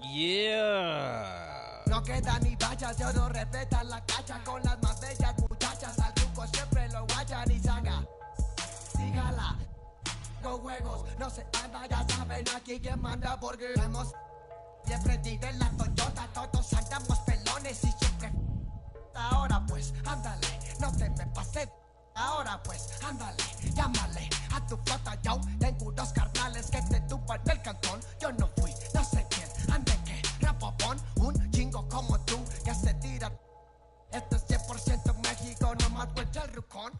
Yeah. No queda ni bachas, yo no respetan la cacha con las más bellas muchachas. Al truco siempre lo guachan y saca. Dígala, con juegos, no se anda, ya saben aquí quién manda porque hemos siempre en la Toyota, todos andamos pelones y siempre. Ahora pues, ándale, no te me pases. Ahora pues, ándale, llámale a tu flota, yo tengo unos carnales que te tupan el cantón. Yo no fui, no sé quién, ande que rapopón, un chingo como tú que se tira. Esto es 100% México, no más vuelta el rucón.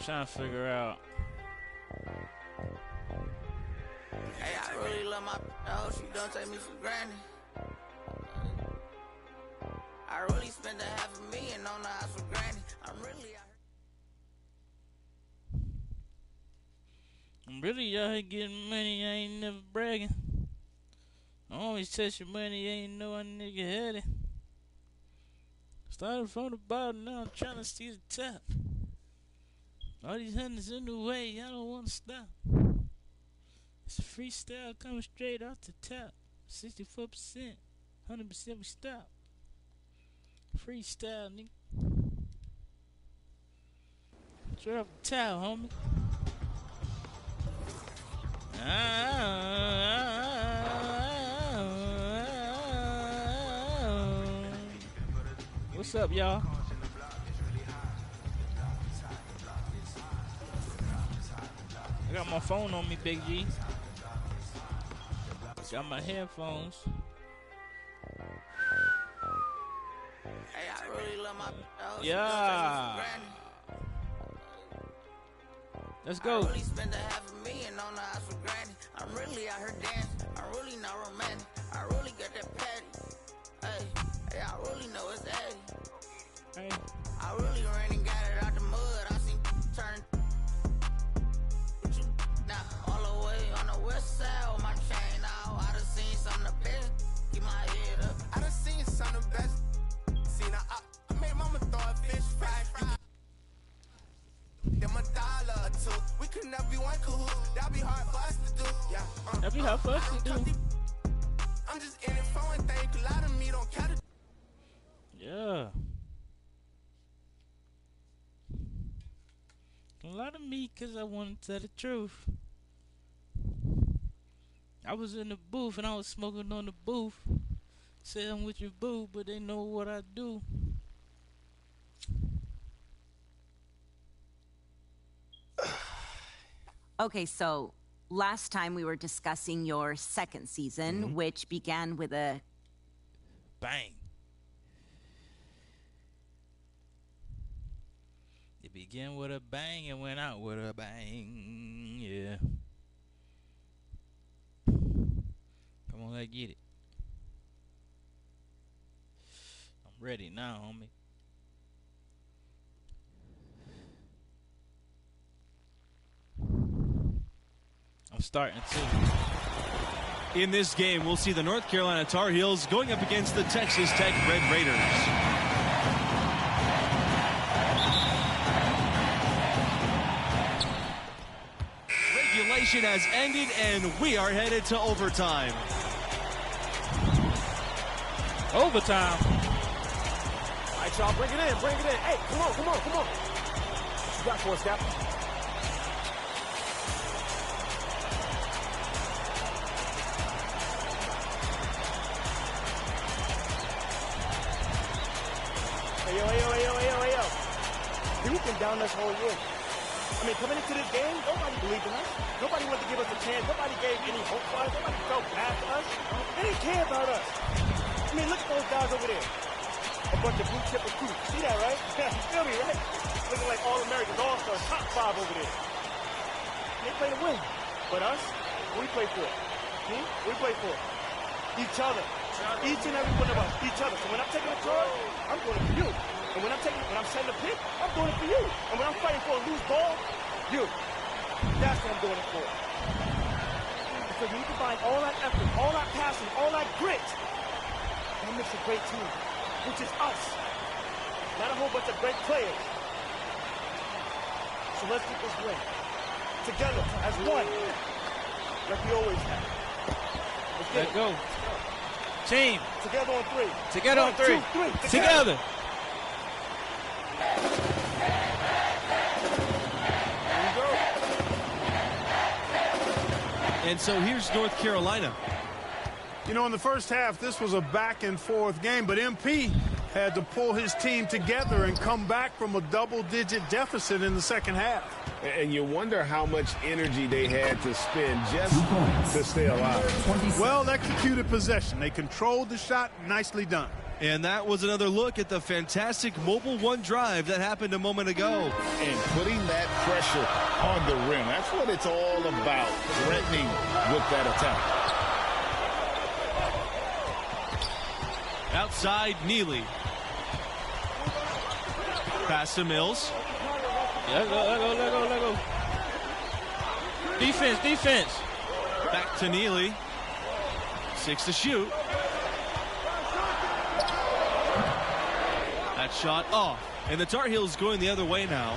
Trying to figure out. Hey, I really love my hope she don't take me for granted. I really spent $500,000 on the house for granted. I'm really out here getting money, I ain't never bragging. I always touch your money, ain't know a nigga had it. Started from the bottom, now I'm trying to see the top. All these hundreds in the way, I don't wanna stop. It's a freestyle coming straight off the top. 64%, 100% we stop. Freestyle, nigga. Straight off the top, homie. What's up, y'all? I got my phone on me, Big G. Got my headphones. Hey, I really love my yeah. Let's go. I really spent $500,000 on the house for granted. I'm really out here dancing. I'm really not romantic. I really got that patty. Hey, I really know it's 80. Hey. I really ran and got it out the mud. I seen turn. Now all the way on the west side with my chain out. I done seen some of the best. Keep my head up. I done seen some of the best. Seen I made mama throw a fish fry. Them $1 or $2. We could never be one cahoot. That'd be hard for us to do. Yeah. That'd be hard for us to do. I'm just in it for one thing. A lot of me don't care. Yeah. A lot of me because I want to tell the truth. I was in the booth and I was smoking on the booth. Say I'm with your boo, but they know what I do. Okay, so last time we were discussing your second season, which began with a bang. It began with a bang and went out with a bang. Yeah. Come on, let's get it. I'm ready now, homie. I'm starting to. In this game, we'll see the North Carolina Tar Heels going up against the Texas Tech Red Raiders. Regulation has ended, and we are headed to overtime. Overtime. All right, y'all, bring it in, bring it in. Hey, come on. What you got for us, Captain? Hey, yo. We've been down this whole year. I mean, coming into this game, nobody believed in us. Nobody wanted to give us a chance. Nobody gave any hope for us. Nobody felt bad for us. They didn't care about us. I mean, look at those guys over there. A bunch of blue chip recruits. See that, right? You feel me, right? Looking like all Americans, all stars, top 5 over there. They play to win. But us, what we play for? What we play for? Each other. Each and every one of us. Each other. So when I'm taking a charge, I'm doing it for you. And when I'm setting a pick, I'm doing it for you. And when I'm fighting for a loose ball, you. That's what I'm doing it for. Because when you combine all that effort, all that passion, all that grit, that makes a great team, which is us. Not a whole bunch of great players. So let's get this win. Together, as one, like we always have. Let go. Team. Together on three. Together on three. 1, 2, 3. Together. And so here's North Carolina. You know, in the first half, this was a back-and-forth game, but MP had to pull his team together and come back from a double-digit deficit in the second half. And you wonder how much energy they had to spend just to stay alive. Well-executed possession. They controlled the shot. Nicely done. And that was another look at the fantastic Mobile One drive that happened a moment ago. And putting that pressure on the rim. That's what it's all about, threatening with that attack. Outside, Neely. Pass to Mills. Let go. Defense. Back to Neely. 6 to shoot. That shot off. And the Tar Heels going the other way now.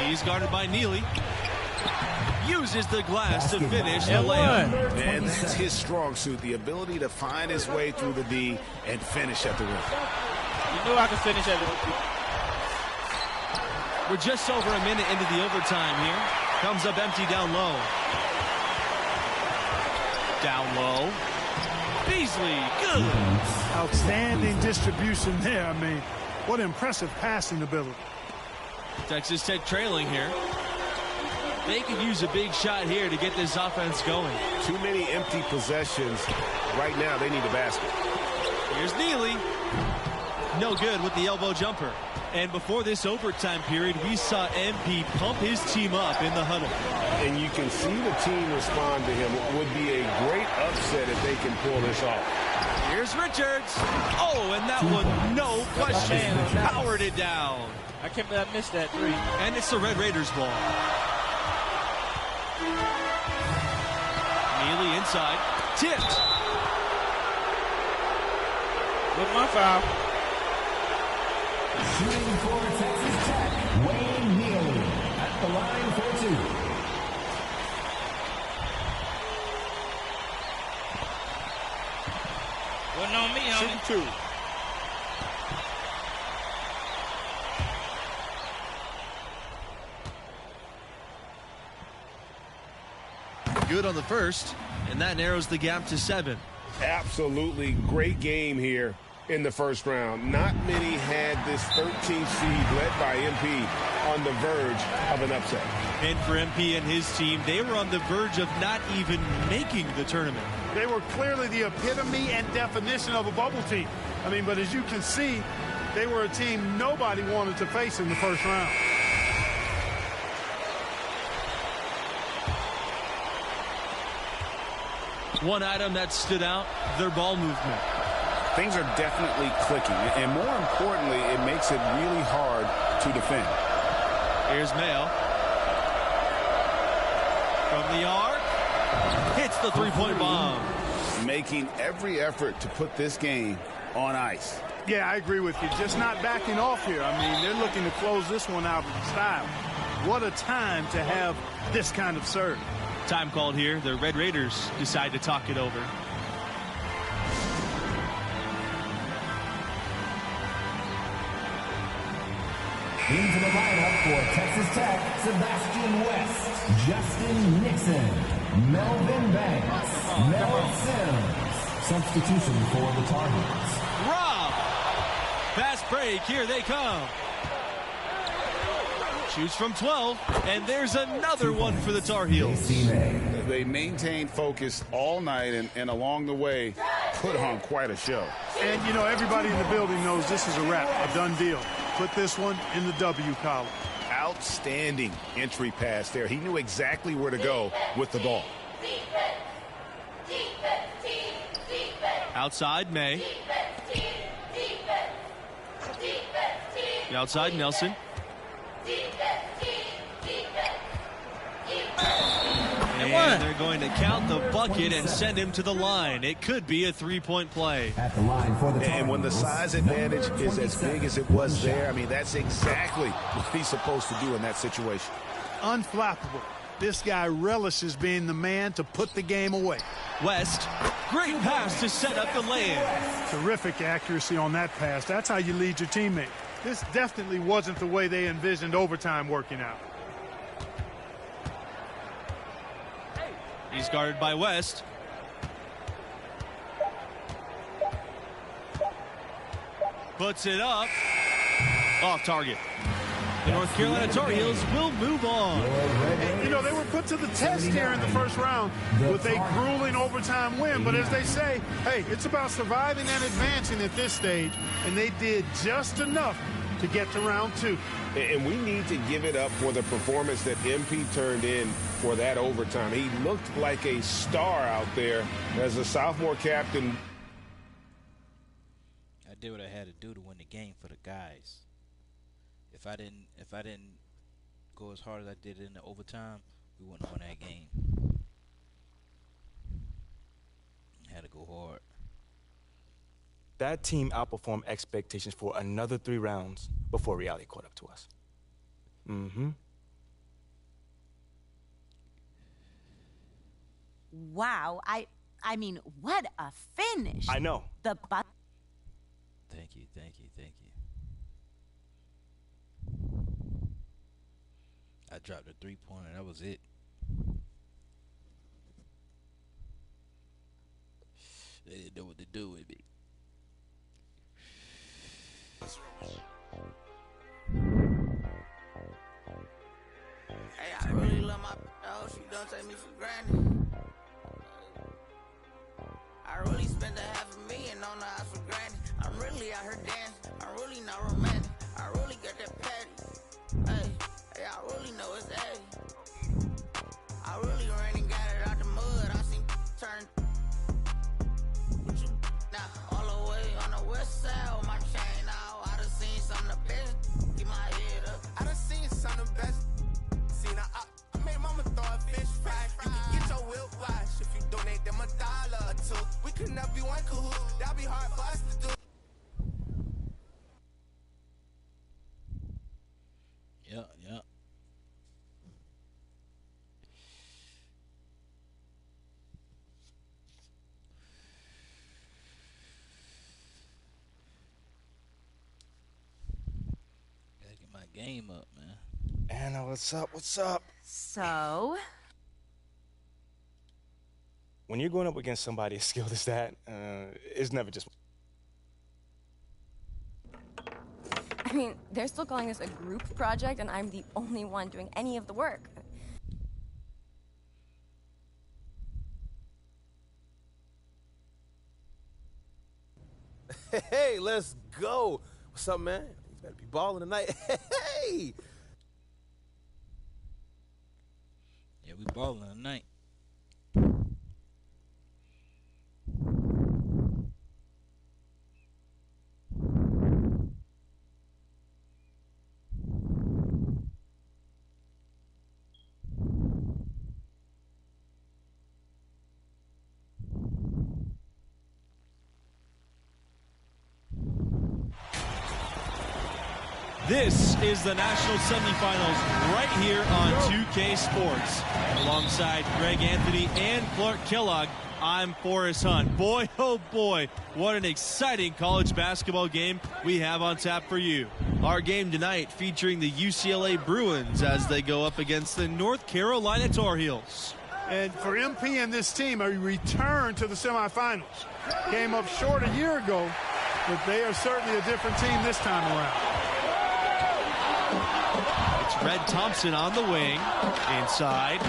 He's guarded by Neely. Uses the glass to finish the layup. And that's his strong suit, the ability to find his way through the D and finish at the rim. You knew I could finish at the rim. We're just over a minute into the overtime here. Comes up empty down low. Down low. Beasley, good. Outstanding distribution there. I mean, what impressive passing ability. Texas Tech trailing here. They could use a big shot here to get this offense going. Too many empty possessions. Right now, they need a basket. Here's Neely. No good with the elbow jumper. And before this overtime period, we saw MP pump his team up in the huddle. And you can see the team respond to him. It would be a great upset if they can pull this off. Here's Richards. Oh, and that one, no question, powered it down. I can't believe I missed that three. And it's the Red Raiders ball. Neely inside. Tipped. With my foul. Shooting for Texas Tech, Wayne Neely at the line for 2. Wasn't on me, homie. Shooting 2. Good on the first, and that narrows the gap to 7. Absolutely great game here in the first round. Not many had this 13th seed led by MP on the verge of an upset. And for MP and his team, they were on the verge of not even making the tournament. They were clearly the epitome and definition of a bubble team. I mean, but as you can see, they were a team nobody wanted to face in the first round. One item that stood out, their ball movement. Things are definitely clicking, and more importantly, it makes it really hard to defend. Here's Mayo. From the arc, hits the three-point bomb. Making every effort to put this game on ice. Yeah, I agree with you. Just not backing off here. I mean, they're looking to close this one out in style. What a time to have this kind of serve. Time called here. The Red Raiders decide to talk it over. Into the lineup for Texas Tech, Sebastian West, Justin Nixon, Melvin Banks, Mel Sims. Substitution for the Tar Heels. Rob! Fast break. Here they come. Shoots from 12, and there's another one for the Tar Heels. They maintained focus all night and along the way put on quite a show. And, you know, everybody in the building knows this is a wrap, a done deal. Put this one in the W column. Outstanding entry pass there. He knew exactly where to go with the ball. Outside, May. The outside, Nelson. And they're going to count the bucket and send him to the line. It could be a three-point play. At the line for the And when the size advantage is as big as it was there, I mean, that's exactly what he's supposed to do in that situation. Unflappable. This guy relishes being the man to put the game away. West, great pass to set up the lay-in. Terrific accuracy on that pass. That's how you lead your teammate. This definitely wasn't the way they envisioned overtime working out. He's guarded by West. Puts it up. Off target. The North Carolina Tar Heels will move on. And, you know, they were put to the test here in the first round with a grueling overtime win. But as they say, hey, it's about surviving and advancing at this stage. And they did just enough to get to round 2. And we need to give it up for the performance that MP turned in for that overtime. He looked like a star out there as a sophomore captain. I did what I had to do to win the game for the guys. If I didn't go as hard as I did in the overtime, we wouldn't have won that game. I had to go hard. That team outperformed expectations for another 3 rounds before reality caught up to us. Wow, I mean, what a finish. I know. Thank you. I dropped a 3-pointer. That was it. They didn't know what to do with me. Hey, I really love my dog. She don't take me for granted. I really spent $500,000 on the house for granted. I'm really out here dancing. I'm really not romantic. I really got that patty. Hey, I really know it's 80. I really ran and got it out the mud. I seen turn. What you now? All the way on the west side with my chain out. I done seen some of the best. Keep my head up. I done seen some of the best. Seen I made mama throw a fish fry. You can get your whip wash if you donate them $1 or $2. We could not be one cahoot. That'd be hard for us to do. Yeah. Gotta get my game up, man. Anna, what's up? So? When you're going up against somebody as skilled as that, it's never just... I mean, they're still calling this a group project, and I'm the only one doing any of the work. Hey, let's go. What's up, man? You better be balling tonight. Hey! Yeah, we balling tonight. This is the national semifinals right here on 2K Sports. Alongside Greg Anthony and Clark Kellogg, I'm Forrest Hunt. Boy, oh boy, what an exciting college basketball game we have on tap for you. Our game tonight featuring the UCLA Bruins as they go up against the North Carolina Tar Heels. And for MP and this team, a return to the semifinals. Came up short a year ago, but they are certainly a different team this time around. It's Red Thompson on the wing, inside.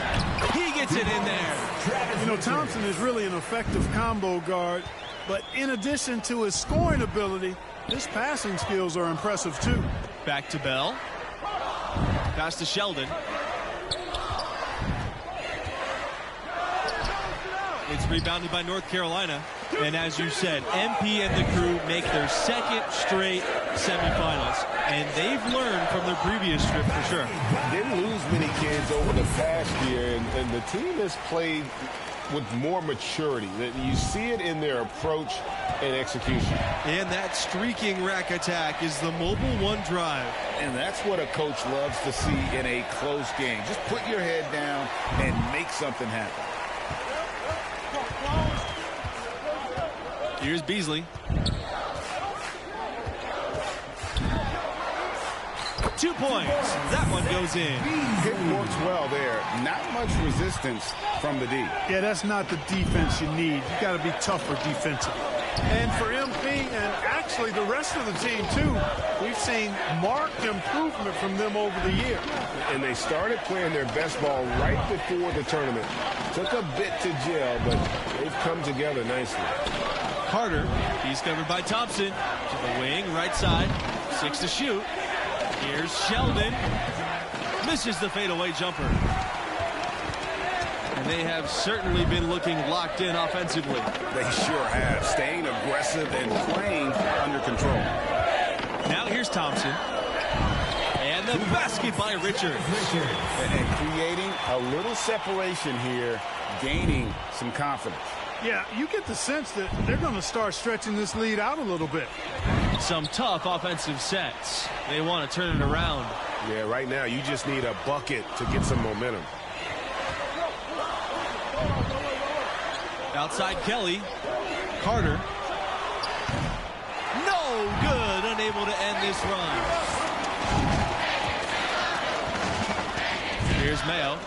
He gets it in there. You know, Thompson is really an effective combo guard, but in addition to his scoring ability, his passing skills are impressive too. Back to Bell. Pass to Sheldon. It's rebounded by North Carolina. And as you said, MP and the crew make their second straight semifinals. And they've learned from their previous trip for sure. Didn't lose many kids over the past year, and the team has played with more maturity. You see it in their approach and execution. And that streaking rack attack is the mobile one drive. And that's what a coach loves to see in a close game. Just put your head down and make something happen. Here's Beasley. 2 points. That one goes in. It works well there. Not much resistance from the D. Yeah, that's not the defense you need. You got to be tougher defensively. And for MP and actually the rest of the team, too, we've seen marked improvement from them over the year. And they started playing their best ball right before the tournament. Took a bit to gel, but they've come together nicely. Carter, he's covered by Thompson. To the wing, right side. 6 to shoot. Here's Sheldon. Misses the fadeaway jumper. And they have certainly been looking locked in offensively. They sure have. Staying aggressive and playing under control. Now here's Thompson. And the basket by Richards. And creating a little separation here, gaining some confidence. Yeah, you get the sense that they're going to start stretching this lead out a little bit. Some tough offensive sets. They want to turn it around. Yeah, right now you just need a bucket to get some momentum. Outside Kelly. Carter. No good. Unable to end this run. Here's Mayo.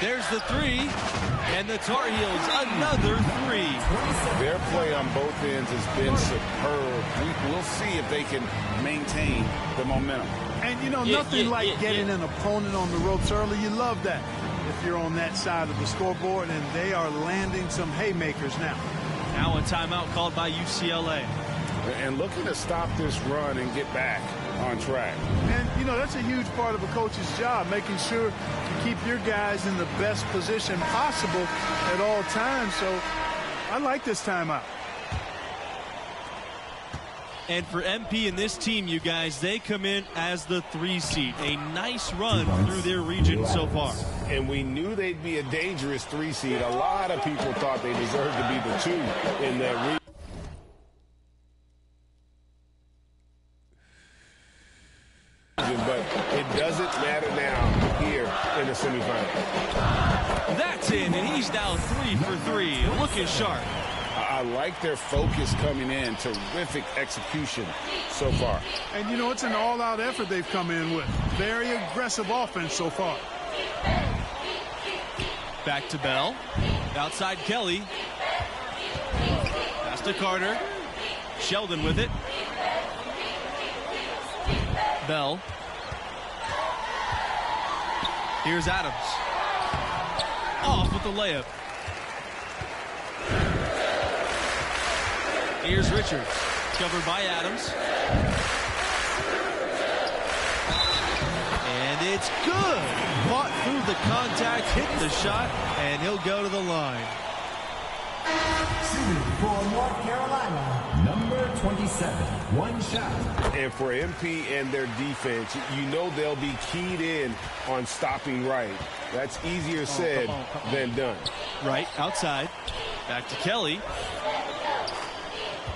There's the three. And the Tar Heels, another three. Their play on both ends has been superb. We'll see if they can maintain the momentum. And, you know, nothing like getting an opponent on the ropes early. You love that if you're on that side of the scoreboard, and they are landing some haymakers now. Now a timeout called by UCLA. And looking to stop this run and get back on track. And, you know, that's a huge part of a coach's job, making sure you keep your guys in the best position possible at all times. So I like this timeout. And for MP and this team, you guys, they come in as the 3 seed. A nice run through their region so far. And we knew they'd be a dangerous 3 seed. A lot of people thought they deserved to be the 2 in that region. But it doesn't matter now here in the semifinals. That's in, and he's now 3 for 3, looking sharp. I like their focus coming in. Terrific execution so far. And, you know, it's an all-out effort they've come in with. Very aggressive offense so far. Back to Bell. Outside Kelly. Pass to Carter. Sheldon with it. Bell. Here's Adams. Off with the layup. Here's Richards. Covered by Adams. And it's good. Fought through the contact, hit the shot, and he'll go to the line. For North Carolina, number 27, 1 shot. And for MP and their defense, you know they'll be keyed in on stopping right. That's easier said than done. Right, outside. Back to Kelly.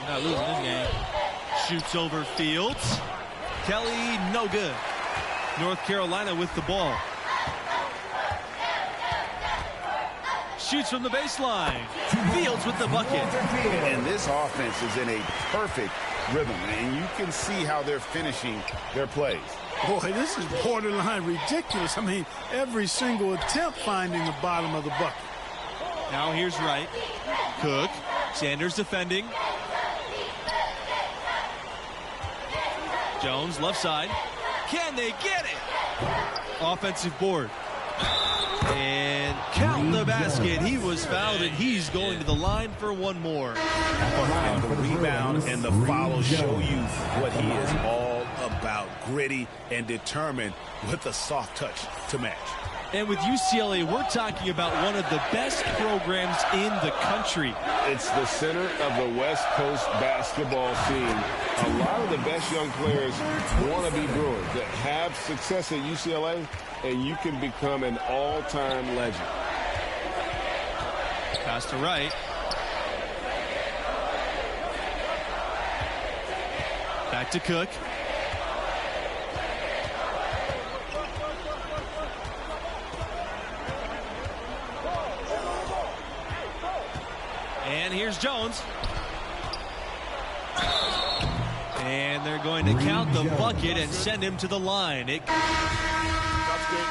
Not losing this game. Shoots over Fields. Kelly, no good. North Carolina with the ball. Shoots from the baseline. Fields with the bucket. And this offense is in a perfect rhythm, and you can see how they're finishing their plays. Boy, this is borderline ridiculous. I mean, every single attempt finding the bottom of the bucket. Now here's Wright. Cook. Sanders defending. Jones, left side. Can they get it? Offensive board. And count the basket. He was fouled, and he's going to the line for one more. And the rebound and the follow show you what he is all about. Gritty and determined with a soft touch to match. And with UCLA, we're talking about one of the best programs in the country. It's the center of the West Coast basketball scene. A lot of the best young players want to be Bruins that have success at UCLA, and you can become an all-time legend. Pass to right. Back to Cook. And here's Jones. And they're going to count the bucket and send him to the line.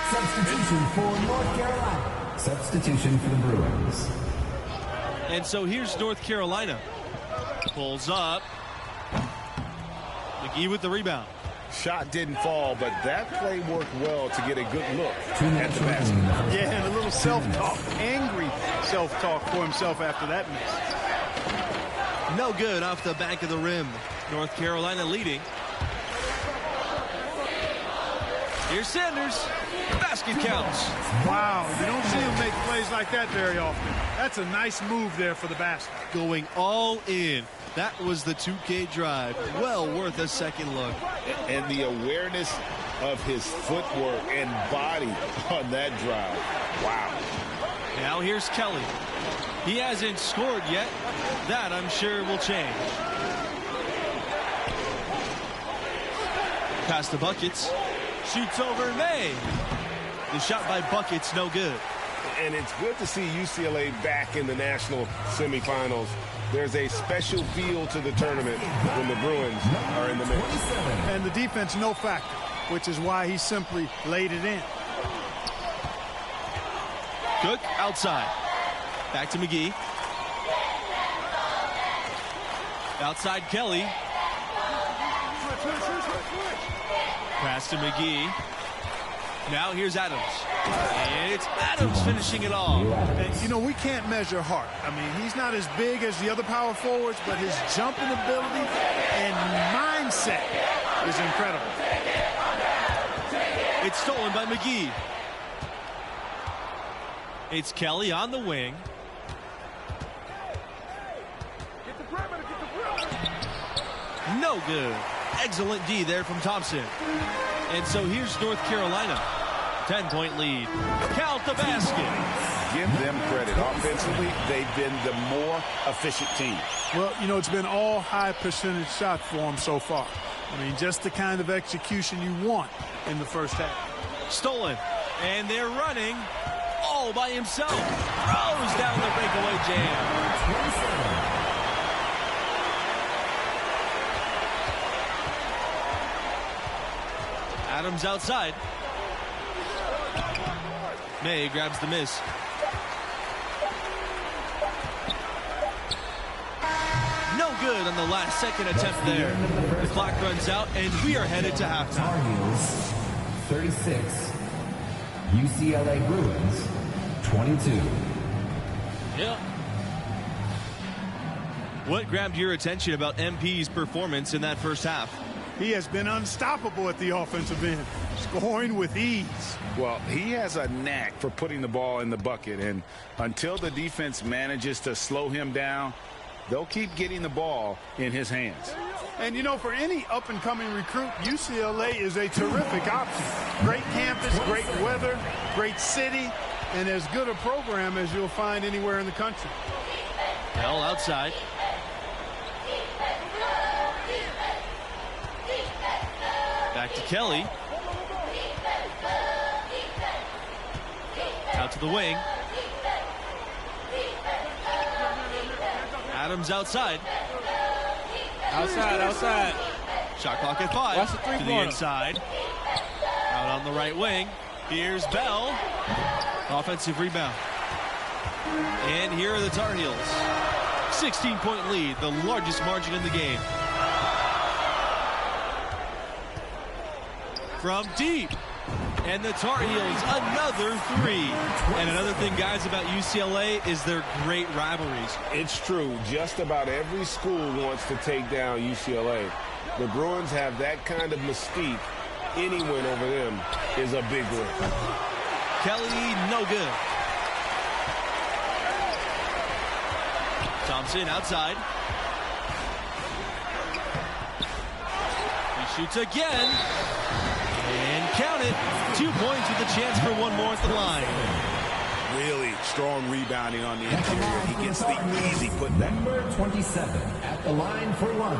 Substitution for North Carolina. Substitution for the Bruins. And so here's North Carolina. Pulls up. McGee with the rebound. Shot didn't fall, but that play worked well to get a good look at the basket. Yeah, and a little self-talk, angry self-talk for himself after that miss. No good off the back of the rim. North Carolina leading. Here's Sanders. Basket counts. Wow, you don't see him make plays like that very often. That's a nice move there for the basket. Going all in. That was the 2K drive. Well worth a second look. And the awareness of his footwork and body on that drive. Wow. Now here's Kelly. He hasn't scored yet. That, I'm sure, will change. Pass the Buckets. Shoots over May. The shot by Buckets, no good. And it's good to see UCLA back in the national semifinals. There's a special feel to the tournament when the Bruins are in the mix. And the defense, no factor, which is why he simply laid it in. Cook outside. Back to McGee. Outside Kelly. Pass to McGee. Now here's Adams. And it's Adams finishing it off. And, you know, we can't measure heart. I mean, he's not as big as the other power forwards, but his jumping ability and mindset is incredible. It's stolen by McGee. It's Kelly on the wing. No good. Excellent D there from Thompson. And so here's North Carolina. 10-point lead. Count the basket. Give them credit. Offensively, they've been the more efficient team. Well, you know, it's been all high percentage shots for them so far. I mean, just the kind of execution you want in the first half. Stolen. And they're running all by himself. Throws down the breakaway jam. 27. Adams outside. May grabs the miss. No good on the last second attempt there. The clock runs out and we are headed to halftime. Tar Heels 36. UCLA Bruins 22. Yeah. What grabbed your attention about MP's performance in that first half? He has been unstoppable at the offensive end, scoring with ease. Well, he has a knack for putting the ball in the bucket, and until the defense manages to slow him down, they'll keep getting the ball in his hands. And, you know, for any up-and-coming recruit, UCLA is a terrific option. Great campus, great weather, great city, and as good a program as you'll find anywhere in the country. Bell outside. Back to Kelly. Out to the wing. Adams outside. Outside. Shot clock at 5. Watch the To three-pointer. the inside. Out on the right wing. Here's Bell. Offensive rebound. And here are the Tar Heels. 16-point lead, the largest margin in the game. From deep. And the Tar Heels, another 3. And another thing, guys, about UCLA is their great rivalries. It's true. Just about every school wants to take down UCLA. The Bruins have that kind of mystique. Any win over them is a big win. Kelly, no good. Thompson outside. He shoots again. And count it. 2 points with a chance for one more at the line. Really strong rebounding on the interior. He gets the easy putback. Number 27 at the line for one.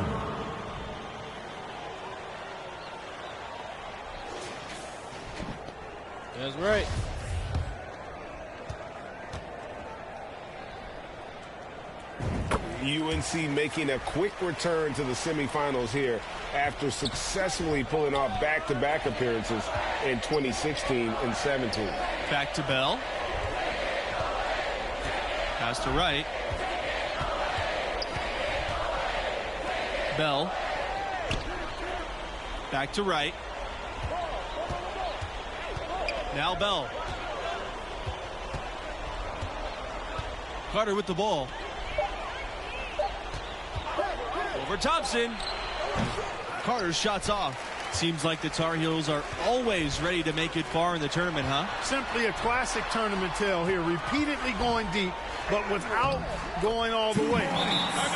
That's right. UNC making a quick return to the semifinals here after successfully pulling off back-to-back appearances in 2016 and 17. Back to Bell. Pass to right. Bell. Back to right. Now Bell. Carter with the ball. Over Thompson. Carter's shots off. Seems like the Tar Heels are always ready to make it far in the tournament, huh? Simply a classic tournament tale here. Repeatedly going deep, but without going all the way.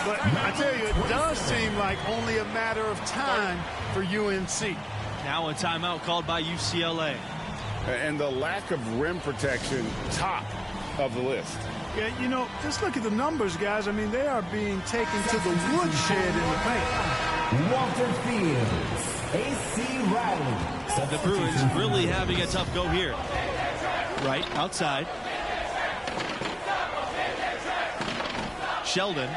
But I tell you, it does seem like only a matter of time for UNC. Now a timeout called by UCLA. And the lack of rim protection, top of the list. Yeah, you know, just look at the numbers, guys. I mean, they are being taken to the woodshed in the paint. Walter Fields, A.C. Riley. The Bruins really having a tough go here. Right, outside. Sheldon.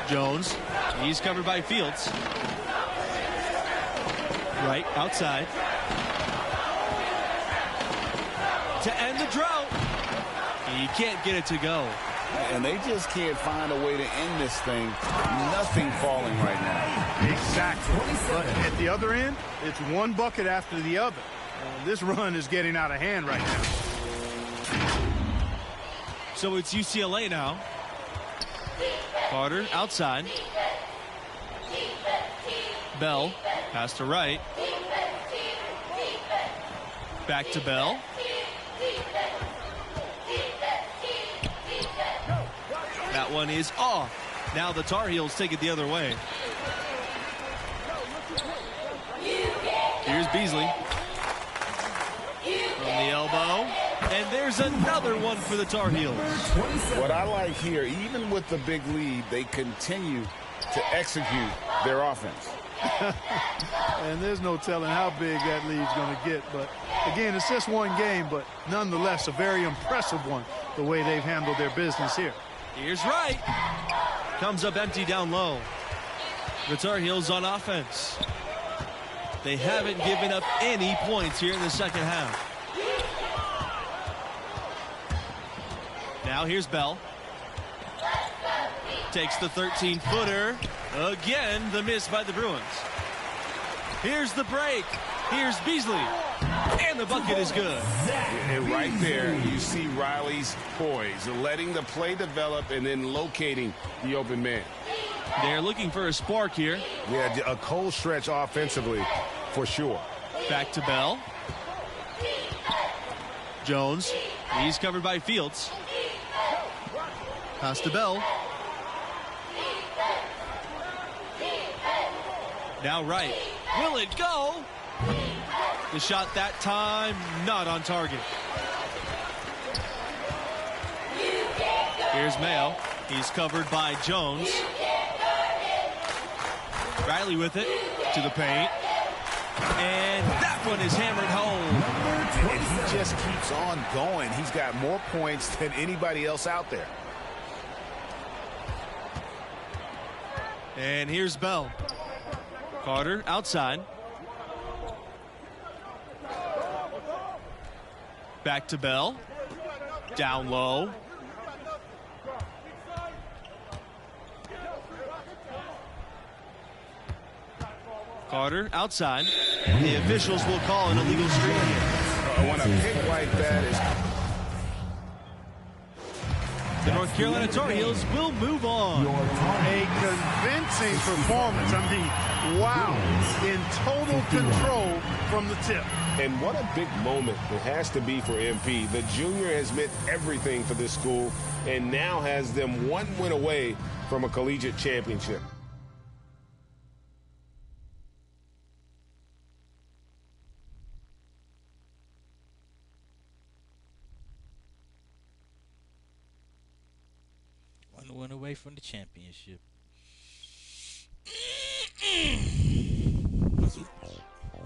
Jones. He's covered by Fields. Right, outside. To end the drought. He can't get it to go. And they just can't find a way to end this thing. Nothing falling right now. Exactly. But at the other end, it's one bucket after the other. This run is getting out of hand right now. So it's UCLA now. Carter outside. Bell. Pass to right. Back to Bell. That one is off. Now the Tar Heels take it the other way. Here's Beasley. From the elbow. And there's another one for the Tar Heels. What I like here, even with the big lead, they continue to execute their offense. And there's no telling how big that lead's going to get. But, again, it's just one game, but nonetheless a very impressive one, the way they've handled their business here. Here's right. Comes up empty down low. The Tar Heels on offense. They haven't given up any points here in the second half. Now here's Bell. Takes the 13-footer. Again, the miss by the Bruins. Here's the break. Here's Beasley. And the bucket is good. And right there, you see Riley's poise, letting the play develop and then locating the open man. They're looking for a spark here. Yeah, a cold stretch offensively, for sure. Back to Bell. Jones. He's covered by Fields. Pass to Bell. Now right. Will it go? The shot that time not on target. Here's Mayo. He's covered by Jones. Riley with it to the paint. And that one is hammered home. And he just keeps on going. He's got more points than anybody else out there. And here's Bell. Carter outside. Back to Bell. Down low. Carter outside. The officials will call an illegal screen here. When a pick like that is... The North Carolina Tar Heels will move on. A convincing performance. I mean, wow. In total control from the tip. And what a big moment it has to be for MP. The junior has meant everything for this school and now has them one win away from a collegiate championship. win away from the championship.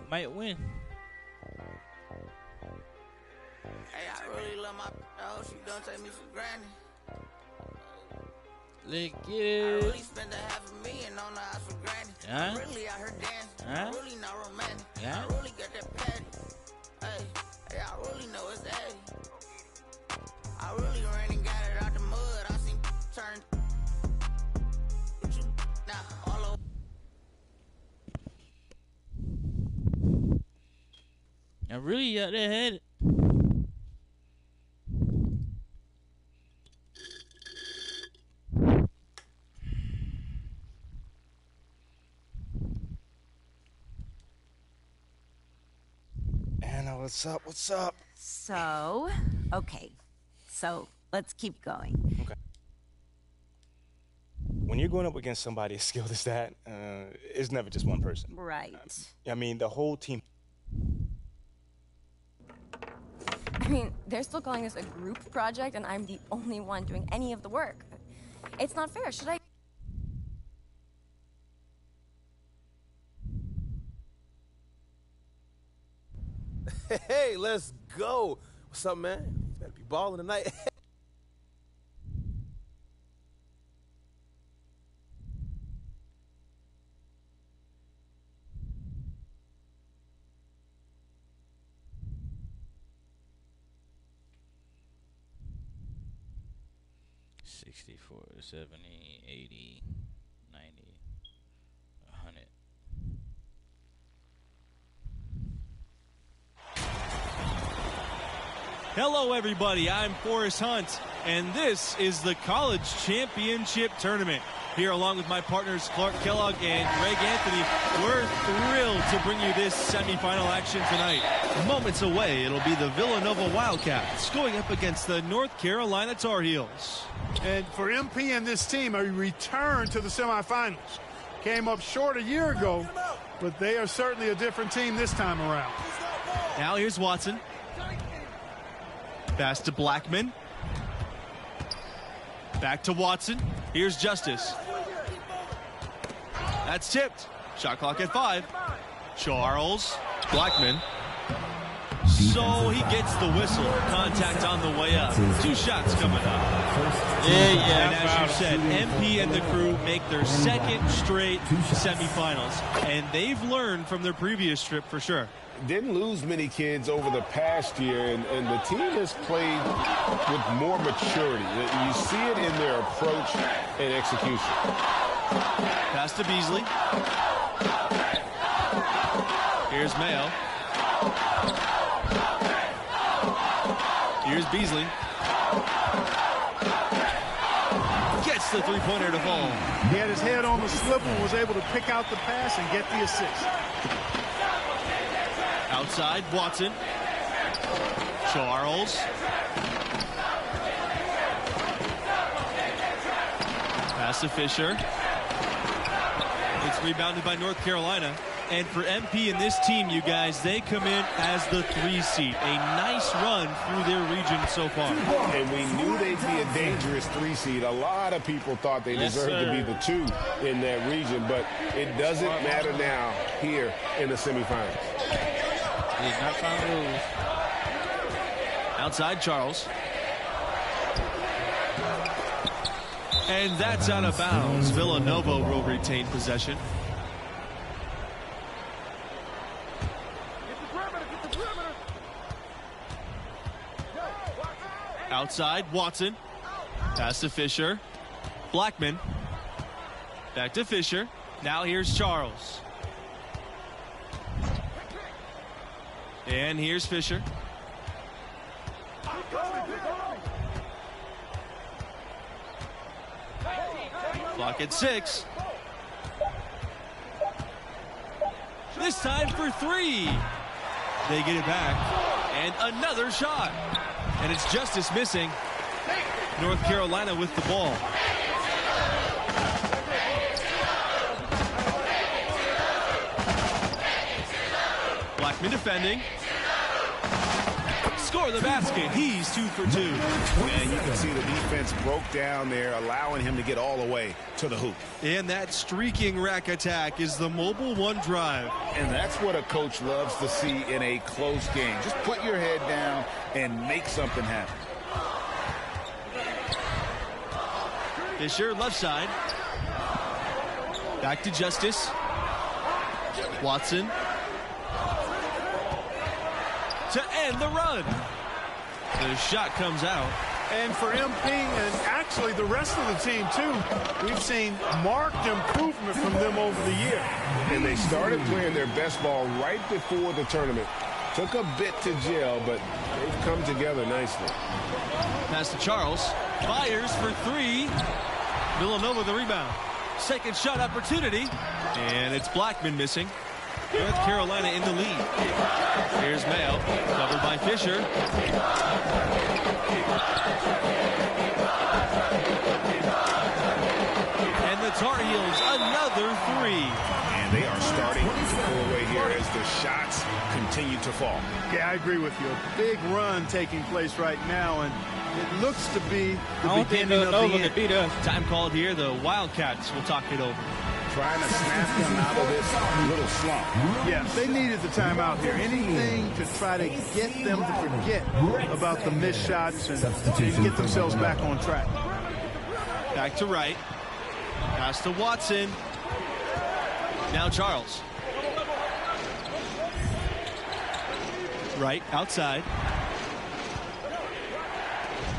Might win. Hey, I really love my dog. She don't take me for granted. Let's get I it. really spent $500,000 on the house for granted. Huh? Really out here dancing. Huh? Really not romantic. Yeah. I really got that patty. Hey, I really know it's daddy. I really ran and got it out the mud. I seen turn. But you now all over. I really out there had it. Anna, what's up? What's up? So, okay. So, let's keep going. Okay. When you're going up against somebody as skilled as that, it's never just one person. Right. I mean, the whole team. I mean, they're still calling this a group project, and I'm the only one doing any of the work. It's not fair. Should I? Hey, let's go. What's up, man? You better be balling tonight. $64, $70, $80, $90, $100. Hello, everybody. I'm Forrest Hunt, and this is the College Championship Tournament. Here, along with my partners Clark Kellogg and Greg Anthony, we're thrilled to bring you this semifinal action tonight. Moments away, it'll be the Villanova Wildcats going up against the North Carolina Tar Heels. And for MP and this team, a return to the semifinals. Came up short a year ago, but they are certainly a different team this time around. Now here's Watson. Pass to Blackman. Back to Watson. Here's Justice. That's tipped. Shot clock at 5. Charles. Blackman. So he gets the whistle. Contact on the way up. 2 shots coming up. Yeah. And as you said, MP and the crew make their second straight semifinals. And they've learned from their previous trip for sure. Didn't lose many kids over the past year, and the team has played with more maturity. You see it in their approach and execution. Pass to Beasley. Here's Mayo. Here's Beasley. Gets the three-pointer to fall. He had his head on the swivel, was able to pick out the pass and get the assist. Outside, Watson. Charles. Pass to Fisher. It's rebounded by North Carolina. And for MP and this team, you guys, they come in as the 3 seed. A nice run through their region so far. And we knew they'd be a dangerous 3 seed. A lot of people thought they deserved to be the 2 in that region, but it doesn't matter now here in the semifinals. He's not trying to lose. Outside, Charles. And that's out of bounds. Villanova will retain possession. Outside, Watson. Pass to Fisher. Blackman. Back to Fisher. Now here's Charles. And here's Fisher. Clock at 6. This time for 3. They get it back. And another shot. And it's Justice missing. North Carolina with the ball. Blackman defending. score the basket. He's 2 for 2. Man, you can see the defense broke down there, allowing him to get all the way to the hoop. And that streaking rack attack is the mobile one drive. And that's what a coach loves to see in a close game. Just put your head down and make something happen. Fisher, left side. Back to Justice. Watson. To end the run. The shot comes out. And for MP and actually the rest of the team, too, we've seen marked improvement from them over the year. And they started playing their best ball right before the tournament. Took a bit to gel, but they've come together nicely. Pass to Charles. Fires for 3. Villanova the rebound. Second shot opportunity. And it's Blackman missing. North Carolina in the lead. Here's Mayo. Covered by Fisher. And the Tar Heels another 3. And they are starting to pull away here as the shots continue to fall. Yeah, I agree with you. A big run taking place right now, and it looks to be the beginning of the end. Beat us. Time called here. The Wildcats will talk it over. Trying to snap them out of this little slump. Yeah, they needed the timeout here. Anything to try to get them to forget about the missed shots and get themselves back on track. Back to Wright. Pass to Watson. Now Charles. Wright outside.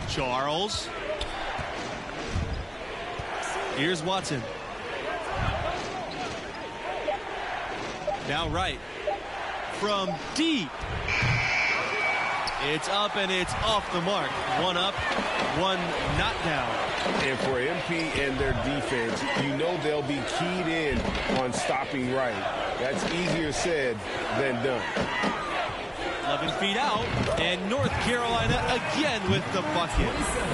Charles. Here's Watson. Now Wright. From deep. It's up and it's off the mark. One up, one not down. And for MP and their defense, you know they'll be keyed in on stopping Wright. That's easier said than done. 11 feet out, and North Carolina again with the bucket.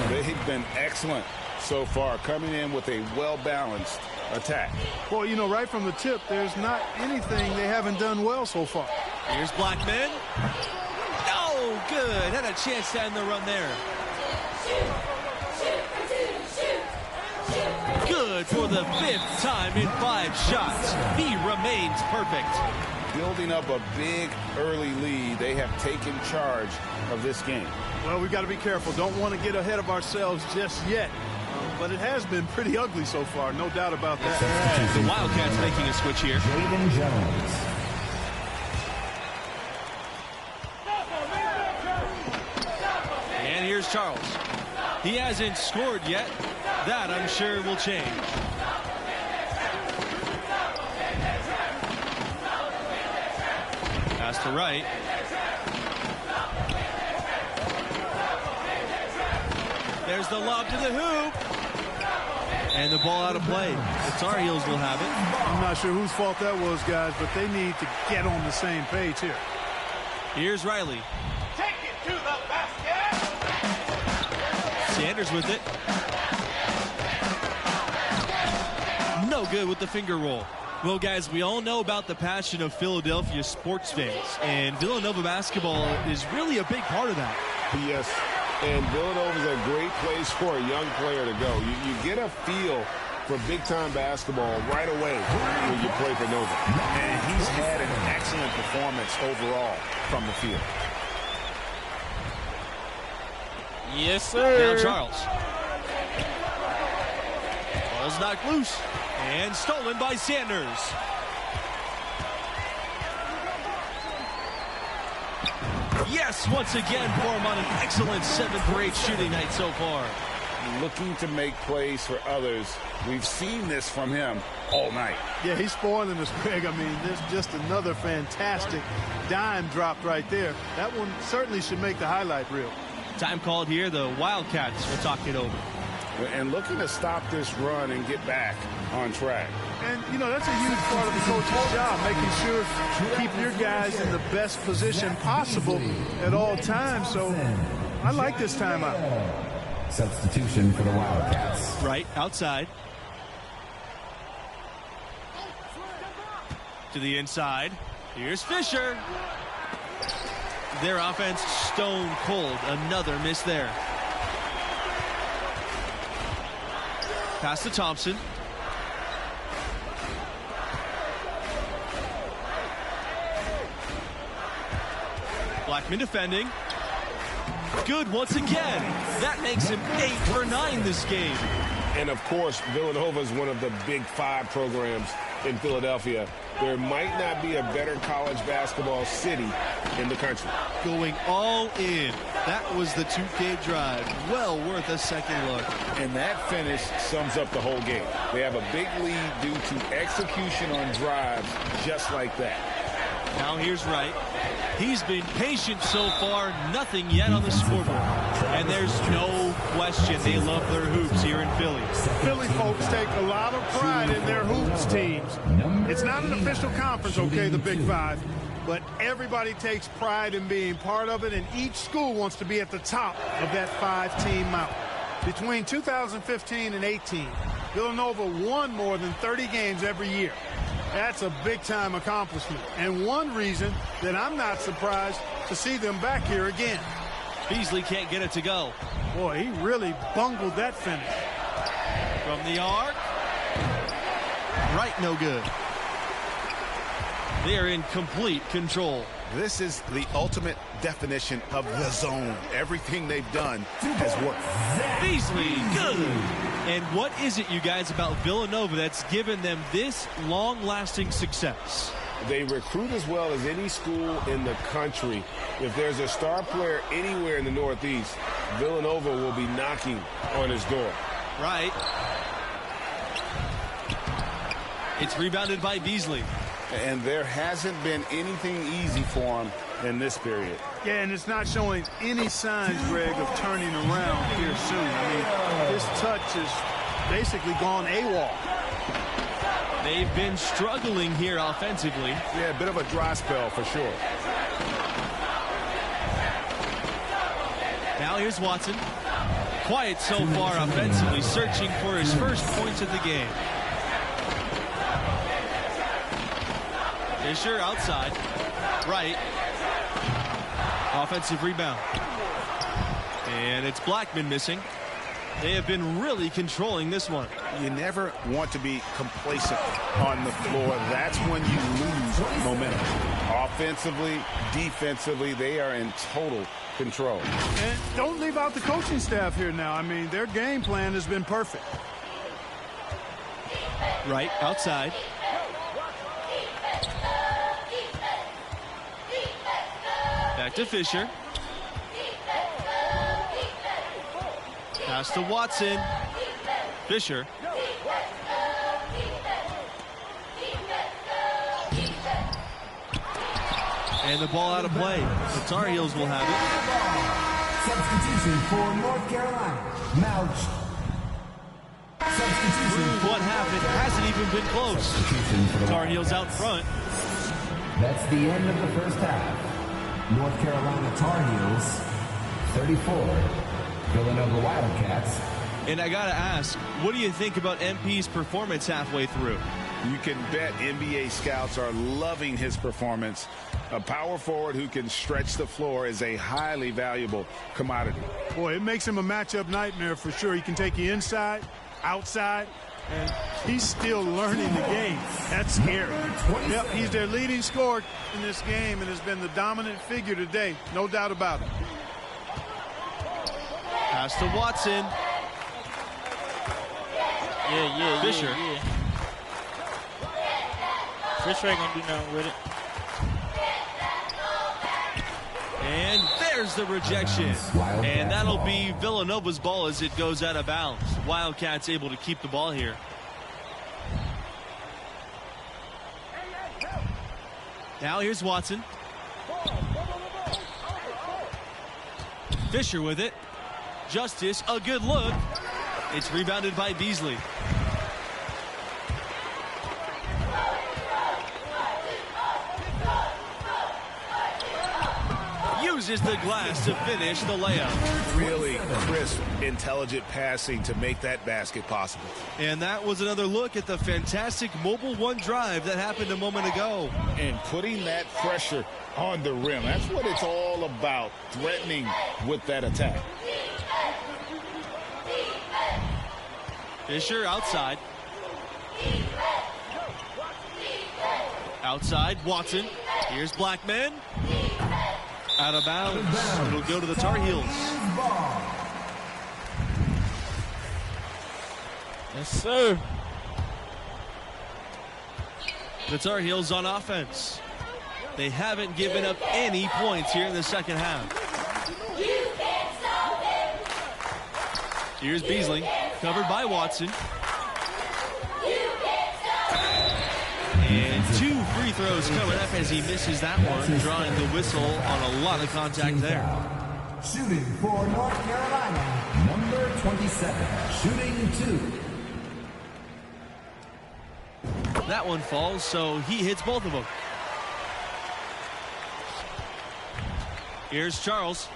They've been excellent so far, coming in with a well-balanced attack. Well, you know, right from the tip, there's not anything they haven't done well so far. Here's Blackman. No, good. Had a chance to end the run there. Good for the 5th time in 5 shots. He remains perfect. Building up a big early lead, they have taken charge of this game. Well, we've got to be careful. Don't want to get ahead of ourselves just yet. But it has been pretty ugly so far, no doubt about that. The Wildcats making a switch here. Jaden Jones. And here's Charles. He hasn't scored yet. That, I'm sure, will change. Pass to Wright. There's the lob to the hoop. And the ball out of play. The Tar Heels will have it. I'm not sure whose fault that was, guys, but they need to get on the same page here. Here's Riley. Take it to the basket. Sanders with it. No good with the finger roll. Well, guys, we all know about the passion of Philadelphia sports fans, and Villanova basketball is really a big part of that. Yes, and Villanova is a great place for a young player to go. You get a feel for big-time basketball right away when you play for Nova. And he's had an excellent performance overall from the field. Yes, sir. Now Charles. Ball's knocked loose and stolen by Sanders. Yes, once again for him on an excellent 7 for 8 shooting night so far. Looking to make plays for others. We've seen this from him all night. Yeah, he's spoiling us, Greg. I mean, there's just another fantastic dime dropped right there. That one certainly should make the highlight reel. Time called here. The Wildcats will talk it over. And looking to stop this run and get back on track. And, you know, that's a huge part of the coach's job, making sure you keep your guys in the best position possible at all times. So I like this timeout. Substitution for the Wildcats. Right outside. To the inside. Here's Fisher. their offense stone cold. Another miss there. Pass to Thompson. Blackman defending. Good once again. That makes him 8 for 9 this game. And of course, Villanova is one of the Big Five programs in Philadelphia. There might not be a better college basketball city in the country. Going all in. That was the 2K drive. Well worth a second look. And that finish sums up the whole game. They have a big lead due to execution on drives just like that. Now here's Wright. He's been patient so far, nothing yet on the scoreboard. And there's no question they love their hoops here in Philly. Philly folks take a lot of pride in their hoops teams. It's not an official conference, okay, the Big Five, but everybody takes pride in being part of it, and each school wants to be at the top of that 5-team mountain. Between 2015 and 18, Villanova won more than 30 games every year. That's a big-time accomplishment, and one reason that I'm not surprised to see them back here again. Beasley can't get it to go. Boy, he really bungled that finish. From the arc. Right, no good. They are in complete control. This is the ultimate definition of the zone. Everything they've done has worked. Beasley, good. And what is it, you guys, about Villanova that's given them this long-lasting success? They recruit as well as any school in the country. If there's a star player anywhere in the Northeast, Villanova will be knocking on his door. Right. It's rebounded by Beasley. And there hasn't been anything easy for him in this period. Yeah, and it's not showing any signs, Greg, of turning around here soon. I mean, his touch has basically gone AWOL. They've been struggling here offensively. Yeah, a bit of a dry spell for sure. Now here's Watson. Quiet so far offensively, searching for his first points of the game. Fisher outside. Right. Offensive rebound. And it's Blackman missing. They have been really controlling this one. You never want to be complacent on the floor. That's when you lose momentum. Offensively, defensively, they are in total control. And don't leave out the coaching staff here now. I mean, their game plan has been perfect. Right, outside. Back to Fisher. Pass to Watson. Fisher. And the ball out of play. The Tar Heels will have it. Substitution for North Carolina. Mouch. Substitution. What happened? Hasn't even been close. Tar Heels out front. That's the end of the first half. North Carolina Tar Heels, 34. Villanova Wildcats. And I gotta ask, what do you think about MP's performance halfway through? You can bet NBA scouts are loving his performance. A power forward who can stretch the floor is a highly valuable commodity. Boy, it makes him a matchup nightmare for sure. He can take you inside, outside, and he's still learning the game. That's scary. Yep, he's their leading scorer in this game and has been the dominant figure today. No doubt about it. Pass to Watson. Fisher. Yeah. Fisher ain't gonna do nothing with it. And there's the rejection. And that'll be Villanova's ball as it goes out of bounds. Wildcats able to keep the ball here. Now here's Watson. Fisher with it. Justice, a good look. It's rebounded by Beasley. uses the glass to finish the layup. Really crisp, intelligent passing to make that basket possible. And that was another look at the fantastic mobile one drive that happened a moment ago. And putting that pressure on the rim. That's what it's all about, threatening with that attack. Fisher outside. Outside, Watson. Here's Blackman. Out of bounds. It'll go to the Tar Heels. Yes, sir. The Tar Heels on offense. They haven't given up any points here in the second half. Here's Beasley, covered by Watson. And 2 free throws coming up as he misses that one, drawing the whistle on a lot of contact there. Shooting for North Carolina, number 27, shooting 2. That one falls, so he hits both of them. Here's Charles.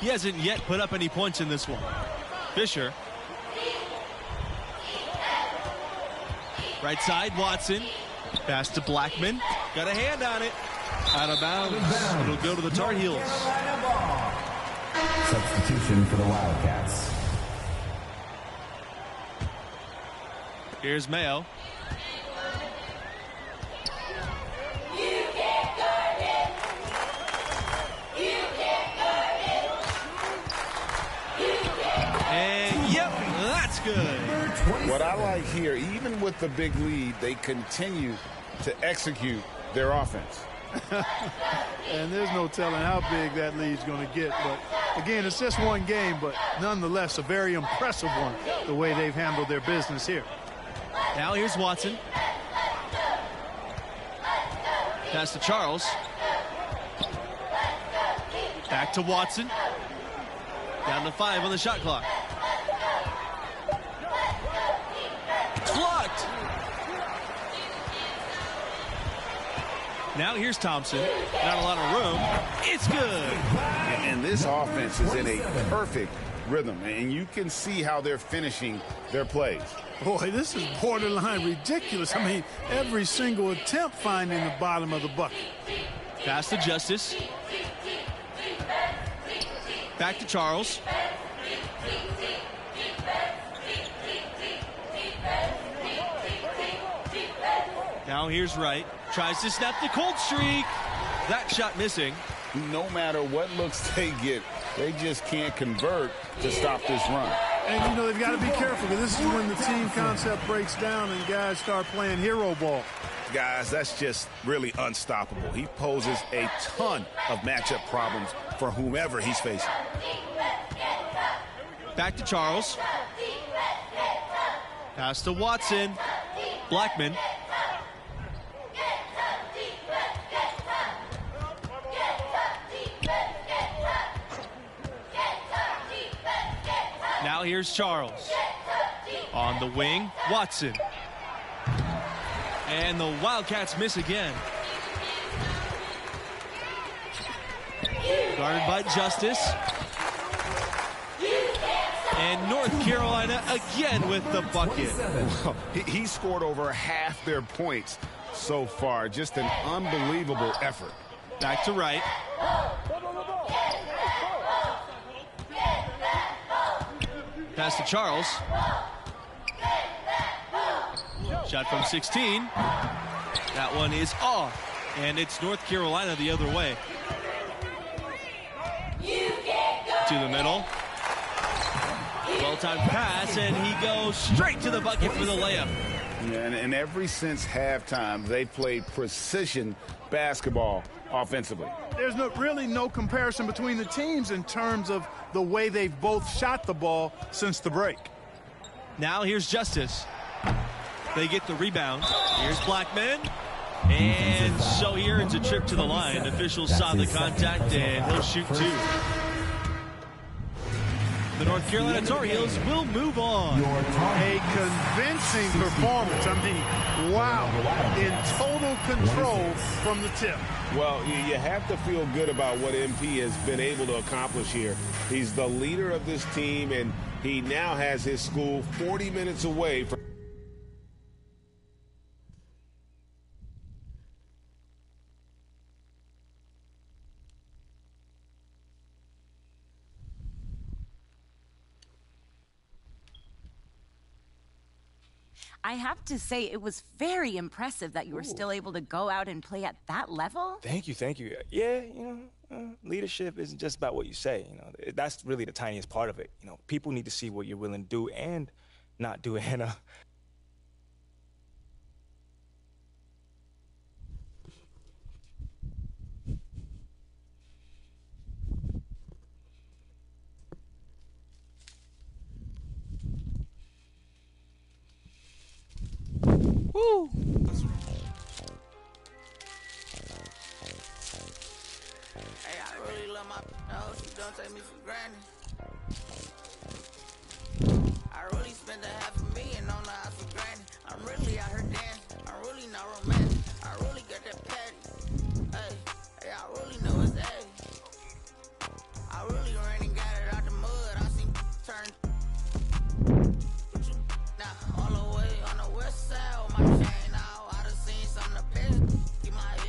He hasn't yet put up any points in this one. Fisher. Right side, Watson. Pass to Blackman. Got a hand on it. Out of bounds. It'll go to the Tar Heels. Substitution for the Wildcats. Here's Mayo. And yep, that's good. What I like here, even with the big lead, they continue to execute their offense. And there's no telling how big that lead's going to get. But, again, it's just one game, but nonetheless a very impressive one, the way they've handled their business here. Now here's Watson. Pass to Charles. Back to Watson. Down to 5 on the shot clock. Blocked. Now here's Thompson. Not a lot of room. It's good. And this offense is in a perfect rhythm, and you can see how they're finishing their plays. Boy, this is borderline ridiculous. I mean, every single attempt finding the bottom of the bucket. Pass to Justice. Back to Charles. Now here's Wright. Tries to snap the cold streak. That shot missing. No matter what looks they get, they just can't convert to stop this run. And, you know, they've got to be careful, because this is when the team concept breaks down and guys start playing hero ball. Guys, that's just really unstoppable. He poses a ton of matchup problems for whomever he's facing. Back to Charles. Pass to Watson. Blackman. Now here's Charles. On the wing, Watson. And the Wildcats miss again. Guarded by Justice. And North Carolina again with the bucket. Well, he scored over half their points so far. Just an unbelievable effort. Back to Wright. Pass to Charles. Shot from 16. That one is off. And it's North Carolina the other way. To the middle. Well-timed pass, and he goes straight to the bucket for the layup. Yeah, and ever since halftime, they played precision basketball offensively. There's really no comparison between the teams in terms of the way they've both shot the ball since the break. Now here's Justice. They get the rebound. Here's Blackman. And so he earns a trip to the line. Officials saw the contact, and he'll shoot 2. the North Carolina Tar Heels will move on. A convincing performance. I mean, wow. In total control from the tip. Well, you have to feel good about what MP has been able to accomplish here. He's the leader of this team, and he now has his school 40 minutes away from... I have to say, it was very impressive that you were still able to go out and play at that level. Thank you, thank you. Yeah, leadership isn't just about what you say, That's really the tiniest part of it. People need to see what you're willing to do and not do it. Woo! Hey, I really love my house. She don't take me for granted. I really spent $500,000 on the house for granted. I'm really out here dancing. I'm really not romantic. I really got that patty. Hey, I really know it's A. I really ran and got it out the mud. I seen turn. Now all the way on the west side with my chain out. I done seen some of the best. Keep my head.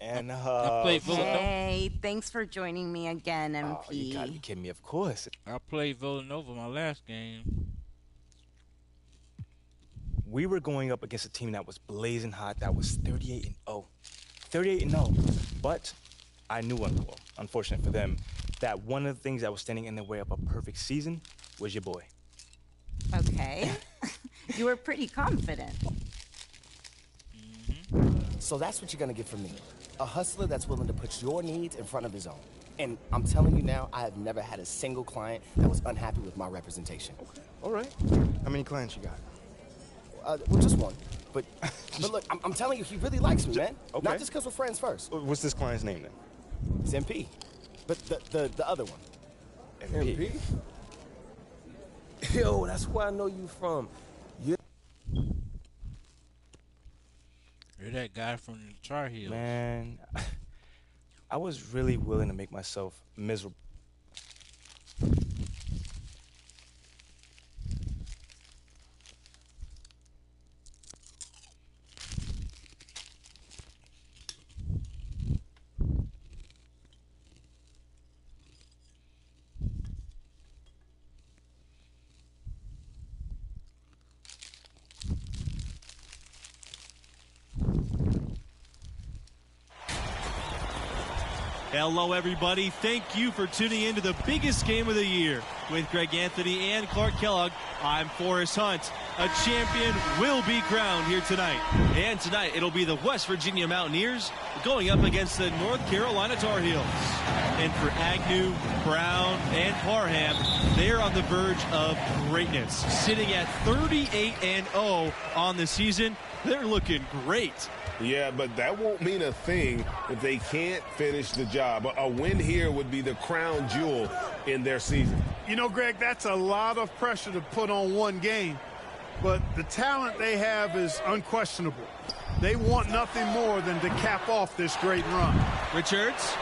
And hey, thanks for joining me again, MP. Oh, you gotta be kidding me, of course. I played Villanova my last game. We were going up against a team that was blazing hot, that was 38-0. 38-0. But I knew, unfortunate for them, that one of the things that was standing in the way of a perfect season was your boy. Okay. You were pretty confident. So that's what you're gonna get from me. A hustler that's willing to put your needs in front of his own. And I'm telling you now, I have never had a single client that was unhappy with my representation. Okay. All right. How many clients you got? Well, just one. But look, I'm telling you, he really likes me, man. Okay. Not just because we're friends first. What's this client's name, then? It's MP. But the other one. MP? Yo, that's where I know you from. You're that guy from the Tar Heels. Man, I was really willing to make myself miserable. Hello, everybody. Thank you for tuning in to the biggest game of the year. With Greg Anthony and Clark Kellogg, I'm Forrest Hunt. A champion will be crowned here tonight. And tonight, it'll be the West Virginia Mountaineers going up against the North Carolina Tar Heels. And for Agnew, Brown, and Parham, they're on the verge of greatness. Sitting at 38-0 on the season, they're looking great. Yeah, but that won't mean a thing if they can't finish the job. A win here would be the crown jewel in their season. You know, Greg, that's a lot of pressure to put on one game. But the talent they have is unquestionable. They want nothing more than to cap off this great run. Richards.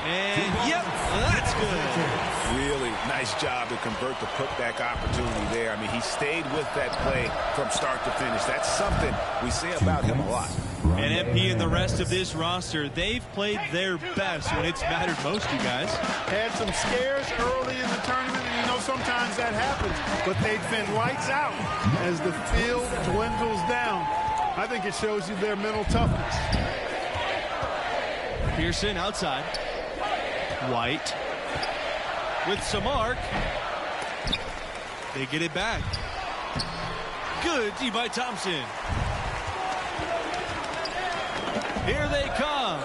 And, yep, that's good. Really nice job to convert the putback opportunity there. I mean, he stayed with that play from start to finish. That's something we say about him a lot. And MP and the rest of this roster, they've played their best when it's mattered most, you guys. Had some scares early in the tournament, and you know sometimes that happens. But they've been lights out as the field dwindles down. I think it shows you their mental toughness. Pearson outside. White with some arc. They get it back. Good D by Thompson. Here they come.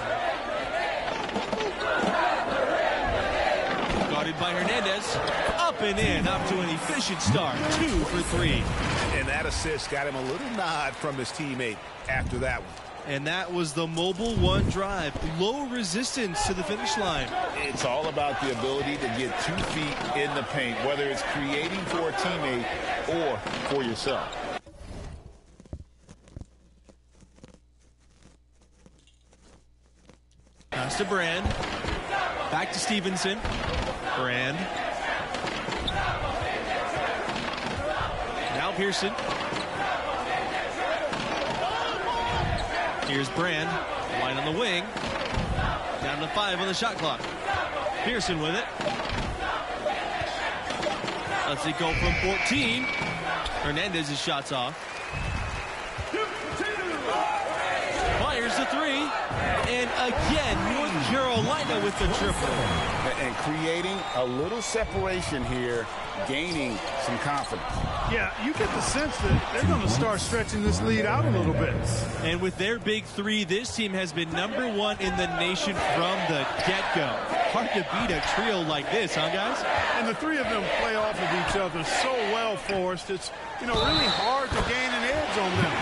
Hernandez up and in, up to an efficient start, 2 for 3. And that assist got him a little nod from his teammate after that one. And that was the Mobile One drive. Low resistance to the finish line. It's all about the ability to get 2 feet in the paint, whether it's creating for a teammate or for yourself. Pass to Brand. Back to Stevenson. Brand. Now Pearson. Here's Brand. White on the wing. Down to 5 on the shot clock. Pearson with it. Lets it go from 14. Hernandez's shot's off. Fires the 3. And again, North Carolina with the triple. And creating a little separation here, gaining some confidence. Yeah, you get the sense that they're going to start stretching this lead out a little bit. And with their big 3, this team has been #1 in the nation from the get-go. Hard to beat a trio like this, huh, guys? And the 3 of them play off of each other so well, Forrest. It's, really hard to gain an edge on them.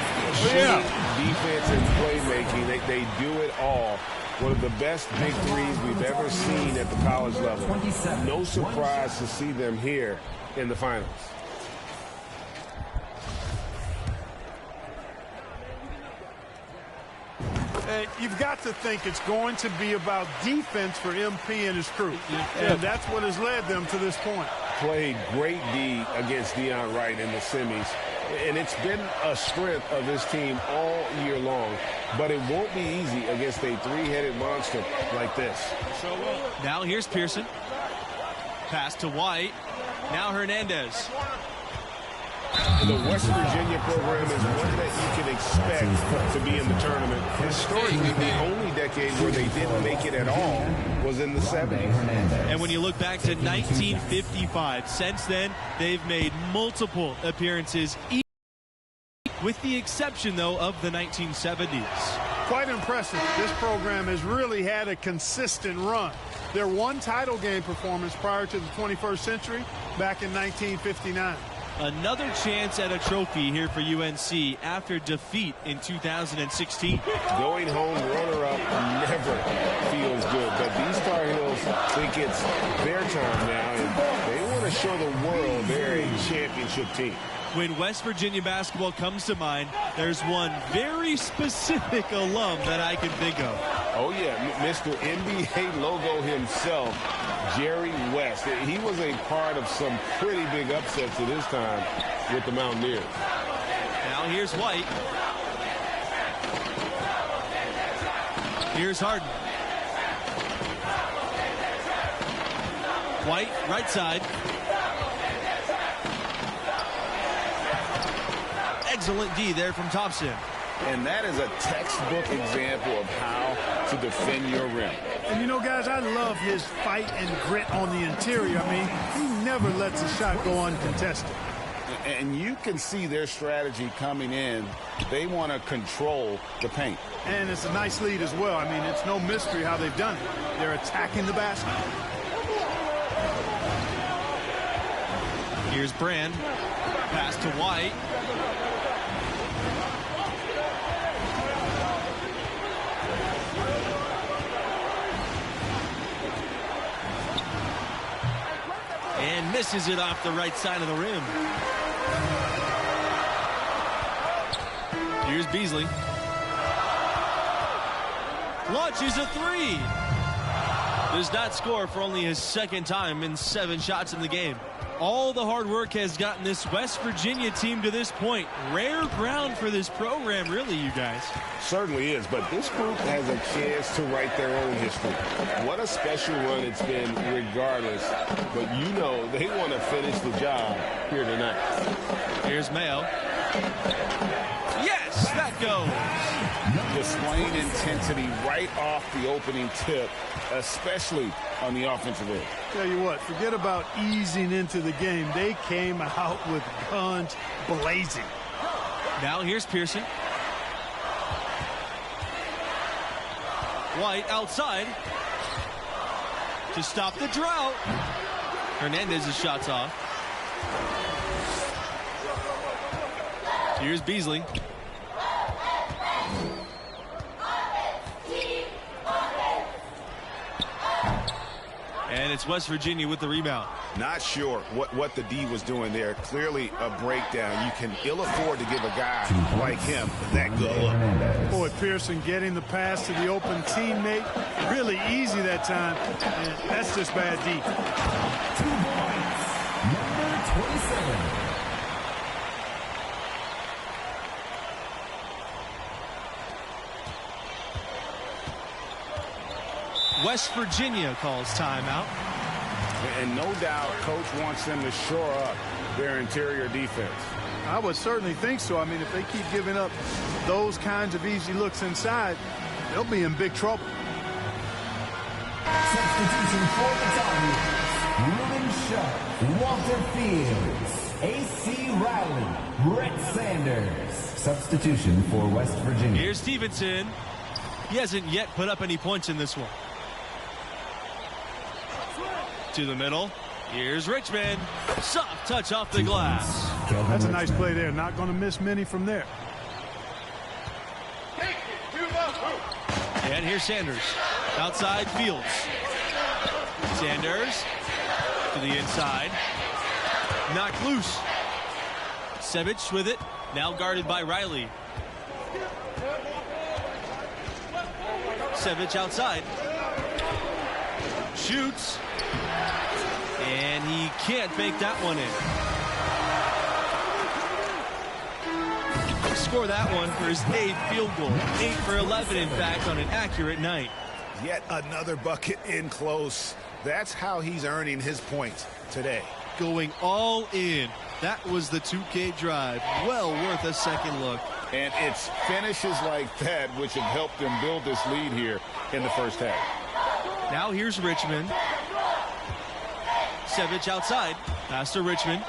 Defense and playmaking, they do it all. One of the best big 3s we've ever seen at the college level. No surprise to see them here in the finals. You've got to think it's going to be about defense for MP and his crew. And that's what has led them to this point. Played great D against Deion Wright in the semis. And it's been a strength of this team all year long. But it won't be easy against a 3-headed monster like this. Now here's Pearson. Pass to White. Now Hernandez. The West Virginia program is one that you can expect to be in the tournament. Historically, the only decade where they didn't make it at all was in the 70s. And when you look back to 1955, since then, they've made multiple appearances, with the exception, though, of the 1970s. Quite impressive. This program has really had a consistent run. Their one title game performance prior to the 21st century back in 1959. Another chance at a trophy here for UNC after defeat in 2016. Going home runner-up never feels good, but these Tar Heels think it's their time now, and they want to show the world they're a championship team. When West Virginia basketball comes to mind, there's one very specific alum that I can think of. Oh, yeah, Mr. NBA logo himself, Jerry West. He was a part of some pretty big upsets at his time with the Mountaineers. Now here's White. Here's Harden. White, right side. Excellent D there from Thompson. And that is a textbook example of how to defend your rim. And guys, I love his fight and grit on the interior. I mean, he never lets a shot go uncontested. And you can see their strategy coming in. They want to control the paint. And it's a nice lead as well. I mean, it's no mystery how they've done it. They're attacking the basket. Here's Brand. Pass to White. And misses it off the right side of the rim. Here's Beasley. Launches a 3. Does not score for only his second time in 7 shots in the game. All the hard work has gotten this West Virginia team to this point. Rare ground for this program, really, you guys. Certainly is, but this group has a chance to write their own history. What a special run it's been regardless, but they want to finish the job here tonight. Here's Mayo. Yes, that goes. Displaying intensity right off the opening tip, especially on the offensive end. Tell you what, forget about easing into the game. They came out with guns blazing. Now here's Pearson. White outside to stop the drought. Hernandez's shot's off. Here's Beasley. And it's West Virginia with the rebound. Not sure what the D was doing there. Clearly a breakdown. You can ill afford to give a guy like him that good look. Boy, Pearson getting the pass to the open teammate. Really easy that time. And that's just bad D. 2 points. Number 27. West Virginia calls timeout. And no doubt Coach wants them to shore up their interior defense. I would certainly think so. I mean, if they keep giving up those kinds of easy looks inside, they'll be in big trouble. Substitution for the Tigers. Ruben Sharp, Walter Fields, A.C. Riley, Brett Sanders. Substitution for West Virginia. Here's Stevenson. He hasn't yet put up any points in this one. To the middle. Here's Richmond. Soft touch off the glass. That's a nice play there. Not going to miss many from there. And here's Sanders. Outside Fields. Sanders to the inside. Knocked loose. Sevic with it. Now guarded by Riley. Sevic outside. Shoots. And he can't make that one in. Score that one for his 8th field goal. 8 for 11, in fact, on an accurate night. Yet another bucket in close. That's how he's earning his points today. Going all in. That was the 2K drive. Well worth a second look. And it's finishes like that which have helped them build this lead here in the first half. Now here's Richmond. Sevic outside. Pass to Richmond.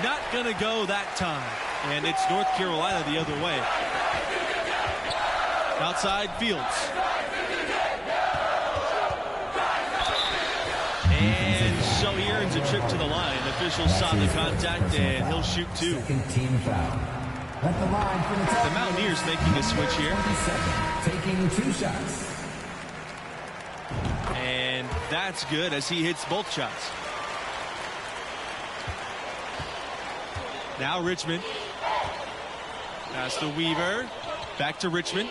Not going to go that time. And it's North Carolina the other way. Outside Fields. And so he earns a trip to the line. Officials saw the contact, and he'll shoot 2. Second team foul. At the line for the Mountaineers making a switch here. Taking 2 shots. And that's good as he hits both shots. Now Richmond. Pass to Weaver. Back to Richmond.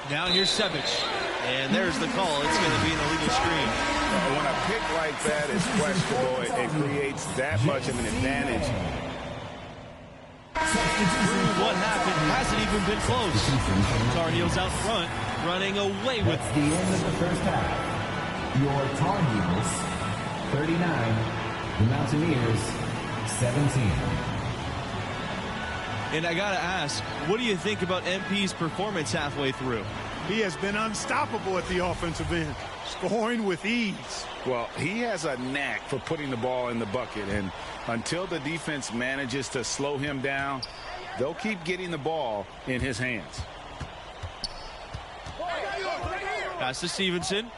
Now here's Sevic. And there's the call. It's going to be an illegal screen. When a pick like that is questionable, it creates that much of an advantage. Through one half, it hasn't even been close. Tar Heels out front, running away with the end of the first half. Your Tar Heels 39, the Mountaineers 17. And I gotta ask, what do you think about MP's performance halfway through? He has been unstoppable at the offensive end, scoring with ease. Well, he has a knack for putting the ball in the bucket, and until the defense manages to slow him down, they'll keep getting the ball in his hands. Pass to Stevenson.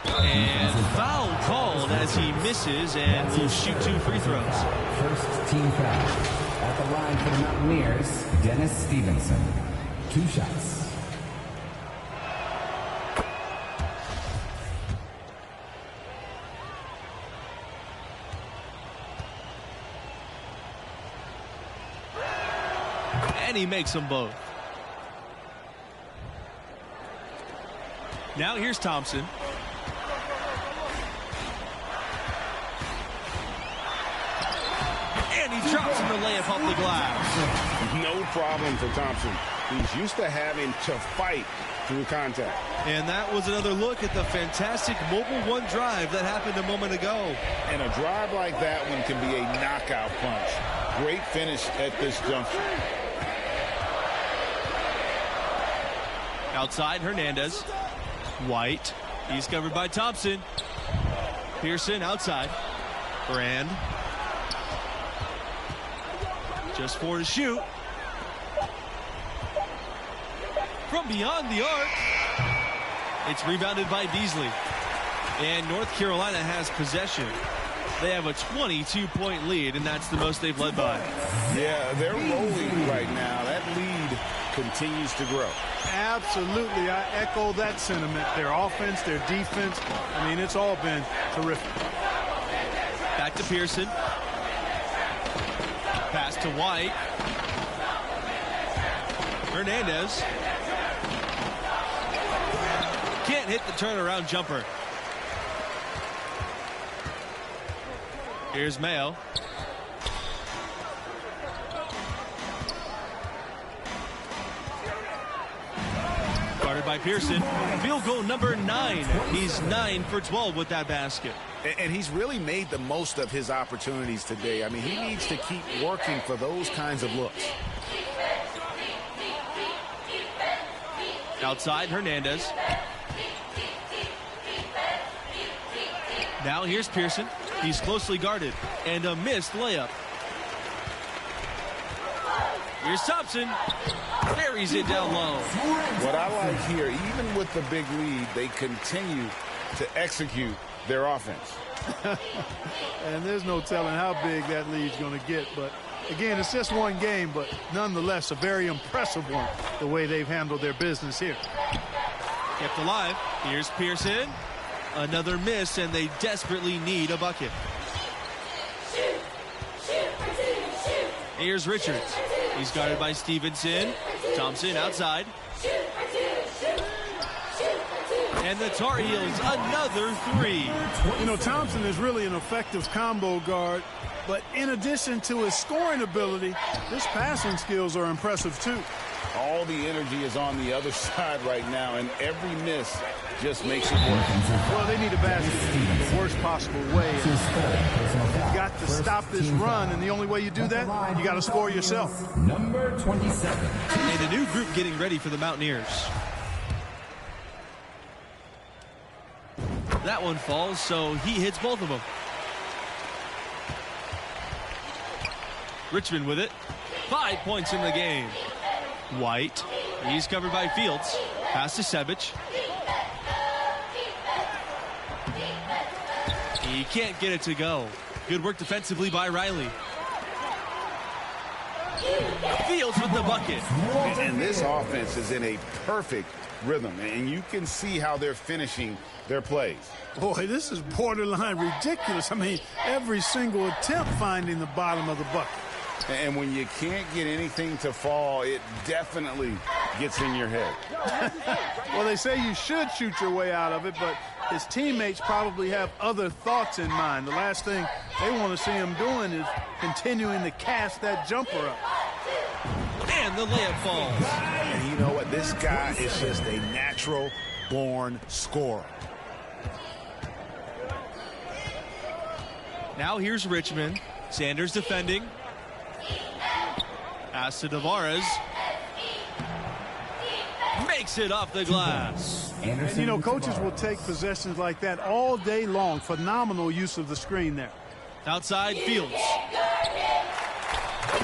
And foul called as he misses and will shoot 2 free throws. First team foul. At the line for the Mountaineers, Dennis Stevenson. 2 shots. And he makes them both. Now here's Thompson. And he drops in the layup off the glass. No problem for Thompson. He's used to having to fight through contact. And that was another look at the fantastic mobile 1 drive that happened a moment ago. And a drive like that one can be a knockout punch. Great finish at this juncture. Outside, Hernandez. White. He's covered by Thompson. Pearson outside. Brand. Just 4 to shoot. From beyond the arc. It's rebounded by Beasley. And North Carolina has possession. They have a 22-point lead, and that's the most they've led by. Yeah, they're rolling right now. That lead continues to grow. Absolutely. I echo that sentiment. Their offense, their defense, I mean, it's all been terrific. Back to Pearson. Pass to White. Hernandez. Can't hit the turnaround jumper. Here's Mayo. Guarded by Pearson. Field goal number 9. He's 9 for 12 with that basket. And he's really made the most of his opportunities today. I mean, he needs to keep working for those kinds of looks. Outside, Hernandez. Now here's Pearson. He's closely guarded. And a missed layup. Here's Thompson. Buries it down low. What I like here, even with the big lead, they continue to execute their offense. And there's no telling how big that lead's going to get. But, again, it's just one game, but nonetheless a very impressive one, the way they've handled their business here. Kept alive. Here's Pearson. Another miss, and they desperately need a bucket. Here's Richards. He's guarded by Stevenson. Thompson outside. And the Tar Heels another 3. You know, Thompson is really an effective combo guard, but in addition to his scoring ability, his passing skills are impressive too. All the energy is on the other side right now, and every miss just makes it worse. Well, they need a basket in the worst possible way. You've got to stop this run, and the only way you do that, you got to score yourself. Number 27. And a new group getting ready for the Mountaineers. That one falls, so he hits both of them. Richmond with it. 5 points in the game. White. He's covered by Fields. Pass to Sevic. He can't get it to go. Good work defensively by Riley. Fields with the bucket. And this offense is in a perfect rhythm, and you can see how they're finishing their plays. Boy, this is borderline ridiculous. I mean, every single attempt finding the bottom of the bucket. And when you can't get anything to fall, it definitely gets in your head. Well, they say you should shoot your way out of it, but his teammates probably have other thoughts in mind. The last thing they want to see him doing is continuing to cast that jumper up. And the layup falls. And you know what? This guy is just a natural-born scorer. Now here's Richmond. Sanders defending. Pass to Tavares. Makes it off the glass. And, you know, coaches will take possessions like that all day long. Phenomenal use of the screen there. Outside Fields.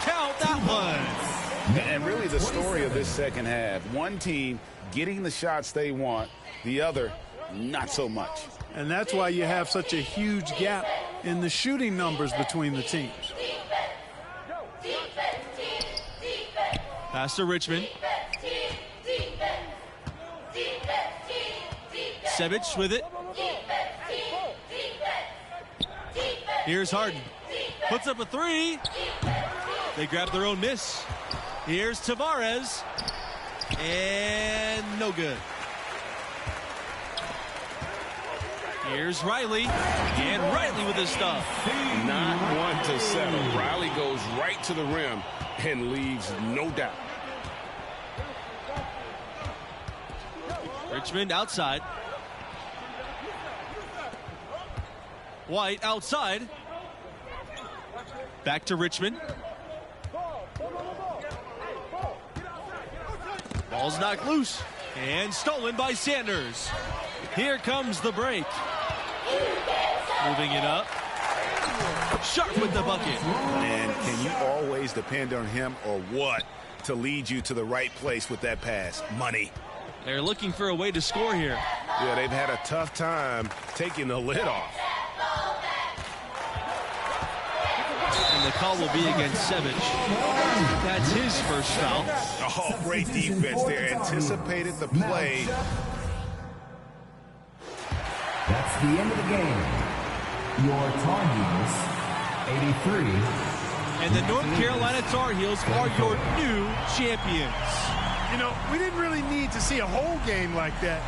Count that one. And really the story of this second half. One team getting the shots they want, the other not so much. And that's why you have such a huge gap in the shooting numbers between the teams. Pass to Richmond. Sevic with it. Here's Harden. Puts up a 3. They grab their own miss. Here's Tavares. And no good. Here's Riley. And Riley with his stuff. Not one to settle. Riley goes right to the rim and leaves no doubt. Richmond outside. White outside. Back to Richmond. Ball's knocked loose and stolen by Sanders. Here comes the break. Moving it up. Sharp with the bucket. And can you always depend on him or what to lead you to the right place with that pass? Money. They're looking for a way to score here. Yeah, they've had a tough time taking the lid off. And the call will be against Sevic. That's his first foul. Oh, great defense there. Anticipated the play. That's the end of the game. Your Tar Heels, 83. And the North Carolina Tar Heels are your new champions. You know, we didn't really need to see a whole game like that.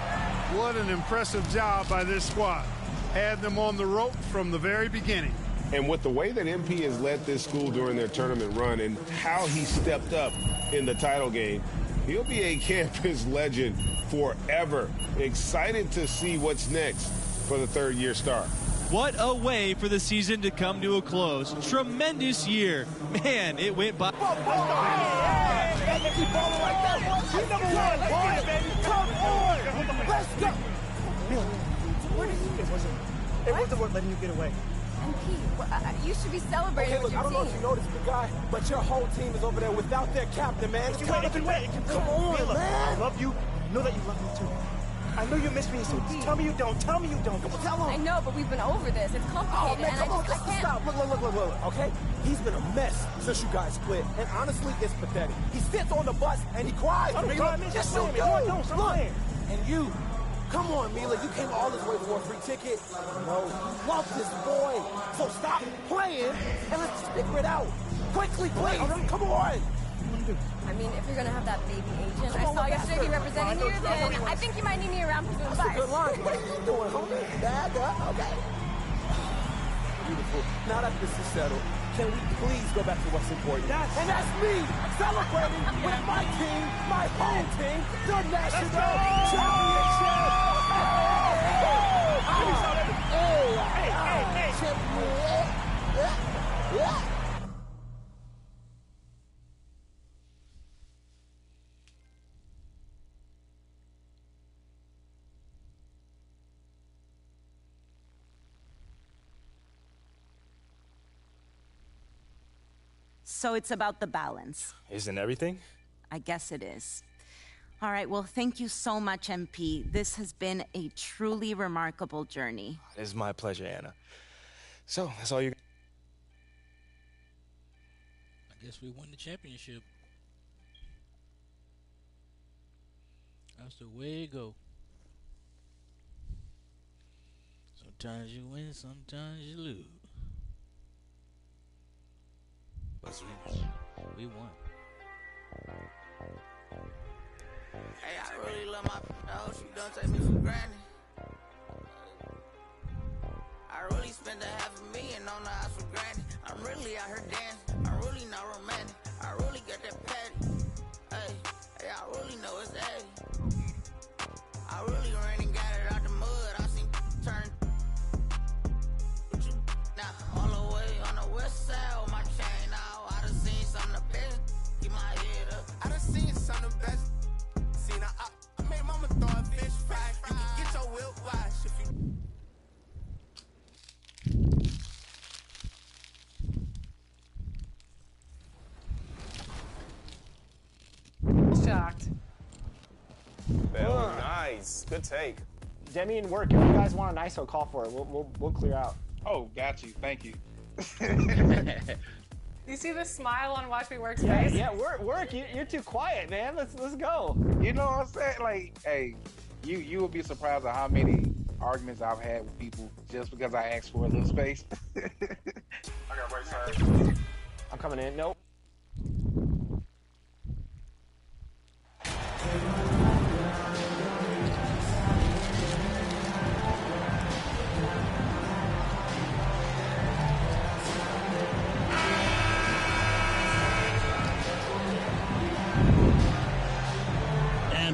What an impressive job by this squad. Had them on the rope from the very beginning. And with the way that MP has led this school during their tournament run and how he stepped up in the title game, he'll be a campus legend forever. Excited to see what's next for the third-year star. What a way for the season to come to a close. Tremendous year. Man, it went by. Let's go. It wasn't worth letting you get away. You should be celebrating okay, with look, your I don't know team. if you noticed the guy, but your whole team is over there without their captain, man. It's coming. Come on, man. I love you. Know that you love me too. I know you miss me, so tell me you don't. Tell me you don't. Come on, tell him. I know, but we've been over this. It's complicated, man, and come on, I can't. stop. Look, okay? He's been a mess since you guys split, and honestly, it's pathetic. He sits on the bus and he cries. Yes, you do. Look, and you. Come on, Mila, you came all this way for a free ticket. No, love this boy. So stop playing and let's figure it out. Quickly, please. Come on. I mean, if you're going to have that baby agent I saw yesterday representing you, then I think you might need me around for some advice. That's a good line. What are you doing, homie? Bad, okay. Beautiful. Now that this is settled, can we please go back to what's important? Yes. And that's me celebrating with my team, my home team, the national championship. So it's about the balance. Isn't everything? I guess it is. All right, well, thank you so much, MP. This has been a truly remarkable journey. It is my pleasure, Anna. So, that's all you... I guess we won the championship. That's the way it go. Sometimes you win, sometimes you lose. But we won. Hey, I really love my house. You don't take me for granted. I really spent $500,000 on the house for granted. I'm really out here dancing. I'm really not romantic. I really got that patty. Hey, I really know it's 80. I really ran and got it out the mud. I seen turn. Now, all the way on the west side with my chain out. I done seen some of the best. Keep my head up. I done seen some of the best. Seen I made mama throw a fish fry. You can get your whip wash if you. Shocked. Oh, nice. Good take. Demi and work. If you guys want an ISO, call for it. We'll clear out. Oh, got you. Thank you. You see the smile on Watch Me Work's Yeah, face? yeah. Work. You're too quiet, man. Let's go. You know what I'm saying? Like, hey, you will be surprised at how many arguments I've had with people just because I asked for a little space. I got right side. I'm coming in. Nope.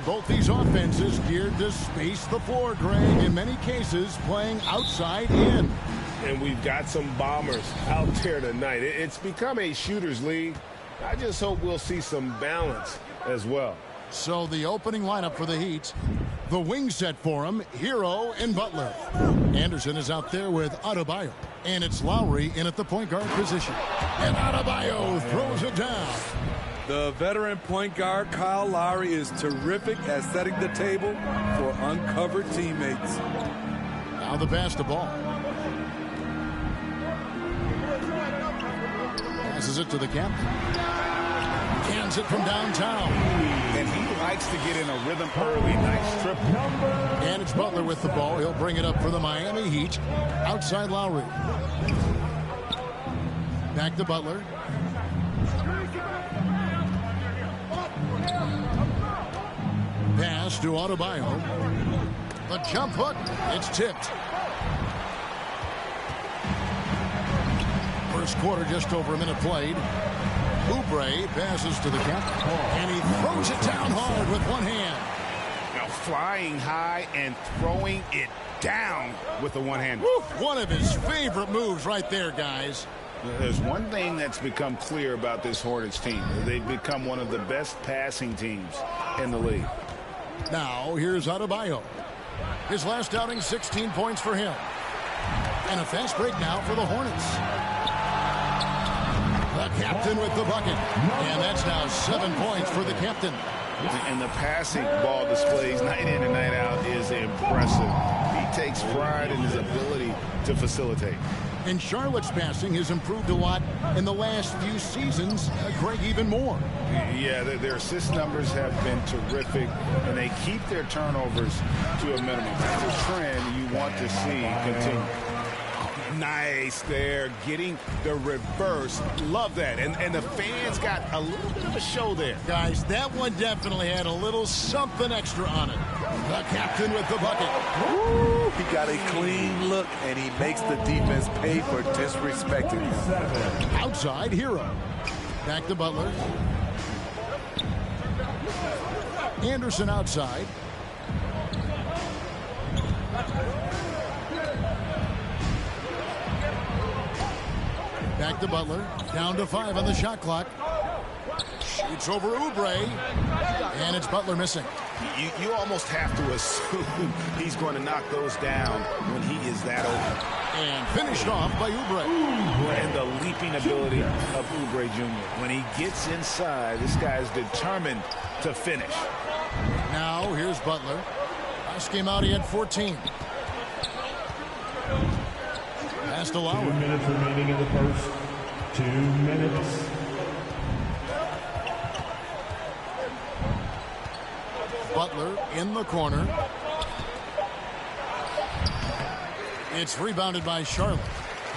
Both these offenses geared to space the floor, Greg, in many cases playing outside in. And we've got some bombers out there tonight. It's become a shooter's league. I just hope we'll see some balance as well. So the opening lineup for the Heat, the wing set for him, Hero and Butler. Anderson is out there with Adebayo, and it's Lowry in at the point guard position. And Adebayo throws it down. The veteran point guard, Kyle Lowry, is terrific at setting the table for uncovered teammates. Now the pass to Ball. Passes it to the captain. Cans it from downtown. And he likes to get in a rhythm early. Nice triple. And it's Butler with the ball. He'll bring it up for the Miami Heat. Outside Lowry. Back to Butler. Pass to Adebayo. The jump hook. It's tipped. First quarter, just over a minute played. Oubre passes to the captain, and he throws it down hard with one hand. Now flying high and throwing it down with the one hand. One of his favorite moves right there, guys. There's one thing that's become clear about this Hornets team. They've become one of the best passing teams in the league. Now, here's Adebayo. His last outing, 16 points for him. And a fast break now for the Hornets. The captain with the bucket. And that's now 7 points for the captain. And the passing ball displays night in and night out is impressive. He takes pride in his ability to facilitate. And Charlotte's passing has improved a lot in the last few seasons. Craig, even more. Yeah, their assist numbers have been terrific, and they keep their turnovers to a minimum. That's a trend you want to see continue. Nice there, getting the reverse. Love that. And the fans got a little bit of a show there. Guys, that one definitely had a little something extra on it. The captain with the bucket. Woo! He got a clean look, and he makes the defense pay for disrespecting him. Outside, Hero. Back to Butler. Anderson outside. Back to Butler. Down to 5 on the shot clock. Shoots over Oubre. And it's Butler missing. You almost have to assume he's going to knock those down when he is that open. And finished off by Oubre. And the leaping ability of Oubre Jr. When he gets inside, this guy is determined to finish. Now here's Butler. Last game out, he had 14. Pass to Lowry. 2 minutes remaining in the first. 2 minutes. Butler in the corner. It's rebounded by Charlotte.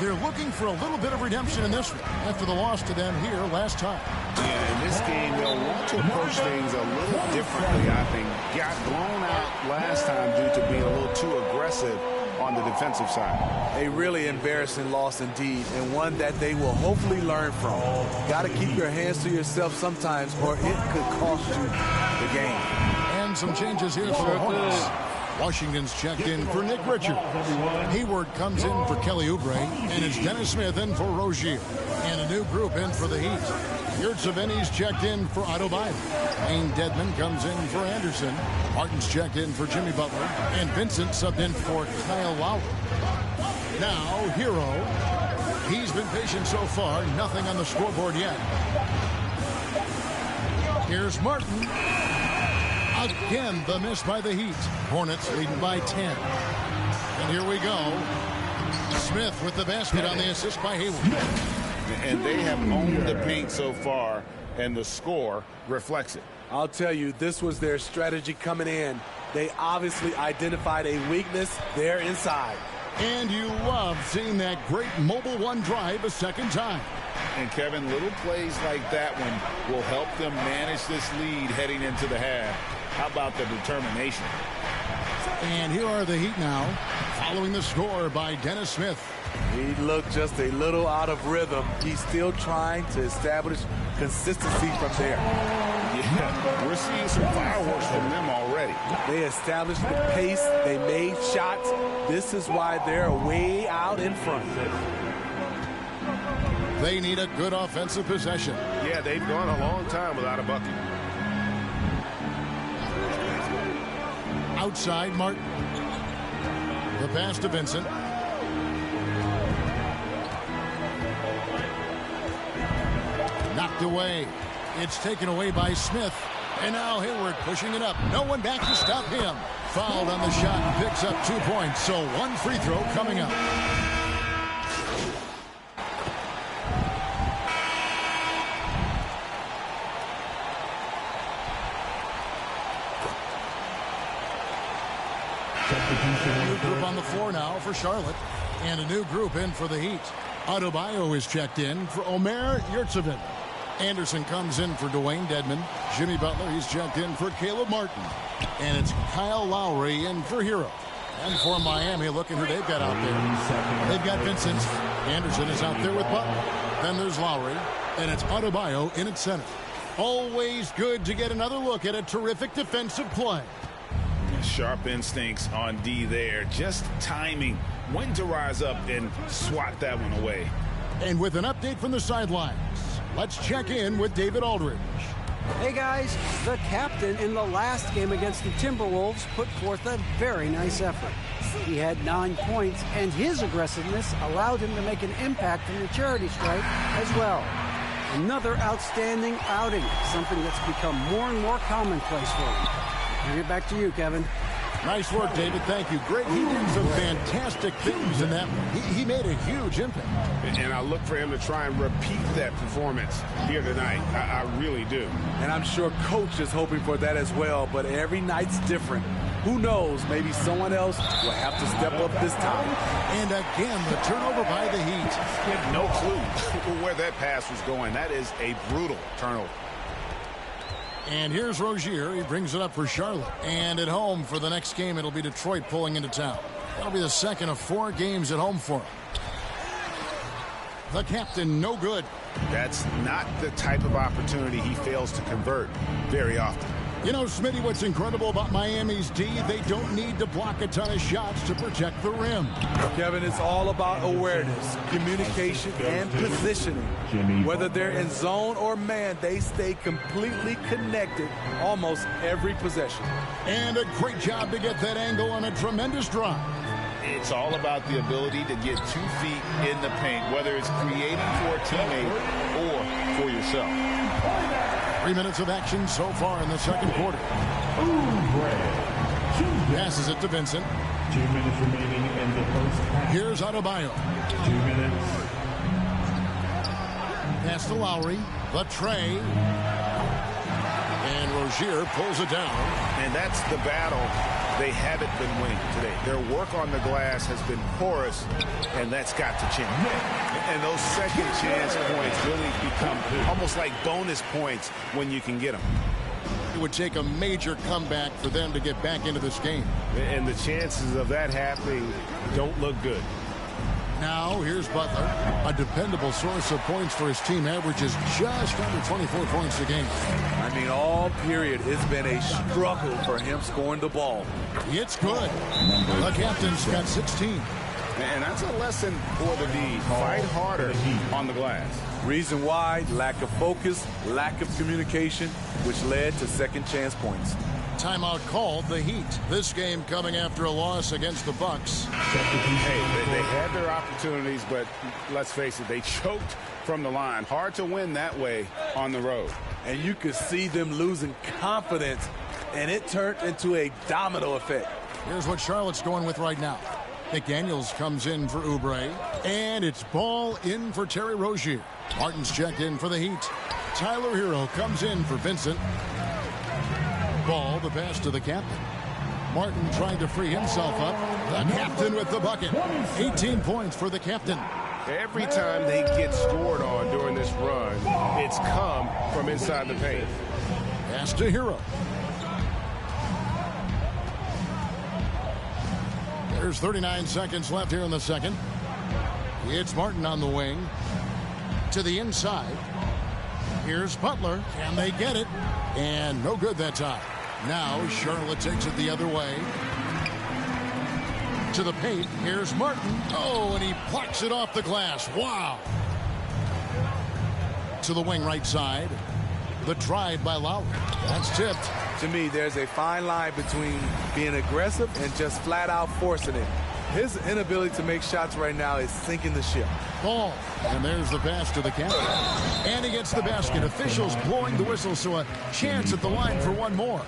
They're looking for a little bit of redemption in this one after the loss to them here last time. Yeah, in this game, they'll want to approach things a little differently, I think. Got blown out last time due to being a little too aggressive on the defensive side. A really embarrassing loss indeed, and one that they will hopefully learn from. Got to keep your hands to yourself sometimes, or it could cost you the game. And some changes here for the Hornets. Washington's checked in for Nick Richards. Hayward comes in for Kelly Oubre, and it's Dennis Smith in for Rozier. And a new group in for the Heat. Yurtseveni's checked in for Adebayo. Wayne Dedman comes in for Anderson. Martin's checked in for Jimmy Butler. And Vincent subbed in for Kyle Lowry. Now, Hero. He's been patient so far. Nothing on the scoreboard yet. Here's Martin. Again, the miss by the Heat. Hornets leading by 10. And here we go. Smith with the basket on the assist by Hayward. And they have owned the paint so far, and the score reflects it. I'll tell you, this was their strategy coming in. They obviously identified a weakness there inside. And you love seeing that great mobile one drive a second time. And Kevin, little plays like that one will help them manage this lead heading into the half. How about the determination? And here are the Heat now, following the score by Dennis Smith. He looked just a little out of rhythm. He's still trying to establish consistency from there. Yeah, we're seeing some fireworks from them already. They established the pace. They made shots. This is why they're way out in front. They need a good offensive possession. Yeah, they've gone a long time without a bucket. Outside Martin. The pass to Vincent. Knocked away. It's taken away by Smith. And now Hayward pushing it up. No one back to stop him. Fouled on the shot and picks up 2 points. So one free throw coming up. New group on the floor now for Charlotte. And a new group in for the Heat. Adebayo is checked in for Omer Yurtseven. Anderson comes in for Dwayne Dedmon. Jimmy Butler, he's checked in for Caleb Martin. And it's Kyle Lowry in for Hero. And for Miami, look at who they've got out there. They've got Vincent. Anderson is out there with Butler. Then there's Lowry. And it's Adebayo in at center. Always good to get another look at a terrific defensive play. Sharp instincts on D there. Just timing when to rise up and swat that one away. And with an update from the sidelines, let's check in with David Aldridge. Hey guys, the captain in the last game against the Timberwolves put forth a very nice effort. He had 9 points, and his aggressiveness allowed him to make an impact in the charity stripe as well. Another outstanding outing, something that's become more and more commonplace for him. Bring it back to you, Kevin. Nice work, David. Thank you. Great. He did some fantastic things in that. He made a huge impact. And I look for him to try and repeat that performance here tonight. I really do. And I'm sure Coach is hoping for that as well, but every night's different. Who knows? Maybe someone else will have to step up this time. And again, the turnover by the Heat. No clue where that pass was going. That is a brutal turnover. And here's Rozier. He brings it up for Charlotte. And at home for the next game, it'll be Detroit pulling into town. That'll be the second of 4 games at home for him. The captain, no good. That's not the type of opportunity he fails to convert very often. You know, Smitty, what's incredible about Miami's D, they don't need to block a ton of shots to protect the rim. Kevin, it's all about awareness, communication, and positioning. Whether they're in zone or man, they stay completely connected almost every possession. And a great job to get that angle on a tremendous drive. It's all about the ability to get 2 feet in the paint, whether it's creating for a teammate or for yourself. 3 minutes of action so far in the second quarter. Passes it to Vincent. 2 minutes remaining in the first half. Here's Adebayo. 2 minutes. Pass to Lowry. The tray. And Rozier pulls it down. And that's the battle they haven't been winning today. Their work on the glass has been porous, and that's got to change. And those second chance points really become almost like bonus points when you can get them. It would take a major comeback for them to get back into this game. And the chances of that happening don't look good. Now, here's Butler. A dependable source of points for his team, averages just under 24 points a game. I mean, all period, it's been a struggle for him scoring the ball. It's good. The captain's got 16. And that's a lesson for the D. Fight harder on the glass. Reason why? Lack of focus, lack of communication, which led to second chance points. Timeout called, the Heat. This game coming after a loss against the Bucks. Hey, they had their opportunities, but let's face it, they choked from the line. Hard to win that way on the road. And you could see them losing confidence, and it turned into a domino effect. Here's what Charlotte's going with right now. McDaniels comes in for Oubre, and it's ball in for Terry Rozier. Martin's checked in for the Heat. Tyler Hero comes in for Vincent. Ball, the pass to the captain. Martin trying to free himself up. The captain with the bucket. 18 points for the captain. Every time they get scored on during this run, it's come from inside the paint. Pass to Hero. There's 39 seconds left here in the second. It's Martin on the wing. To the inside. Here's Butler. Can they get it? And no good that time. Now Charlotte takes it the other way. To the paint. Here's Martin. Oh, and he plucks it off the glass. Wow. To the wing right side. The drive by Lowry. That's tipped. To me, there's a fine line between being aggressive and just flat out forcing it. His inability to make shots right now is sinking the ship. Ball. And there's the pass to the captain. And he gets the basket. Officials blowing the whistle, so a chance at the line for one more.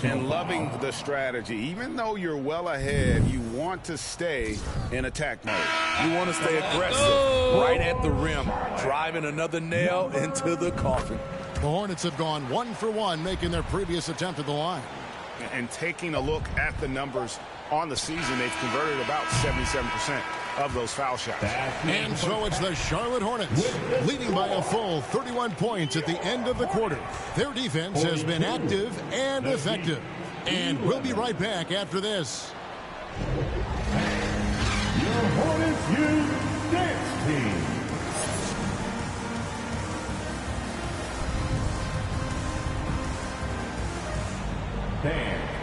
And loving the strategy. Even though you're well ahead, you want to stay in attack mode. You want to stay aggressive right at the rim, driving another nail into the coffin. The Hornets have gone 1 for 1, making their previous attempt at the line. And taking a look at the numbers on the season, they've converted about 77% of those foul shots. And so it's the Charlotte Hornets, leading by a full 31 points at the end of the quarter. Their defense has been active and effective. And we'll be right back after this. Your Hornets Youth Dance Team.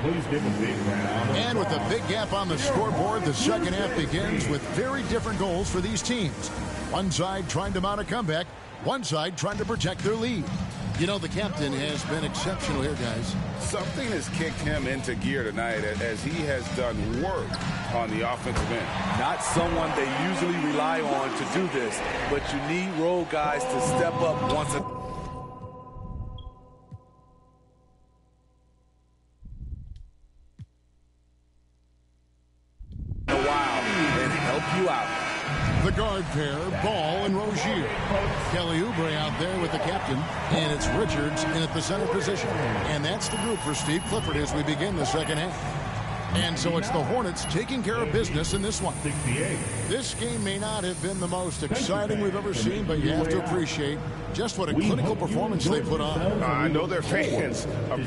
Please give a big round. And with a big gap on the scoreboard, the second half begins with very different goals for these teams. One side trying to mount a comeback, one side trying to protect their lead. You know, the captain has been exceptional here, guys. Something has kicked him into gear tonight as he has done work on the offensive end. Not someone they usually rely on to do this, but you need role guys to step up once a The guard pair, Ball and Rozier. Kelly Oubre out there with the captain, and it's Richards in at the center position. And that's the group for Steve Clifford as we begin the second half. And so it's the Hornets taking care of business in this one. This game may not have been the most exciting we've ever seen, but you have to appreciate just what a clinical performance they put on. I know their fans are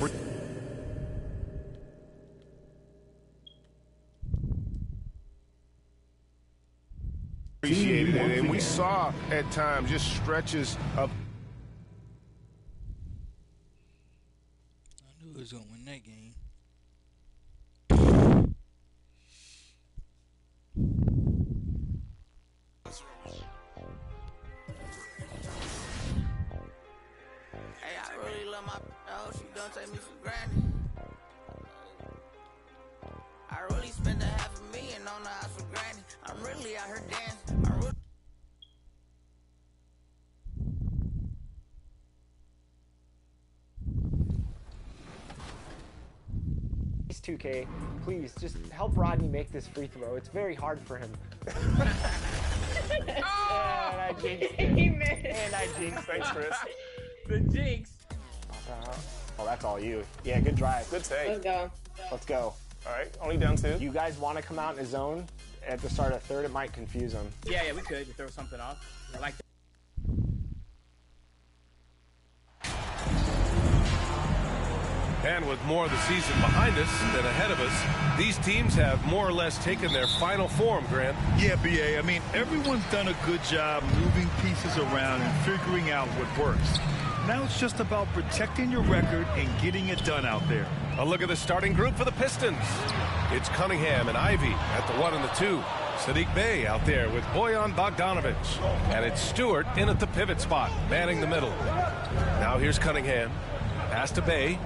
appreciated it, and we saw at times just stretches of. I knew he was gonna win that game. Hey, I really love my dog. She don't take me for granted. I really spent a $500,000 on the house for granted. I'm really out here dancing. Please, 2K, please just help Rodney make this free throw. It's very hard for him. And I jinxed it. And I jinxed. Thanks, Chris. The jinx. Oh, that's all you. Yeah, good drive. Good take. Let's go. Let's go. All right, only down 2. You guys want to come out in a zone at the start of third? It might confuse them. Yeah, we could throw something off. I like that. And with more of the season behind us than ahead of us, these teams have more or less taken their final form, Grant. Yeah, BA. I mean, everyone's done a good job moving pieces around and figuring out what works. Now it's just about protecting your record and getting it done out there. A look at the starting group for the Pistons. It's Cunningham and Ivy at the 1 and the 2. Sadiq Bey out there with Bojan Bogdanovic. And it's Stewart in at the pivot spot, manning the middle. Now here's Cunningham. Pass to Bey.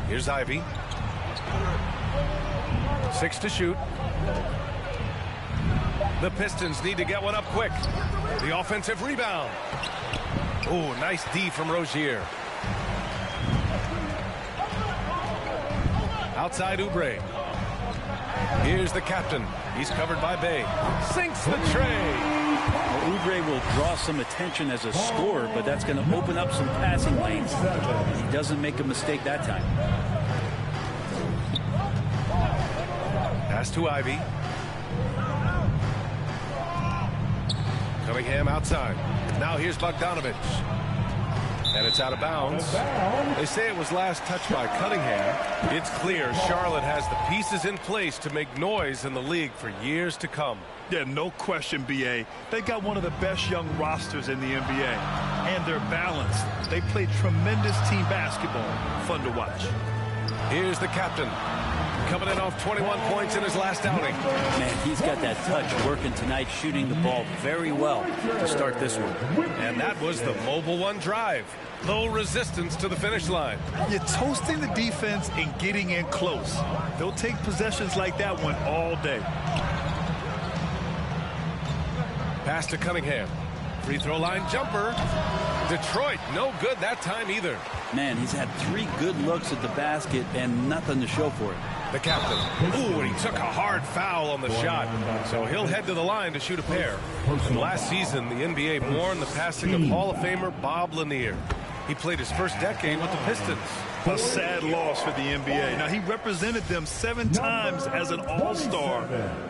Here's Ivy. 6 to shoot. The Pistons need to get one up quick. The offensive rebound. Oh, nice D from Rozier. Outside Oubre. Here's the captain. He's covered by Bey. Sinks the tray. Well, Oubre will draw some attention as a scorer, but that's going to open up some passing lanes. He doesn't make a mistake that time. Pass to Ivy. Cunningham outside. Now here's Bogdanovic. And it's out of bounds. They say it was last touched by Cunningham. It's clear Charlotte has the pieces in place to make noise in the league for years to come. Yeah, no question, BA. They got one of the best young rosters in the NBA. And they're balanced. They play tremendous team basketball. Fun to watch. Here's the captain. coming in off 21 points in his last outing. Man, he's got that touch working tonight, shooting the ball very well to start this one. And that was the Mobile One drive. Low resistance to the finish line. You're toasting the defense and getting in close. They'll take possessions like that one all day. Pass to Cunningham. Free throw line jumper. Detroit, no good that time either. Man, he's had 3 good looks at the basket and nothing to show for it. The captain. Ooh, and he took a hard foul on the shot. So he'll head to the line to shoot a pair. Last season, the NBA mourned the passing of Hall of Famer Bob Lanier. He played his first decade with the Pistons. A sad loss for the NBA. Now, he represented them 7 times as an all-star.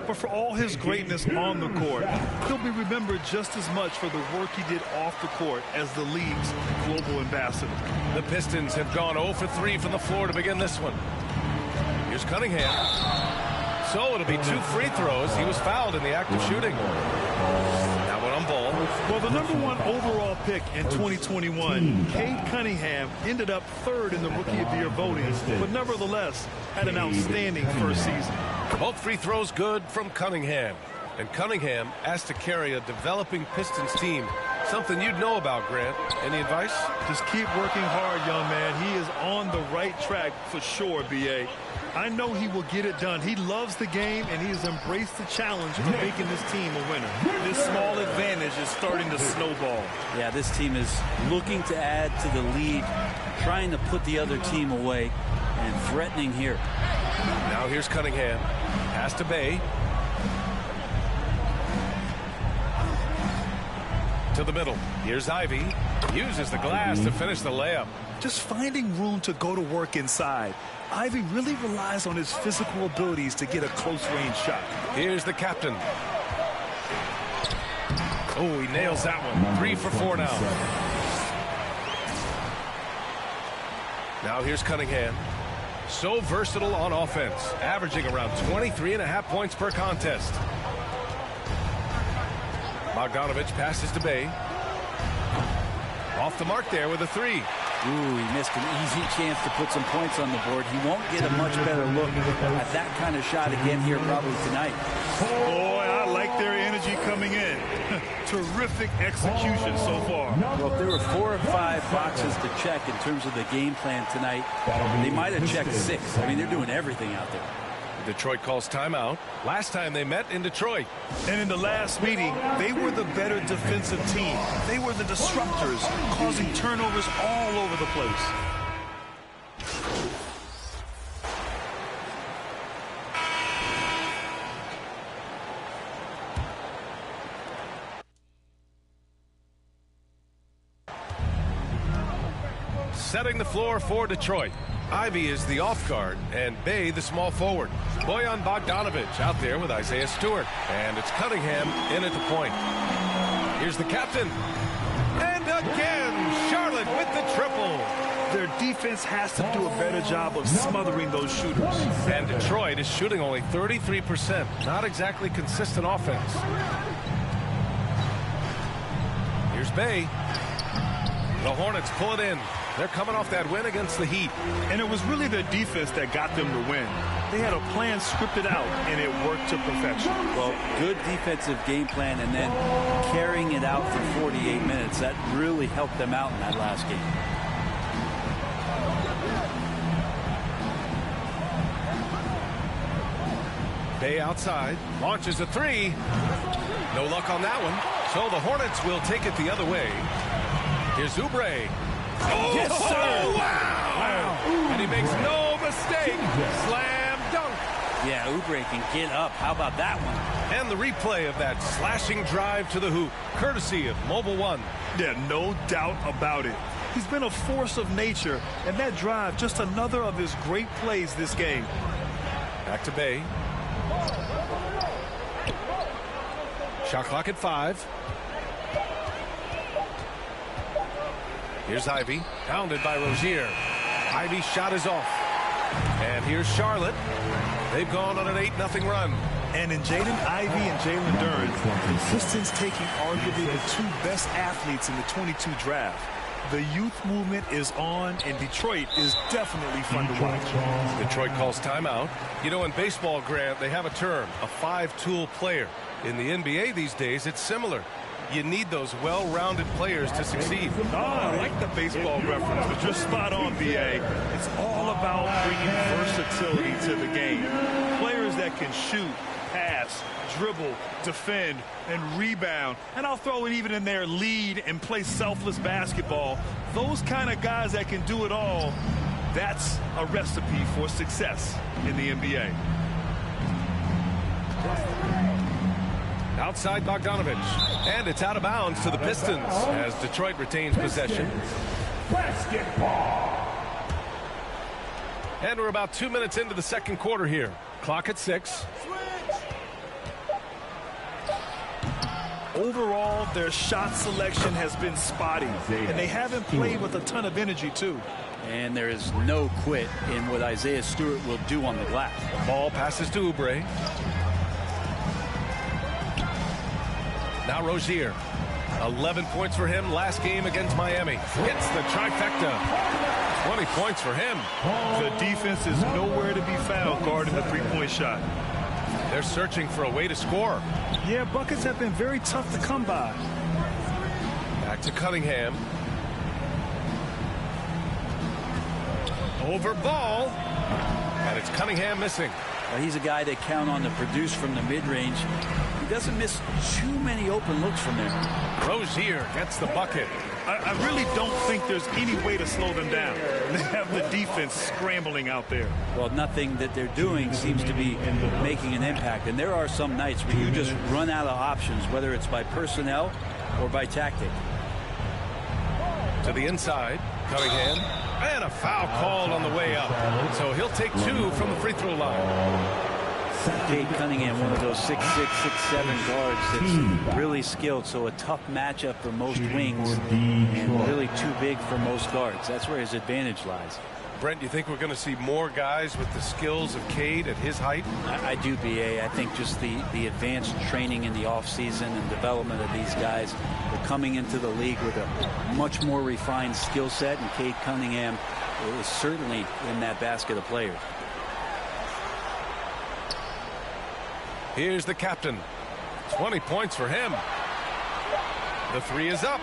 But for all his greatness on the court, he'll be remembered just as much for the work he did off the court as the league's global ambassador. The Pistons have gone 0 for 3 from the floor to begin this one. Here's Cunningham. So it'll be 2 free throws. He was fouled in the act of shooting. Now one on ball. Well, the #1 overall pick in 2021, Cade Cunningham, ended up 3rd in the Rookie of the Year voting, but nevertheless had an outstanding first season. Both free throws good from Cunningham. And Cunningham asked to carry a developing Pistons team. Something you'd know about, Grant. Any advice? Just keep working hard, young man. He is on the right track for sure, B.A. I know he will get it done. He loves the game, and he has embraced the challenge of making this team a winner. This small advantage is starting to snowball. Yeah, this team is looking to add to the lead, trying to put the other team away, and threatening here. Now here's Cunningham. Pass to Bay. To the middle. Here's Ivy. Uses the glass to finish the layup. Just finding room to go to work inside. Ivy really relies on his physical abilities to get a close-range shot. Here's the captain. Oh, he nails that one. 3 for 4 now. Now here's Cunningham. So versatile on offense, averaging around 23.5 points per contest. Bogdanovich passes to Bay. Off the mark there with a 3. Ooh, he missed an easy chance to put some points on the board. He won't get a much better look at that kind of shot again here probably tonight. Boy, I like their energy coming in. Terrific execution so far. Well, if there were 4 or 5 boxes to check in terms of the game plan tonight, they might have checked 6. I mean, they're doing everything out there. Detroit calls timeout. Last time they met in Detroit. And in the last meeting, they were the better defensive team. They were the disruptors, causing turnovers all over the place. Setting the floor for Detroit. Ivy is the off guard, and Bay the small forward. Bojan Bogdanovich out there with Isaiah Stewart. And it's Cunningham in at the point. Here's the captain. And again, Charlotte with the triple. Their defense has to do a better job of smothering those shooters. And Detroit is shooting only 33%. Not exactly consistent offense. Here's Bay. The Hornets pull it in. They're coming off that win against the Heat. And it was really their defense that got them to win. They had a plan scripted out, and it worked to perfection. Well, good defensive game plan, and then carrying it out for 48 minutes. That really helped them out in that last game. Bay outside. Launches a 3. No luck on that one. So the Hornets will take it the other way. Here's Oubre. Oh, yes, sir. Wow. And he makes no mistake. Slam dunk. Yeah, Oubre can get up. How about that one? And the replay of that slashing drive to the hoop, courtesy of Mobile One. Yeah, no doubt about it. He's been a force of nature, and that drive, just another of his great plays this game. Back to Bay. Shot clock at 5. Here's Ivy, pounded by Rozier. Ivy's shot is off. And here's Charlotte. They've gone on an 8-0 run. And in Jaden Ivey and Jalen Duren, the Pistons taking arguably the 2 best athletes in the 22 draft. The youth movement is on, and Detroit is definitely fun to watch. Detroit calls timeout. You know, in baseball, Grant, they have a term, a five-tool player. In the NBA these days, it's similar. You need those well-rounded players to succeed. I like the baseball reference, but you're spot on, BA. It's all about bringing versatility to the game. Players that can shoot, pass, dribble, defend, and rebound. And I'll throw it even in there, lead and play selfless basketball. Those kind of guys that can do it all, that's a recipe for success in the NBA. Outside Bogdanovich, and it's out of bounds to the Pistons as Detroit retains possession. Basketball. And we're about 2 minutes into the second quarter here. Clock at 6. Overall, their shot selection has been spotty, and they haven't played with a ton of energy, too. And there is no quit in what Isaiah Stewart will do on the glass. Ball passes to Oubre. Now Rozier. 11 points for him last game against Miami. Hits the trifecta. 20 points for him. The defense is nowhere to be found guarding the three-point shot. They're searching for a way to score. Yeah, buckets have been very tough to come by. Back to Cunningham. Over Ball. And it's Cunningham missing. Well, he's a guy they count on to produce from the mid-range. He doesn't miss too many open looks from there. Rozier gets the bucket. I really don't think there's any way to slow them down. They have the defense scrambling out there. Well, nothing that they're doing seems to be making an impact. And there are some nights where you just run out of options, whether it's by personnel or by tactic. To the inside, Cunningham. And a foul called on the way up. So he'll take 2 from the free throw line. Cade Cunningham, one of those 6'6", 6'7" guards that's really skilled, so a tough matchup for most wings and really too big for most guards. That's where his advantage lies. Brent, you think we're going to see more guys with the skills of Cade at his height? I do, BA. I think just the advanced training in the offseason and development of these guys. They're coming into the league with a much more refined skill set, and Cade Cunningham is certainly in that basket of players. Here's the captain. 20 points for him. The 3 is up.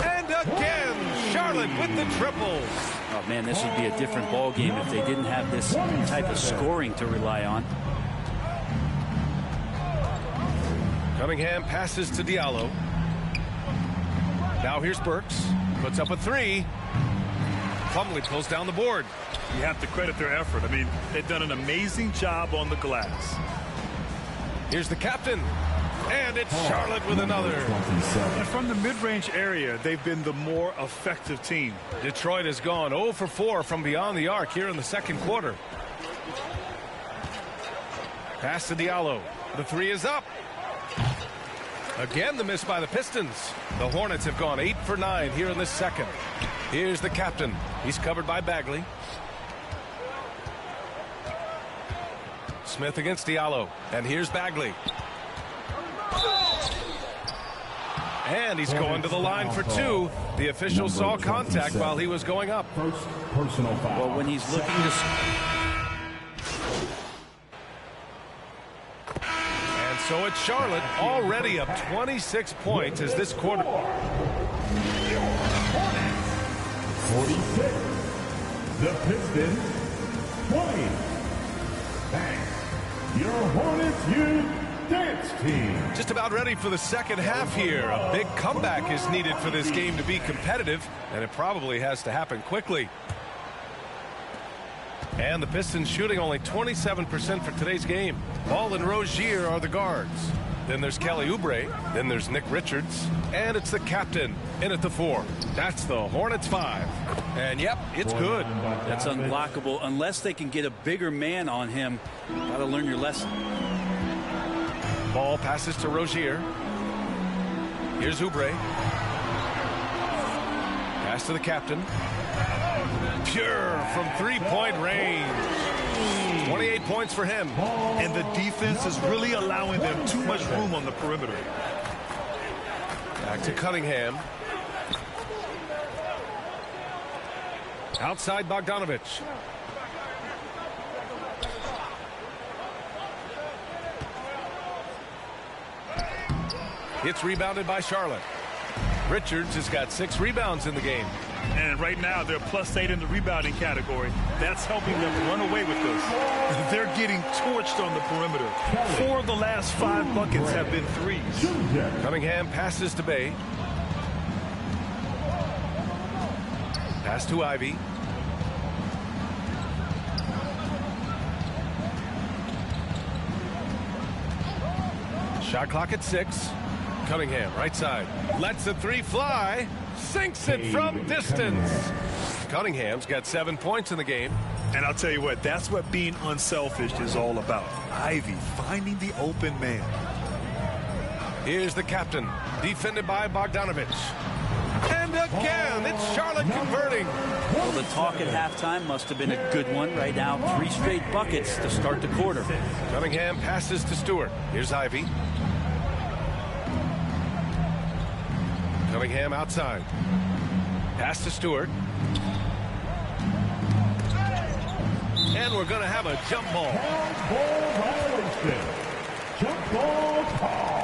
And again, Charlotte with the triples. Oh, man, this would be a different ball game if they didn't have this type of scoring to rely on. Cunningham passes to Diallo. Now here's Burks. Puts up a 3. Plumlee pulls down the board. You have to credit their effort. I mean, they've done an amazing job on the glass. Here's the captain. And it's Charlotte with another. And from the mid-range area, they've been the more effective team. Detroit has gone 0 for 4 from beyond the arc here in the second quarter. Pass to Diallo. The 3 is up. Again, the miss by the Pistons. The Hornets have gone 8 for 9 here in this second. Here's the captain. He's covered by Bagley. Smith against Diallo. And here's Bagley. And he's going to the line for 2. The official saw contact while he was going up. First personal foul. Well, when he's looking to... And so it's Charlotte already up 26 points as this quarter. 46. The Pistons 20. Thanks. Your Hornets youth dance team. Just about ready for the second half here. A big comeback is needed for this game to be competitive, and it probably has to happen quickly. And the Pistons shooting only 27% for today's game. Ball and Rozier are the guards. Then there's Kelly Oubre. Then there's Nick Richards. And it's the captain in at the 4. That's the Hornets 5. And yep, it's good. That's unblockable unless they can get a bigger man on him. Got to learn your lesson. Ball passes to Rozier. Here's Oubre. Pass to the captain. Pure from three-point range. 28 points for him. And the defense is really allowing them too much room on the perimeter. Back to Cunningham. Outside Bogdanovich. It's rebounded by Charlotte. Richards has got 6 rebounds in the game. And right now, they're +8 in the rebounding category. That's helping them run away with this. They're getting torched on the perimeter. 4 of the last 5 buckets have been threes. Cunningham passes to Bay. Pass to Ivy. Shot clock at 6. Cunningham, right side. Lets the 3 fly. Sinks it from distance. Cunningham's got 7 points in the game. And I'll tell you what, that's what being unselfish is all about. Ivy finding the open man. Here's the captain, defended by Bogdanovich. And again, it's Charlotte converting. Well, the talk at halftime must have been a good one. Right now, 3 straight buckets to start the quarter. Cunningham passes to Stewart. Here's Ivy. Cunningham outside. Pass to Stewart. And we're going to have a jump ball. Jump ball call.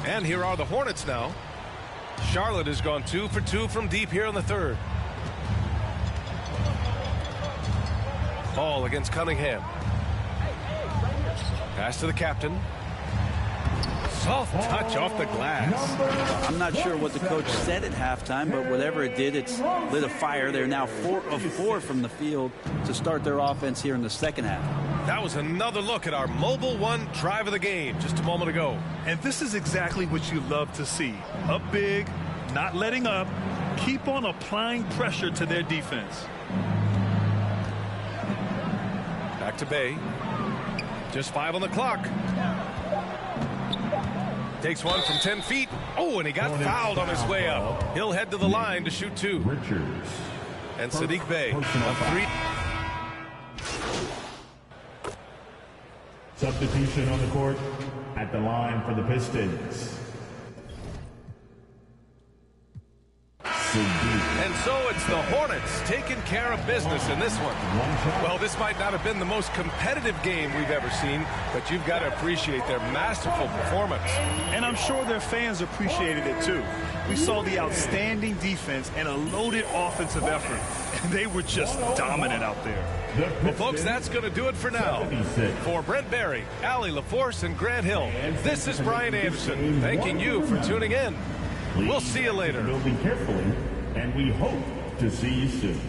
And here are the Hornets now. Charlotte has gone 2 for 2 from deep here in the 3rd. Ball against Cunningham. Pass to the captain. Soft touch off the glass. I'm not sure what the coach said at halftime, but whatever it did, it's lit a fire. They're now 4 of 4 from the field to start their offense here in the second half. That was another look at our Mobile One drive of the game just a moment ago. And this is exactly what you love to see. Up big, not letting up, keep on applying pressure to their defense. Back to Bay. Just 5 on the clock. Takes one from 10 feet. Oh, and he got fouled on his way up. He'll head to the line to shoot 2. Richards. And Sadiq Bey up 3. Substitution on the court at the line for the Pistons. And so it's the Hornets taking care of business in this one. Well, this might not have been the most competitive game we've ever seen, but you've got to appreciate their masterful performance. And I'm sure their fans appreciated it too. We saw the outstanding defense and a loaded offensive effort, and they were just dominant out there. Well, folks, that's going to do it for now. For Brent Barry, Allie LaForce, and Grant Hill, this is Brian Anderson thanking you for tuning in. We'll see you later. Building carefully, and we hope to see you soon.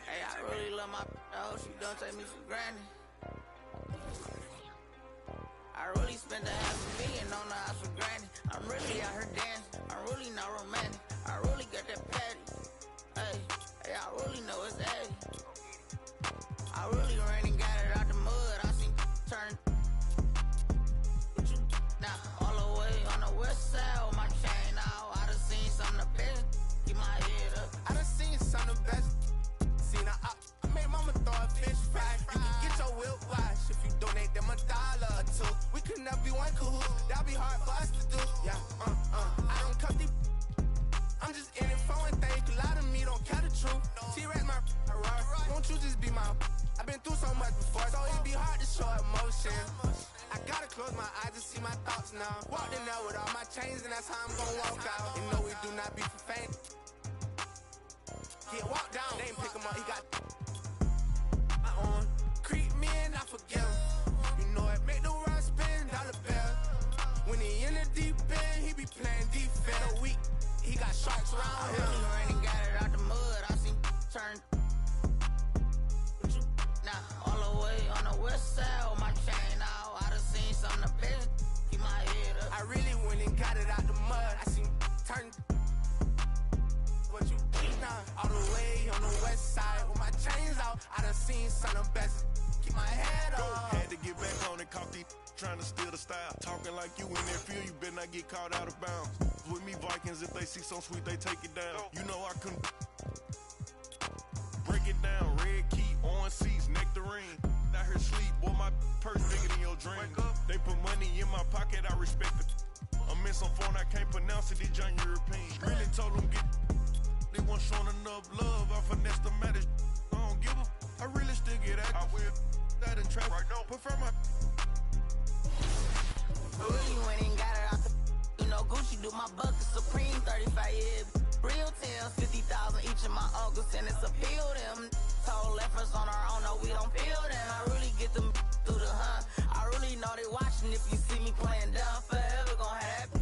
Hey, I really love my dog. She don't take me for granted. I really spent $500,000 on the house for granted. I'm really out here dancing. I'm really not romantic. I really got that patty. Hey, I really know it's 80. I really ran and got it out the mud. I seen turn. Now, all the way on the west side with my chain out. I done seen some of the best. Keep my head up. I done seen some of the best. I made mama throw a fish fry. You can get your whip wash if you donate them $1 or 2. We could never be one cahoot. That'd be hard for us to do. Yeah, I don't cut the. I'm just in it for one thing. You lie to me, don't care the truth. T-Rex my right. Won't you just be my? I've been through so much before, so it'd be hard to show emotion. I gotta close my eyes to see my thoughts now. Walked in there with all my chains, and that's how I'm gonna walk out. You know we do not be for faint. Get walked down, they ain't pick him up, he got my own. Creep me and I forget him. You know it, make the world spin, dollar bill. When he in the deep end, he be playing defense. A week, he got sharks around him. I really ran and got it out the mud, I seen turn. Now, all the way on the west side with my chain out. I done seen some of the best, keep my head up. I really went and got it out the mud, I seen turn. Talking like you in that field, you better not get caught out of bounds. With me Vikings, if they see some sweet, they take it down. You know I couldn't break it down. Red key, orange seats, nectarine. Out here sleep, boy, my purse bigger than your dream. They put money in my pocket, I respect it. I'm in some phone, I can't pronounce it, these young Europeans. Really told them get, they weren't showing enough love. I finessed the matters, I don't give a, I really still get active. I will that in traffic, right now. Prefer my. Really went and got it out the, you know, Gucci do my bucket, Supreme 35 years. Real tales, 50,000 each of my uncles, and it's appeal them. Told efforts on our own, no, we don't feel them. I really get them through the hunt. I really know they watching if you see me playing down forever, gon' happen.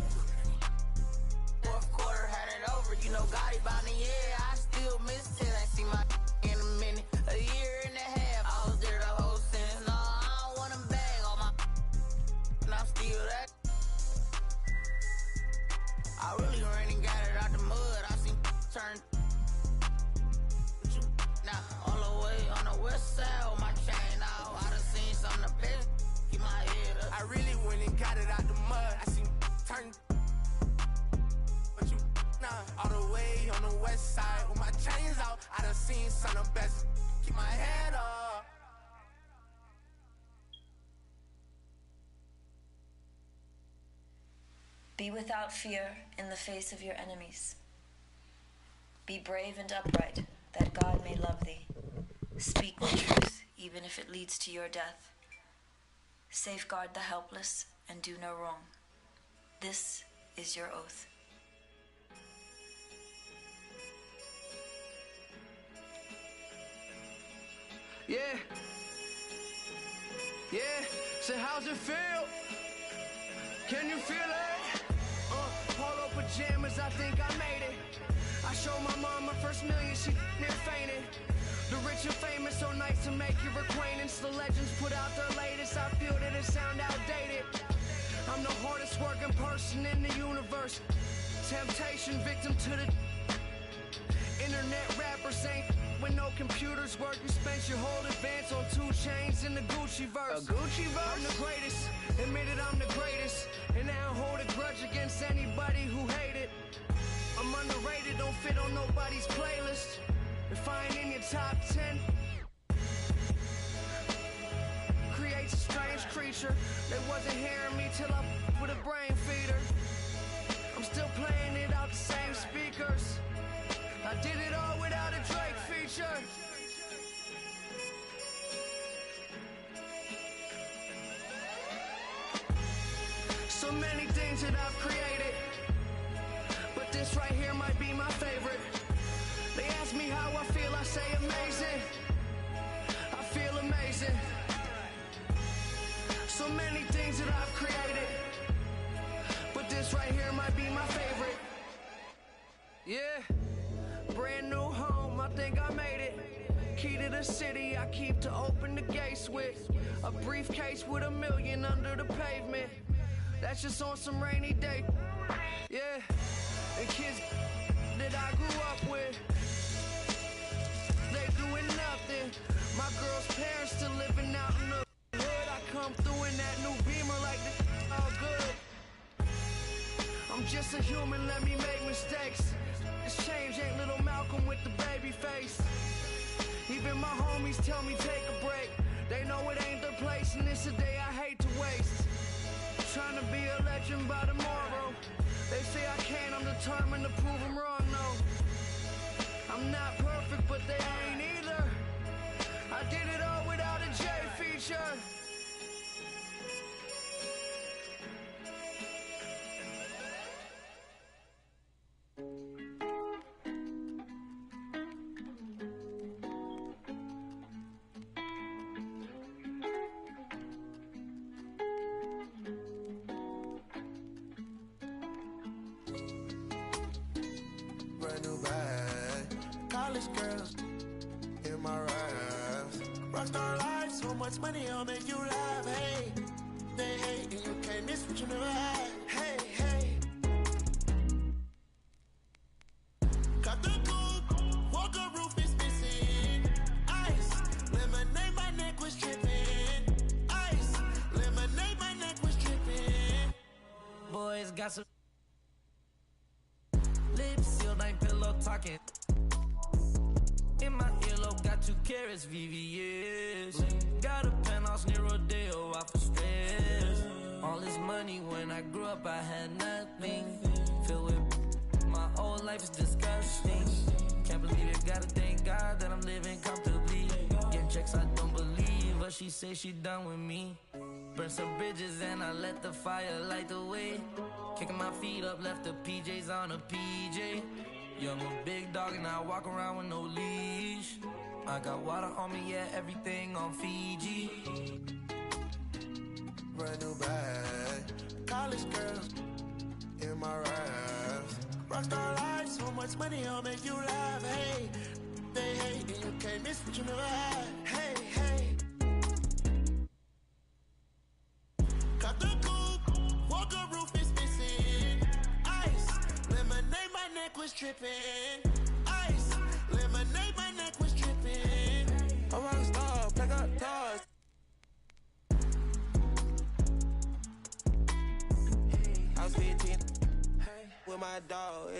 Fourth quarter had it over, you know, got it by the year. I still miss it, I see my in a minute, a year and a half. I was there the whole sentence. No, I don't want them bag on my, and I'm still that. I really ran and got it out the mud. I seen turn. Now, all the way on the west side, with my chain out. I done seen some of the best. Keep my head up. I really went and got it out the mud. I seen turn. But you, nah, all the way on the west side, with my chains out. I done seen some of the best. Keep my head up. Be without fear in the face of your enemies. Be brave and upright, that God may love thee. Speak the truth, even if it leads to your death. Safeguard the helpless and do no wrong. This is your oath. Yeah. Yeah. So how's it feel? Can you feel it? Polo pajamas, I think I made it. I showed my mom my first million, she near fainted. The rich and famous, so nice to make your acquaintance. The legends put out their latest, I feel that it sound outdated. I'm the hardest working person in the universe. Temptation, victim to the internet rappers ain't when no computers work. You spent your whole advance on 2 chains in the Gucci verse. A Gucci verse? I'm the greatest, admitted I'm the greatest. And I don't hold a grudge against anybody who hate it. I'm underrated, don't fit on nobody's playlist. If I ain't in your top 10, creates a strange creature. They wasn't hearing me till I with a brain feeder. I'm still playing it out the same speakers. I did it all without a Drake feature. So many things that I've created, but this right here might be my favorite. They ask me how I feel, I say amazing. I feel amazing. So many things that I've created, but this right here might be my favorite. Yeah. Brand new home, I think I made it. Key to the city, I keep to open the gates with. A briefcase with $1 million under the pavement. That's just on some rainy day. Yeah, and kids that I grew up with, they doing nothing. My girl's parents still living out in the hood. I come through in that new Beamer like this all good. I'm just a human, let me make mistakes. This change ain't little Malcolm with the baby face. Even my homies tell me take a break. They know it ain't their place and it's a day I hate to waste. Trying to be a legend by tomorrow. They say I can, I'm determined to prove them wrong, no. I'm not perfect, but they ain't either. I did it all without a J feature. Brand new bag, college girls in my raps. Rockstar life, so much money, I'll make you laugh. Hey, they hate and you can't miss what you never had. Hey, hey. Cut the coupe, walker roof is missing. Ice, lemonade, my neck was tripping. Ice, lemonade, my neck was tripping. got some lips sealed, ain't pillow talking. In my earlobe, got 2 carats, VVS. Got a penthouse near Rodeo, out for stress. All this money, when I grew up, I had nothing. Filled with my whole life is disgusting. Can't believe it, gotta thank God that I'm living comfortably. Getting checks I don't believe, but she say she done with me. Burn some bridges and I let the fire light the way. Kicking my feet up, left the PJs on a PJ. Young a big dog and I walk around with no leash. I got water on me, yeah, everything on Fiji. Brand new bag, college girls in my raps. Rockstar life, so much money, I'll make you laugh. Hey, they hate and you can't miss what you never had. Hey, hey. Got the coupe, walker roof is missing. Ice, lemonade, my neck was tripping. Ice, lemonade, my neck was tripping. A rockstar, pack up doors. I was 15 with my dog.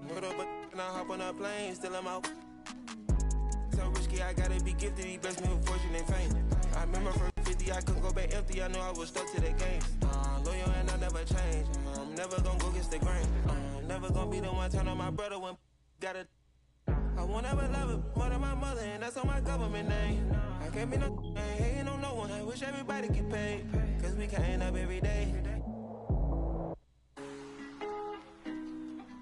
Put up and I hop on a plane, still in my. So risky, I gotta be gifted. He blessed me with fortune and fame. I remember from 50, I couldn't go back empty. I knew I was stuck to the game. Loyal and I never change. I'm never gonna go against the grain. I'm never gonna be the one turn on my brother when gotta. I won't ever love it more than my mother, and that's on my government name. I can't be no hating on no one. I wish everybody get paid, cause we can't up every day.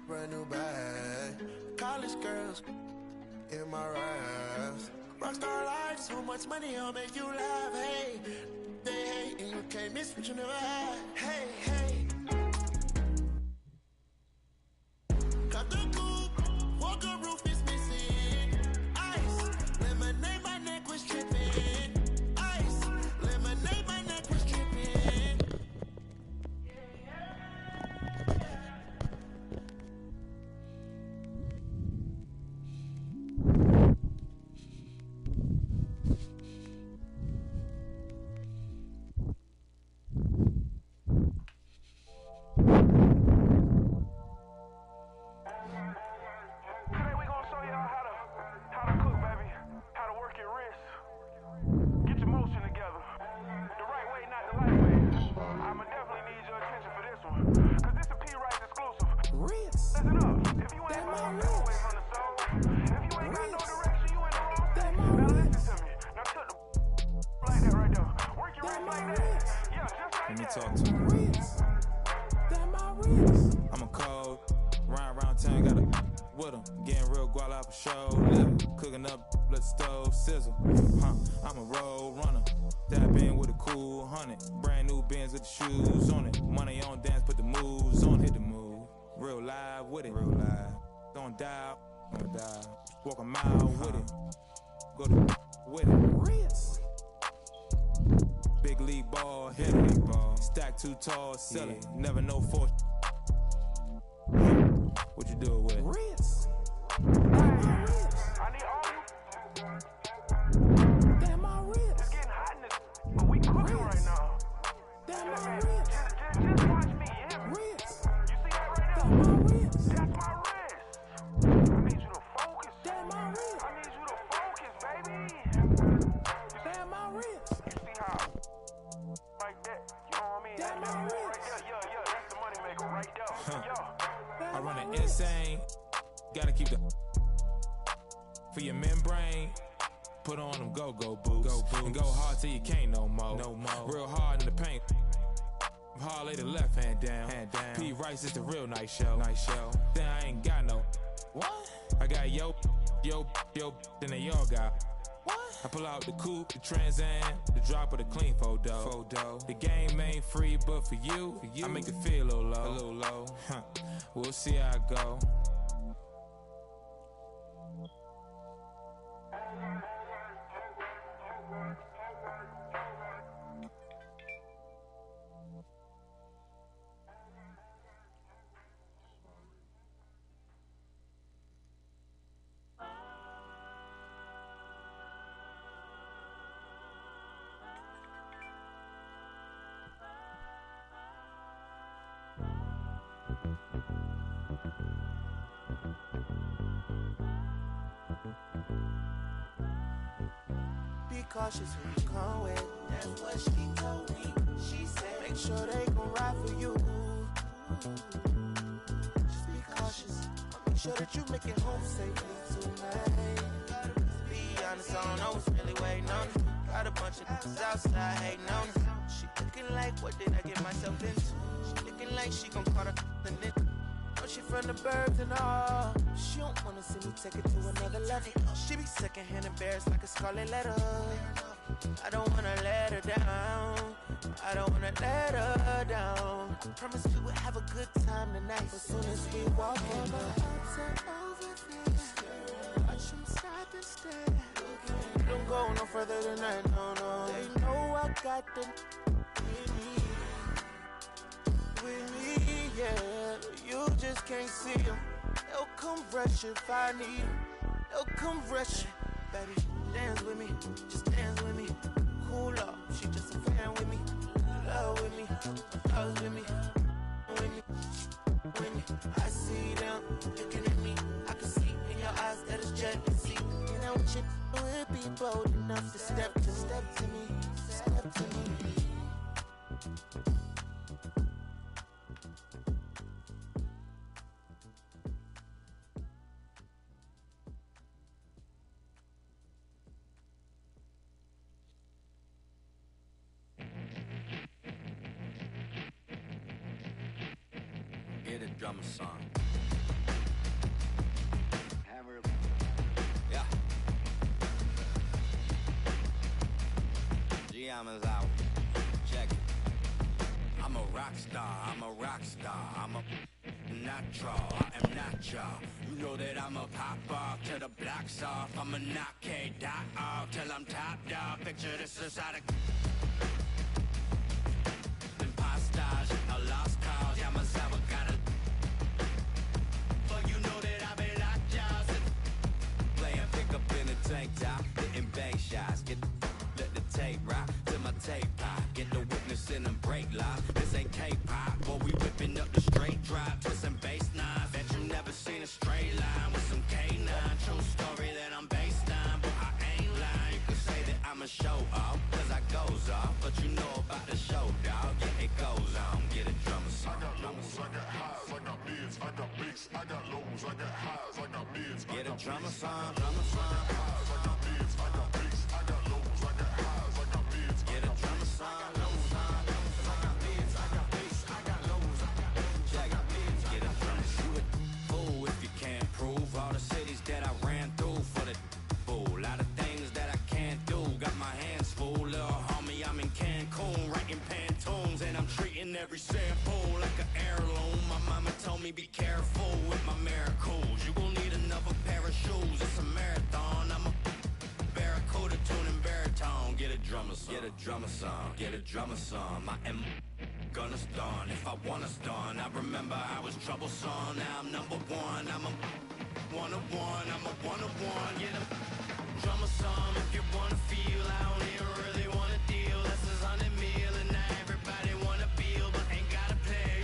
Brand new bag, college girls in my raps. Rockstar life, so much money, I'll make you laugh. Hey, they hate and you can't miss what you never had. Hey, hey. Got the coupe, walker roof is missing. Ice, lemonade, my neck was tripping. Ice, lemonade, my neck was tripping. Let me talk to him. I'm a cold, round town, got a with him. Getting real guala up a show, living, cooking up, let the stove sizzle. I'm a road runner, tap in with a cool 100. Brand new Benz with the shoes on it. Money on dance, put the moves on, hit the move. Real live with it, real live. Don't dial, walk a mile with it. Go to with it. Big league ball, hit it. Stack too tall, sell it. Never know for. What you do with it? Rinse. I need all you. Damn my ribs. It's getting hot in this, but we cooking right now. Damn my ribs. Just watch me, yeah. Ribs. You see that right there? Damn my ribs. That's my wrist. I need you to focus. Damn my ribs. I need you to focus, baby. Damn my ribs. You see how? Like that. You know what I mean? Damn my ribs. Right there. Yeah. That's the money maker right there. I run it insane. Gotta keep the for your membrane. Put on them go-go boots. And go hard till you can't no more. Real hard in the paint. Hard lay the left hand down. P. Rice is the real nice show. Then I ain't got no. What? I got yo, then they all got. What? I pull out the coupe, the Trans Am, the drop of the clean photo. The game ain't free, but for you, I make it feel a little low. We'll see how it go. cautious who you come with. That's what she told me. She said, make sure they gon' ride for you. Just be cautious. Make sure that you make it home safely tonight. Be honest, I don't know what's really waiting on us. Got a bunch of niggas outside hating on us. She looking like, what did I get myself into? She looking like she gon' call her and then. Know she from the burbs and all. She don't wanna see me take it to another level. She be secondhand embarrassed like a scarlet letter. I don't wanna let her down. I don't wanna let her down. Promise we would have a good time tonight. As soon as we walk in, my eyes are over there. Watch them stop and stare. Don't go no further than that, no, no. They know I got them with me, yeah. You just can't see them. They'll come rush if I need them. They'll come rush it. Baby, dance with me, just dance with me. Cool off, she just a fan with me. Love with me, loves with me, with me, with me. I see them looking at me. I can see in your eyes that it's jealousy. You know what you would be bold enough to step to me, step to me. Get a drummer song. Hammer. Yeah. GM's out. Check it. I'm a rock star. I'm a rock star. I'm a natural. I am natural. You know that I'm a pop off till the block's off. I'm a knock K-dot off till I'm top dog. Picture this inside a imposters, a lost cause. Yeah, myself, I gotta. But you know that I be locked out. Playing pickup in a tank top, hitting bank shots. Let the tape rock till my tape pop. Get the witness in them break lock. This ain't K-pop, boy, we whipping up the straight drop. Twisting bass knives, bet you never seen a straight line with some K9. True story that I'm based on, but I ain't lying. You could say that I'm a show off, cause I goes off. But you know about the show, dog. Yeah, it goes on. Get a drummer song. I got lows, I got highs, I got mids, I got bass, I got lows, I got highs, I got mids. Get a drummer song, drummer song. I got highs, I got mids, I got bass, I got lows, I got highs, I got mids. Get a drummer song, lows, I got mids, I got bass, I got lows, I got mids. Get a drummer. You a fool if you can't prove all the cities that I ran through for the fool. Lot of things that I can't do. Got my hands full, little homie. I'm in Cancun, writing Pantones, and I'm treating every sample like an heirloom. My mama told me be careful with my miracles. You gon' need another pair of shoes. It's a marathon. I'm a barracuda tuning baritone. Get a drummer song. Get a drummer song. Get a drummer song. I am gonna stun if I wanna stun. I remember I was troublesome. Now I'm number one. I'm a one of one. I'm a one of one. Get a drummer song if you wanna feel. I don't even really wanna deal. This is 100 mil and now everybody wanna feel, but ain't gotta play.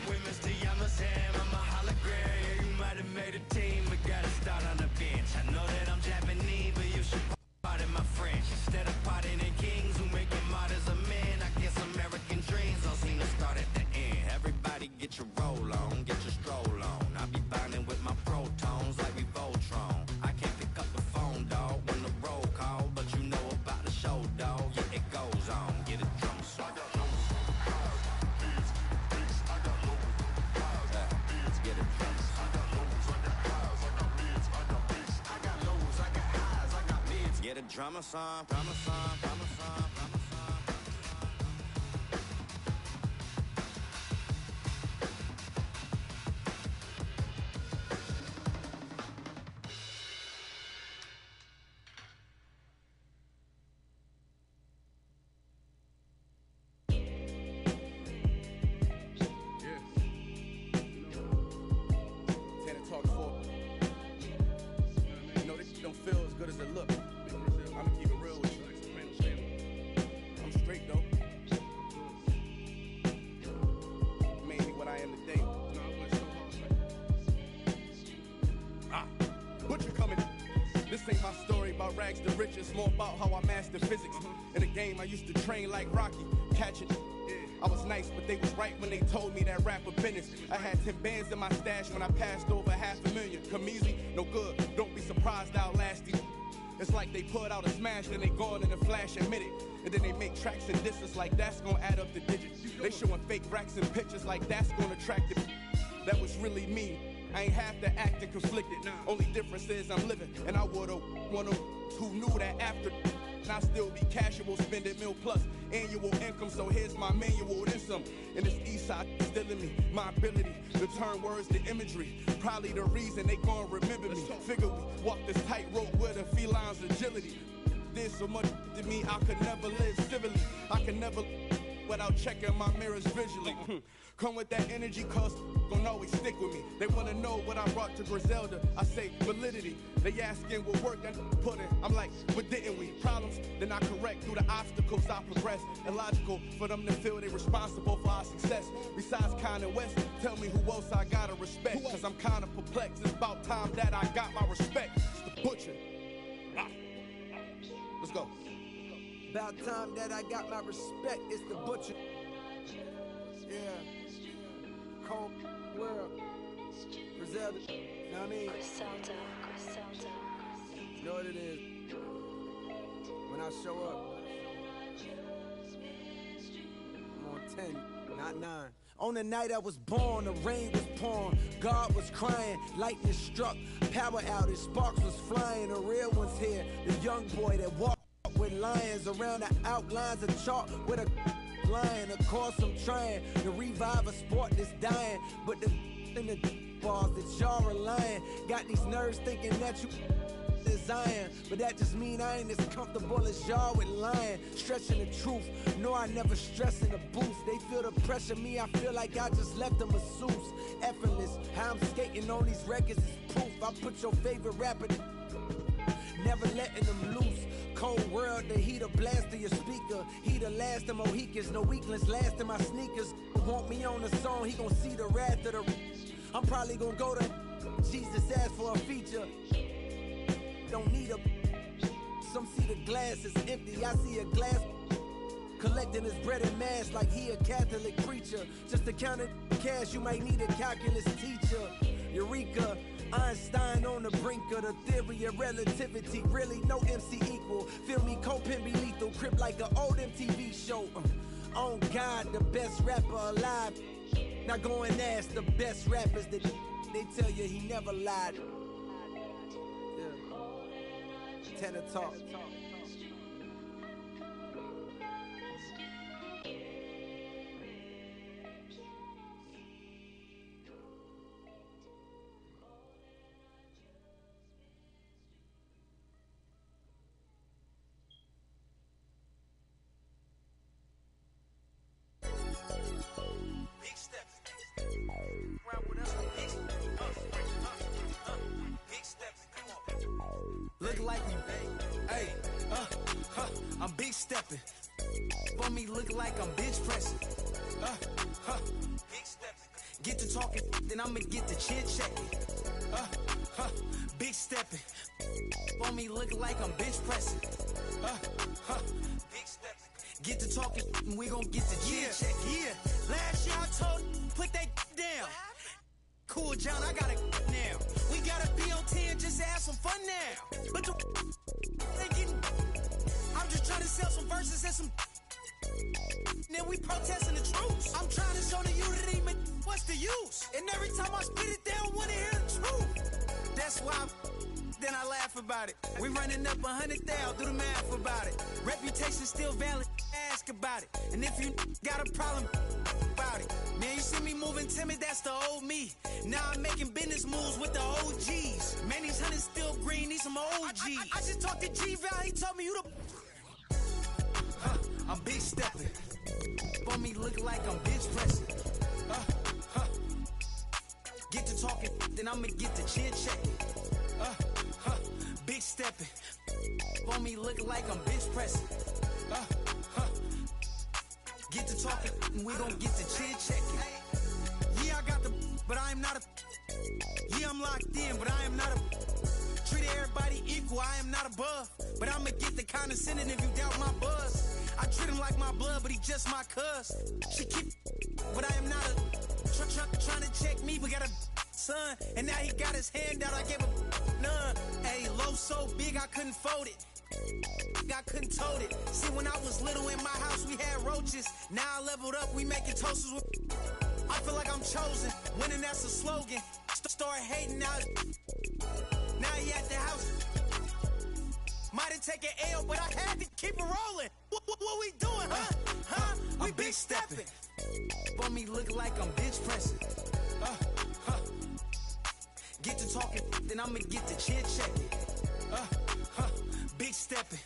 With Mr. Yamazam, I'm a hologram. Yeah, you might have made a team, but gotta start on the bench. I know that I'm Japanese, but you should pardon my French. Instead of pardoning kings who make them martyrs of men, I guess American dreams don't seem to start at the end. Everybody get your roll on, get your stroll on. I be binding with my protons like we Voltron. I can't pick up the phone, dog, when the roll call, but you know about the show, dog. Yeah, it goes on. Get a drum song. I got lows, highs, mids, bass. I got lows, highs, mids. Get a drum song. I got lows, I got highs, I got mids. I got bass. I got lows, I got highs, I got mids. Get a drummer song, drummer song, drummer song, drummer song. It's more about how I master physics. In the game, I used to train like Rocky, catch it. I was nice, but they was right when they told me that rapper business. I had 10 bands in my stash when I passed over $500,000. Come easy, no good. Don't be surprised I'll last you. It's like they put out a smash, then they gone in a flash, admit it. And then they make tracks and distance like that's gonna add up the digits. They showing fake racks and pictures like that's gonna attract the. That was really me. I ain't have to act and conflicted. Only difference is I'm living, and I would've one of who knew that after. And I still be casual, spending $1 plus annual income. So here's my manual, then some. And this east side still in me, my ability to turn words to imagery. Probably the reason they gon' remember me. Figure we walk this tightrope with a feline's agility. There's so much to me, I could never live civilly. I can never without checking my mirrors visually. Come with that energy, cause gon' always stick with me. They wanna know what I brought to Griselda. I say validity. They asking what work I put in. I'm like, but didn't we? Problems, then I correct through the obstacles I progress. Illogical for them to feel they responsible for our success. Besides Kanye West, tell me who else I gotta respect. Cause I'm kinda perplexed. It's about time that I got my respect. It's the Butcher. Let's go. About time that I got my respect. It's the Butcher. Yeah. Cold world. Griselda. You know what I mean? Griselda. You know what it is. When I show up, I'm on 10, not 9. On the night I was born, the rain was pouring, God was crying, lightning struck, power outage, sparks was flying, the real one's here, the young boy that walked with lions around the outlines of chalk with a lion. Of course I'm trying to revive a sport that's dying, but the in the balls that y'all relying got these nerves thinking that you design, but that just mean I ain't as comfortable as y'all with lying, stretching the truth. No, I never stress in the booth. They feel the pressure, me, I feel like I just left a masseuse. Effortless, how I'm skating on these records is proof. I put your favorite rapper, never letting them loose. Cold world, the heater blast to your speaker. He the last of Mohicans, no weaklings last in my sneakers. Want me on the song, he gon' see the wrath of the. I'm probably gon' go to Jesus asked for a feature. Don't need a. Some see the glass is empty, I see a glass collecting his bread and mass like he a Catholic preacher. Just to count it cash, you might need a calculus teacher. Eureka, Einstein on the brink of the theory of relativity. Really, no MC equal. Feel me, Copen be lethal. Crip like an old MTV show. On God, the best rapper alive. Now go and ask the best rappers that they tell you he never lied. Yeah. Tenor talk. Look like me, hey, I'm big stepping. For me, look like I'm bench pressing. Big stepping. Get to talking, then I'ma get to chin checking. Big stepping. For me, look like I'm bench pressing. Big stepping. Get to talking, we gon' get to chin checking. Yeah, last year I told put that down. Cool, John, I got it now. We gotta be on 10 just to have some fun now. But the they getting. I'm just trying to sell some verses and some. Then we protesting the truth. I'm trying to show the unity, but what's the use? And every time I spit it, they don't want to hear the truth. That's why then I laugh about it. We running up 100,000, do the math about it. Reputation still valid, ask about it. And if you got a problem about it, man, you see me moving timid, that's the old me. Now I'm making business moves with the OGs. Man, these hunters still green, need some OGs. I just talked to G-Val, he told me you the. I'm big stepping. For me, look like I'm bench pressing. Get to talking, then I'ma get to chin checking. Big stepping. For me, look like I'm bench pressing. Get to talking, and we gon' get to chin checking. Yeah, I got the, but I am not a. Yeah, I'm locked in, but I am not a. Treat treat everybody equal, I am not above. But I'ma get the condescending if you doubt my buzz. I treat him like my blood, but he just my cuz. She keep, but I am not a trying to check me, but got a son. And now he got his hand out, I gave him none. Hey, low so big I couldn't fold it. I couldn't tote it. See, when I was little in my house, we had roaches. Now I leveled up, we making toasters with. I feel like I'm chosen. Winning, that's a slogan. Start hating now. Now he at the house. Might have taken L, but I had to keep it rolling. What we doing, huh? We big stepping. For me, look like I'm bitch pressing. Get to talking, then I'ma get to chit checking. Big stepping.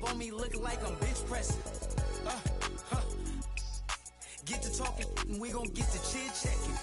For me, look like I'm bitch pressing. Get to talking, and we gon' get to chit checking.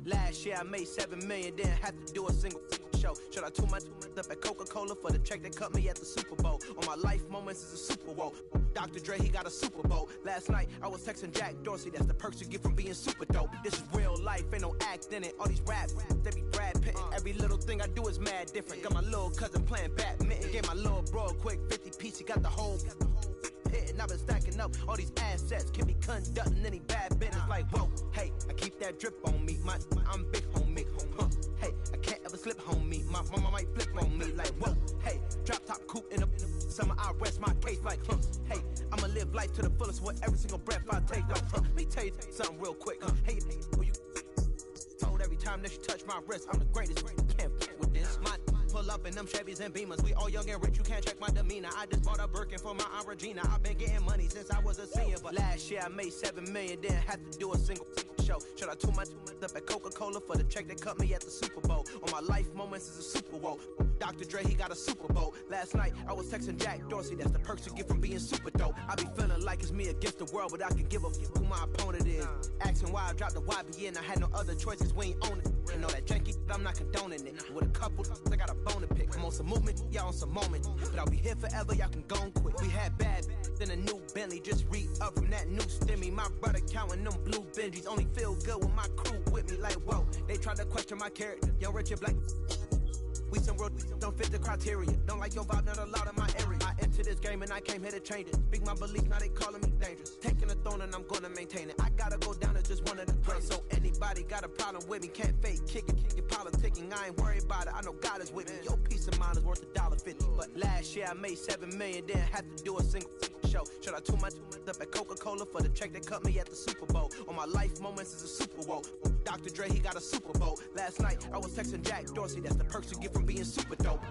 Last year I made 7 million, didn't have to do a single show. Should I tune my up at Coca-Cola for the check that cut me at the Super Bowl? On my life moments is a Super Bowl. Dr. Dre, he got a Super Bowl. Last night I was texting Jack Dorsey, that's the perks you get from being super dope. This is real life, ain't no act in it. All these rap, they be Brad Pitt. Every little thing I do is mad different. Got my little cousin playing badminton. Gave my little bro a quick 50 piece, he got the whole hit. And I've been stacking up all these assets, can be conducting any bad business. Like, whoa, hey, I keep that drip on me. I'm big homie. Hey, I can't ever slip homie. My mama might flip on me. Like, whoa, hey, drop top coupe in the summer. I rest my case. Like, hey, I'ma live life to the fullest with every single breath I take. Like, let me tell you something real quick. Hey, you told every time that you touch my wrist, I'm the greatest. Can't fit with this. My pull up in them Chevys and Beamers. We all young and rich, you can't check my demeanor. I just bought a Birkin for my Aunt Regina. I've been getting money since I was a senior, but last year I made 7 million, didn't have to do a single show. Should I tune my up at Coca-Cola for the check that cut me at the Super Bowl? On my life moments is a Super Bowl. Dr. Dre, he got a Super Bowl. Last night I was texting Jack Dorsey, that's the perks you get from being super dope. I be feeling like it's me against the world, but I can give a who my opponent is. Asking why I dropped the YBN, I had no other choices, we ain't own it. And all that janky, I'm not condoning it. With a couple, I got a bone to pick. I'm on some movement, y'all on some moment. But I'll be here forever, y'all can go and quit. We had bad, then a new Bentley, just re-up from that new stimmy. My brother counting them blue Benjis, only feel good with my crew with me. Like, whoa, they tried to question my character. Young Richard Black, we some real don't fit the criteria. Don't like your vibe, not allowed in my area. I entered this game and I came here to change it. Speak my belief, now they calling me dangerous. Taking a throne and I'm gonna maintain it. I gotta go down as just one of the greats. So anybody got a problem with me, can't fake kick it, kick it, politicking. I ain't worried about it, I know God is with me. Your peace of mind is worth $1.50. But last year I made 7 million, didn't have to do a single show. Should I tune my up at Coca-Cola for the check that cut me at the Super Bowl? On my life moments is a Super Bowl. Dr. Dre, he got a Super Bowl. Last night I was texting Jack Dorsey, that's the perks you get from being super dope.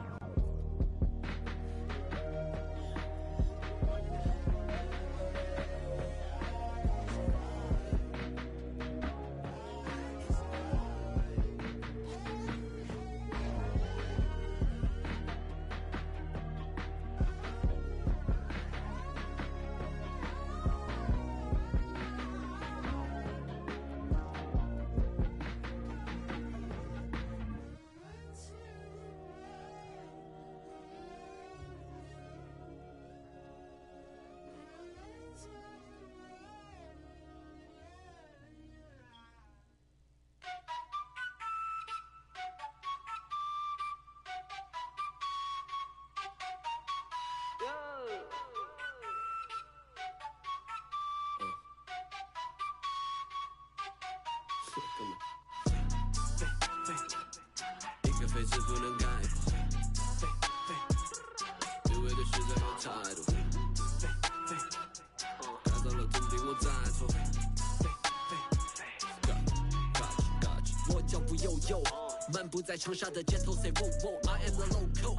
漫步在长沙的街头 ，say whoa whoa，I am the local。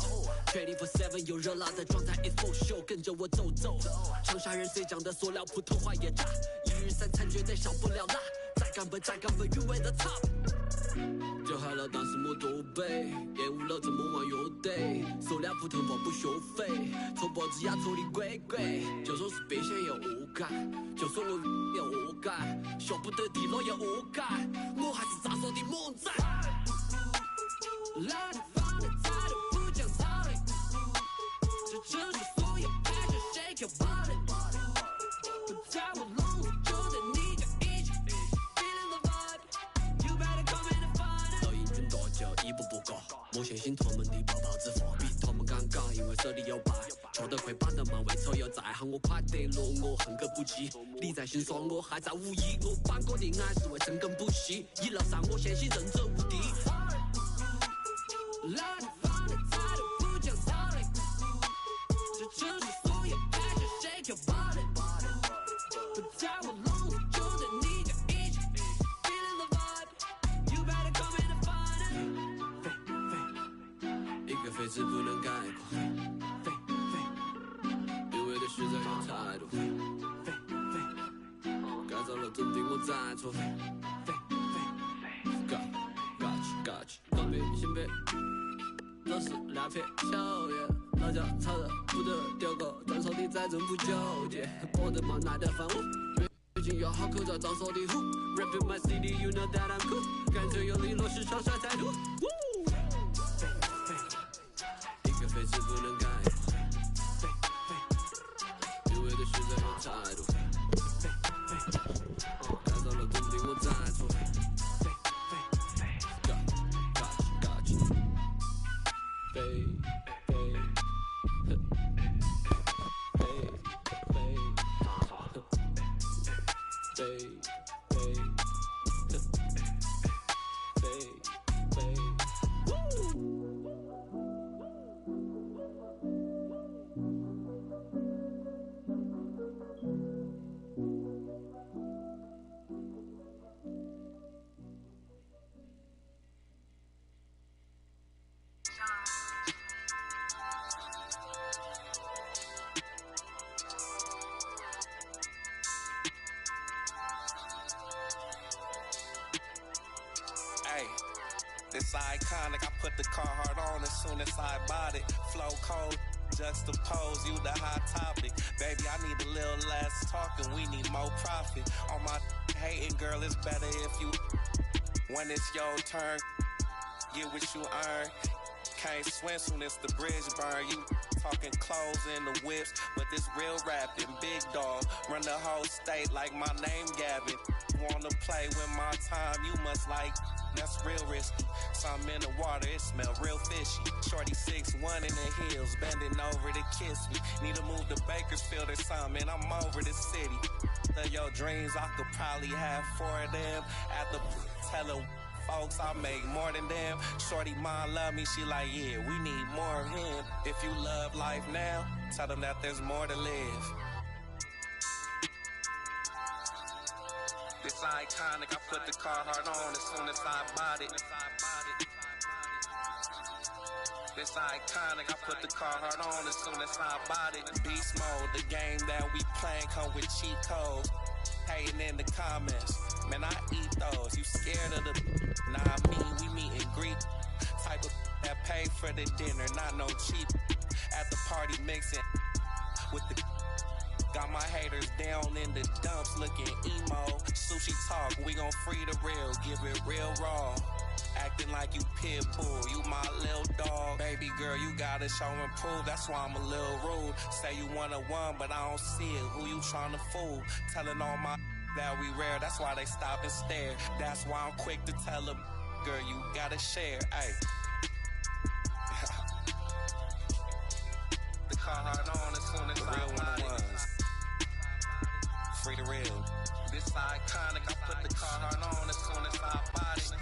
24/7有热辣的状态 ，it's for show， 跟着我走走。长沙人虽讲的塑料普通话也炸，一日3餐绝对少不了辣。再干吧，再干吧，鱼尾的 top。就好了，但是没多背，厌恶了这么玩乐队，手两副头发不学费，抽脖子压抽的鬼鬼，就说是变相要恶改，就说我要恶改，学不得地了要恶改，我还是咋说的猛仔。来的放的菜都不讲道理，这城市所有 passion shake your body， 不在我笼子就在你家一起 feeling the vibe， you better come in and find it。老英军多久一步步过，我相信他们的泡泡之火比他们敢搞，因为手里有牌，确得会把人们为仇又再喊我快得落，我恨个不羁。你在心说我还在无意，我搬过的爱是为深耕不息，一路上我相信胜者无敌。来的放的菜都不讲道理，这城市所有 passion shake your body， 不在我笼子就在你家一起 feeling the vibe， you better come in and find it。一个废字不能概括，因为的实在有太多，改造了真对我再错。Gotcha，东北新北。都是两片笑颜，老家吵得不得掉个转手的在真不纠结，我的妈耐得烦我，最近要好口罩招手的虎 ，Rapping my city you know that I'm cool， 干脆用力落实长沙态度，一个废字不能改，因为的实在有态度，改造了真的我再错。It's iconic, I put the car hard on as soon as I bought it. Flow cold, juxtapose, you the hot topic. Baby, I need a little less talking, we need more profit. On my hating, girl, it's better if you. When it's your turn, get what you earn. Can't swim soon as the bridge burn. You talking clothes in the whips, but this real rapping, big dog. Run the whole state like my name Gavin. Wanna play with my time, you must like. That's real risky. Something in the water, it smell real fishy. Shorty 6'1" in the hills, bending over to kiss me. Need to move to Bakersfield or something, I'm over the city. Tell your dreams, I could probably have 4 of them. At the tell folks, I make more than them. Shorty mom love me, she like, yeah, we need more of him. If you love life now, tell them that there's more to live. It's iconic, I put the car hard on as soon as I bought it. It's iconic, I put the car hard on as soon as I bought it. Beast mode, the game that we playing come with cheat codes. Hating in the comments, man, I eat those. You scared of the nah, we meet and greet. Type of that pay for the dinner, not no cheap. At the party mixing with the got my haters down in the dumps looking emo. Sushi talk, we gon' free the real, give it real raw. Acting like you pit bull, you my little dog. Baby girl, you gotta show and prove, that's why I'm a little rude. Say you wanna one, but I don't see it, who you tryna fool? Telling all my that we rare, that's why they stop and stare. That's why I'm quick to tell them, girl, you gotta share, ayy. The car hard on as soon as I want it. Free the real. This iconic, I put the car hard on as soon as I bought it.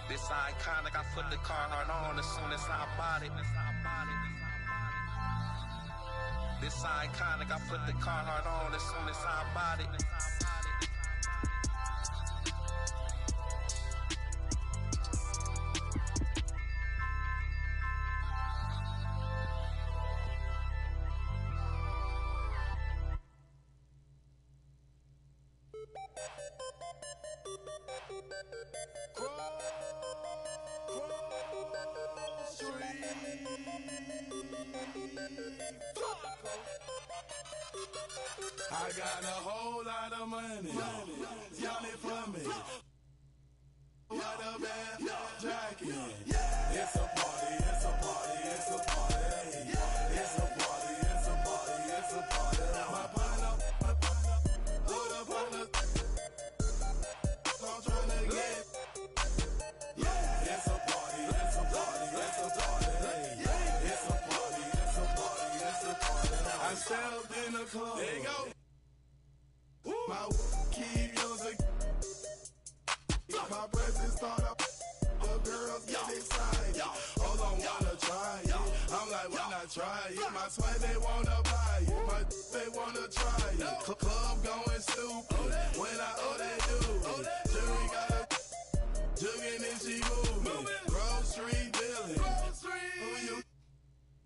This iconic, I put the car hard on as soon as I bought it. This iconic, I put the car hard on as soon as I bought it. I got a whole lot of money. Y'all it for me. What a bad jacket. It's a party, it's a party, it's a party. It's a party, it's a party, it's a party. My partner, load up on the. I'm trying to get. Yeah, it's a party, it's a party, it's a party. It's a party, it's a party, it's a party. I stepped in the club. There you go. My keep music. My presence start up. The girls get excited. Hold on, wanna try it. I'm like, why not try it? My swag, they wanna buy it. My they wanna try it. Club going stupid. When I they do it. Jury got a jugging and she moving. Grocery dealing. Who you?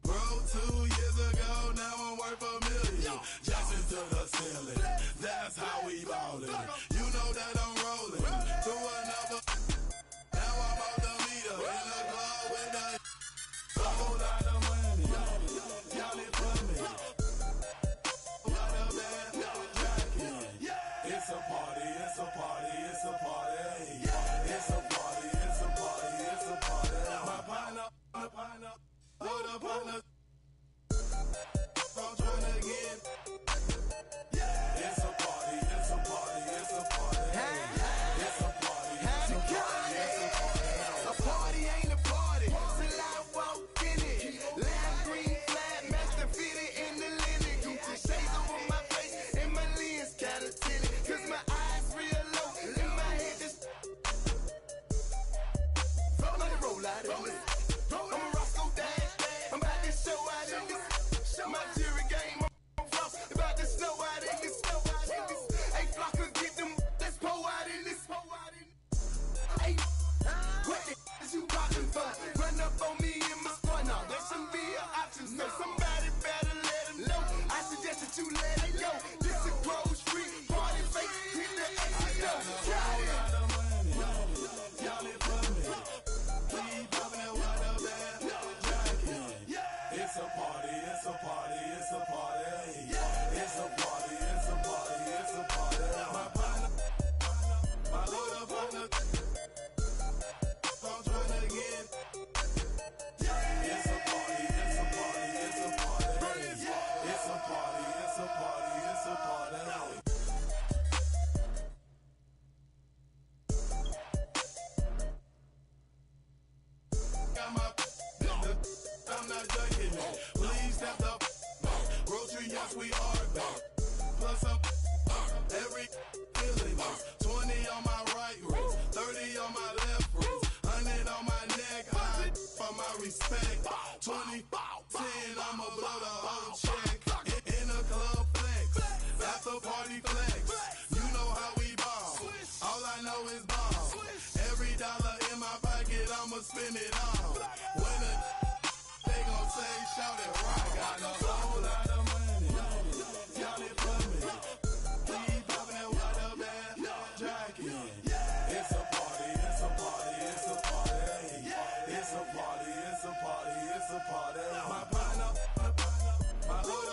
Bro, 2 years ago, now I'm worth $1 million. Jackson to the ceiling. That's how we ballin'. You know that I'm rolling through another. Now I'm out the meter in the club with a whole lot of money. Y'all it for me. What a bad jacket. It's a party, it's a party, it's a party. It's a party, it's a party, it's a party. My partner, load up on the. I'm trying to get. It's a party, it's a party, it's a party. It's a party, it's a party, it's a party. A party ain't a party till I walk in it. Lime green flat, master fitted in the linen. Gucci shades over my face and my lens kinda tinted. Cause my eyes real low and my head is. Let me roll out of this. I'm a Roscoe Dash. I'm about to show out in this. My jury game on floss. About to snow out in this. Hey, Flocker, get them. Let's pour out in this. Hey, what the is you poppin' for? Run up on me in my spot now. That shouldn't be an option. So somebody better let them know. I suggest that you let it go. This is Grove Street party face. Hit the exit door. Got it. Y'all it for me. Keep poppin' that water bad jacket. It's a party, it's a party, it's a party. It's a party, it's a party, it's a party. My partner, my load up on the. I'm trying to get. It's a party, it's a party, it's a party. It's a party, it's a party, it's a party. Got my. I'm not joking. Please step up. Grocery, yes, we are back. Plus up every feeling. 20 on my right wrist, 30 on my left wrist, 100 on my neck. High for my respect. 20, 10, I'ma blow the whole check. In a club flex, after party flex. You know how we ball. All I know is ball. Every dollar in my pocket, I'ma spend it all. When they gon' say, shout it right. Got a whole lot of money. Y'all it for me. Keep poppin' that water bad jacket. It's a party, it's a party, it's a party. It's a party, it's a party, it's a party. My partner, my load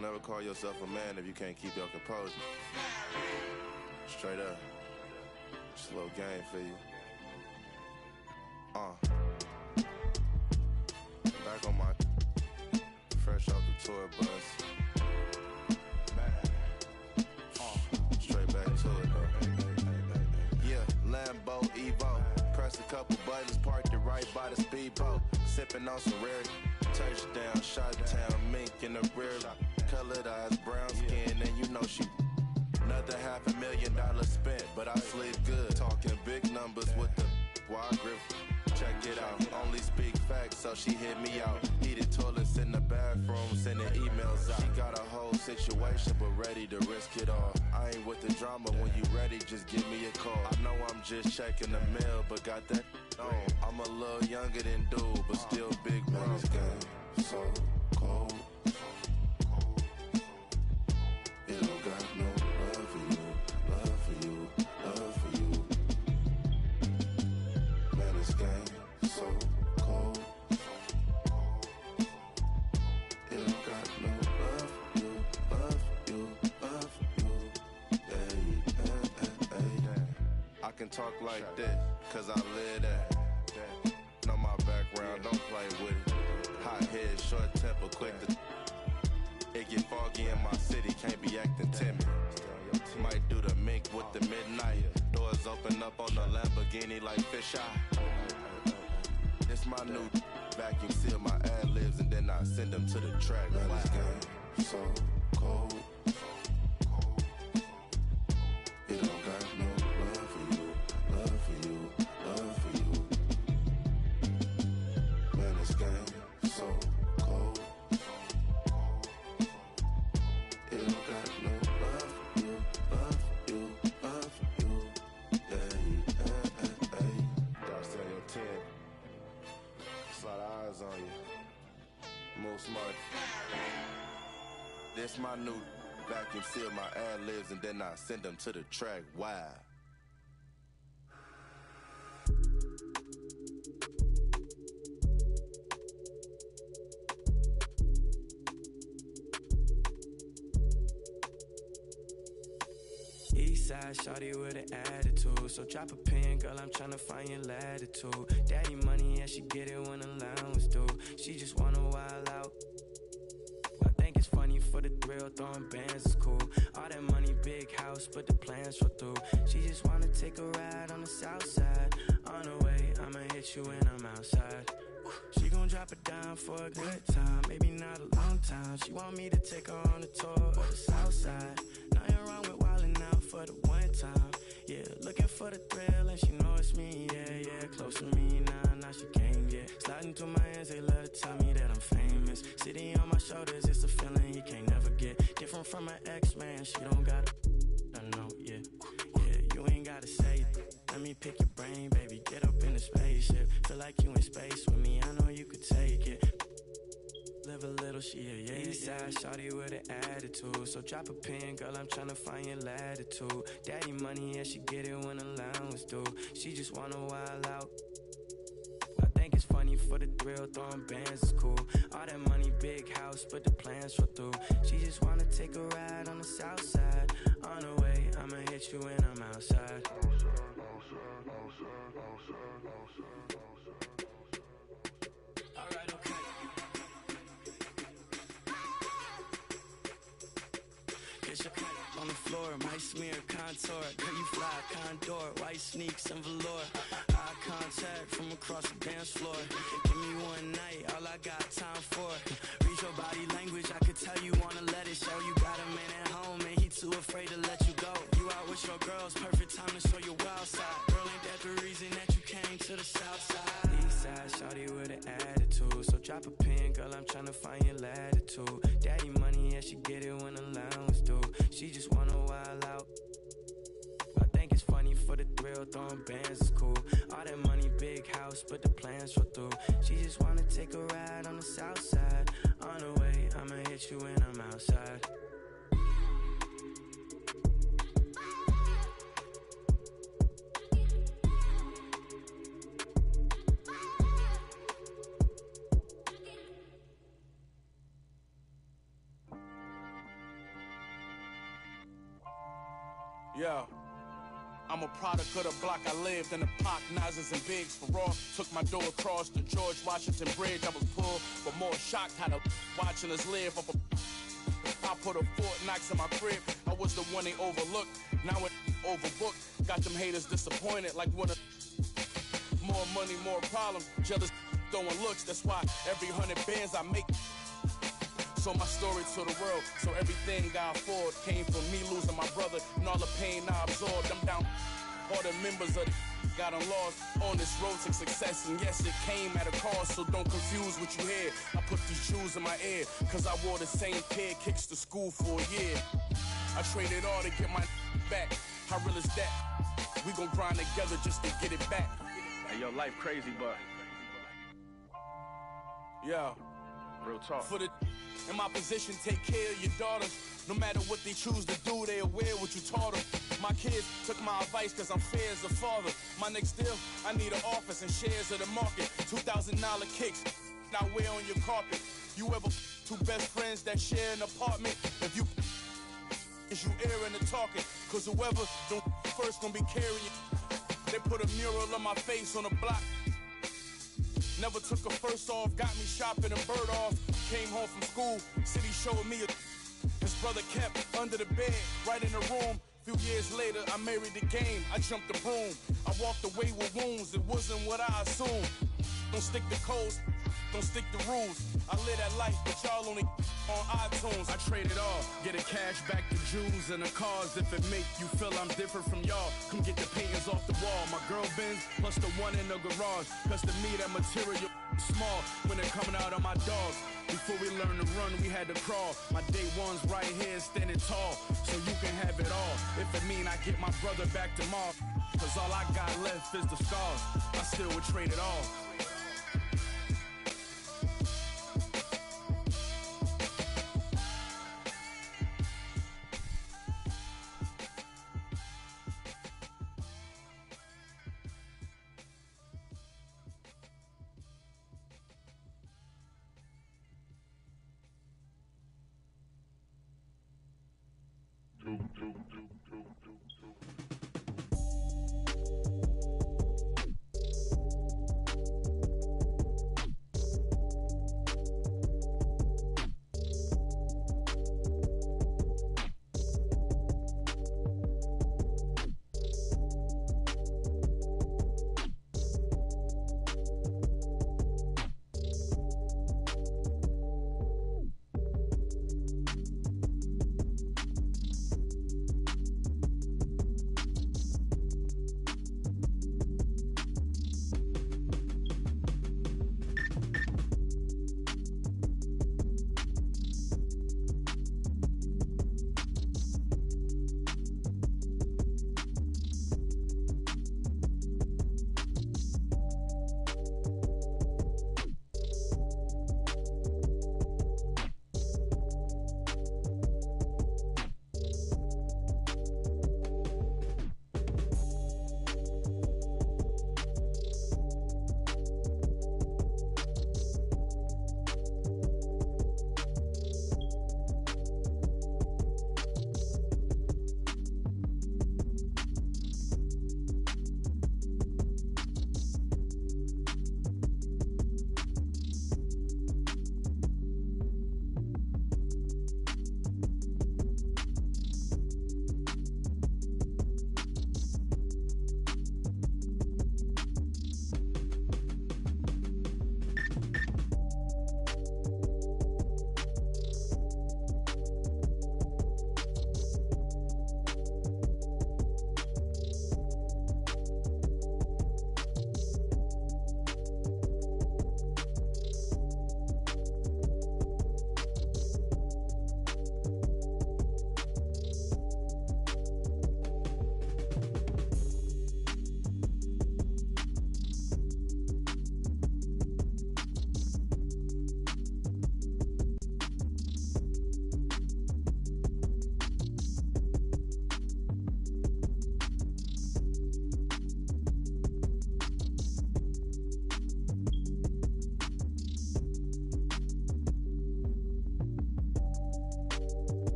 Don't ever call yourself a man if you can't keep your composure. Straight up. Just a little game for you. Back on my fresh off the tour bus. Straight back to it though. Yeah, Lambo Evo. Press a couple buttons, parked it right by the speedboat. Sipping on some rare touchdown, shot town, mink in the rear. Colored eyes, brown skin, and you know she. Another $500,000 spent, but I sleep good. Talking big numbers with the wide grip. Check it out, only speak facts, so she hit me out. Heated toilets in the bathroom, sending emails out. She got a whole situation, but ready to risk it all. I ain't with the drama, when you ready, just give me a call. I know I'm just checking the mail, but got that on. I'm a little younger than dude, but still big bro. This game so cold. It don't got no love for you, love for you, love for you. Man, this game so cold. It don't got no love for you, love for you, love for you. Hey. I can talk like this, cause I live that. Know my background, don't play with it. Hot head, short temper, quick to. It get foggy in my city, can't be acting timid. Might do the mink with the midnight. Doors open up on the Lamborghini like fish eye. It's my new vacuum, seal my ad-libs, and then I send them to the track. Man, this game so cold. It don't got no love for you, love for you, love for you. Man, this game so cold. It don't got no love for you, love for you, love for you. Hey. Dark Stereo 10. Just a lot of eyes on you. Move smart. This my new vacuum, seal my ad-libs, and then I send them to the track. Wow. Eastside shawty with an attitude, so drop a pin, girl, I'm tryna find your latitude. Daddy money, yeah, she get it when allowance due. She just wanna wild out. I think it's funny for the thrill, throwing bands is cool. All that money, big house, but the plans fall through. She just wanna take a ride on the south side. On the way, I'ma hit you when I'm outside. She gon' drop it down for a good time, maybe not a long time. She want me to take her on a tour of the south side. Nothing wrong with wildin' out for the one time. Yeah, looking for the thrill and she know it's me. Yeah, close to me now she can't get. Sliding through my hands, they love to tell me that I'm famous. Sitting on my shoulders, it's a feeling you can't never get. Different from my ex, man, she don't got I know, yeah, you ain't gotta say it. Let me pick your brain, baby, get up in the spaceship. Feel like you in space with me, I know you could take it. Live a little, she a Eastside shawty with an attitude, so drop a pin, girl, I'm tryna find your latitude. Daddy money, yeah, she get it when allowance due. She just wanna wild out. I think it's funny for the thrill, throwing bands is cool. All that money, big house, but the plans fall through. She just wanna take a ride on the south side. On the way, I'ma hit you when I'm outside. Alright, okay. Get your cut on the floor, might smear contour. Girl, you fly, condor, white sneaks and velour. Eye contact from across the dance floor. Give me one night, all I got time for. Read your body language, I could tell you wanna let it show. You got a man at home and he too afraid to let you go. You out with your girls, perfect time to show your wild side. Girl, ain't that the reason that you came to the south side? Eastside shawty with an attitude, so drop a pin, girl, I'm tryna find your latitude. Daddy money, yeah, she get it when allowance due. She just wanna wild out. I think it's funny for the thrill, throwing bands is cool. All that money, big house, but the plans fall through. She just wanna take a ride on the south side. On the way, I'ma hit you when I'm outside. Yeah. I'm a product of the block I lived in. The Pac, Nazis, and Bigs for raw. Took my door across the George Washington Bridge. I was poor, but more shocked how the watching us live up a. I put a Fort Knox in my crib. I was the one they overlooked. Now it overbooked. Got them haters disappointed like one of. More money, more problems. Jealous throwing looks. That's why every 100 bands I make. So my story to the world. So everything I afford came from me losing my brother and all the pain I absorbed. I'm down. All the members of the got lost on this road to success. And yes, it came at a cost. So don't confuse what you hear. I put these shoes in my ear. Cause I wore the same pair of kicks to school for a year. I traded all to get my back. How real is that? We gon' grind together just to get it back. Hey, yo, life crazy, but yeah, real talk. For the in my position, take care of your daughters. No matter what they choose to do, they aware what you taught them. My kids took my advice cause I'm fair as a father. My next deal, I need an office and shares of the market. $2,000 kicks, now wear on your carpet. You ever two best friends that share an apartment? If you is you airing the talking, cause whoever don't first gonna be carrying you. They put a mural on my face on the block. Never took a first off, got me shopping and bird off. Came home from school, city showed me his brother kept under the bed, right in the room. Few years later, I married the game, I jumped the broom. I walked away with wounds, it wasn't what I assumed. Don't stick to codes, don't stick to rules. I live that life, but y'all only on iTunes. I trade it all, get a cash back to Jews and the cars. If it make you feel I'm different from y'all, come get the paintings off the wall. My girl Benz plus the one in the garage. Cause to me that material small when they're coming out of my dogs. Before we learned to run, we had to crawl. My day one's right here standing tall, so you can have it all. If it mean I get my brother back tomorrow, cause all I got left is the scars. I still would trade it all.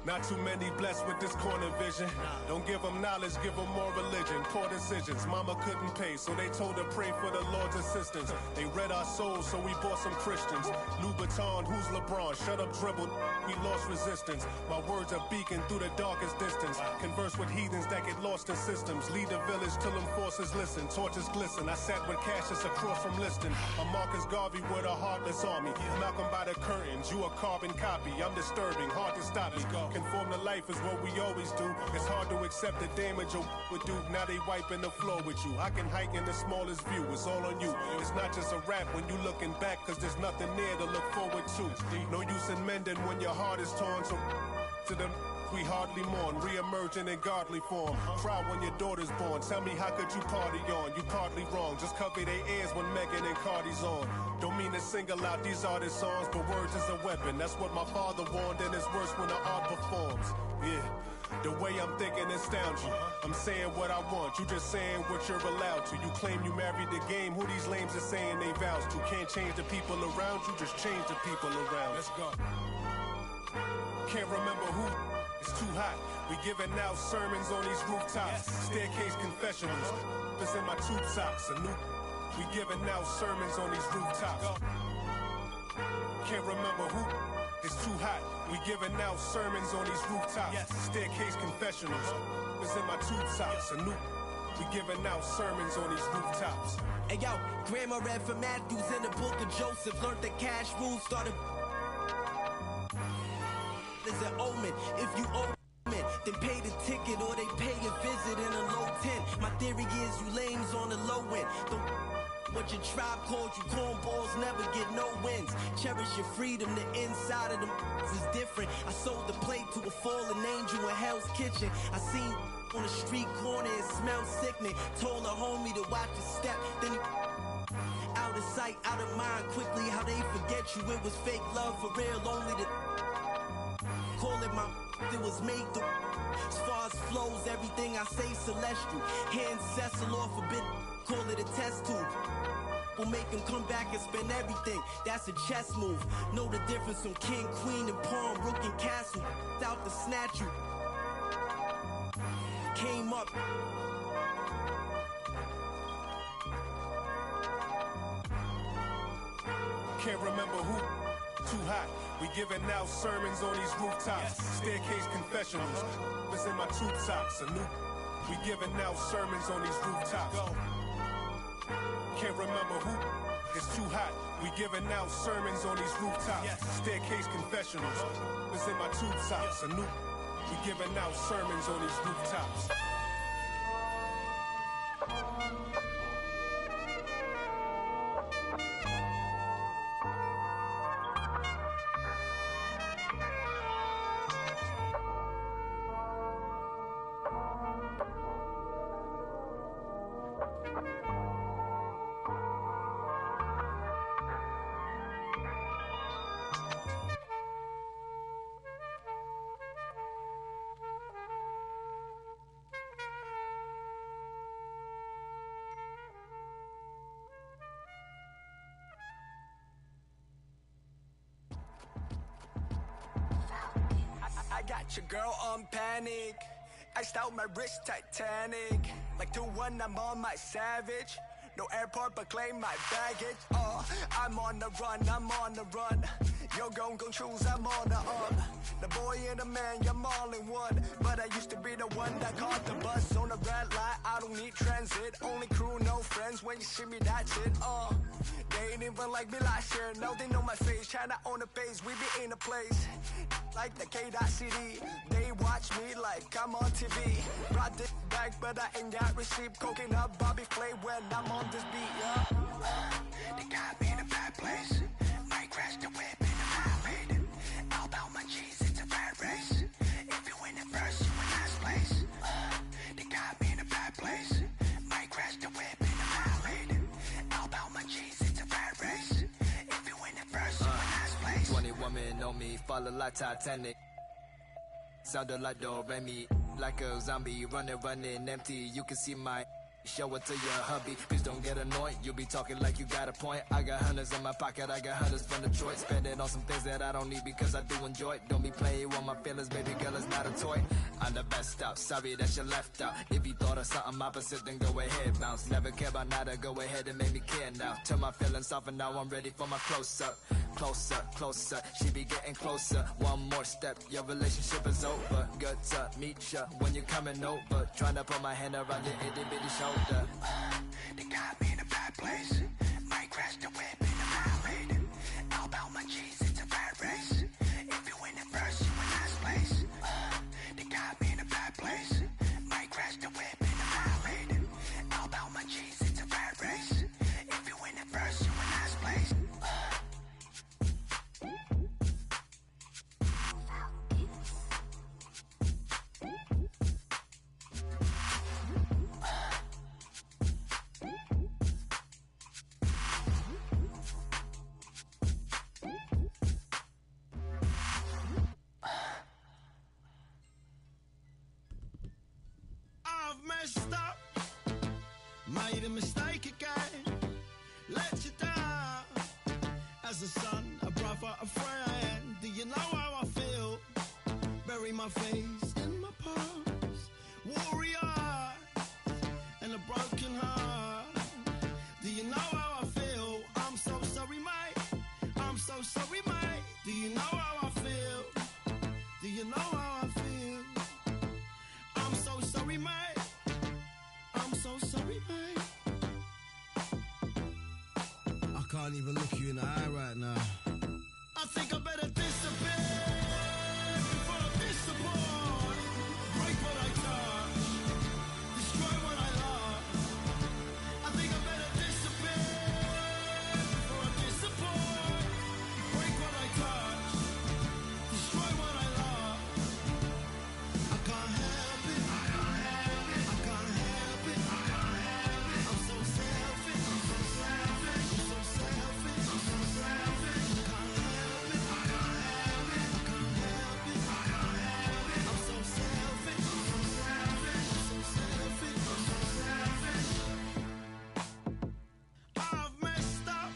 Not too many blessed with this corner vision. Don't give them knowledge, give them more religion. Poor decisions, mama couldn't pay, so they told her pray for the Lord's assistance. They read our souls, so we bought some Christians. Louboutin, who's LeBron? Shut up, dribble, we lost resistance. My words are beacon through the darkest distance. Converse with heathens that get lost in systems. Lead the village till them forces listen. Torches glisten, I sat with Cassius across from Liston. I'm Marcus Garvey with a heartless army. Malcolm by the curtains, you a carbon copy. I'm disturbing, hard to stop me. Conform to life is what we always do. It's hard to accept the damage a would do. Now they wiping the floor with you. I can hike in the smallest view, it's all on you. It's not just a rap when you looking back, cause there's nothing there to look forward to. No use in mending when your heart is torn, so to them we hardly mourn, re-emerging in godly form. Cry when your daughter's born. Tell me how could you party on? You partly wrong. Just cover their ears when Megan and Cardi's on. Don't mean to single out these artist songs, but words is a weapon. That's what my father warned, and it's worse when the art performs. Yeah. The way I'm thinking astounds you. I'm saying what I want, you just saying what you're allowed to. You claim you married the game, who these lames are saying they vows to. Can't change the people around you, just change the people around. Let's go. Can't remember who. It's too hot. We giving out sermons on these rooftops. Staircase confessionals. It's in my tube socks. We giving out sermons on these rooftops. Can't remember who. It's too hot. We giving out sermons on these rooftops. Staircase confessionals. It's in my tube socks. We giving out sermons on these rooftops. Hey yo, Grandma read from Matthews in the book of Joseph. Learned the cash rules, started is an omen. If you owe it, then pay the ticket or they pay a visit in a low tent. My theory is you lames on the low end. What your tribe called you cornballs never get no wins. Cherish your freedom, the inside of them is different. I sold the plate to a fallen angel in Hell's Kitchen. I seen on the street corner, it smelled sickening. Told a homie to watch his step, then he out of sight, out of mind. Quickly how they forget you, it was fake love for real, only the call it my it was made to. As far as flows, everything I say celestial. Hand Cecil off a bit, call it a test tube. We'll make him come back and spend everything. That's a chess move. Know the difference from king, queen, and pawn, rook and castle. Out to snatch you. Came up. Can't remember who. Too hot. We giving out sermons on these rooftops. Staircase confessionals. It's in my tube socks. We giving out sermons on these rooftops. Can't remember who. It's too hot. We giving out sermons on these rooftops. Staircase confessionals. It's in my tube socks. We giving out sermons on these rooftops. Your girl on panic. Iced out my wrist Titanic. Like 2-1, I'm on my savage. No airport but claim my baggage. I'm on the run, I'm on the run. You're gon' choose, I'm on the up. The boy and the man, I'm all in one. But I used to be the one that caught the bus on the red light. I don't need transit. Only crew, no friends. When you see me, that's it. They ain't even like me last year. Now they know my face. China on the face, we be in a place like the K.CD. They watch me like I'm on TV. Brought this back, but I ain't got receipt. Coking up Bobby Flay when I'm on this beat, yeah. They got me in a bad place. Might crash the whip in the highway. All about my cheese, it's a bad race. If you win it first, you in last place. They got me in a bad place. Might crash the whip in the highway. All about my cheese, it's a bad race. If you win it first, you in last place. 20 women on me, follow like Titanic. Sounded like Do Re Mi, like a zombie, running empty. You can see my show it to your hubby. Please don't get annoyed, you be talking like you got a point. I got hundreds in my pocket, I got hundreds from Detroit. Spend it on some things that I don't need because I do enjoy it. Don't be playing with my feelings, baby girl, it's not a toy. I'm the best out, sorry that you left out. If you thought of something opposite, then go ahead, bounce. Never care about nada, go ahead and make me care now. Turn my feelings off and now I'm ready for my close-up. Closer, closer, she be getting closer. One more step, your relationship is over. Good to meet ya when you're coming over. Trying to put my hand around your itty-bitty shoulder. They got me in a bad place. Might crash the whip in the highway. All about my cheese, it's a bad race. If you win it first, you in last place. They got me in a bad place. Might crash the whip in the highway. All about my cheese, it's a bad race. If you win it first, you in last place. I've messed up, made a mistake again, let you down. As a son, a brother, a friend, do you know how I feel? Bury my face in my past, warrior, and a broken heart. Do you know how I feel? I'm so sorry, mate. I'm so sorry, mate. Do you know how I feel? Do you know how I feel? I'm so sorry, mate. I'm so sorry, mate. I can't even look you in the eye right now. I think I better disappear before I disappoint. Break what I touch, destroy what I love. I think I better disappear before I disappoint. Break what I touch, destroy what I love. I can't help it. I can't help it. I can't help it. I can't help it. I'm so selfish. I'm so selfish. I'm so selfish. I'm so selfish. I can't help it. I can't help it. I can't help it. I can't help it. I'm so selfish. I'm so selfish. I'm so selfish. I'm so selfish. I've messed up.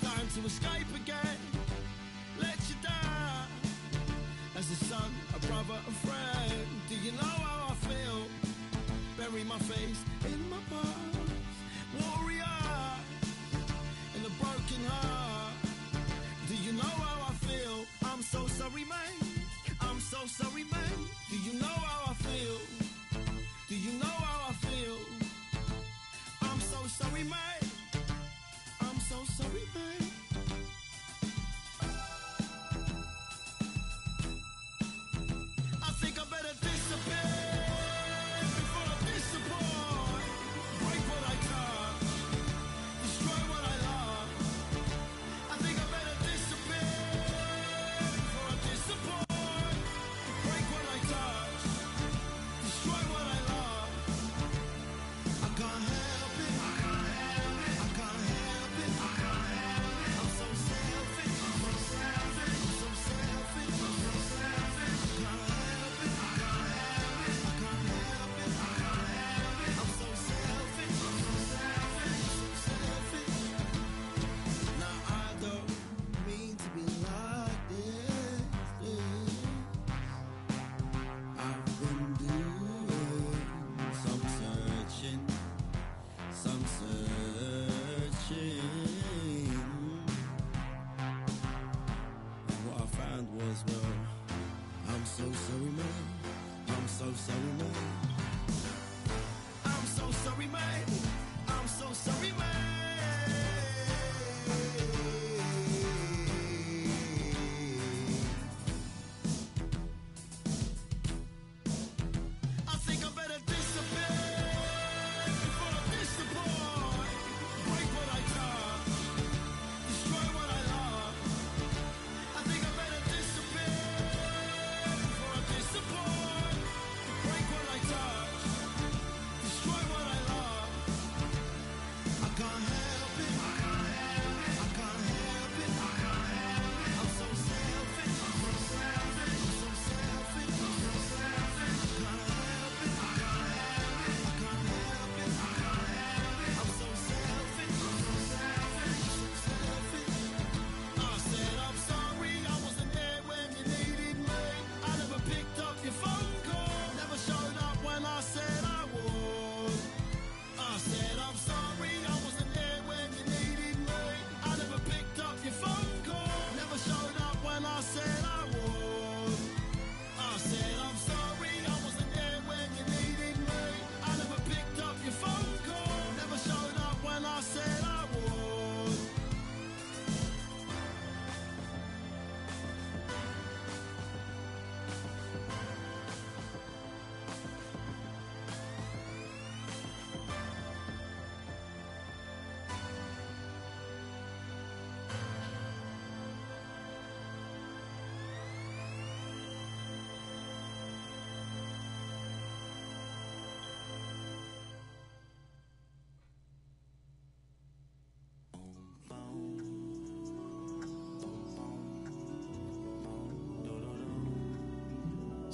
Time to escape again. Let you down. As a son, a brother, a friend. Do you know how I feel? Bury my face in my past. Warrior, and a broken heart. Do you know how I feel? I'm so sorry, man. I'm so sorry, man. Do you know how I feel? Do you know how I feel? I'm so sorry, man. I'm so sorry, man. I think I better disappear before I disappoint. Break what I touch, destroy what I love. I think I better disappear before I disappoint. Break what I touch, destroy what I love. I can't help it. I can't help it.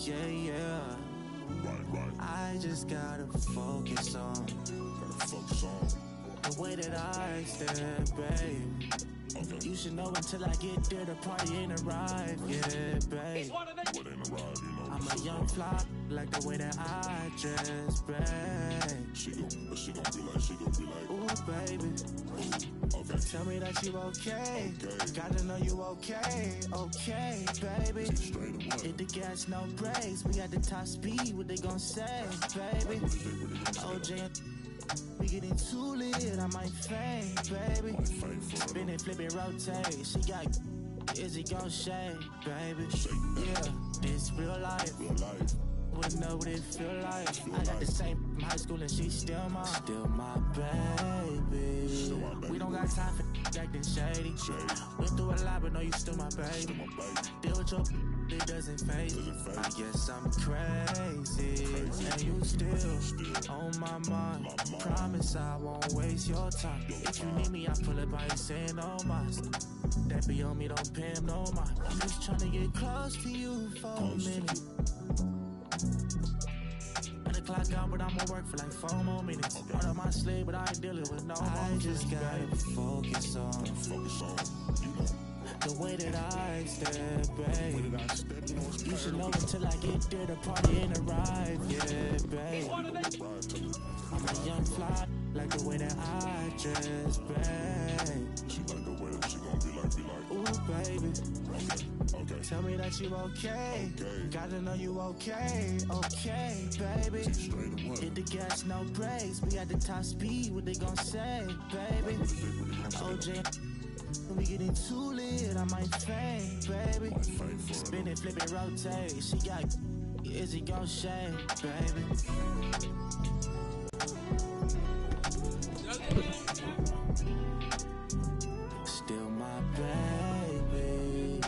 yeah. I just gotta focus on the way that I stand, babe. You should know until I get there, the party ain't arrived yet, babe. I'm a young fly, like the way that I dress, babe. She gon' be like, ooh, baby. Tell me that you okay. Gotta know you okay, baby. Hit the gas, no brakes. We at the top speed, what they gon' say, baby? OJ, we getting too lit, I might faint, baby. Spin it, flip it, rotate. She got, is it gon' shake, baby? Yeah, this real life. Wouldn't know what it feel like. I got the same from high school and she's still my baby. We don't got time for acting shady. Went through a lot, but no, you still my baby. Deal with your it doesn't phase me. I guess I'm crazy, and you still on my mind. Promise I won't waste your time. If you need me, I pull up, I ain't saying no mas. That be on me, don't pay him no mind. I'm just trying to get close to you for a minute. And the clock out, but I'ma work for like 4 more minutes. Part of my slave, but I ain't dealing with no more. I just gotta focus on the way that I step, babe. You should know until I get there, the party ain't arrived yet, babe. I'm a young fly, like the way that I dress, babe. She like the way that she gon' be like, ooh, baby. Tell me that you okay. Gotta know you okay, baby. Hit the gas, no brakes. We at the top speed, what they gon' say, baby? OJ, we getting too lit, I might faint, baby. Spin it, flip it, rotate. She got, is it gon' shake, baby? Still my baby.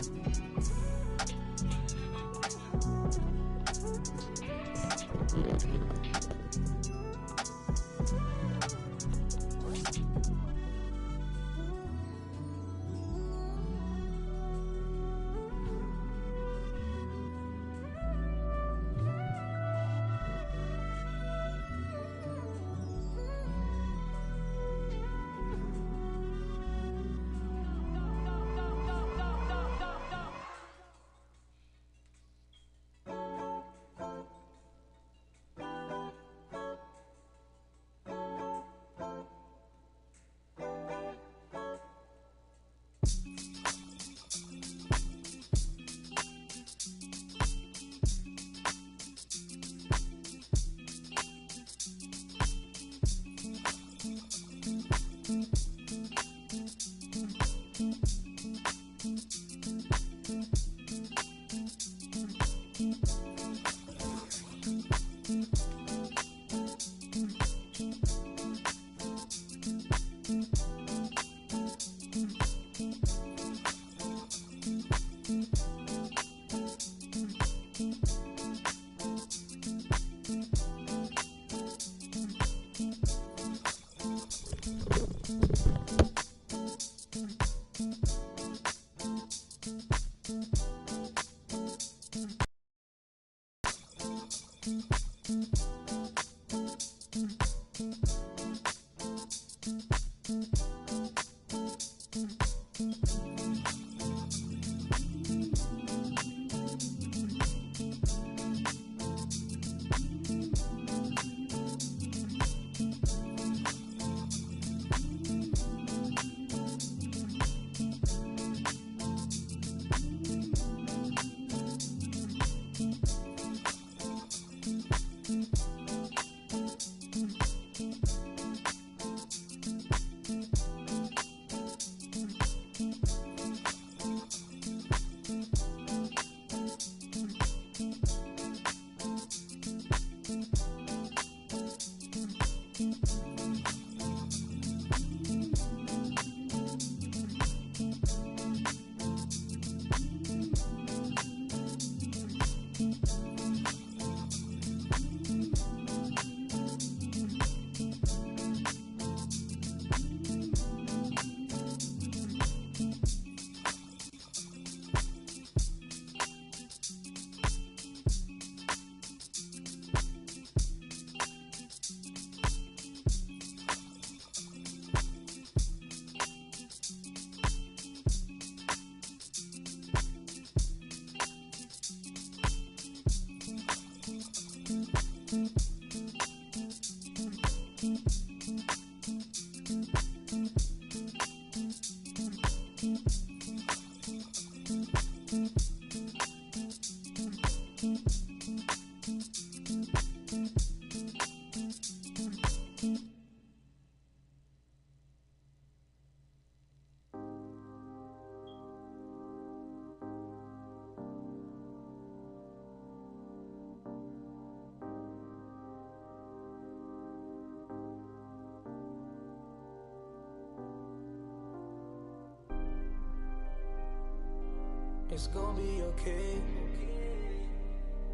It's gonna be okay.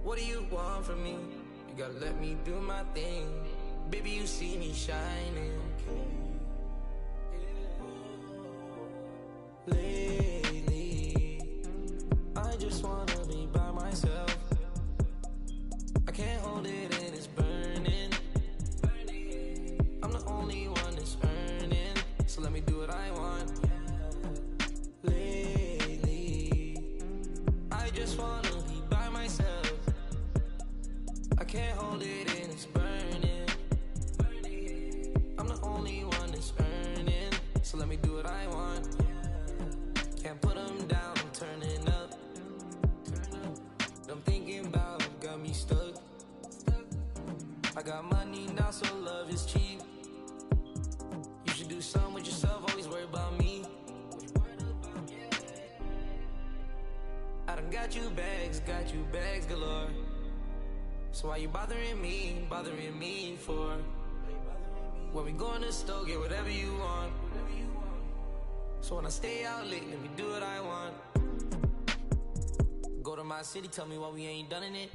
What do you want from me? You gotta let me do my thing. Baby, you see me shining. Lately, I just wanna be by myself. I can't hold it and it's burning. I'm the only one that's earning, so let me do what I want. Lately, I just wanna be by myself. I can't hold it and it's burning. I'm the only one that's earning, so let me do what I want. Can't put them down, I'm turning up. I'm thinking about got me stuck. I got money now, so love is cheap. You should do something with yourself, always worry about me. I done got you bags galore. So why you bothering me for? When we go in the store, get whatever you want. So when I stay out late, let me do what I want. Go to my city, tell me why we ain't done in it.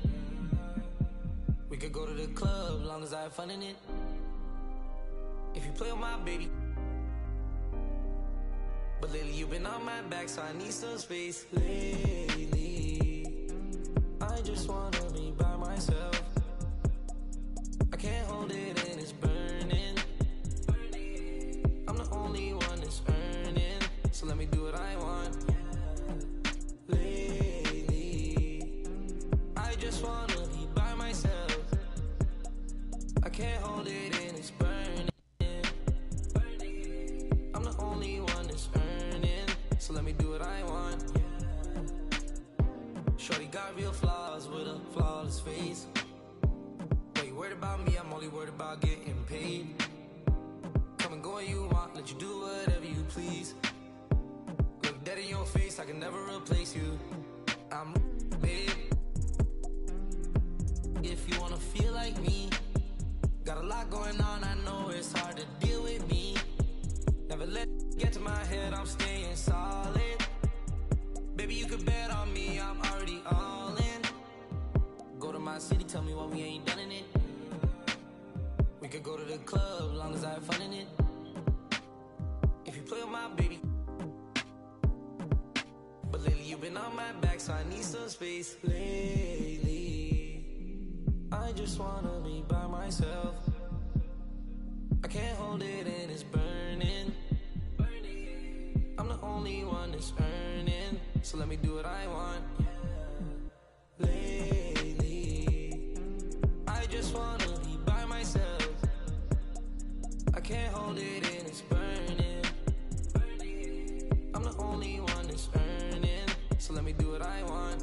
We could go to the club, long as I have fun in it. If you play with my baby. But lately you've been on my back, so I need some space. Lately, I just wanna be by myself. I can't hold it and it's burning. I'm the only one that's earning, so let me do what I want. Lately, I just wanna be by myself. I can't hold it and it's burning. I'm the only one that's earning, so let me do what I want. Shorty got real flaws with a flawless face. Why you worried about me? I'm only worried about getting paid. Come and go when you want, let you do whatever you please. Look dead in your face, I can never replace you. I'm babe. If you wanna feel like me, got a lot going on, I know it's hard to deal with me. Never let it get to my head, I'm staying solid. Baby, you can bet on me, I'm already all in. Go to my city, tell me why we ain't done in it. We could go to the club, long as I have fun in it. If you play with my baby. But lately you've been on my back, so I need some space. Lately, I just wanna be by myself. I can't hold it and it's burning. I'm the only one that's earning, so let me do what I want. Lately, I just wanna be by myself. I can't hold it and it's burning. I'm the only one that's earning, so let me do what I want.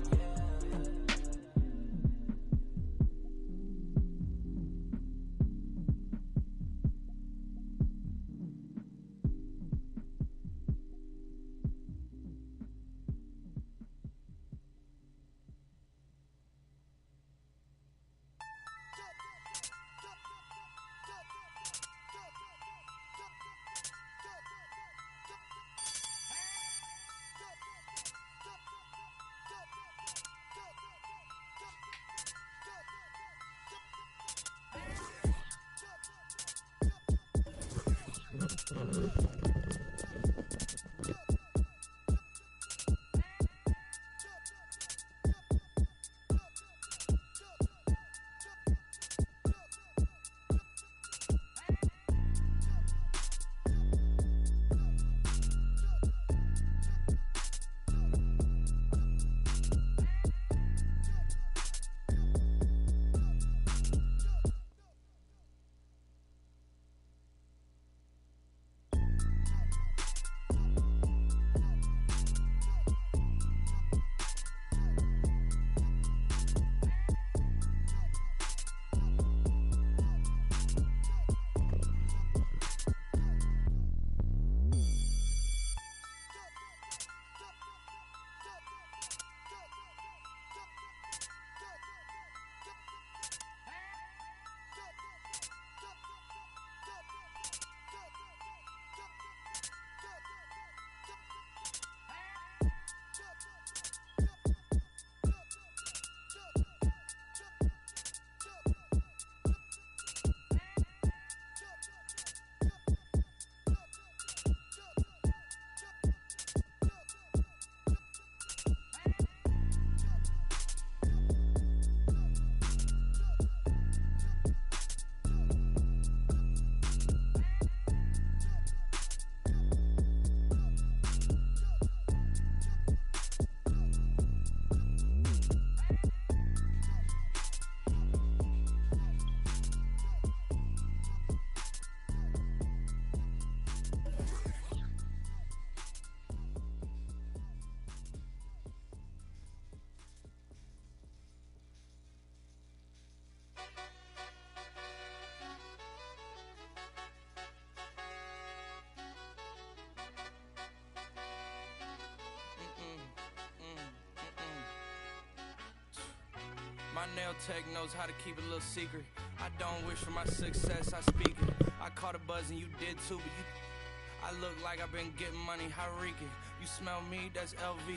My nail tech knows how to keep a little secret. I don't wish for my success, I speak it. I caught a buzz and you did too, but I look like I've been getting money, how reek it. You smell me, that's LV.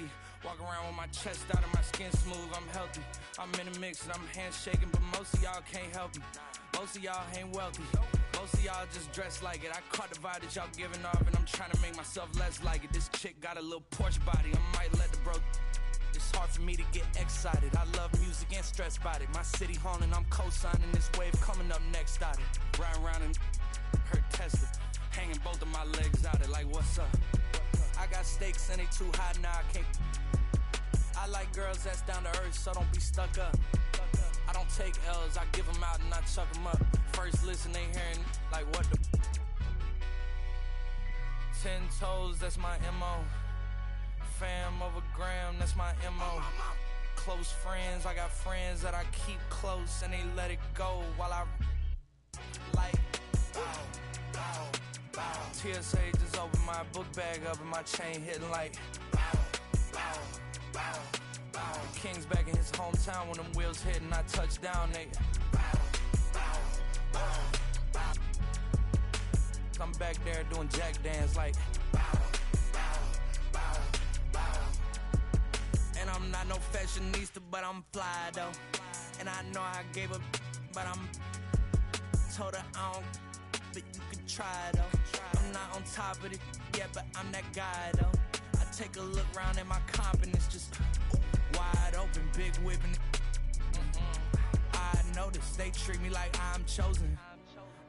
Walk around with my chest out and my skin smooth, I'm healthy. I'm in a mix and I'm handshaking, but most of y'all can't help me. Most of y'all ain't wealthy. Most of y'all just dress like it. I caught the vibe that y'all giving off and I'm trying to make myself less like it. This chick got a little Porsche body, I might let the bro. It's hard for me to get excited. I love music and stress about it. My city haunting, I'm co-signing this wave coming up next out it. Riding around and hurt Tesla. Hanging both of my legs out it like what's up? I got stakes and they too high now I can't. I like girls that's down to earth, so don't be stuck up. I don't take L's, I give them out and I chuck them up. First listen, they hearing like what the 10 toes, that's my MO. Fam over gram, that's my MO. Close friends, I got friends that I keep close and they let it go while I like TSA just opened my book bag up and my chain hitting like King's back in his hometown when them wheels hit and I touch down, nigga. I'm back there doing jack dance like and I'm not no fashionista, but I'm fly though. And I know I gave up, but I'm told her I don't, but you can try though. I'm not on top of it yet, but I'm that guy though. I take a look around at my confidence just wide open, big whipping. I notice they treat me like I'm chosen.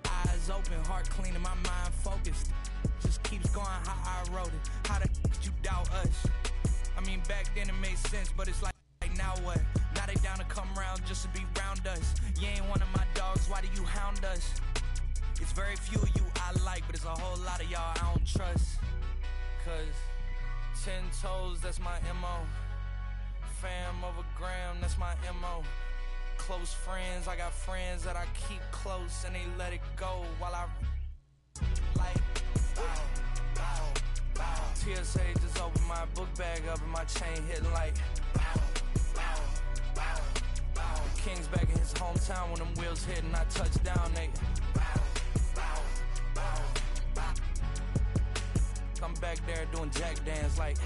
Eyes open, heart clean, and my mind focused. Just keeps going how I wrote it. How the you doubt us? I mean, back then it made sense, but it's like now what? Now they down to come around just to be round us. You ain't one of my dogs, why do you hound us? It's very few of you I like, but it's a whole lot of y'all I don't trust. Cause 10 toes, that's my MO. Fam over gram, that's my MO. Close friends, I got friends that I keep close and they let it go while I like TSA just opened my book bag up and my chain hitting like King's back in his hometown when them wheels hit and I touch down, nigga. I'm back there doing jack dance like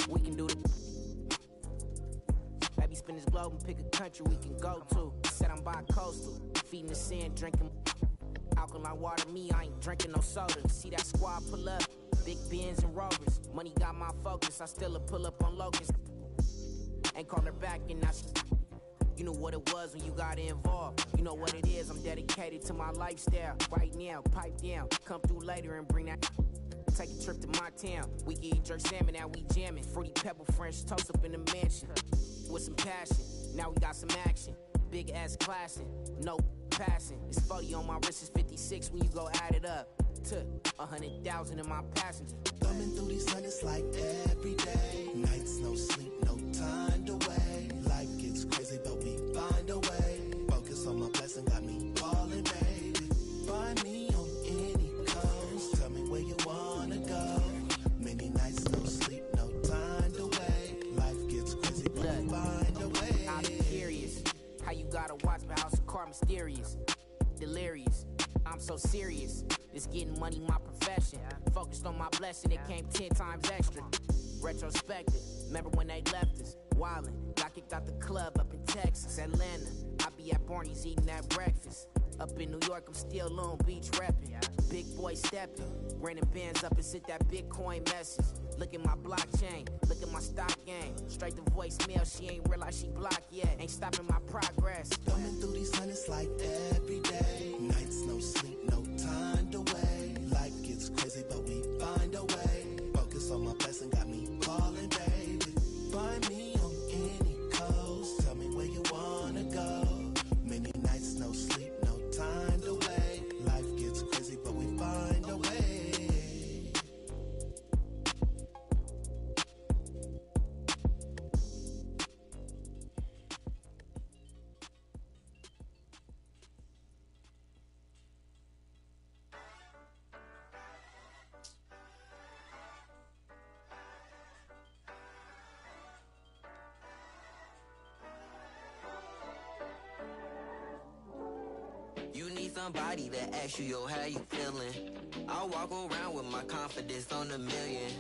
we can do the baby spin this globe and pick a country we can go to. Said I'm bi-coastal, feeding the sand, drinking alkaline water. Me, I ain't drinking no soda. See that squad pull up, big Benz and Rovers. Money got my focus, I still pull up on Locust. Ain't call her back and now you know what it was when you got involved. You know what it is, I'm dedicated to my lifestyle. Right now, pipe down, come through later and bring that. Take a trip to my town. We can eat jerk salmon, now we jamming. Fruity pebble French toast up in the mansion. With some passion, now we got some action. Big ass classing, no passing. It's 40 on my wrist, it's 56 when you go add it up. To 100,000 in my passenger. Thumbing through these hundreds like every day. Nights, no sleep, no time to wait. Life gets crazy, but we find a way. Focus on my blessing, got me falling, baby. Find me on any coast. Tell me where you wanna go. Many nights, no sleep, no time to wait. Life gets crazy, but we find a way. I'm curious how you gotta watch my house of car mysterious. Delirious, I'm so serious. This getting money my profession. Focused on my blessing, it came 10 times extra. Retrospective, remember when they left us? Wildin', got kicked out the club up in Texas, Atlanta. I be at Barney's eating that breakfast. Up in New York, I'm still Long Beach reppin'. Big boy stepping. Ran the bands up and sent that Bitcoin message. Look at my blockchain, look at my stock game. Straight to voicemail, she ain't realized she blocked yet. Ain't stopping my progress. Thumbing through these hundreds like every day. Nights, no sleep, no time to wait. Life gets crazy, but we find a way. Focus on my blessing, got me calling, baby. Find me on any coast. Tell me where you wanna go. Many nights, no sleep, no time to wait. Life gets crazy, but we find a way. You need somebody to ask you, yo, how you feeling? I walk around with my confidence on a million.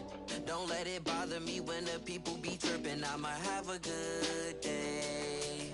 Don't let it bother me when the people be tripping. I'ma have a good day.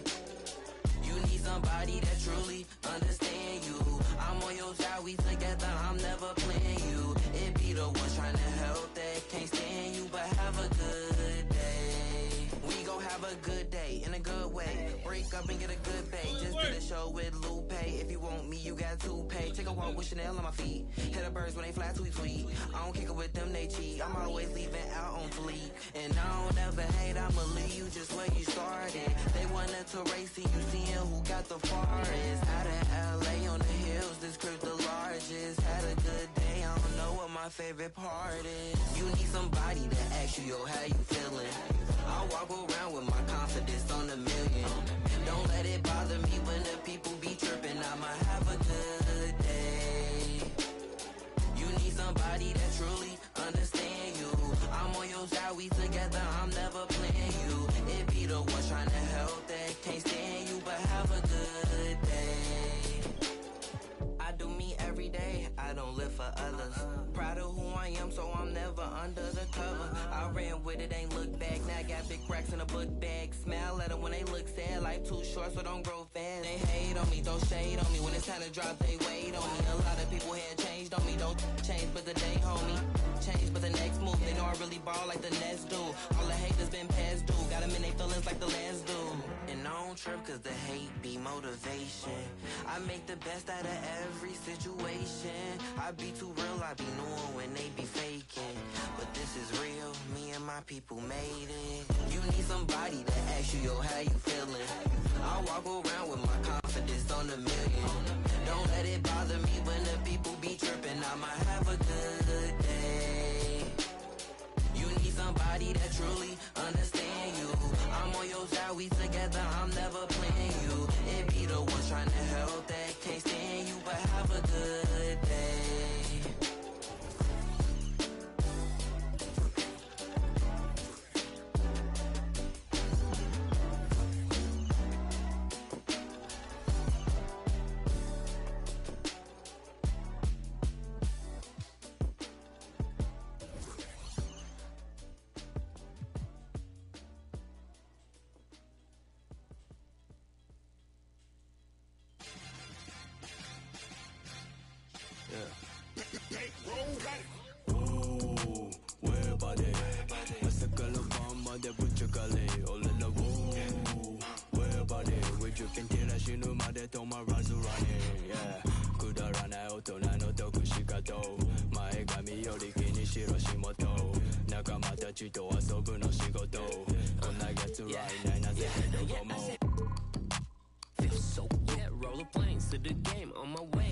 You need somebody that truly understand you. I'm on your side, we together, I'm never playing you. It be the ones trying to help that can't stand you, but have a good day. We gon' have a good day in a good way. Break up and get a good pay. Just did a show with Lupe. If you want me, you got to pay. Take a walk with Chanel on my feet. Hit the birds when they fly, tweet, tweet. I don't kick it with them, they cheat. I'm always leaving out on fleek. And I don't ever hate, I'ma leave you just where you started. They wanted to race and you seeing who got the farthest. Out of LA on the hills, this crib the largest. Had a good day, I don't know what my favorite part is. You need somebody to ask you, yo, how you feeling? I walk around with my confidence on a million. Don't let it bother me when the people be tripping. I'ma have a good day. You need somebody that truly understand you. I'm on your side, we together, I'm never playing you. It be the ones trying to help that can't stand you, but have a good day. I do me every day, I don't live for others. Proud of who I am, so I'm never under the cover. I ran with it, ain't look back. Now I got big racks in a book bag. Smile at them when they look sad. Life too short, so don't grow fast. They hate on me, throw shade on me. When it's time to drop, they wait on me. A lot of people had changed on me. Don't change, but the day, homie. Change, but the next move. They know I really ball like the Nets do. All the haters been past due. Got them in they feelings like the last do. And I don't trip cause the hate be motivation. I make the best out of every situation. I be too real, I be knowing when they be faking. But this is real, me and my people made it. You need somebody to ask you, yo, how you feeling? I walk around with my confidence on a million. Don't let it bother me when the people be tripping. I'ma have a good day. You need somebody that truly understand you. I'm on your side, we together, I'm never playing you. It be the ones trying to help that can't stand you, but have a good day. Feel so yeah, roll the planes to the game. On my way,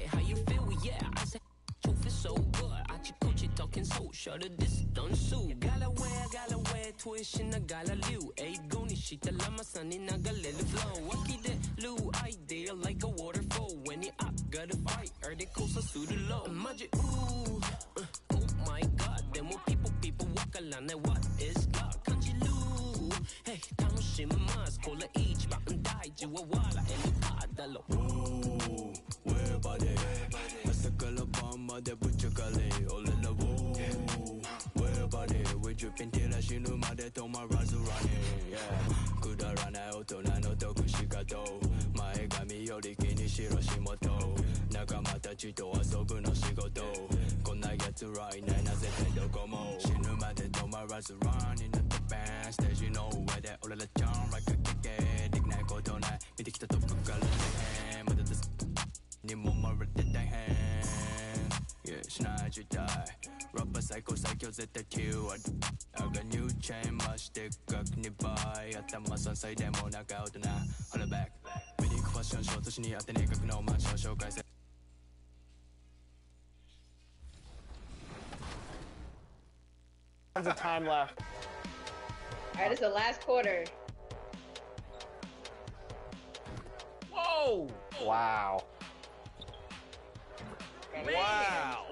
how you feel? Yeah, I said truth is so good. I chicoche talking so short of this done so. Gala way, tuition na gala liu. Ay goni shita lama sani na galele flow. Waki de lu idea like a waterfall. When it up, gotta fight, or the coast to the low. Magic ooh, oh my god, then more people walk along. What is God? Can't you lose? Hey, tanoshimasu, kola each mountain die, jiwawala, and padalo. Ooh, where body? Masakala bomba de buchakale, all in the woo. Where body? We dripping till I shinu made to my razurani. Yeah, kuda rana otona no tokushikato. Maegami yori kini shirashimoto. Nakamata chito aso 僕の仕事こんな奴らいないな絶対どこも死ぬまで止まらず Running at the band ステージの上で俺らジャンプ like a kick できないことない見てきたトップから大変まだですにもまれて大変 Yeah しない時代ラッパー最高最強絶対9割I got new chain 増して額2倍頭3歳でも仲大人 Hold it back メディックファッションショー年に当てねえ額のマンション紹介せ Tons of time left. All right, it's the last quarter. Whoa! Wow. Man, wow.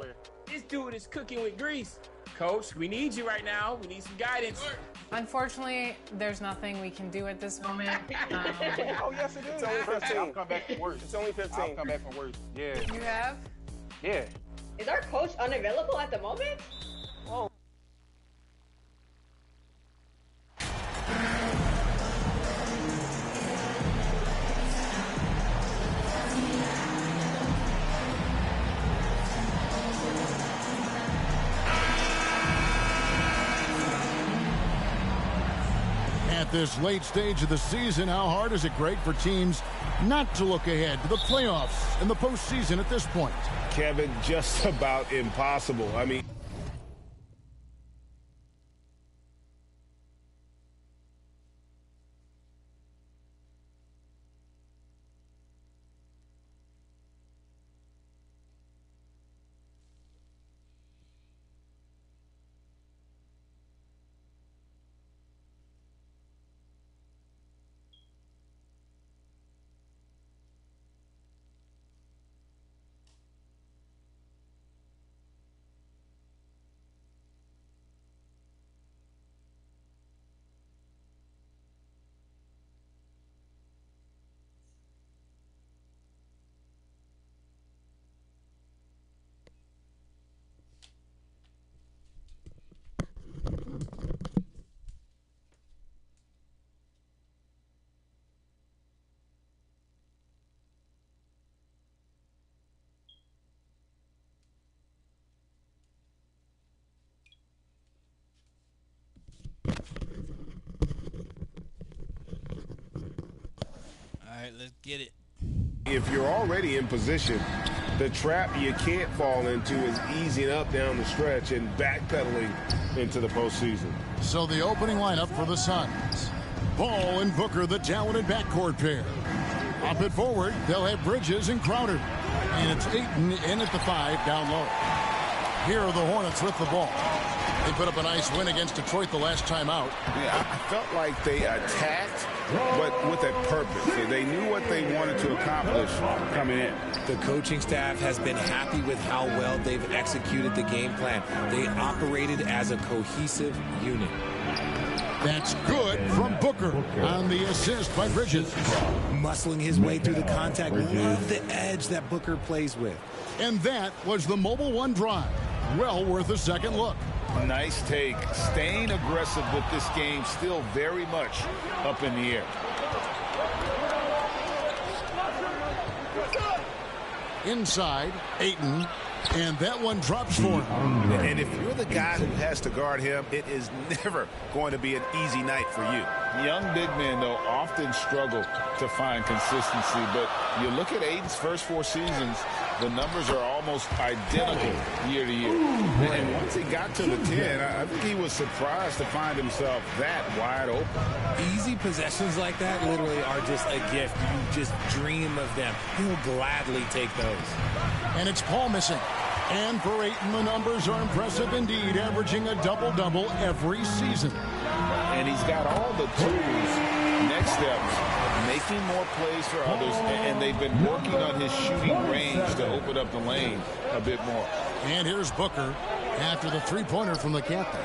This dude is cooking with grease. Coach, we need you right now. We need some guidance. Unfortunately, there's nothing we can do at this moment. Oh, yes, it is. It's only 15. I'll come back from worse. It's only 15. I'll come back from worse. Yeah. You have? Yeah. Is our coach unavailable at the moment? Whoa. At this late stage of the season, how hard is it, Greg, for teams not to look ahead to the playoffs and the postseason at this point? Kevin, just about impossible. I mean... All right, let's get it. If you're already in position, the trap you can't fall into is easing up down the stretch and backpedaling into the postseason. So the opening lineup for the Suns. Ball and Booker, the talented backcourt pair. Up it forward, they'll have Bridges and Crowder. And it's Ayton in at the 5 down low. Here are the Hornets with the ball. They put up a nice win against Detroit the last time out. Yeah, I felt like they attacked, but with a purpose. They knew what they wanted to accomplish coming in. The coaching staff has been happy with how well they've executed the game plan. They operated as a cohesive unit. That's good from Booker on the assist by Bridges. Muscling his way through the contact. Love the edge that Booker plays with. And that was the Mobile One drive. Well worth a second look. Nice take. Staying aggressive with this game, still very much up in the air. Inside, Ayton, and that one drops for him. And if you're the guy who has to guard him, it is never going to be an easy night for you. Young big men, though, often struggle to find consistency, but you look at Ayton's first 4 seasons, the numbers are almost identical year to year. And once he got to the 10, I think he was surprised to find himself that wide open. Easy possessions like that literally are just a gift. You just dream of them. He'll gladly take those. And it's Paul missing. And for Ayton, the numbers are impressive indeed, averaging a double-double every season. And he's got all the tools, next steps, making more plays for others, and they've been working on his shooting range to open up the lane a bit more. And here's Booker after the three-pointer from the captain.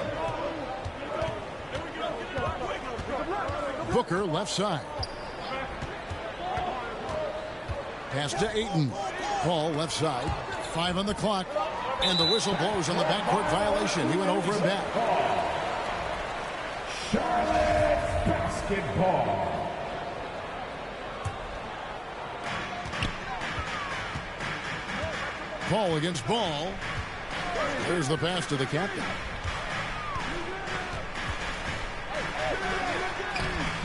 Booker left side. Pass to Ayton. Ball left side. 5 on the clock. And the whistle blows on the backcourt violation. He went over and back. Charlotte basketball. Ball against ball. There's the pass to the captain.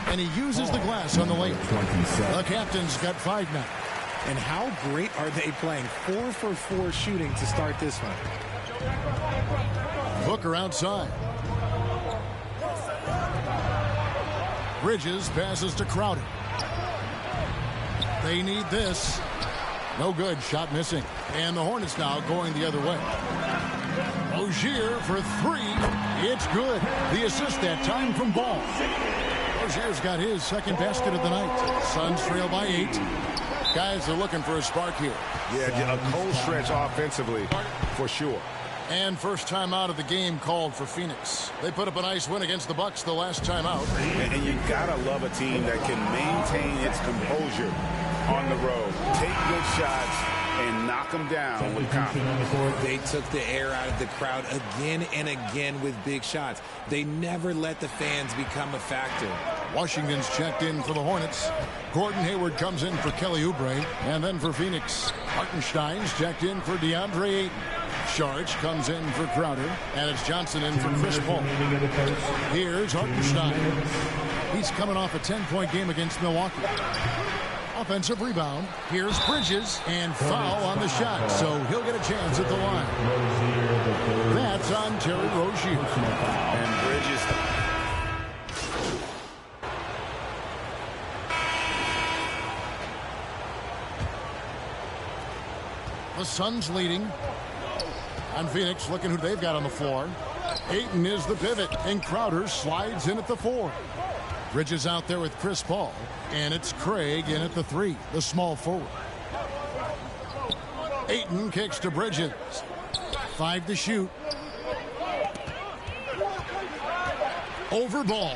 And he uses the glass on the layup. The captain's got 5 now. And how great are they playing? 4 for 4 shooting to start this one. Booker outside. Bridges passes to Crowder. They need this. No good. Shot missing. And the Hornets now going the other way. Rozier for 3. It's good. The assist that time from Ball. Rozier's got his second basket of the night. Suns trail by 8. Guys are looking for a spark here. Yeah, a cold stretch offensively for sure. And first time out of the game called for Phoenix. They put up a nice win against the Bucks the last time out. And you gotta love a team that can maintain its composure on the road. Take good shots and knock them down with confidence. They took the air out of the crowd again and again with big shots. They never let the fans become a factor. Washington's checked in for the Hornets. Gordon Hayward comes in for Kelly Oubre. And then for Phoenix, Hartenstein's checked in for DeAndre Ayton. Sharge comes in for Crowder. And it's Johnson in for Chris Paul. Here's Hartenstein. He's coming off a 10-point game against Milwaukee. Offensive rebound. Here's Bridges, and foul on the shot, so he'll get a chance at the line. That's on Terry Rozier. And Bridges. The Suns leading. On Phoenix, looking who they've got on the floor. Ayton is the pivot, and Crowder slides in at the 4. Bridges out there with Chris Paul. And it's Craig in at the 3, the small forward. Ayton kicks to Bridges. 5 to shoot. Over Ball.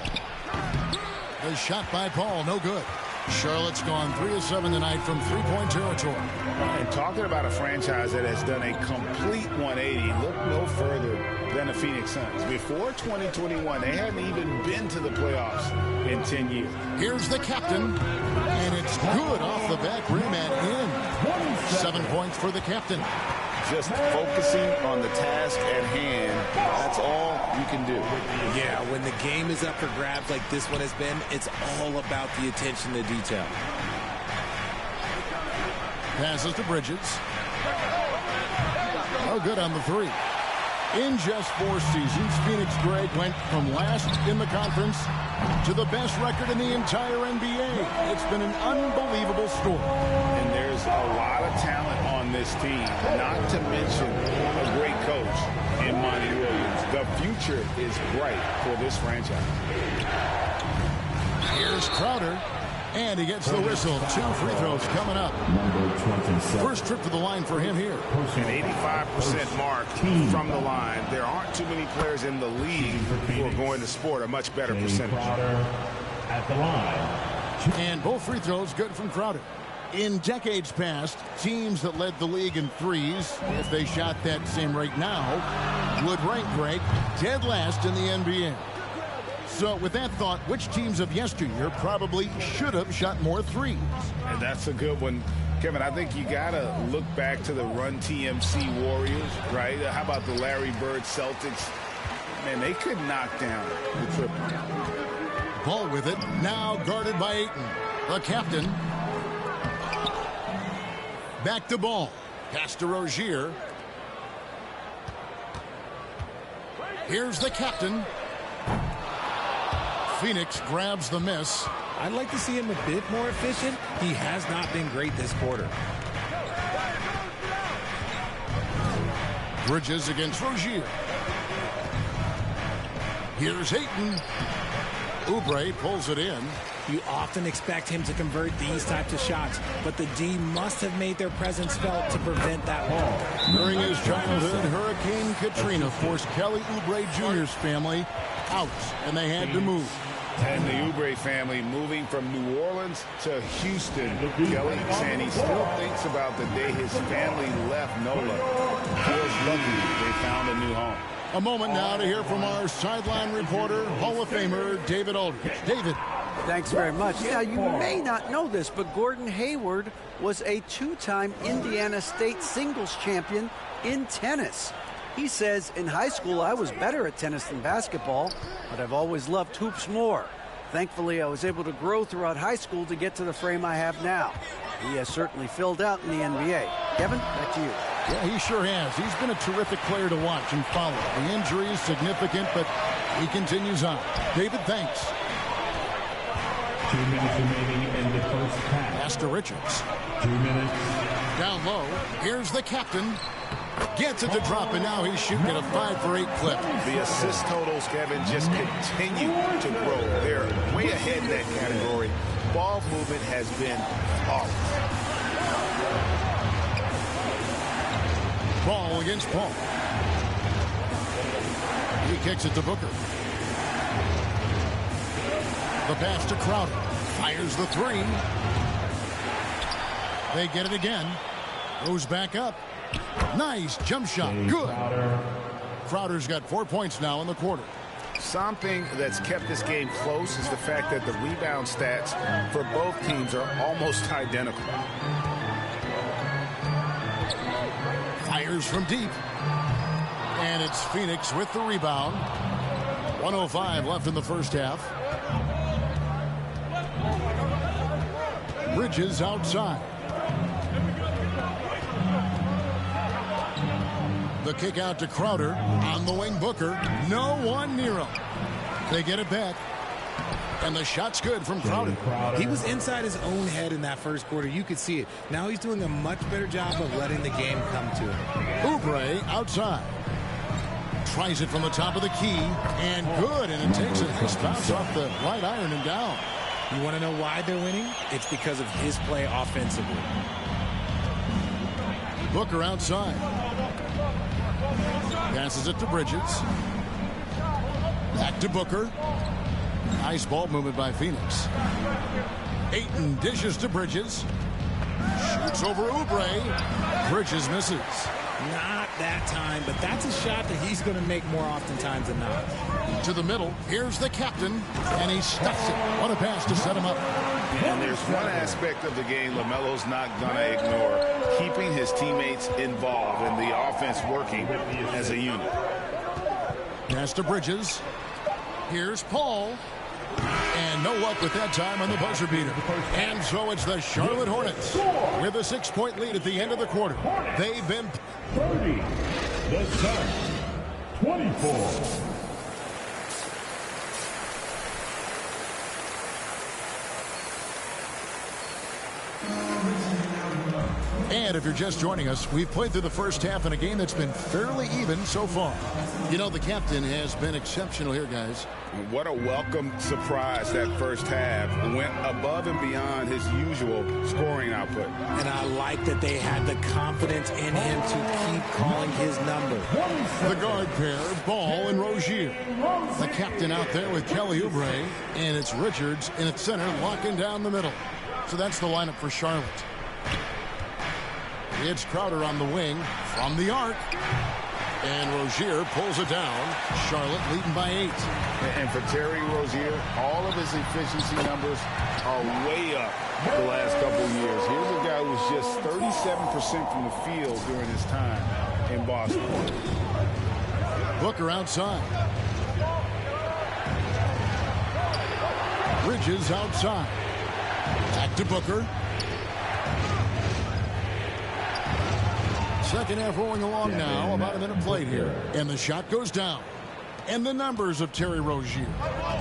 The shot by Paul, no good. Charlotte's gone 3 of 7 tonight from 3-point territory. And talking about a franchise that has done a complete 180, look no further than the Phoenix Suns. Before 2021, they hadn't even been to the playoffs in 10 years. Here's the captain, and it's good off the back rim and in. 7 points for the captain. Just focusing on the task at hand, that's all you can do. Yeah, when the game is up for grabs like this one has been, it's all about the attention to detail. Passes to Bridges. Oh, good on the 3. In just 4 seasons, Phoenix Greg went from last in the conference to the best record in the entire NBA. It's been an unbelievable story. And there's a lot of talent on this team, not to mention a great coach in Monty Williams. The future is bright for this franchise. Here's Crowder. And he gets the whistle. 2 free throws coming up. First trip to the line for him here. An 85% mark from the line. There aren't too many players in the league who are going to sport a much better percentage. At the line. And both free throws good from Crowder. In decades past, teams that led the league in threes, if they shot that same rate now, would rank Greg dead last in the NBA. So with that thought, which teams of yesteryear probably should have shot more threes? And that's a good one. Kevin, I think you got to look back to the Run TMC Warriors, right? How about the Larry Bird Celtics? Man, they could knock down the triple. Ball with it, now guarded by Ayton. The captain. Back to Ball. Pass to Rozier. Here's the captain. Phoenix grabs the miss. I'd like to see him a bit more efficient. He has not been great this quarter. Bridges against Rozier. Here's Ayton. Oubre pulls it in. You often expect him to convert these types of shots, but the D must have made their presence felt to prevent that ball. During his childhood, Hurricane Katrina forced Kelly Oubre Jr.'s family out, and they had to move. And the Oubre family moving from New Orleans to Houston. Kelly saying he still thinks about the day his family left NOLA. Feels lucky they found a new home. A moment now to hear from our sideline reporter, Hall of Famer David Aldridge. David. Thanks very much. Now, you may not know this, but Gordon Hayward was a 2-time Indiana State singles champion in tennis. He says, in high school, I was better at tennis than basketball, but I've always loved hoops more. Thankfully, I was able to grow throughout high school to get to the frame I have now. He has certainly filled out in the NBA. Kevin, back to you. Yeah, he sure has. He's been a terrific player to watch and follow. The injury is significant, but he continues on. David, thanks. 2 minutes remaining in the first half. Pass to Richards. 2 minutes. Down low. Here's the captain. Gets it to drop, and now he's shooting at a 5 for 8 clip. The assist totals, Kevin, just continue to grow. They're way ahead in that category. Ball movement has been off. Ball against Paul. He kicks it to Booker. The pass to Crowder. Fires the 3. They get it again. Goes back up. Nice jump shot. Good. Crowder's got 4 points now in the quarter. Something that's kept this game close is the fact that the rebound stats for both teams are almost identical. Fires from deep. And it's Phoenix with the rebound. 1:05 left in the first half. Bridges outside. The kick out to Crowder. On the wing, Booker. No one near him. They get it back. And the shot's good from Crowder. He was inside his own head in that first quarter. You could see it. Now he's doing a much better job of letting the game come to him. Oubre outside. Tries it from the top of the key. And good. And it takes a nice bounce off the right iron and down. You want to know why they're winning? It's because of his play offensively. Booker outside. Passes it to Bridges. Back to Booker. Nice ball movement by Phoenix. Ayton dishes to Bridges. Shoots over Oubre. Bridges misses. Not that time, but that's a shot that he's going to make more oftentimes than not. To the middle. Here's the captain. And he stuffs it. What a pass to set him up. And there's one aspect of the game LaMelo's not going to ignore. Keeping his teammates involved and the offense working as a unit. Pass to Bridges. Here's Paul. And no luck with that time on the buzzer beater. And so it's the Charlotte Hornets with a 6-point lead at the end of the quarter. They've been 30. The Suns 24. And if you're just joining us, we've played through the first half in a game that's been fairly even so far. You know, the captain has been exceptional here, guys. What a welcome surprise that first half. Went above and beyond his usual scoring output. And I like that they had the confidence in him to keep calling his number. The guard pair, Ball and Rozier. The captain out there with Kelly Oubre. And it's Richards in its center, locking down the middle. So that's the lineup for Charlotte. It's Crowder on the wing from the arc. And Rozier pulls it down. Charlotte leading by 8. And for Terry Rozier, all of his efficiency numbers are way up the last couple of years. Here's a guy who was just 37% from the field during his time in Boston. Booker outside. Bridges outside. Back to Booker. Second half rolling along now. About a minute played here. And the shot goes down. And the numbers of Terry Rozier.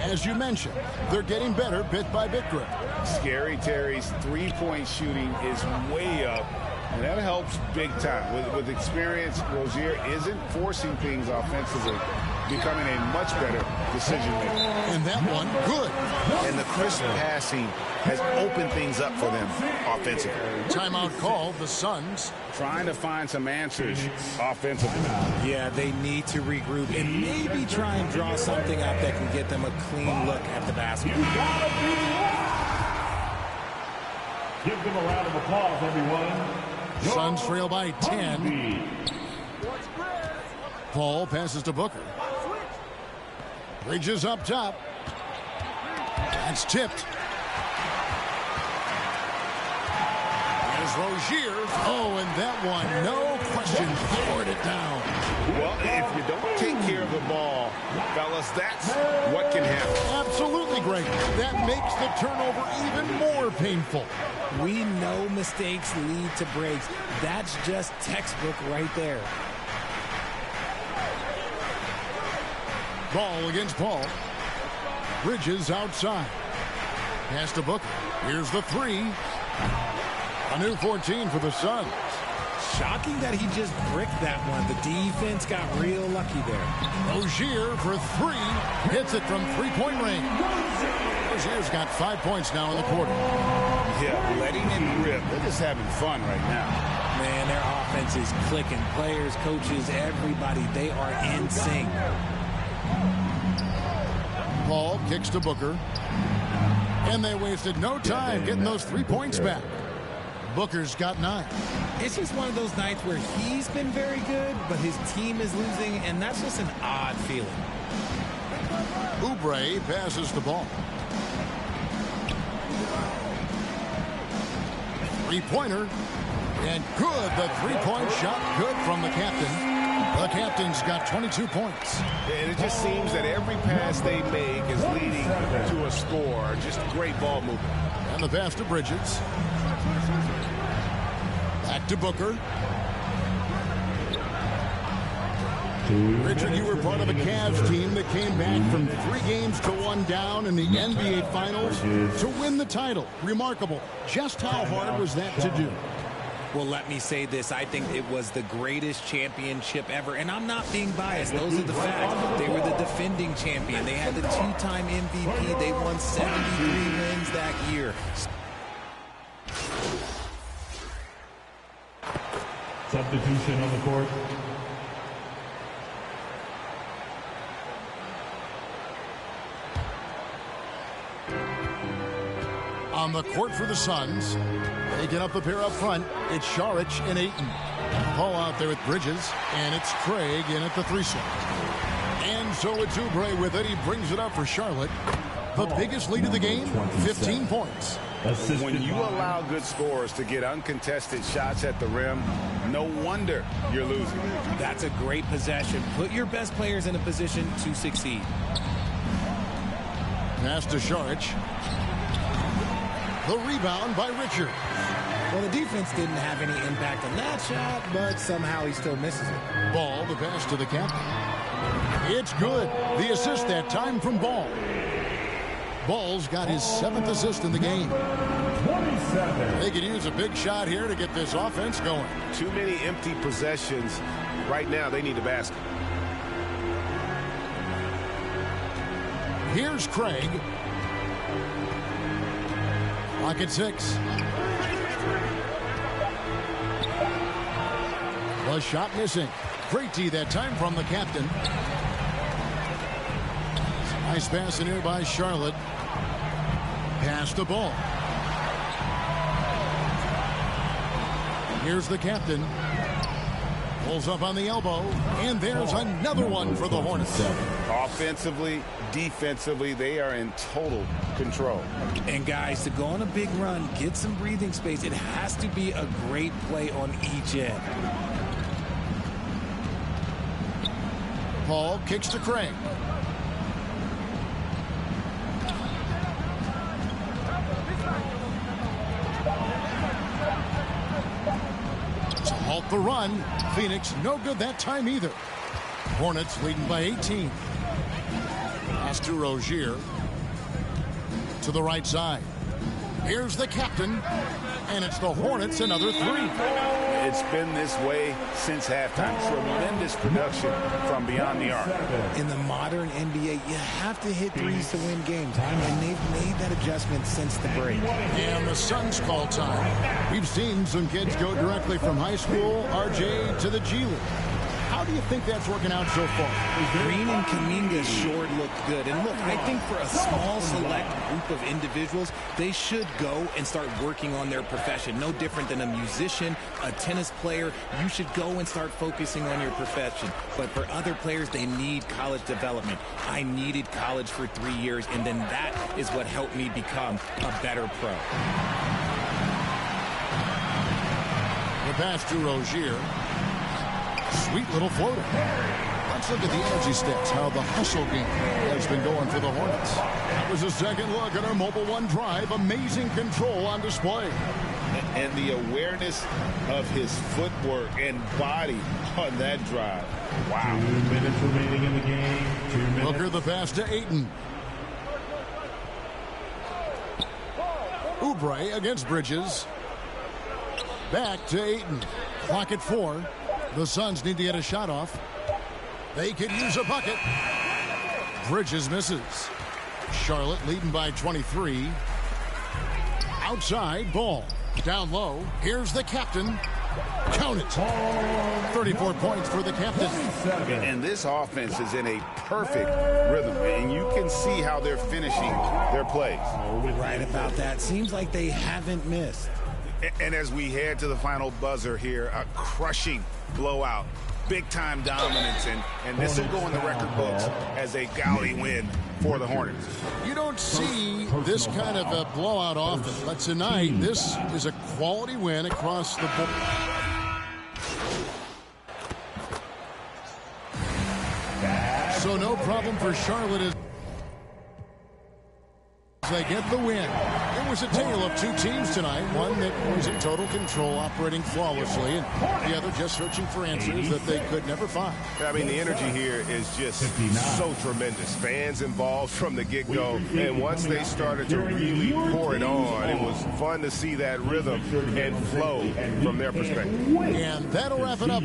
As you mentioned, they're getting better bit by bit, Greg. Scary Terry's three-point shooting is way up. And that helps big time. With experience, Rozier isn't forcing things offensively, becoming a much better decision maker. And that one, good. And the crisp passing has opened things up for them offensively. Timeout called, the Suns trying to find some answers offensively. Yeah, they need to regroup and maybe try and draw something up that can get them a clean look at the basket. Give them a round of applause, everyone. Suns trail by 10. Paul passes to Booker. Bridges up top. That's tipped. Rozier. Oh, and that one, no question, poured it down. Well, if you don't take care of the ball, fellas, that's what can happen. Absolutely great. That makes the turnover even more painful. We know mistakes lead to breaks. That's just textbook right there. Ball against Paul. Bridges outside. Pass to Booker. Here's the three. A new 14 for the Suns. Shocking that he just bricked that one. The defense got real lucky there. Rozier for three. Hits it from three-point range. Rozier's got 5 points now in the quarter. Yeah, letting it rip. They're just having fun right now. Man, their offense is clicking. Players, coaches, everybody, they are in sync. Paul kicks to Booker. And they wasted no time getting those 3 points back. Booker's got 9. It's just one of those nights where he's been very good, but his team is losing, and that's just an odd feeling. Oubre passes the ball. Three-pointer. And good. The three-point shot good from the captain. The captain's got 22 points. And it just seems that every pass they make is leading to a score. Just great ball movement. And the pass to Bridges. Back to Booker. Richard, you were part of a Cavs team that came back from 3 games to 1 down in the NBA Finals to win the title. Remarkable. Just how hard was that to do? Well, let me say this. I think it was the greatest championship ever. And I'm not being biased. Those are the facts. They were the defending champion. They had the 2-time MVP. They won 73 wins that year. Substitution on the court. On the court for the Suns. Taking up the pair up front. It's Saric and Ayton. Paul out there with Bridges. And it's Craig in at the 3 slot. And so it's Oubre with it. He brings it up for Charlotte. The biggest lead of the game, 15 points. When you allow good scorers to get uncontested shots at the rim, no wonder you're losing. That's a great possession. Put your best players in a position to succeed. Pass to Saric. The rebound by Richard. Well, the defense didn't have any impact on that shot, but somehow he still misses it. Ball, the pass to the captain. It's good. The assist that time from Ball. Ball's got his 7th assist in the game. 27. They could use a big shot here to get this offense going. Too many empty possessions. Right now, they need a basket. Here's Craig. Clock at 6. The shot missing. Great D that time from the captain. Nice pass in here by Charlotte. Pass the ball. Here's the captain. Pulls up on the elbow. And there's another one for the Hornets. Offensively, defensively, they are in total control. And guys, to go on a big run, get some breathing space, it has to be a great play on each end. Paul kicks to Craig. To halt the run. Phoenix no good that time either. Hornets leading by 18. Pass to Rozier. To the right side. Here's the captain. And it's the Hornets another 3. It's been this way since halftime. Tremendous production from beyond the arc. In the modern NBA, you have to hit threes to win games. And they've made that adjustment since the break. And the Suns call time. We've seen some kids go directly from high school, RJ, to the G League. How do you think that's working out so far? Green and Kuminga sure look good. And look, I think for a small select group of individuals, they should go and start working on their profession. No different than a musician, a tennis player. You should go and start focusing on your profession. But for other players, they need college development. I needed college for 3 years, and then that is what helped me become a better pro. pass to Rozier. Sweet little floater. Let's look at the energy stats, how the hustle game has been going for the Hornets. That was a second look at our Mobile One drive. Amazing control on display. And the awareness of his footwork and body on that drive. Wow. 2 minutes remaining in the game. 2 minutes. Booker the pass to Ayton. Oubre against Bridges. Back to Ayton. Clock at 4. The Suns need to get a shot off. They could use a bucket. Bridges misses. Charlotte leading by 23. Outside ball. Down low. Here's the captain. Count it. 34 points for the captain. And this offense is in a perfect rhythm, and you can see how they're finishing their plays. Right about that. Seems like they haven't missed. And as we head to the final buzzer here, a crushing blowout. Big-time dominance, and this will go in the record books as a gaudy win for the Hornets. You don't see this kind of a blowout often, but tonight this is a quality win across the board. So no problem for Charlotte as they get the win. It was a tale of two teams tonight. One that was in total control, operating flawlessly, and the other just searching for answers that they could never find. I mean, the energy here is just so tremendous. Fans involved from the get-go, and once they started to really pour it on, it was fun to see that rhythm and flow from their perspective. And that'll wrap it up.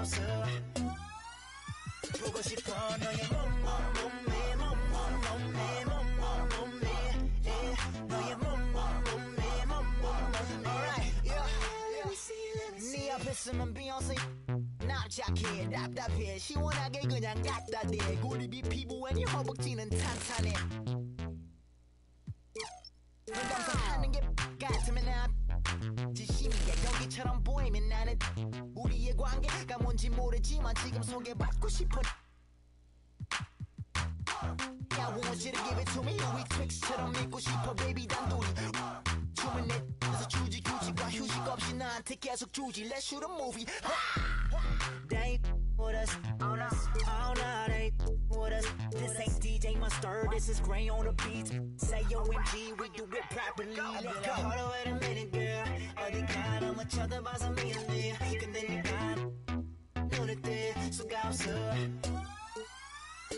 없어 보고 싶어 너의 몸매 너의 몸매 alright 네 앞에 쓰면 비욘세 납작해 답답해 시원하게 그냥 갖다 대 고립이 피부에 네 허벅지는 탄탄해 넌 항상 하는 게 같으면 난 지심이야 연기처럼 보이면 나는 우리의 관계가 뭔지 모르지만 지금 소개받고 싶어 I want you to give it to me 우리 트릭스처럼 믿고 싶어 baby 단둘이 춤은 내 그래서 주지 규칙과 휴식 없이 나한테 계속 주지 Let's shoot a movie They with us all night they with us This ain't DJ Mustard this is Gray on the beat Say OMG we do it properly Let's go Hold on wait a minute girl 어디 가나 뭐 쳐다봐서 미안해 근데 네가 눈을 뜰 수가 없어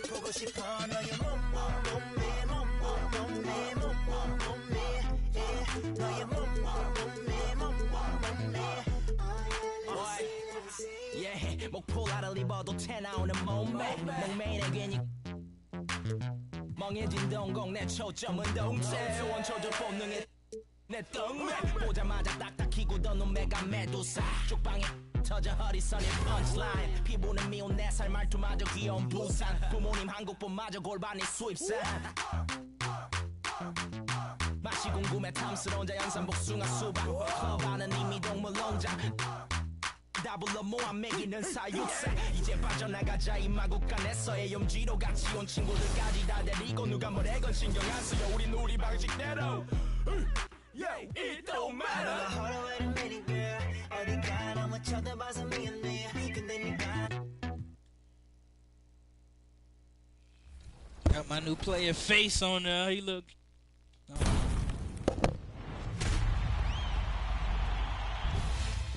보고 싶어 너의 몸매 너의 몸매 Yeah 목폴라를 입어도 태 나오는 몸매 목매인의 괜히 멍해진 동공 내 초점은 동체 원초적 본능에 내 똥매 보자마자 딱딱히 굳어 눈매가 메두사 쪽방에 터져 허리선의 펀치라인 피부는 미운 4살 말투마저 귀여운 부산 부모님 한국분마저 골반이 수입산 맛이 궁금해 탐스러운 자연산 복숭아 수박 클럽 안은 이미 동물농장 다 불러 모아 먹이는 사육사 이제 빠져나가자 이 마국간에서의 염지로 같이 온 친구들까지 다 데리고 누가 뭐래건 신경 안 쓰여 우린 우리 방식대로 Yeah, it don't matter. Hold on, wait a minute, girl. 어디 가나 뭐 쳐다봐서 미안해. 근데 네가 got my new player face on there. He look.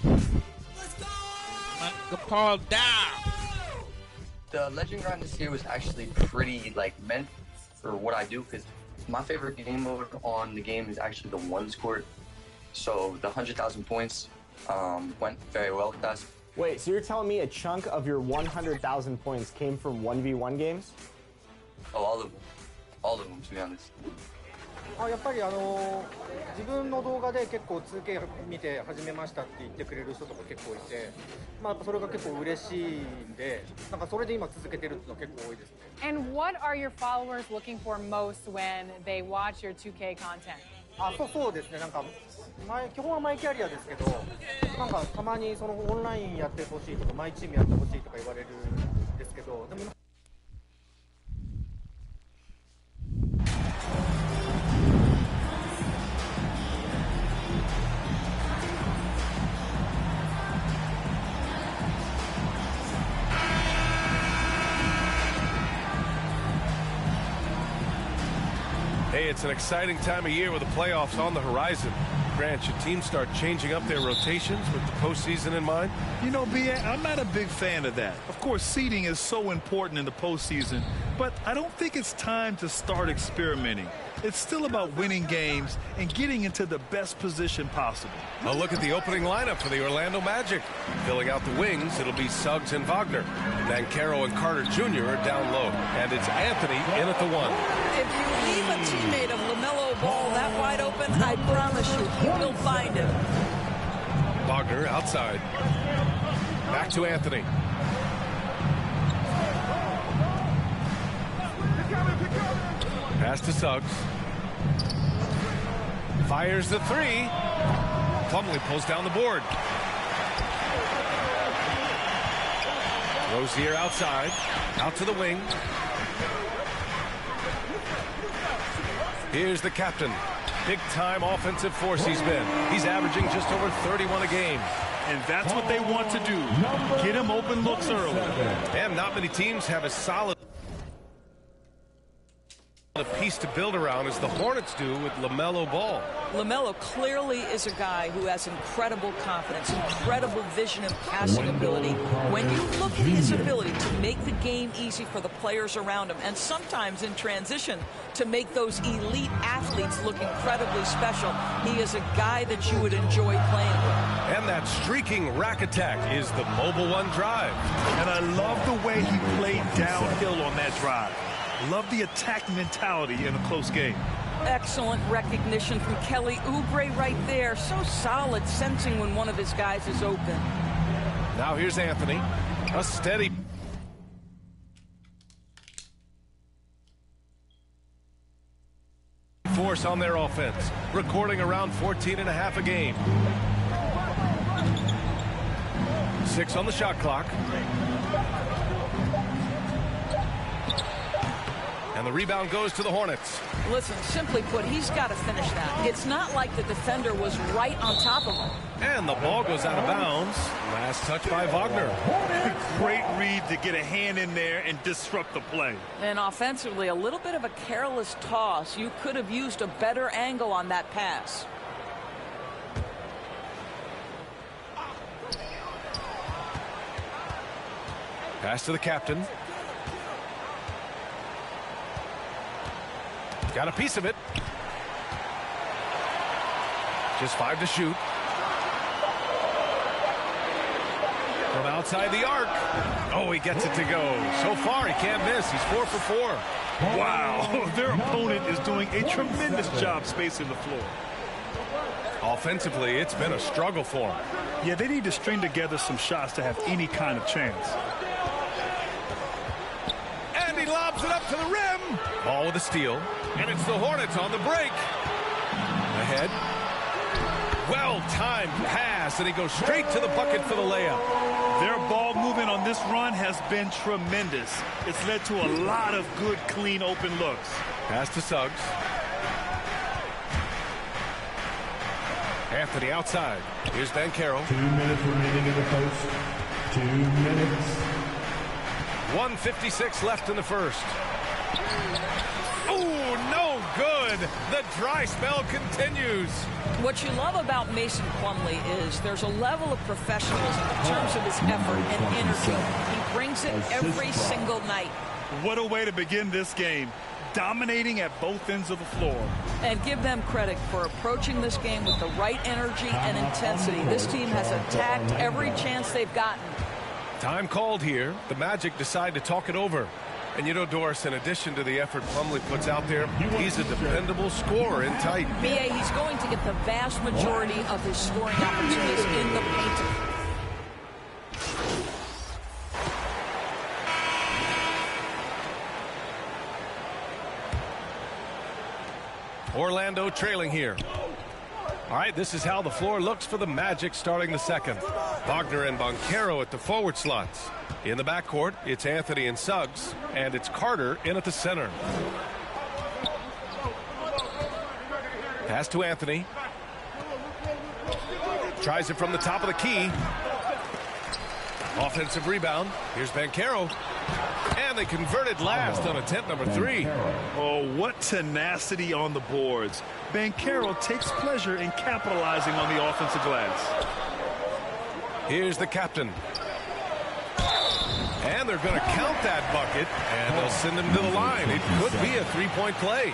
Let's go. Paul down. The legend grind this year was actually pretty meant for what I do because. My favorite game mode on the game is actually the ones court. So the 100,000 points went very well with us. Wait, so you're telling me a chunk of your 100,000 points came from 1v1 games? Oh, all of them. All of them, to be honest. やっぱり自分の動画で結構 2K 見て始めましたって言ってくれる人とか結構いて、やっぱそれが結構嬉しいんで、なんかそれで今続けてるっていうのは結構多いですね。And what are your followers looking for most when they watch your 2K content? そうですね。なんか基本はマイキャリアですけど、なんかたまにそのオンラインやってほしいとかマイチームやってほしいとか言われるんですけど、でも Hey, it's an exciting time of year with the playoffs on the horizon. Grant, should teams start changing up their rotations with the postseason in mind? You know, B.A., I'm not a big fan of that. Of course, seeding is so important in the postseason, but I don't think it's time to start experimenting. It's still about winning games and getting into the best position possible. A look at the opening lineup for the Orlando Magic. Filling out the wings, it'll be Suggs and Wagner. Nancaro and Carter Jr. are down low, and it's Anthony in at the 1. If you leave a teammate of LaMelo Ball that wide open, I promise you, he will find him. Wagner outside. Back to Anthony. Pass to Suggs. Fires the 3. Plumlee pulls down the board. Rozier outside. Out to the wing. Here's the captain. Big-time offensive force he's been. He's averaging just over 31 a game. And that's what they want to do. Get him open looks early. And not many teams have a solid piece to build around as the Hornets do with LaMelo Ball. LaMelo clearly is a guy who has incredible confidence, incredible vision and passing ability. When you look at his ability to make the game easy for the players around him, and sometimes in transition to make those elite athletes look incredibly special, he is a guy that you would enjoy playing with. And that streaking rack attack is the Mobile One drive. And I love the way he played downhill on that drive. Love the attack mentality in a close game. Excellent recognition from Kelly Oubre right there. So solid, sensing when one of his guys is open. Now here's Anthony. A steady force on their offense, recording around 14.5 a game. 6 on the shot clock. And the rebound goes to the Hornets. Listen, simply put, he's got to finish that. It's not like the defender was right on top of him. And the ball goes out of bounds. Last touch by Wagner. Great read to get a hand in there and disrupt the play. And offensively, a little bit of a careless toss. You could have used a better angle on that pass. Pass to the captain. Got a piece of it. Just 5 to shoot. From outside the arc. Oh, he gets it to go. So far, he can't miss. He's 4 for 4. Wow, their opponent is doing a tremendous job spacing the floor. Offensively, it's been a struggle for him. Yeah, they need to string together some shots to have any kind of chance. And he lobs it up to the rim. Ball with a steal. And it's the Hornets on the break. Ahead. Well-timed pass, and he goes straight to the bucket for the layup. Their ball movement on this run has been tremendous. It's led to a lot of good, clean, open looks. Pass to Suggs. Anthony outside. Here's Banchero. 2 minutes remaining in the post. 2 minutes. 1:56 left in the first. Oh, no good. The dry spell continues. What you love about Mason Plumlee is there's a level of professionalism in terms of his effort and energy. He brings it every single night. What a way to begin this game. Dominating at both ends of the floor. And give them credit for approaching this game with the right energy and intensity. This team has attacked every chance they've gotten. Time called here. The Magic decide to talk it over. And you know, Doris, in addition to the effort Plumlee puts out there, he's a dependable scorer in tight. B.A., he's going to get the vast majority of his scoring opportunities in the paint. Orlando trailing here. All right, this is how the floor looks for the Magic starting the second. Wagner and Banchero at the forward slots. In the backcourt, it's Anthony and Suggs, and it's Carter in at the center. Pass to Anthony. Tries it from the top of the key. Offensive rebound. Here's Banchero. And they converted last on attempt number 3. Oh, what tenacity on the boards. Banchero takes pleasure in capitalizing on the offensive glass. Here's the captain. And they're going to count that bucket, and they'll send him to the line. It could be a three-point play.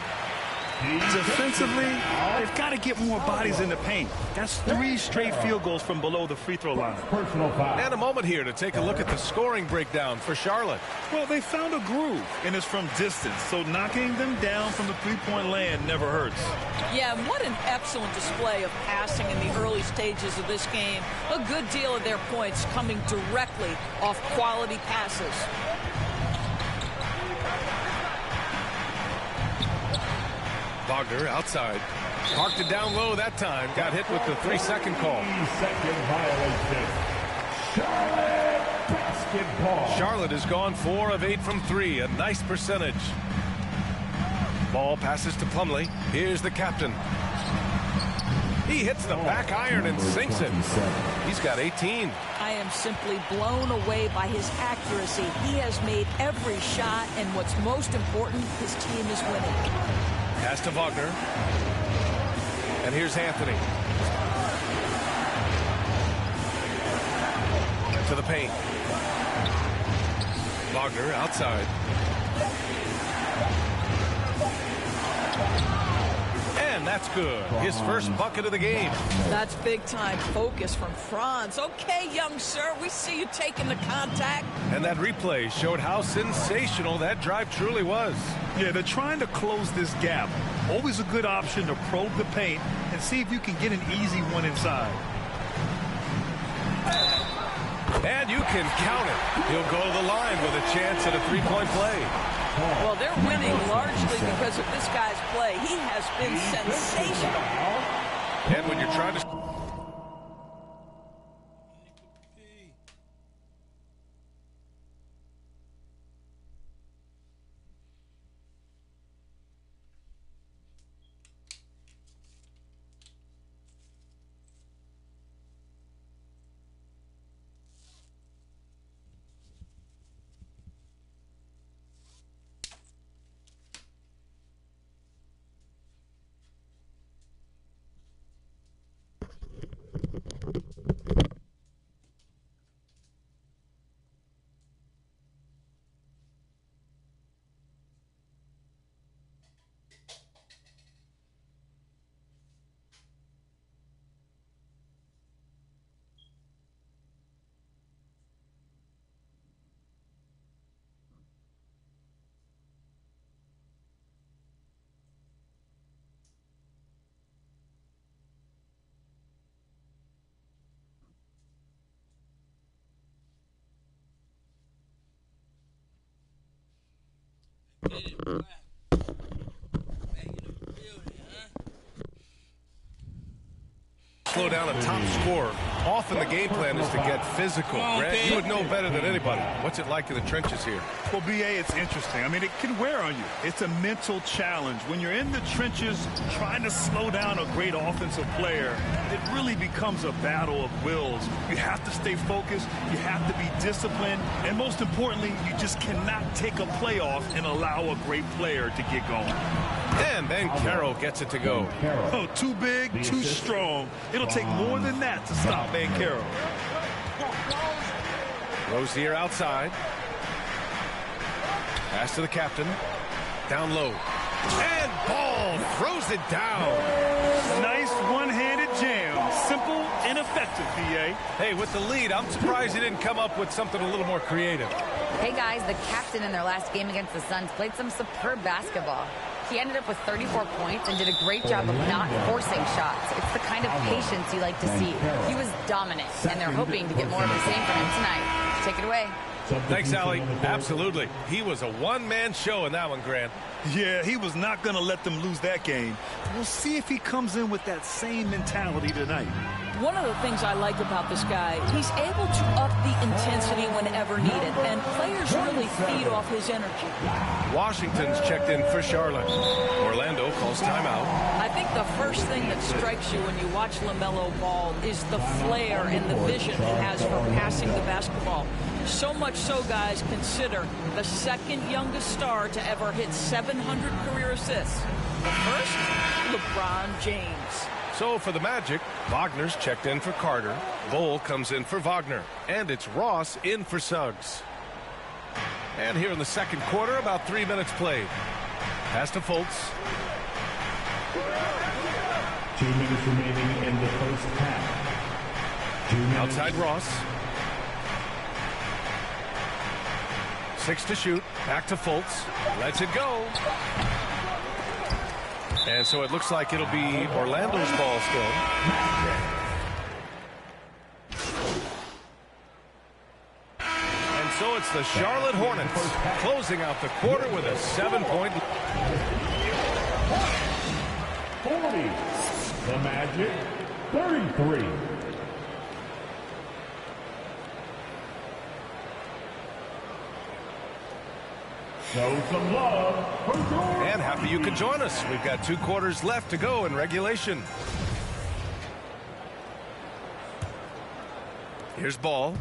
Defensively, they've got to get more bodies in the paint. That's 3 straight field goals from below the free throw line. And a moment here to take a look at the scoring breakdown for Charlotte. Well, they found a groove, and it's from distance, so knocking them down from the three-point land never hurts. Yeah, and what an excellent display of passing in the early stages of this game. A good deal of their points coming directly off quality passes. Wagner outside. Parked it down low that time. Got hit with the 3-second call. 3-second violation. Charlotte basketball. Charlotte has gone 4 of 8 from 3. A nice percentage. Ball passes to Plumlee. Here's the captain. He hits the back iron and sinks it. He's got 18. I am simply blown away by his accuracy. He has made every shot, and what's most important, his team is winning. Pass to Wagner. And here's Anthony. To the paint. Wagner outside. And And that's good. His first bucket of the game. That's big-time focus from Franz. Okay, young sir, we see you taking the contact. And that replay showed how sensational that drive truly was. Yeah, they're trying to close this gap. Always a good option to probe the paint and see if you can get an easy one inside. And you can count it. He'll go to the line with a chance at a three-point play. Well, they're winning largely because of this guy's play. He has been sensational. And when you're trying to... Slow down a top scorer. Often the game plan is to get physical. Grant, you would know better than anybody. What's it like in the trenches here? Well, BA, it's interesting. I mean, it can wear on you. It's a mental challenge. When you're in the trenches trying to slow down a great offensive player, it really becomes a battle of wills. You have to stay focused. You have to be disciplined. And most importantly, you just cannot take a play off and allow a great player to get going. And then Carroll gets it to go. Oh, too big, too strong. It'll take more than that to stop Carroll. Rozier outside. Pass to the captain. Down low. And Ball throws it down. Nice one-handed jam. Simple and effective, BA. Hey, with the lead, I'm surprised he didn't come up with something a little more creative. Hey, guys, the captain in their last game against the Suns played some superb basketball. He ended up with 34 points and did a great job of not forcing shots. It's the kind of patience you like to see. He was dominant, and they're hoping to get more of the same from him tonight. Take it away. Thanks, Allie. Absolutely. He was a one-man show in that one, Grant. Yeah, he was not going to let them lose that game. We'll see if he comes in with that same mentality tonight. One of the things I like about this guy, he's able to up the intensity whenever needed, and players really feed off his energy. Washington's checked in for Charlotte. Orlando calls timeout. I think the first thing that strikes you when you watch LaMelo Ball is the flair and the vision he has for passing the basketball. So much so, guys, consider the second youngest star to ever hit 700 career assists. The first, LeBron James. So for the Magic, Wagner's checked in for Carter. Bowl comes in for Wagner. And it's Ross in for Suggs. And here in the second quarter, about 3 minutes played. Pass to Fultz. 2 minutes remaining in the first half. Outside Ross. 6 to shoot. Back to Fultz. Lets it go. And so it looks like it'll be Orlando's ball still. And so it's the Charlotte Hornets closing out the quarter with a 7-point. 40. The Magic, 33. Show some love for Jordan. And happy you could join us. We've got 2 quarters left to go in regulation. Here's Ball.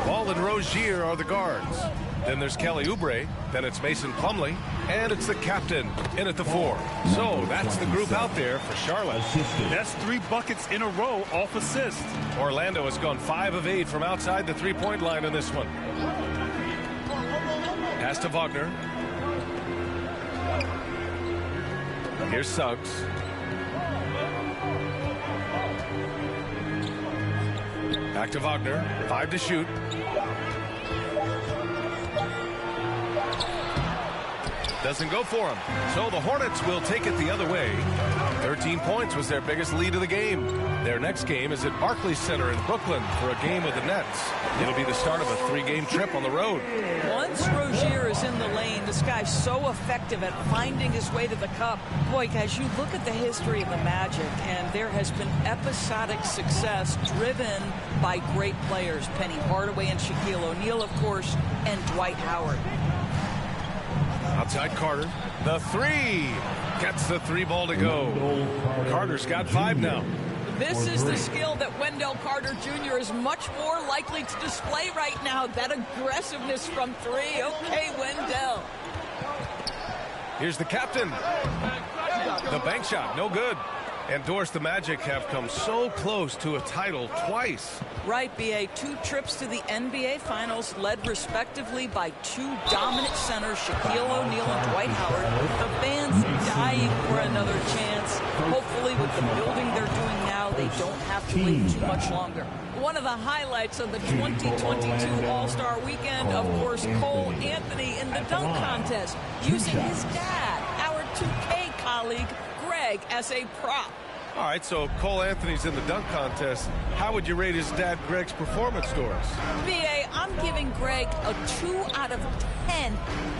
Ball and Rozier are the guards. Then there's Kelly Oubre. Then it's Mason Plumlee. And it's the captain in at the 4. So that's the group out there for Charlotte. That's 3 buckets in a row off assist. Orlando has gone 5 of 8 from outside the 3-point line in this one. Pass to Wagner. Here's Suggs. Back to Wagner. 5 to shoot. Doesn't go for him. So the Hornets will take it the other way. 13 points was their biggest lead of the game. Their next game is at Barclays Center in Brooklyn for a game with the Nets. It'll be the start of a 3-game trip on the road. Once Rozier is in the lane, this guy's so effective at finding his way to the cup. Boy, guys, you look at the history of the Magic, and there has been episodic success driven by great players. Penny Hardaway and Shaquille O'Neal, of course, and Dwight Howard. Outside Carter. The 3. Gets the 3 ball to go. Carter's got 5 now. This is the skill that Wendell Carter Jr. is much more likely to display right now. That aggressiveness from 3. Okay, Wendell. Here's the captain. The bank shot, no good. And Doris, the Magic have come so close to a title twice. Right, B.A. 2 trips to the NBA Finals led respectively by 2 dominant centers, Shaquille O'Neal and Dwight Howard. The fans dying for another chance. Hopefully with the building they're doing now, they don't have to wait too much longer. One of the highlights of the 2022 All-Star Weekend, of course, Cole Anthony in the dunk contest, using his dad, our 2K colleague, Greg, as a prop. All right, so Cole Anthony's in the dunk contest. How would you rate his dad, Greg's performance, Doris? B.A., I'm giving Greg a 2 out of 10.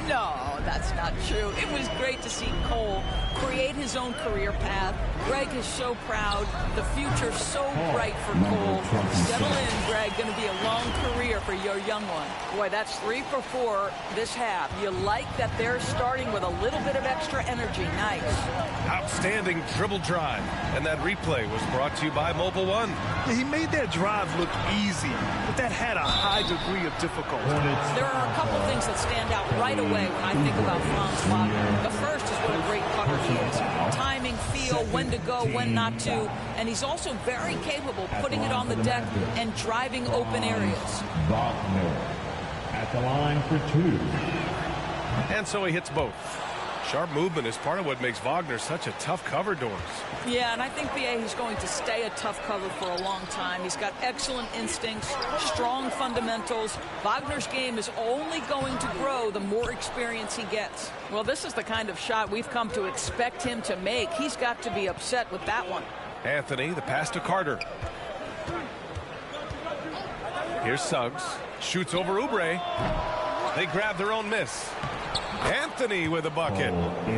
No, that's not true. It was great to see Cole create his own career path. Greg is so proud. The future's so bright for Cole. Settle in, Greg. Going to be a long career for your young one. Boy, that's 3 for 4 this half. You like that they're starting with a little bit of extra energy. Nice. Outstanding dribble drive. And that replay was brought to you by Mobile One. Yeah, he made that drive look easy, but that had a high degree of difficulty. There are a couple things that stand out right away when I think about Franz Wagner. The first is what a great putter he is. Timing, feel, when to go, when not to. And he's also very capable putting it on the deck and driving open areas. Wagner at the line for 2. And so he hits both. Sharp movement is part of what makes Wagner such a tough cover, Doris. Yeah, and I think B.A. he's going to stay a tough cover for a long time. He's got excellent instincts, strong fundamentals. Wagner's game is only going to grow the more experience he gets. Well, this is the kind of shot we've come to expect him to make. He's got to be upset with that one. Anthony, the pass to Carter. Here's Suggs. Shoots over Oubre. They grab their own miss. Anthony with a bucket.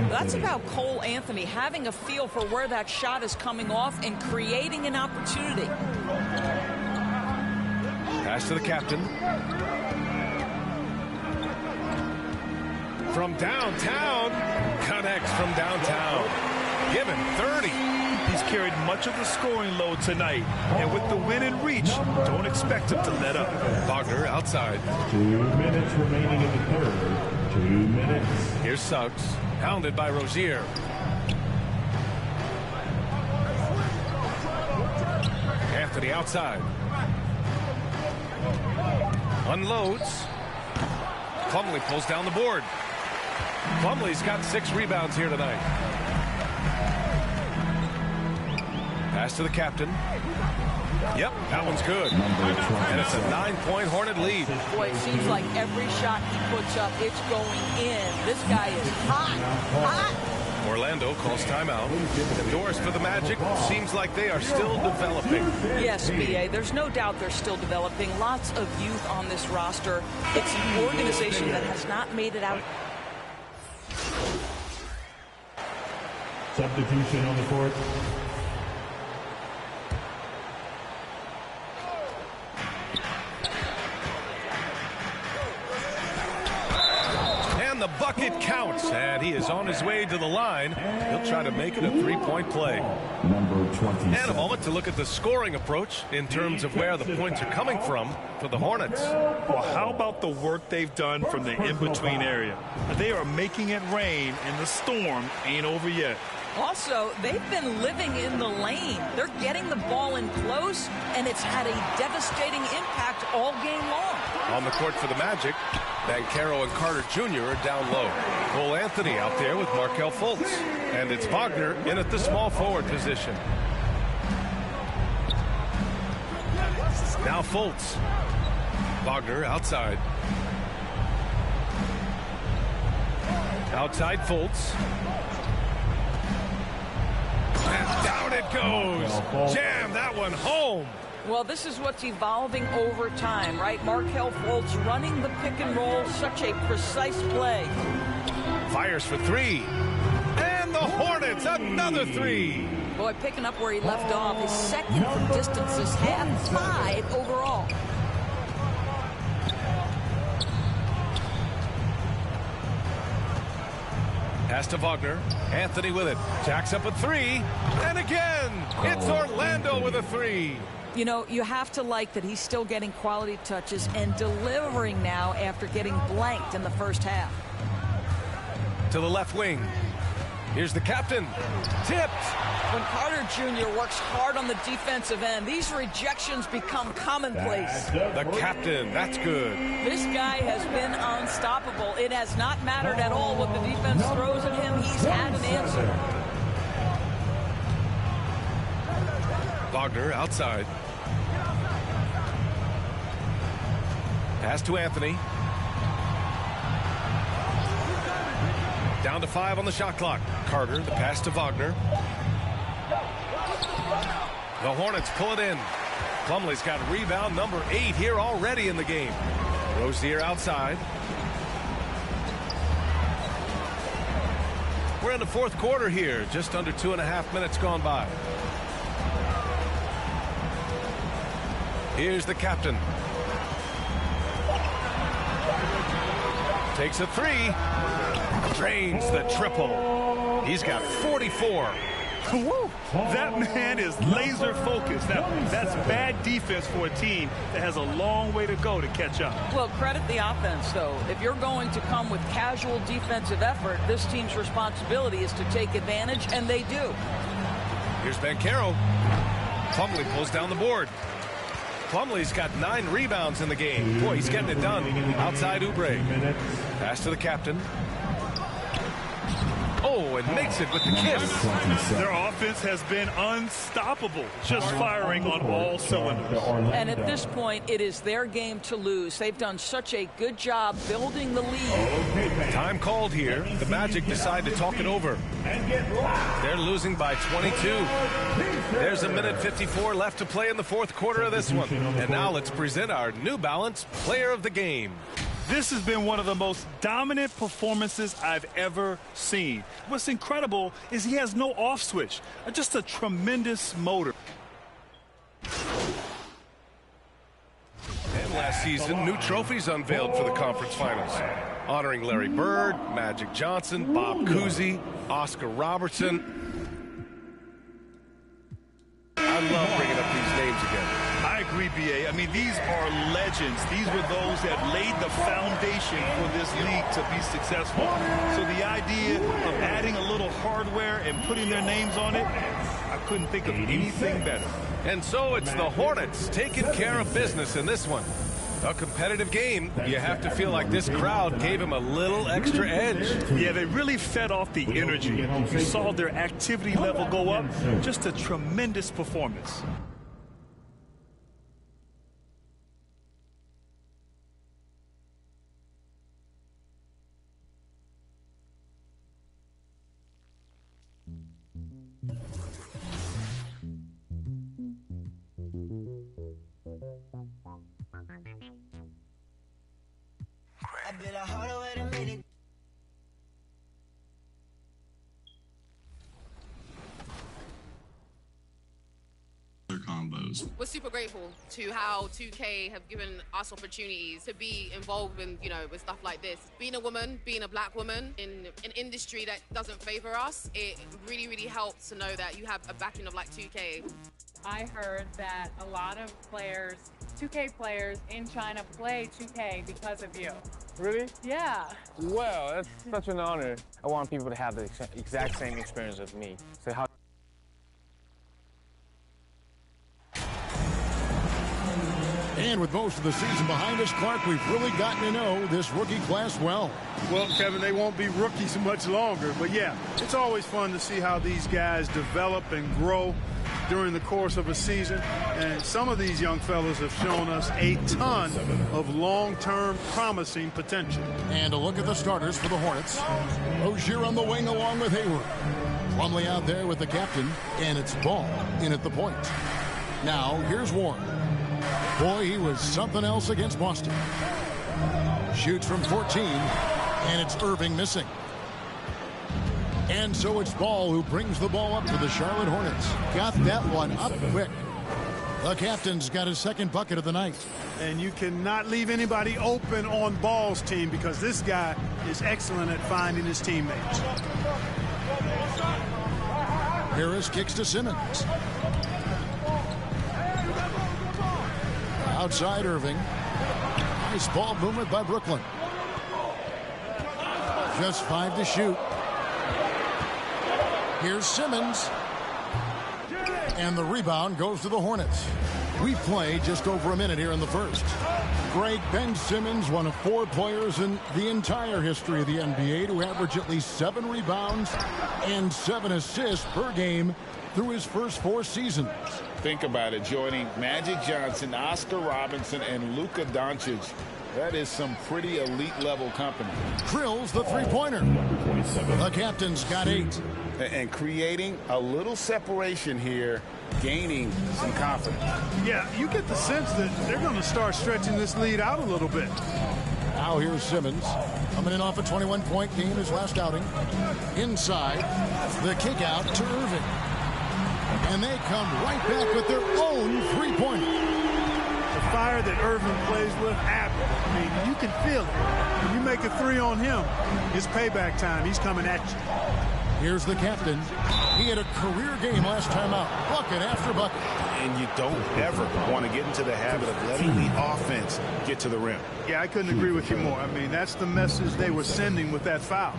That's about Cole Anthony having a feel for where that shot is coming off and creating an opportunity. Pass to the captain. From downtown. Connects from downtown. Given 30. He's carried much of the scoring load tonight, and with the win in reach, don't expect him to let up. Wagner outside. 2 minutes remaining in the third. 2 minutes. Here's Suggs, hounded by Rozier. Anthony outside. Unloads. Plumlee pulls down the board. Plumlee's got 6 rebounds here tonight. Pass to the captain. Yep, that one's good. And it's a 9-point Hornet lead. Boy, it seems like every shot he puts up, it's going in. This guy is hot, hot. Orlando calls timeout. And Doris for the Magic, seems like they are still developing. Yes, B.A., there's no doubt they're still developing. Lots of youth on this roster. It's an organization that has not made it out. Substitution on the court. The bucket counts, and he is on his way to the line. He'll try to make it a 3-point play. Number 20. And a moment to look at the scoring approach in terms of where the points are coming from for the Hornets. Well, how about the work they've done from the in-between area? They are making it rain, and the storm ain't over yet. Also, they've been living in the lane. They're getting the ball in close, and it's had a devastating impact all game long. On the court for the Magic, Bancaro and Carter Jr. are down low. Cole Anthony out there with Markelle Fultz. And it's Wagner in at the small forward position. Now Fultz. Wagner outside. Outside Fultz. And down it goes. Jam that one home. Well, this is what's evolving over time, right? Markelle Fultz running the pick and roll, such a precise play. Fires for three. And the Hornets, another three. Boy, picking up where he left off. His second from distance this half, 5 overall. Pass to Wagner. Anthony with it. Jacks up a three. And again, it's Orlando with a three. You know, you have to like that he's still getting quality touches and delivering now after getting blanked in the first half. To the left wing. Here's the captain. Tipped. When Carter Jr. works hard on the defensive end, these rejections become commonplace. The captain. That's good. This guy has been unstoppable. It has not mattered at all what the defense throws at him. He's had an answer. Wagner outside. Pass to Anthony. Down to 5 on the shot clock. Carter, the pass to Wagner. The Hornets pull it in. Plumlee's got rebound number 8 here already in the game. Rozier outside. We're in the fourth quarter here. Just under 2.5 minutes gone by. Here's the captain. Takes a three. Drains the triple. He's got 44. Woo. That man is laser focused. Now, that's bad defense for a team that has a long way to go to catch up. Well, credit the offense, though. If you're going to come with casual defensive effort, this team's responsibility is to take advantage, and they do. Here's Bancaro. Plumlee pulls down the board. Plumlee's got 9 rebounds in the game. Boy, he's getting it done. Outside Oubre. Pass to the captain. Oh, and makes it with the kiss. Their offense has been unstoppable, just firing on all cylinders. And at this point, it is their game to lose. They've done such a good job building the lead. Time called here. The Magic decide to talk it over. They're losing by 22. There's 1:54 left to play in the fourth quarter of this one. And now let's present our New Balance Player of the Game. This has been one of the most dominant performances I've ever seen. What's incredible is he has no off switch, just a tremendous motor. And last season, new trophies unveiled for the conference finals, honoring Larry Bird, Magic Johnson, Bob Cousy, Oscar Robertson. I love bringing up these names again. I agree, B.A. I mean, these are legends. These were those that laid the foundation for this league to be successful. So the idea of adding a little hardware and putting their names on it, I couldn't think of anything better. And so it's the Hornets taking care of business in this one. A competitive game. You have to feel like this crowd gave him a little extra edge. Yeah, they really fed off the energy. You saw their activity level go up. Just a tremendous performance. We're super grateful to how 2K have given us opportunities to be involved in, with stuff like this. Being a woman, being a black woman in an industry that doesn't favor us, it really, really helps to know that you have a backing of like 2K. I heard that a lot of players, 2K players in China play 2K because of you. Really? Yeah. Well, it's such an honor. I want people to have the exact same experience as me. So how And with most of the season behind us, Clark, we've really gotten to know this rookie class well. Well, Kevin, they won't be rookies much longer. But, yeah, it's always fun to see how these guys develop and grow during the course of a season. And some of these young fellas have shown us a ton of long-term promising potential. And a look at the starters for the Hornets. Rozier on the wing along with Hayward. Plumlee out there with the captain, and it's Ball in at the point. Now, here's Warren. Boy, he was something else against Boston. Shoots from 14, and it's Irving missing. And so it's Ball who brings the ball up for the Charlotte Hornets. Got that one up quick. The captain's got his second bucket of the night. And you cannot leave anybody open on Ball's team because this guy is excellent at finding his teammates. Harris kicks to Simmons. Outside Irving. Nice ball movement by Brooklyn. Just 5 to shoot. Here's Simmons. And the rebound goes to the Hornets. We play just over a minute here in the first. Great Ben Simmons, one of 4 players in the entire history of the NBA to average at least 7 rebounds and 7 assists per game through his first 4 seasons. Think about it, joining Magic Johnson, Oscar Robinson, and Luka Doncic. That is some pretty elite-level company. Drills the three-pointer. The captain's got 8. And creating a little separation here, gaining some confidence. Yeah, you get the sense that they're going to start stretching this lead out a little bit. Now here's Simmons. Coming in off a 21-point game his last outing. Inside, the kick out to Irving. And they come right back with their own three-pointer. The fire that Irving plays with, I mean, you can feel it. When you make a 3 on him, it's payback time. He's coming at you. Here's the captain. He had a career game last time out. Bucket after bucket. And you don't ever want to get into the habit of letting the offense get to the rim. Yeah, I couldn't agree with you more. I mean, that's the message they were sending with that foul.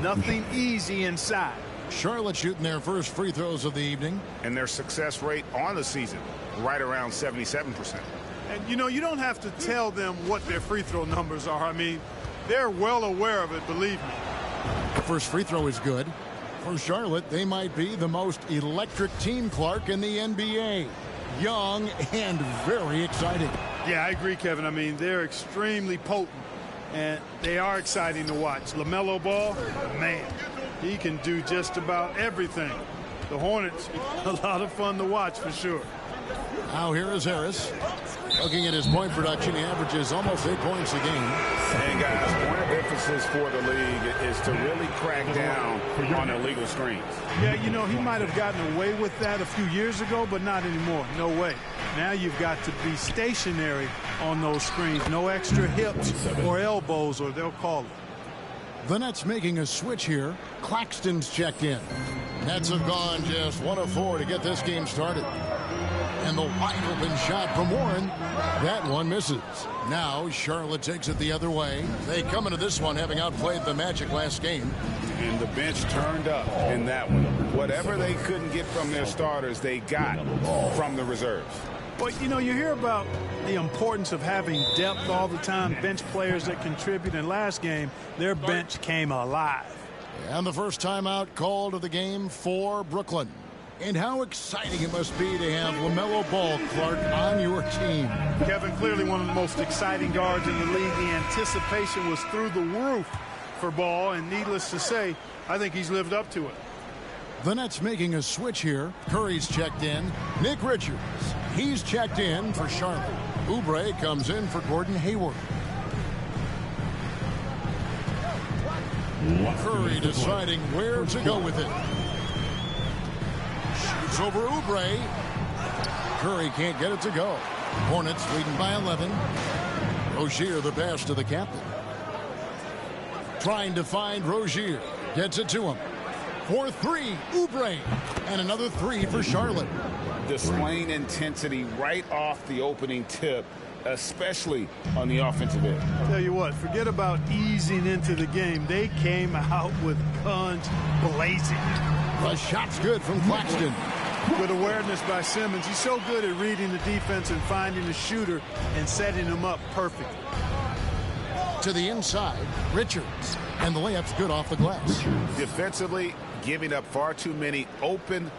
Nothing easy inside. Charlotte shooting their first free throws of the evening. And their success rate on the season, right around 77%. And, you know, you don't have to tell them what their free throw numbers are. I mean, they're well aware of it, believe me. The first free throw is good. For Charlotte, they might be the most electric team, Clark, in the NBA. Young and very exciting. Yeah, I agree, Kevin. I mean, they're extremely potent, and they are exciting to watch. LaMelo Ball, man, he can do just about everything. The Hornets, a lot of fun to watch for sure. Now here is Harris. Looking at his point production, he averages almost 8 points a game. And guys, point of emphasis for the league is to really crack down on illegal screens. Yeah, you know, he might have gotten away with that a few years ago, but not anymore. No way. Now you've got to be stationary on those screens. No extra hips or elbows, or they'll call it. The Nets making a switch here. Claxton's checked in. Nets have gone just 1 of 4 to get this game started. And the wide open shot from Warren. That one misses. Now Charlotte takes it the other way. They come into this one having outplayed the Magic last game. And the bench turned up in that one. Whatever they couldn't get from their starters, they got from the reserves. But, you know, you hear about the importance of having depth all the time, bench players that contribute. In last game, their bench came alive. And the first timeout called of the game for Brooklyn. And how exciting it must be to have LaMelo Ball, Clark, on your team. Kevin, clearly one of the most exciting guards in the league. The anticipation was through the roof for Ball, and needless to say, I think he's lived up to it. The Nets making a switch here. Curry's checked in. Nick Richards, he's checked in for Charlotte. Oubre comes in for Gordon Hayward. Curry deciding where to go with it. Shoots over Oubre. Curry can't get it to go. Hornets leading by 11. Rozier the pass to the captain. Trying to find Rozier. Gets it to him. For 3, Oubre. And another 3 for Charlotte. Displaying intensity right off the opening tip, especially on the offensive end. Tell you what, forget about easing into the game. They came out with guns blazing. The shot's good from Claxton. Good awareness by Simmons. He's so good at reading the defense and finding the shooter and setting him up perfectly. To the inside, Richards. And the layup's good off the glass. Defensively, giving up far too many open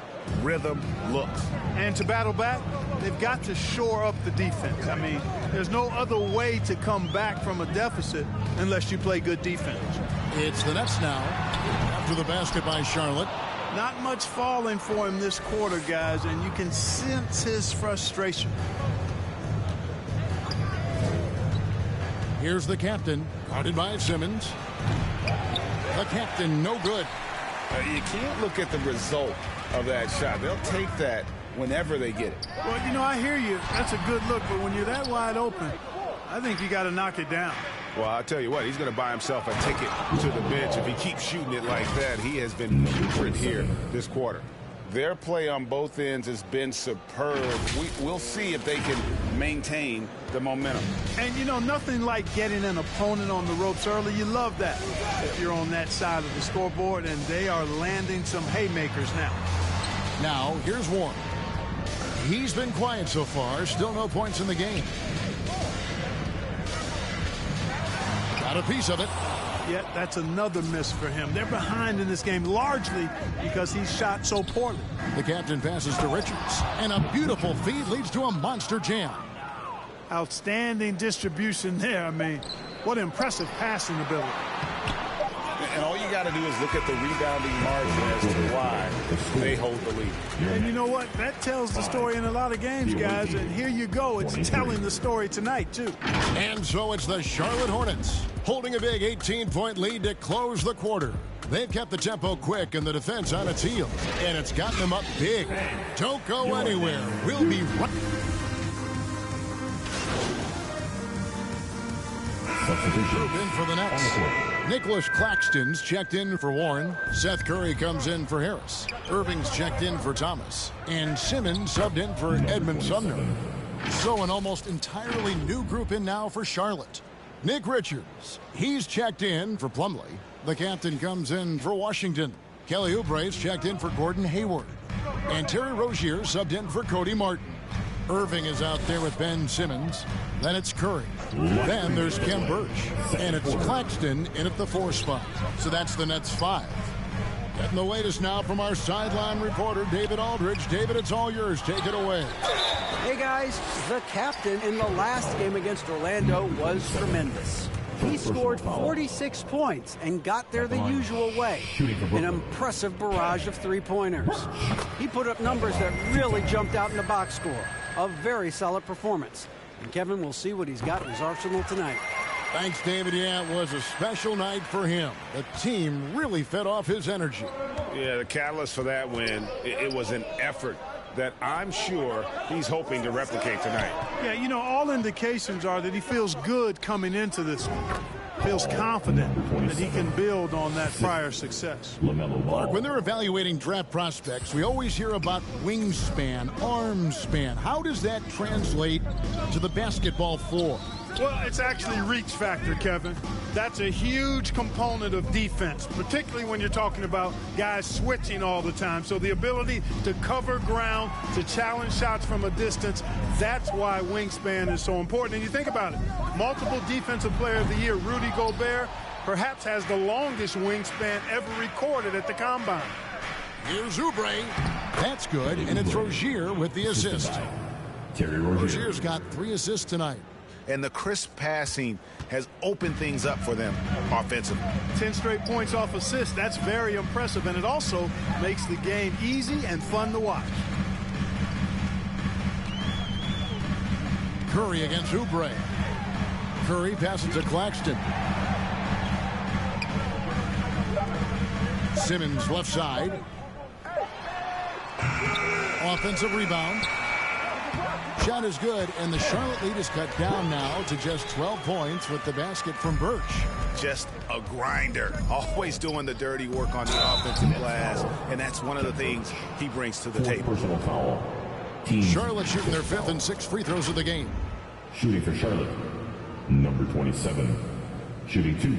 rhythm looks. And to battle back, they've got to shore up the defense. I mean, there's no other way to come back from a deficit unless you play good defense. It's the Nets now. After the basket by Charlotte. Not much falling for him this quarter, guys, and you can sense his frustration. Here's the captain, guarded by Simmons. The captain, no good. You can't look at the result of that shot. They'll take that whenever they get it. Well, you know, I hear you. That's a good look, but when you're that wide open, I think you got to knock it down. Well, I'll tell you what, he's going to buy himself a ticket to the bench if he keeps shooting it like that. He has been putrid here this quarter. Their play on both ends has been superb. We'll see if they can maintain the momentum. And, you know, nothing like getting an opponent on the ropes early. You love that if you're on that side of the scoreboard, and they are landing some haymakers now. Now, here's Warren. He's been quiet so far. Still no points in the game. Got a piece of it. Yet that's another miss for him. They're behind in this game largely because he shot so poorly. The captain passes to Richards, and a beautiful feed leads to a monster jam. Outstanding distribution there. I mean, what impressive passing ability. And all you got to do is look at the rebounding margin as to why they hold the lead. And you know what? That tells the story in a lot of games, guys. And here you go. It's telling the story tonight, too. And so it's the Charlotte Hornets holding a big 18-point lead to close the quarter. They've kept the tempo quick and the defense on its heels. And it's gotten them up big. Don't go anywhere. We'll be right. Group in for the Nets. Nicholas Claxton's checked in for Warren. Seth Curry comes in for Harris. Irving's checked in for Thomas. And Simmons subbed in for Edmund Sumner. So an almost entirely new group in now for Charlotte. Nick Richards, he's checked in for Plumlee. The captain comes in for Washington. Kelly Oubre's checked in for Gordon Hayward. And Terry Rozier subbed in for Cody Martin. Irving is out there with Ben Simmons. Then it's Curry. Then there's Kem Birch. And it's Claxton in at the 4 spot. So that's the Nets 5. Getting the latest now from our sideline reporter, David Aldridge. David, it's all yours. Take it away. Hey, guys. The captain in the last game against Orlando was tremendous. He scored 46 points and got there the usual way. An impressive barrage of three-pointers. He put up numbers that really jumped out in the box score. A very solid performance. And Kevin will see what he's got in his arsenal tonight. Thanks, David. Yeah, it was a special night for him. The team really fed off his energy. Yeah, the catalyst for that win, it was an effort that I'm sure he's hoping to replicate tonight. Yeah, you know, all indications are that he feels good coming into this one. Feels confident that he can build on that prior success. Mark, when they're evaluating draft prospects, we always hear about wingspan, arm span. How does that translate to the basketball floor? Well, it's actually reach factor, Kevin. That's a huge component of defense, particularly when you're talking about guys switching all the time. So the ability to cover ground, to challenge shots from a distance, that's why wingspan is so important. And you think about it, multiple Defensive Player of the Year, Rudy Gobert, perhaps has the longest wingspan ever recorded at the Combine. Here's Oubre. That's good, and it's Rozier with the assist. Rozier's got 3 assists tonight. And the crisp passing has opened things up for them offensively. 10 straight points off assists. That's very impressive, and it also makes the game easy and fun to watch. Curry against Oubre. Curry passes to Claxton. Simmons left side. Offensive rebound. Shot is good, and the Charlotte lead is cut down now to just 12 points with the basket from Birch. Just a grinder, always doing the dirty work on the offensive glass, and that's one of the things he brings to the table. Charlotte shooting their 5th and 6th free throws of the game. Shooting for Charlotte, number 27, shooting 2.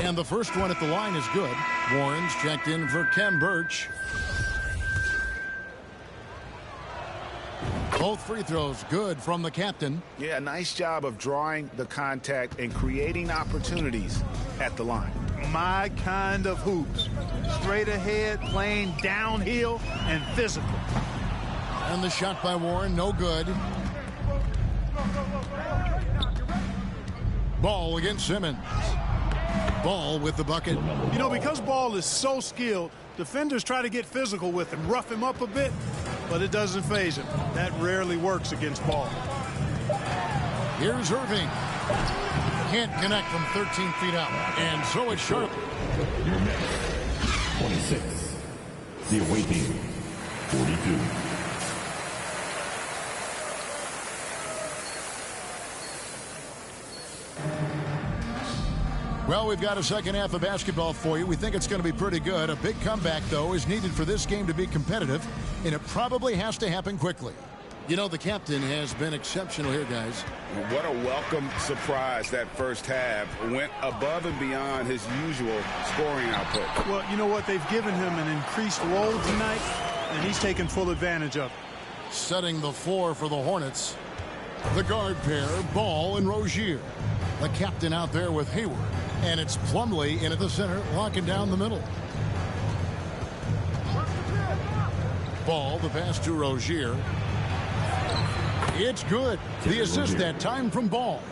And the first one at the line is good. Warren's checked in for Kem Birch. Both free throws good from the captain. Yeah, nice job of drawing the contact and creating opportunities at the line. My kind of hoops. Straight ahead, playing downhill, and physical. And the shot by Warren, no good. Ball against Simmons. Ball with the bucket. You know, because Ball is so skilled, defenders try to get physical with him, rough him up a bit, but it doesn't faze him. That rarely works against Ball. Here's Irving. Can't connect from 13 feet out. And so it's Charlotte. Your next 26. The away team, 42. Well, we've got a second half of basketball for you. We think it's going to be pretty good. A big comeback, though, is needed for this game to be competitive, and it probably has to happen quickly. You know, the captain has been exceptional here, guys. What a welcome surprise that first half. Went above and beyond his usual scoring output. Well, you know what? They've given him an increased role tonight, and he's taken full advantage of it. Setting the floor for the Hornets. The guard pair, Ball and Rozier. The captain out there with Hayward. And it's Plumlee in at the center, locking down the middle. Ball, the pass to Rozier. It's good. The assist that time from Ball.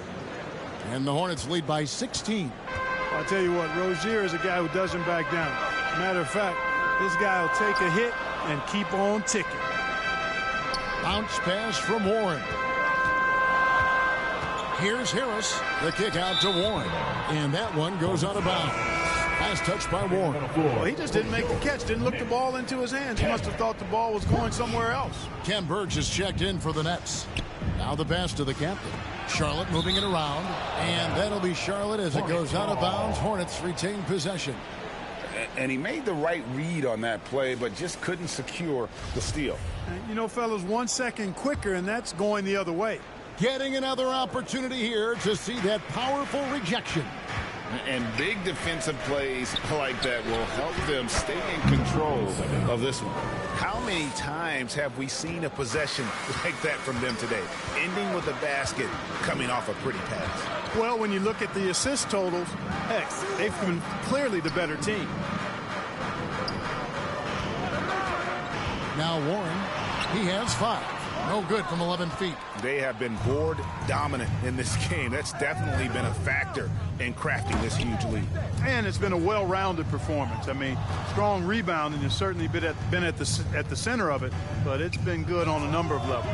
And the Hornets lead by 16. I'll tell you what, Rozier is a guy who doesn't back down. Matter of fact, this guy will take a hit and keep on ticking. Bounce pass from Warren. Here's Harris. The kick out to Warren. And that one goes out of bounds. Pass touched by Warren. Well, he just didn't make the catch. Didn't look the ball into his hands. He must have thought the ball was going somewhere else. Kem Birch is checked in for the Nets. Now the pass to the captain. Charlotte moving it around. And that'll be Charlotte as it goes out of bounds. Hornets retain possession. And he made the right read on that play, but just couldn't secure the steal. You know, fellas, 1 second quicker, and that's going the other way. Getting another opportunity here to see that powerful rejection. And big defensive plays like that will help them stay in control of this one. How many times have we seen a possession like that from them today? Ending with a basket, coming off a pretty pass. Well, when you look at the assist totals, heck, they've been clearly the better team. Now Warren, he has 5. No good from 11 feet. They have been board dominant in this game. That's definitely been a factor in crafting this huge lead. And it's been a well-rounded performance. I mean, strong rebounding has certainly been at the center of it, but it's been good on a number of levels.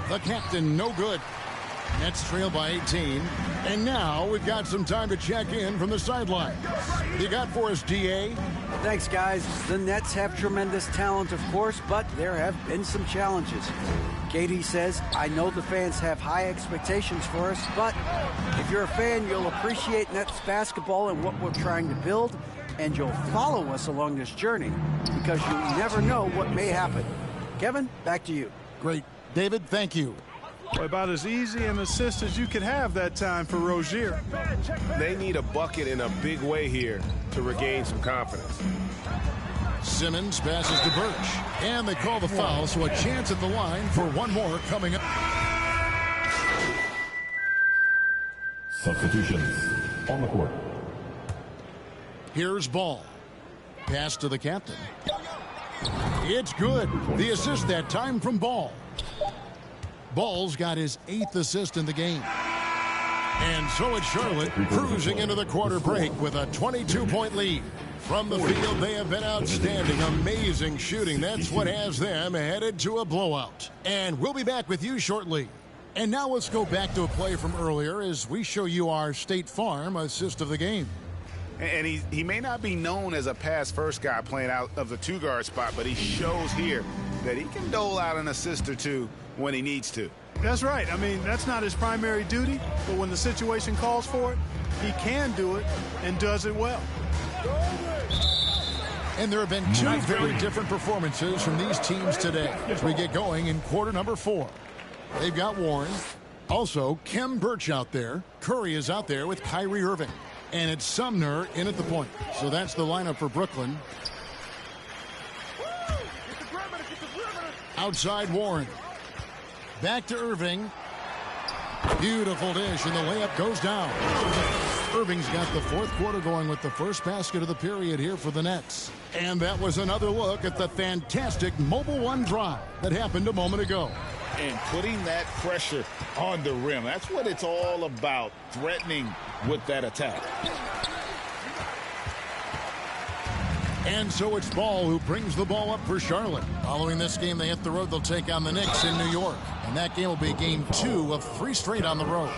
The captain, no good. Nets trail by 18. And now we've got some time to check in from the sidelines. You got for us, DA? Thanks, guys. The Nets have tremendous talent, of course, but there have been some challenges. Katie says, I know the fans have high expectations for us, but if you're a fan, you'll appreciate Nets basketball and what we're trying to build, and you'll follow us along this journey because you never know what may happen. Kevin, back to you. Great. David, thank you. About as easy an assist as you could have that time for Rozier. They need a bucket in a big way here to regain some confidence. Simmons passes to Birch. And they call the foul, so a chance at the line for one more coming up. Substitutions on the court. Here's Ball. Pass to the captain. It's good. The assist that time from Ball. Ball's got his 8th assist in the game. And so it's Charlotte cruising into the quarter break with a 22-point lead. From the field, they have been outstanding. Amazing shooting. That's what has them headed to a blowout. And we'll be back with you shortly. And now let's go back to a play from earlier as we show you our State Farm assist of the game. And he may not be known as a pass-first guy playing out of the 2-guard spot, but he shows here that he can dole out an assist or two when he needs to. That's right. I mean, that's not his primary duty, but when the situation calls for it, he can do it and does it well. And there have been 2 very different performances from these teams today as we get going in quarter number 4. They've got Warren. Also, Kem Birch out there. Curry is out there with Kyrie Irving. And it's Sumner in at the point. So that's the lineup for Brooklyn. Outside Warren. Back to Irving. Beautiful dish, and the layup goes down. Irving's got the fourth quarter going with the first basket of the period here for the Nets. And that was another look at the fantastic Mobile One drive that happened a moment ago. And putting that pressure on the rim. That's what it's all about, threatening with that attack. And so it's Ball who brings the ball up for Charlotte. Following this game, they hit the road. They'll take on the Knicks in New York. And that game will be game 2 of 3 straight on the road.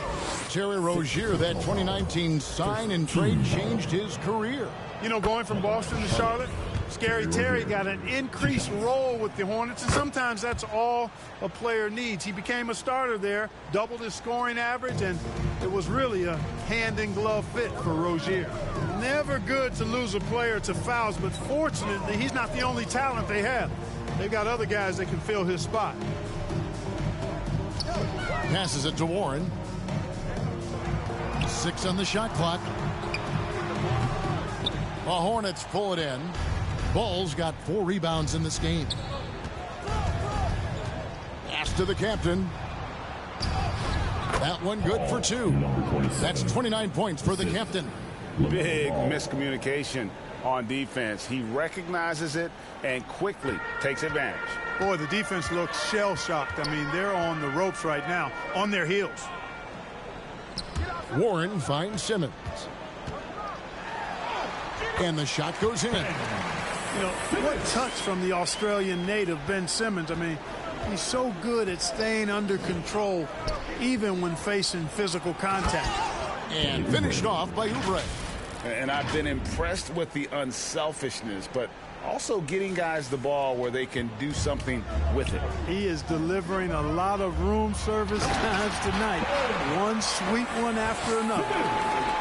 Terry Rozier, that 2019 sign and trade changed his career. You know, going from Boston to Charlotte, Scary Terry got an increased role with the Hornets, and sometimes that's all a player needs. He became a starter there, doubled his scoring average, and it was really a hand-in-glove fit for Rozier. Never good to lose a player to fouls, but fortunately, he's not the only talent they have. They've got other guys that can fill his spot. Passes it to Warren. 6 on the shot clock. The Hornets pull it in. Ball's got 4 rebounds in this game. Pass to the captain. That one good for 2. That's 29 points for the captain. Big miscommunication on defense. He recognizes it and quickly takes advantage. Boy, the defense looks shell-shocked. I mean, they're on the ropes right now, on their heels. Warren finds Simmons. And the shot goes in. You know, what touch from the Australian native, Ben Simmons. I mean, he's so good at staying under control, even when facing physical contact. And finished off by Oubre. And I've been impressed with the unselfishness, but also getting guys the ball where they can do something with it. He is delivering a lot of room service times tonight. One sweet one after another.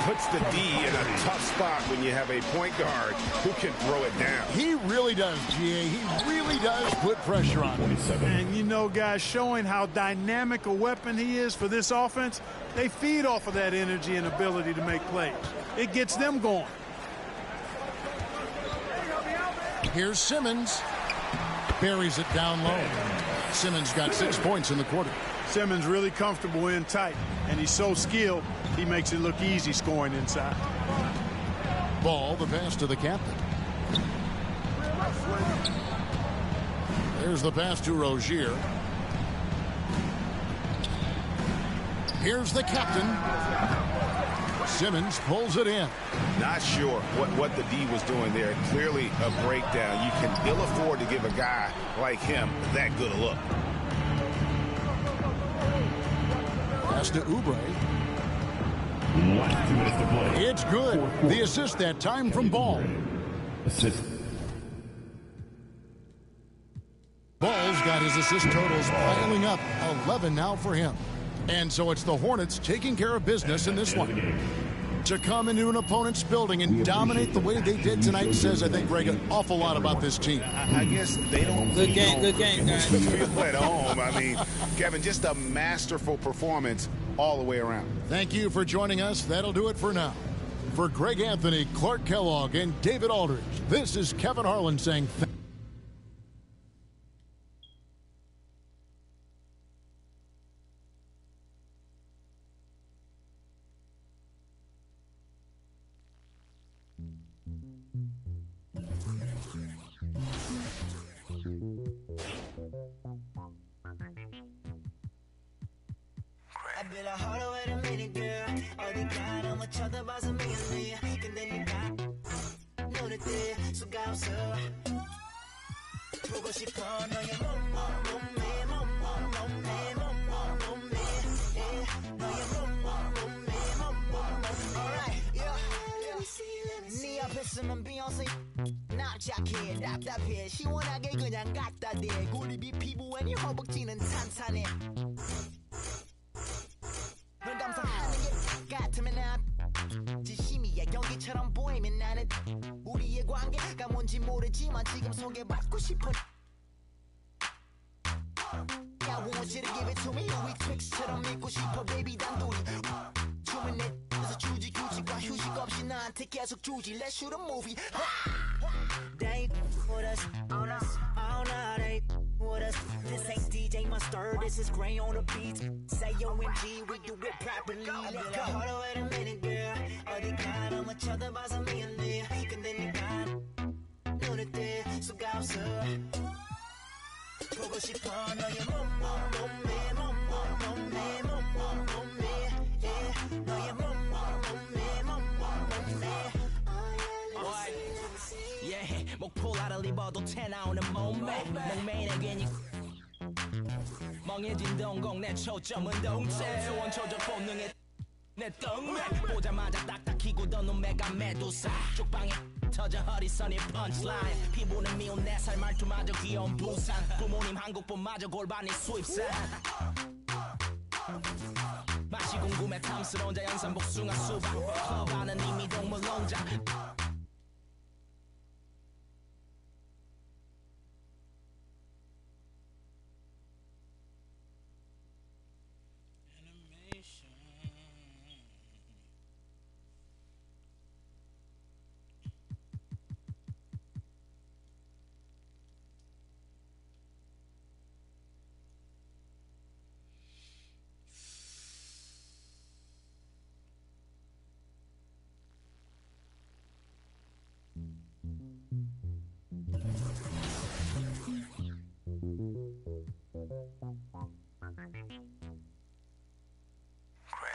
Puts the D in a tough spot when you have a point guard who can throw it down. He really does, GA. He really does put pressure on him. And you know, guys, showing how dynamic a weapon he is for this offense, they feed off of that energy and ability to make plays. It gets them going. Here's Simmons. Buries it down low. Simmons got 6 points in the quarter. Simmons really comfortable in tight, and he's so skilled, he makes it look easy scoring inside. Ball, the pass to the captain. There's the pass to Rozier. Here's the captain. Simmons pulls it in. Not sure what the D was doing there. Clearly a breakdown. You can ill afford to give a guy like him that good a look. Pass to Oubre. It's good. The assist that time from Ball. Assist. Ball's got his assist totals piling up. 11 now for him. And so it's the Hornets taking care of business in this one. To come into an opponent's building and dominate the way they did tonight says, I think, Greg, an awful lot about this team. I guess they don't. Good game, guys. Feel at home. I mean, Kevin, just a masterful performance all the way around. Thank you for joining us. That'll do it for now. For Greg Anthony, Clark Kellogg, and David Aldridge, this is Kevin Harlan saying thank you. 착해 답답해 시원하게 그냥 갖다 대 고립이 피부에 네 허벅지는 탄탄해 널 감상하는 게 같으면 나 진심이야 연기처럼 보이면 나는 우리의 관계가 뭔지 모르지만 지금 소개받고 싶어 I want you to give it to me 우리 트릭스처럼 믿고 싶어 baby 단둘이 주문해 그래서 주지 규칙과 휴식 없이 나한테 계속 주지 Let's shoot a movie They with us all night with us This ain't DJ Mustard, this is Gray on the beat Say OMG, we do it properly Let's go Hold on, wait a minute girl 어디 가 너무 쳐다봐서 미안해 근데 네가 눈에 띄 수가 없어 보고 싶어 너의 몸매 너의 몸매 Yeah, 목폴라를 입어도 태 나오는 몸매 목매인에 괜히 멍해진 동공 내 초점은 동체 원초적 본능에 내 똥매 보자마자 딱딱히고 더는 메가 메두사 쪽방에 터져 허리선이 펀치라인 피부는 미운 내 살 말투마저 귀여운 부산 부모님 한국분마저 골반이 수입산 맛이 궁금해 탐스러운 자연산 복숭아 수박 클럽 안은 이미 동물 농장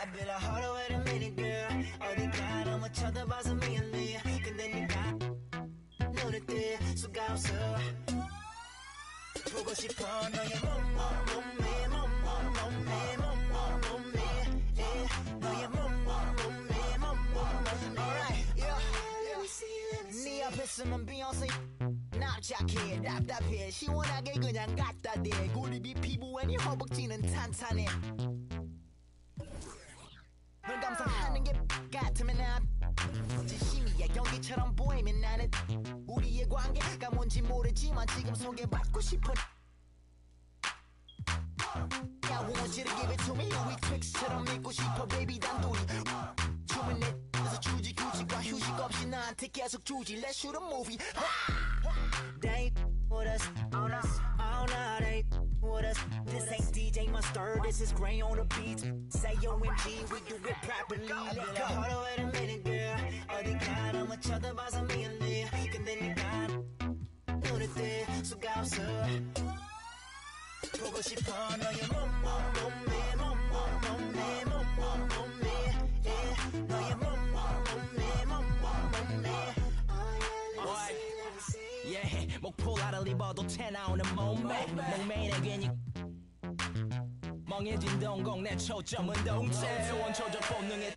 I be like, hold on, wait a minute, girl. 어디 가 너무 쳐다봐서 미안해. 근데 네가 눈에 띄 수가 없어. 보고 싶어 너의 몸매, 너의 몸매. Alright, yeah. 네 앞에 있으면 Beyonce. 납작해, 답답해. 시원하게 그냥 갖다 대. 고립이 피부에 네 허벅지는 탄탄해. 널 감상하는 게 같으면 난 진심이야 연기처럼 보이면 나는 우리의 관계가 뭔지 모르지만 지금 소개받고 싶어 I want you to give it to me 우리 트릭스처럼 믿고 싶어 baby 단둘이 춤은 내 그래서 주지 규칙과 휴식 없이 나한테 계속 주지 Let's shoot a movie They with us all night with us This ain't DJ Mustard, this is Gray on the beat Say OMG, we do it properly Let's go Hold on, wait a minute girl 어디 가 너무 쳐다봐서 미안해 근데 네가 눈에 띄 수가 없어 보고 싶어 너의 몸매 너의 Yeah, 목폴라를 입어도 태 나오는 몸매 목매인에 괜히 멍해진 동공 내 초점은 동체 원초적 본능에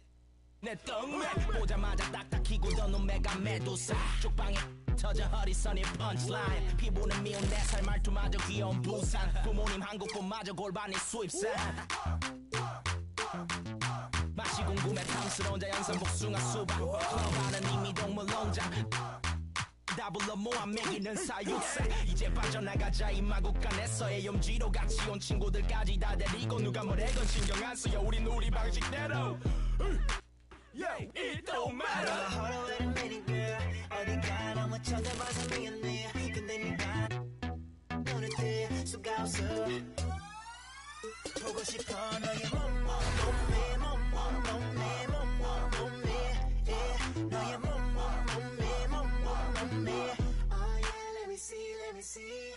내 똥매 보자마자 딱딱히고 더는 메가 메두사 쪽방에 터져 허리선이 펀치라인 피부는 미운 내 살 말투마저 귀여운 부산 부모님 한국분마저 골반이 수입산 맛이 궁금해 탐스러운 자연산 복숭아 수박 클럽 안은 이미 동물 농장 다 불러 모아 먹이는 사육사 이제 빠져나가자 이 마구간에서의 염지로 같이 온 친구들까지 다 데리고 누가 뭐래건 신경 안 써요 우린 우리 방식대로 Yeah, it don't matter Hold on, wait a minute girl 어디 가 너무 쳐다봐서 미안해 근데 네가 눈에 띄 수가 없어 보고 싶어 너의 몸매 너의 몸매 Oh yeah, let me see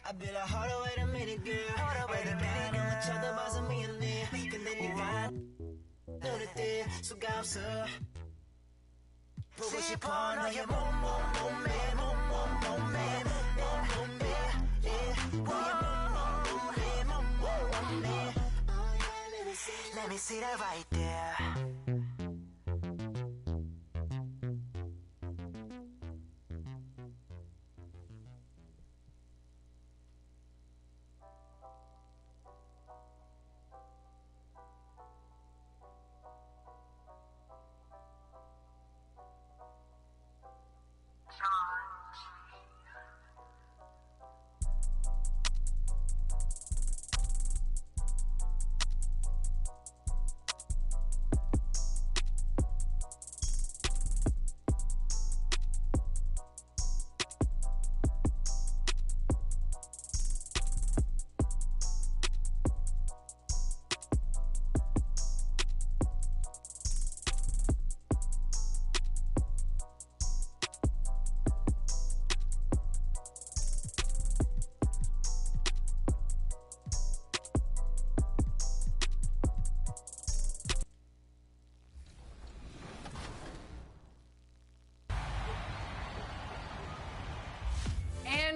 I be like, hold on, wait a minute, girl. Hold on, wait a minute, 너무 쳐다봐서 미안해. 근데 네가 눈에 띄 수가 없어. 보고 싶어 너의 몸매. Let me see that right there.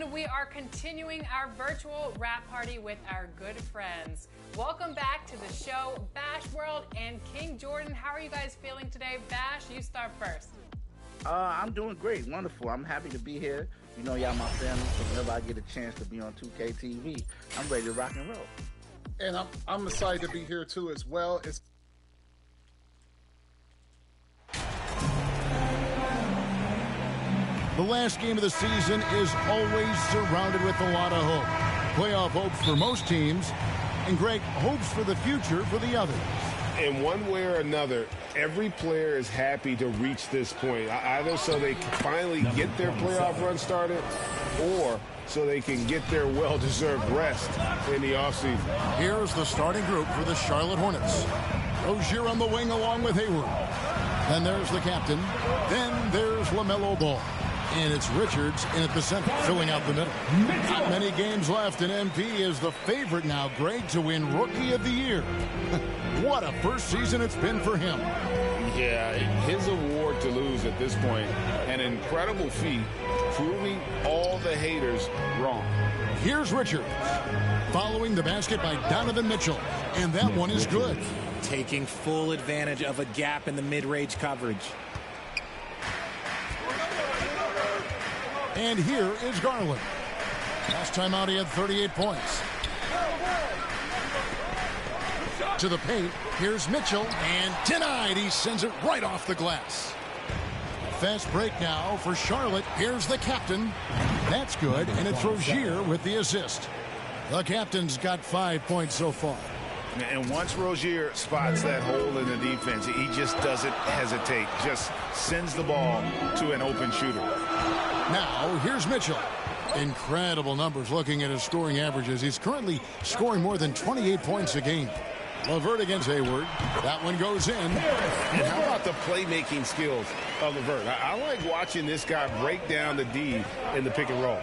and we are continuing our virtual rap party with our good friends. Welcome back to the show, Bash World and King Jordan. How are you guys feeling today? Bash, you start first. I'm doing great, wonderful. I'm happy to be here. You know, y'all my family, so whenever I get a chance to be on 2K TV, I'm ready to rock and roll. And I'm excited to be here too as well. The last game of the season is always surrounded with a lot of hope. Playoff hopes for most teams, and Greg, hopes for the future for the others. In one way or another, every player is happy to reach this point, either so they can finally get their playoff run started or so they can get their well-deserved rest in the offseason. Here's the starting group for the Charlotte Hornets. Rozier on the wing along with Hayward. Then there's the captain. Then there's LaMelo Ball. And it's Richards in at the center, filling out the middle. Not many games left, and MP is the favorite now, Greg, to win Rookie of the Year. What a first season it's been for him. Yeah, his award to lose at this point, an incredible feat, proving all the haters wrong. Here's Richards, following the basket by Donovan Mitchell, and that one is good. Taking full advantage of a gap in the mid-range coverage. And here is Garland. Last time out, he had 38 points. To the paint, here's Mitchell, and denied. He sends it right off the glass. Fast break now for Charlotte. Here's the captain. That's good, and it's Rozier with the assist. The captain's got 5 points so far. And once Rozier spots that hole in the defense, he just doesn't hesitate, just sends the ball to an open shooter. Now, here's Mitchell. Incredible numbers looking at his scoring averages. He's currently scoring more than 28 points a game. LeVert against Hayward. That one goes in. And how about the playmaking skills of LeVert? I like watching this guy break down the D in the pick and roll.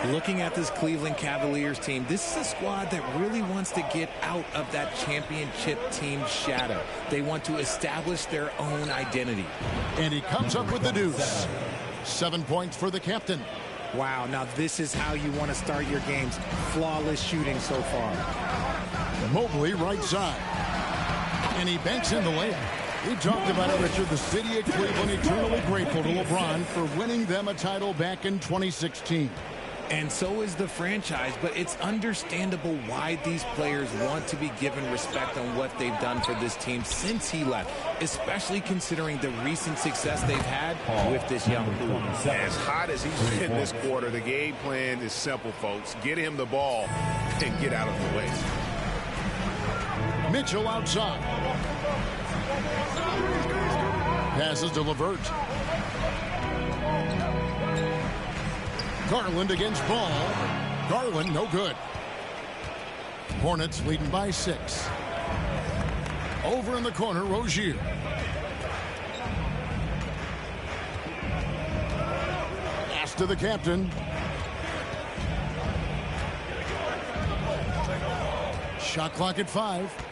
Looking at this Cleveland Cavaliers team, this is a squad that really wants to get out of that championship team shadow. They want to establish their own identity. And he comes up with the deuce. 7 points for the captain. Wow, now this is how you want to start your games. Flawless shooting so far. Mobley right side. And he banks in the layup. We talked about it, Richard. The city of Cleveland eternally grateful to LeBron for winning them a title back in 2016. And so is the franchise, but it's understandable why these players want to be given respect on what they've done for this team since he left, especially considering the recent success they've had with this young crew. As hot as he's been this quarter, the game plan is simple, folks. Get him the ball and get out of the way. Mitchell outside. Passes to LeVert. Garland against Ball. Garland, no good. Hornets leading by 6. Over in the corner, Rozier. Pass to the captain. Shot clock at 5.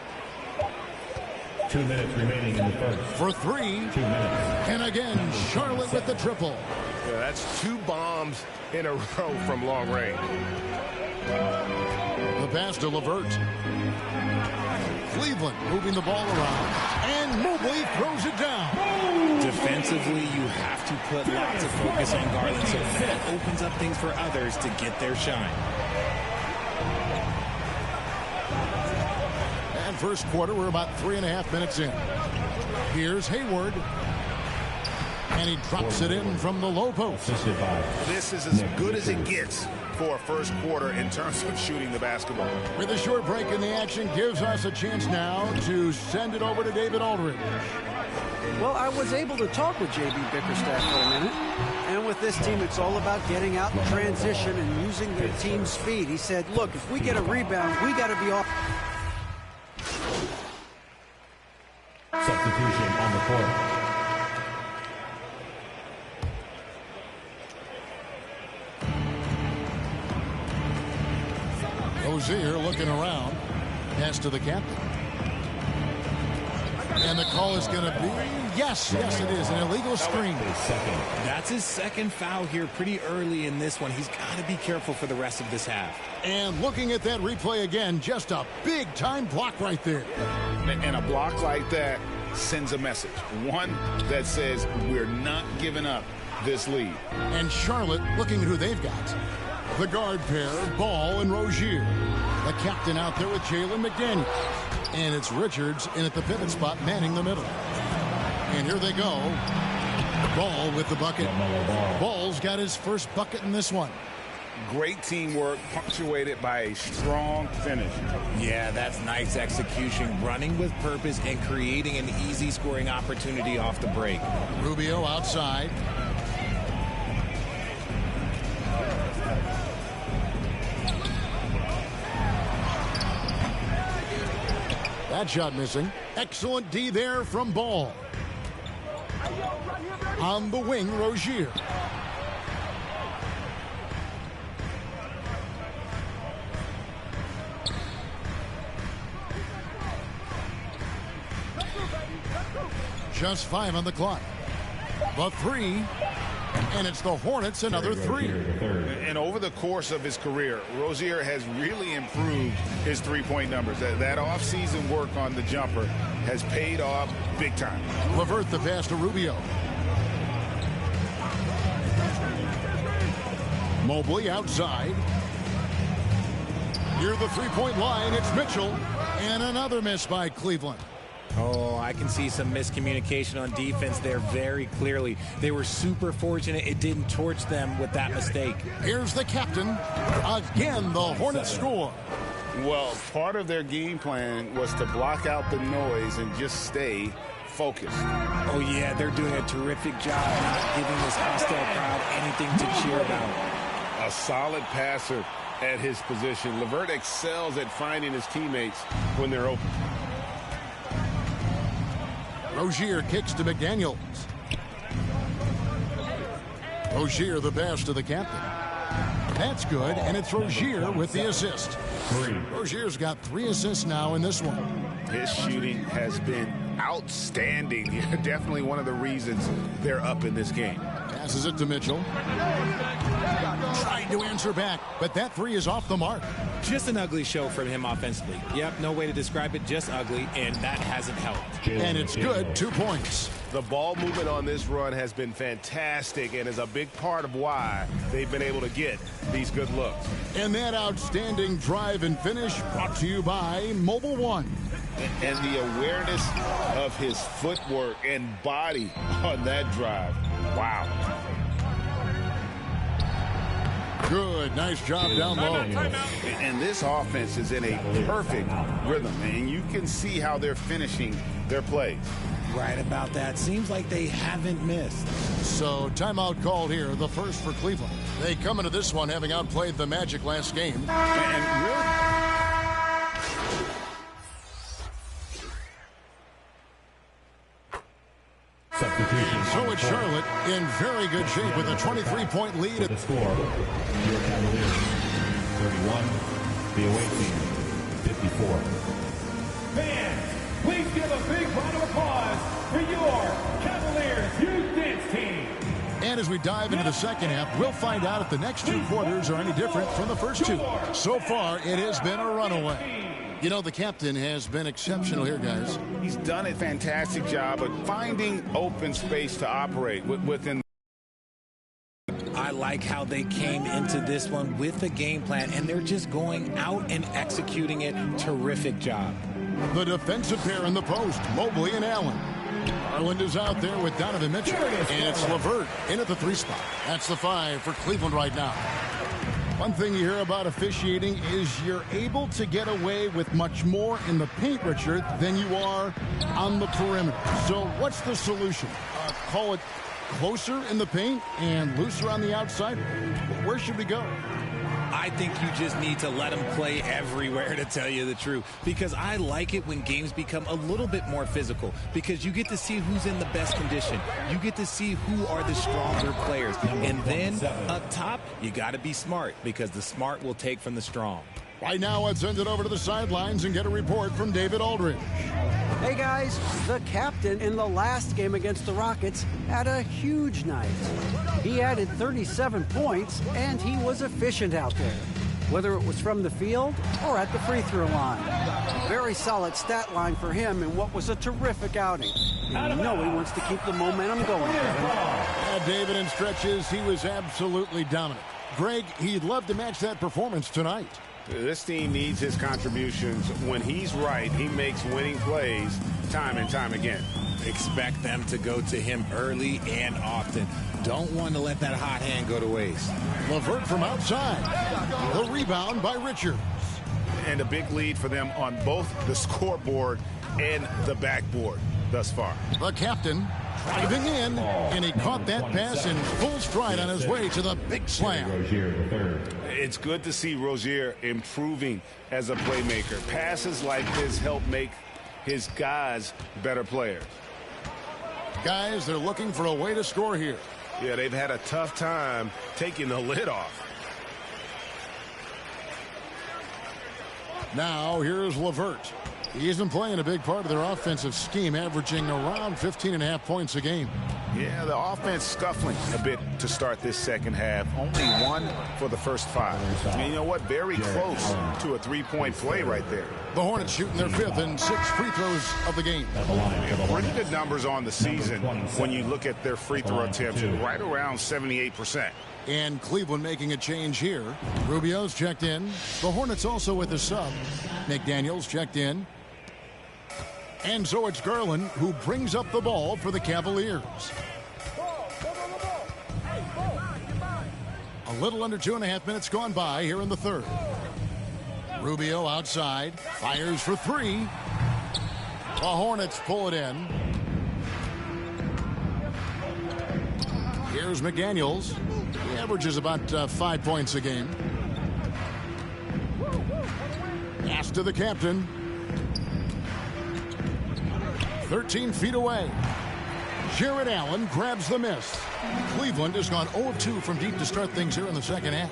2 minutes remaining in the first. For 3. 2 minutes. And again, Charlotte with the triple. Yeah, that's 2 bombs in a row from long range. The pass to LeVert. Cleveland moving the ball around. And Mobley throws it down. Defensively, you have to put lots of focus on Garland, so that opens up things for others to get their shine. And first quarter, we're about 3.5 minutes in. Here's Hayward. And he drops it in from the low post. This is as good as it gets for a first quarter in terms of shooting the basketball. With a short break in the action, gives us a chance now to send it over to David Aldridge. Well, I was able to talk with J.B. Bickerstaff for a minute. And with this team, it's all about getting out in transition and using their team speed. He said, look, if we get a rebound, we got to be off. Substitution on the court. Rozier looking around. Pass to the captain. And the call is going to be, yes, it is, an illegal screen. That's his second foul here pretty early in this one. He's got to be careful for the rest of this half. And looking at that replay again, just a big-time block right there. And a block like that sends a message. One that says we're not giving up this lead. And Charlotte looking at who they've got. The guard pair, Ball and Rozier. The captain out there with Jalen McDaniel. And it's Richards in at the pivot spot, manning the middle. And here they go. Ball with the bucket. Ball's got his first bucket in this one. Great teamwork, punctuated by a strong finish. Yeah, that's nice execution, running with purpose and creating an easy scoring opportunity off the break. Rubio outside. That shot missing. Excellent D there from Ball. On the wing, Rozier. Just 5 on the clock. The 3. And it's the Hornets, another 3. And over the course of his career, Rozier has really improved his three-point numbers. That off-season work on the jumper has paid off big time. LeVert the pass to Rubio. Mobley outside. Near the three-point line, it's Mitchell. And another miss by Cleveland. Oh, I can see some miscommunication on defense there very clearly. They were super fortunate it didn't torch them with that mistake. Here's the captain. Again, the Hornets score. Well, part of their game plan was to block out the noise and just stay focused. Oh, yeah, they're doing a terrific job not giving this hostile crowd anything to cheer about. A solid passer at his position. LeVert excels at finding his teammates when they're open. Rozier kicks to McDaniels. Rozier the pass to the captain. That's good, and it's Rozier with the assist. Rozier's got 3 assists now in this one. His shooting has been outstanding. Definitely one of the reasons they're up in this game. Passes it to Mitchell. Trying to answer back, but that 3 is off the mark. Just an ugly show from him offensively. Yep, no way to describe it, just ugly, and that hasn't helped. And it's good, 2 points. The ball movement on this run has been fantastic and is a big part of why they've been able to get these good looks. And that outstanding drive and finish brought to you by Mobile One. And the awareness of his footwork and body on that drive. Wow. Good, nice job down low. And this offense is in a perfect rhythm, and you can see how they're finishing their plays. Right about that. Seems like they haven't missed. So timeout called here, the first for Cleveland. They come into this one having outplayed the Magic last game. And really, so it's Charlotte in very good shape with a 23-point lead. The score, your Cavaliers 31, the away team 54. Fans, please give a big round of applause for your Cavaliers youth dance team. And as we dive into the second half, we'll find out if the next 2 quarters are any different from the first 2. So far, it has been a runaway. You know, the captain has been exceptional here, guys. he's done a fantastic job of finding open space to operate within. I like how they came into this one with a game plan, and they're just going out and executing it. Terrific job. The defensive pair in the post, Mobley and Allen. Garland is out there with Donovan Mitchell, and it's LeVert in at the 3 spot. That's the 5 for Cleveland right now. One thing you hear about officiating is you're able to get away with much more in the paint, Richard, than you are on the perimeter. So what's the solution? Call it closer in the paint and looser on the outside? Where should we go? I think you just need to let them play everywhere, to tell you the truth, because I like it when games become a little bit more physical, because you get to see who's in the best condition. You get to see who are the stronger players. And then up top, you got to be smart, because the smart will take from the strong. Right now, let's send it over to the sidelines and get a report from David Aldridge. Hey guys, the captain in the last game against the Rockets had a huge night. He added 37 points and he was efficient out there, whether it was from the field or at the free throw line. A very solid stat line for him in what was a terrific outing. And you know he wants to keep the momentum going, Kevin. Yeah, David, in stretches, he was absolutely dominant. Greg, he'd love to match that performance tonight. This team needs his contributions. When he's right, he makes winning plays time and time again. Expect them to go to him early and often. Don't want to let that hot hand go to waste. LeVert from outside. The rebound by Richards. And a big lead for them on both the scoreboard and the backboard thus far. The captain driving in, and he caught that pass in full stride on his way to the big slam. It's good to see Rozier improving as a playmaker. Passes like this help make his guys better players. Guys, they're looking for a way to score here. Yeah, they've had a tough time taking the lid off. Now, here's LeVert. He's been playing a big part of their offensive scheme, averaging around 15.5 points a game. Yeah, the offense scuffling a bit to start this second half. Only one for the first 5. And you know what? Very close to a three-point play right there. The Hornets shooting their 5th and 6th free throws of the game. Pretty good numbers on the season when you look at their free throw attempts, right around 78%. And Cleveland making a change here. Rubio's checked in. The Hornets also with a sub. McDaniels checked in. And so it's Garland who brings up the ball for the Cavaliers. A little under 2.5 minutes gone by here in the third. Rubio outside, fires for 3. The Hornets pull it in. Here's McDaniels. He averages about 5 points a game. Pass to the captain. 13 feet away. Jared Allen grabs the miss. Cleveland has gone 0-2 from deep to start things here in the second half.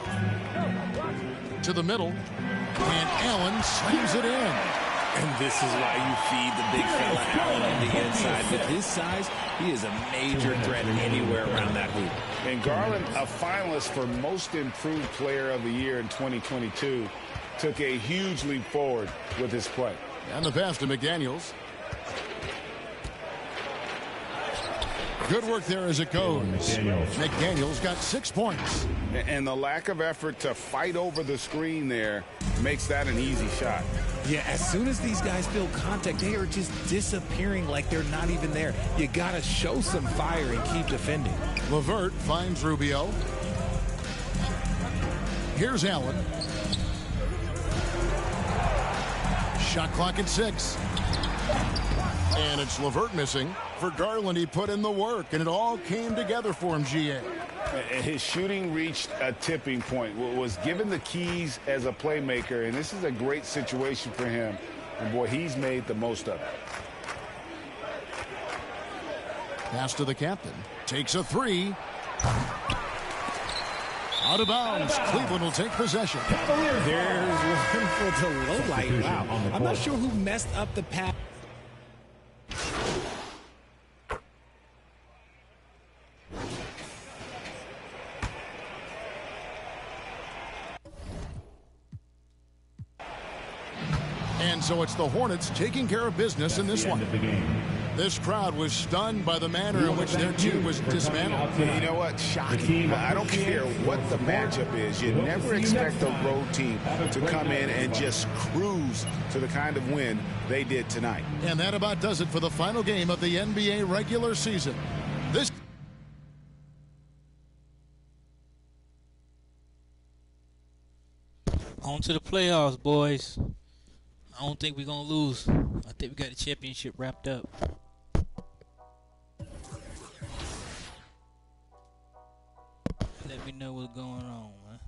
To the middle. And Allen slams it in. And this is why you feed the big fella Allen on the inside. With his size, he is a major threat anywhere around that hoop. And Garland, a finalist for Most Improved Player of the Year in 2022, took a huge leap forward with his play. And the pass to McDaniels. Good work there as it goes. McDaniels got 6 points. And the lack of effort to fight over the screen there makes that an easy shot. Yeah, as soon as these guys feel contact, they are just disappearing like they're not even there. You got to show some fire and keep defending. LeVert finds Rubio. Here's Allen. Shot clock at 6. And it's LeVert missing. For Garland, he put in the work, and it all came together for him, GA. His shooting reached a tipping point, was given the keys as a playmaker, and this is a great situation for him. And, boy, he's made the most of it. Pass to the captain. Takes a 3. Out of bounds. Cleveland will take possession. There's one for the low light. Wow. I'm not sure who messed up the pass. And so it's the Hornets taking care of business in this one. This crowd was stunned by the manner in which their team was dismantled. You know what? Shocking. I don't care what the matchup is. You never expect a road team to come in and just cruise to the kind of win they did tonight. And that about does it for the final game of the NBA regular season. This On to the playoffs, boys. I don't think we're going to lose. I think we got the championship wrapped up. Let me know what's going on, man.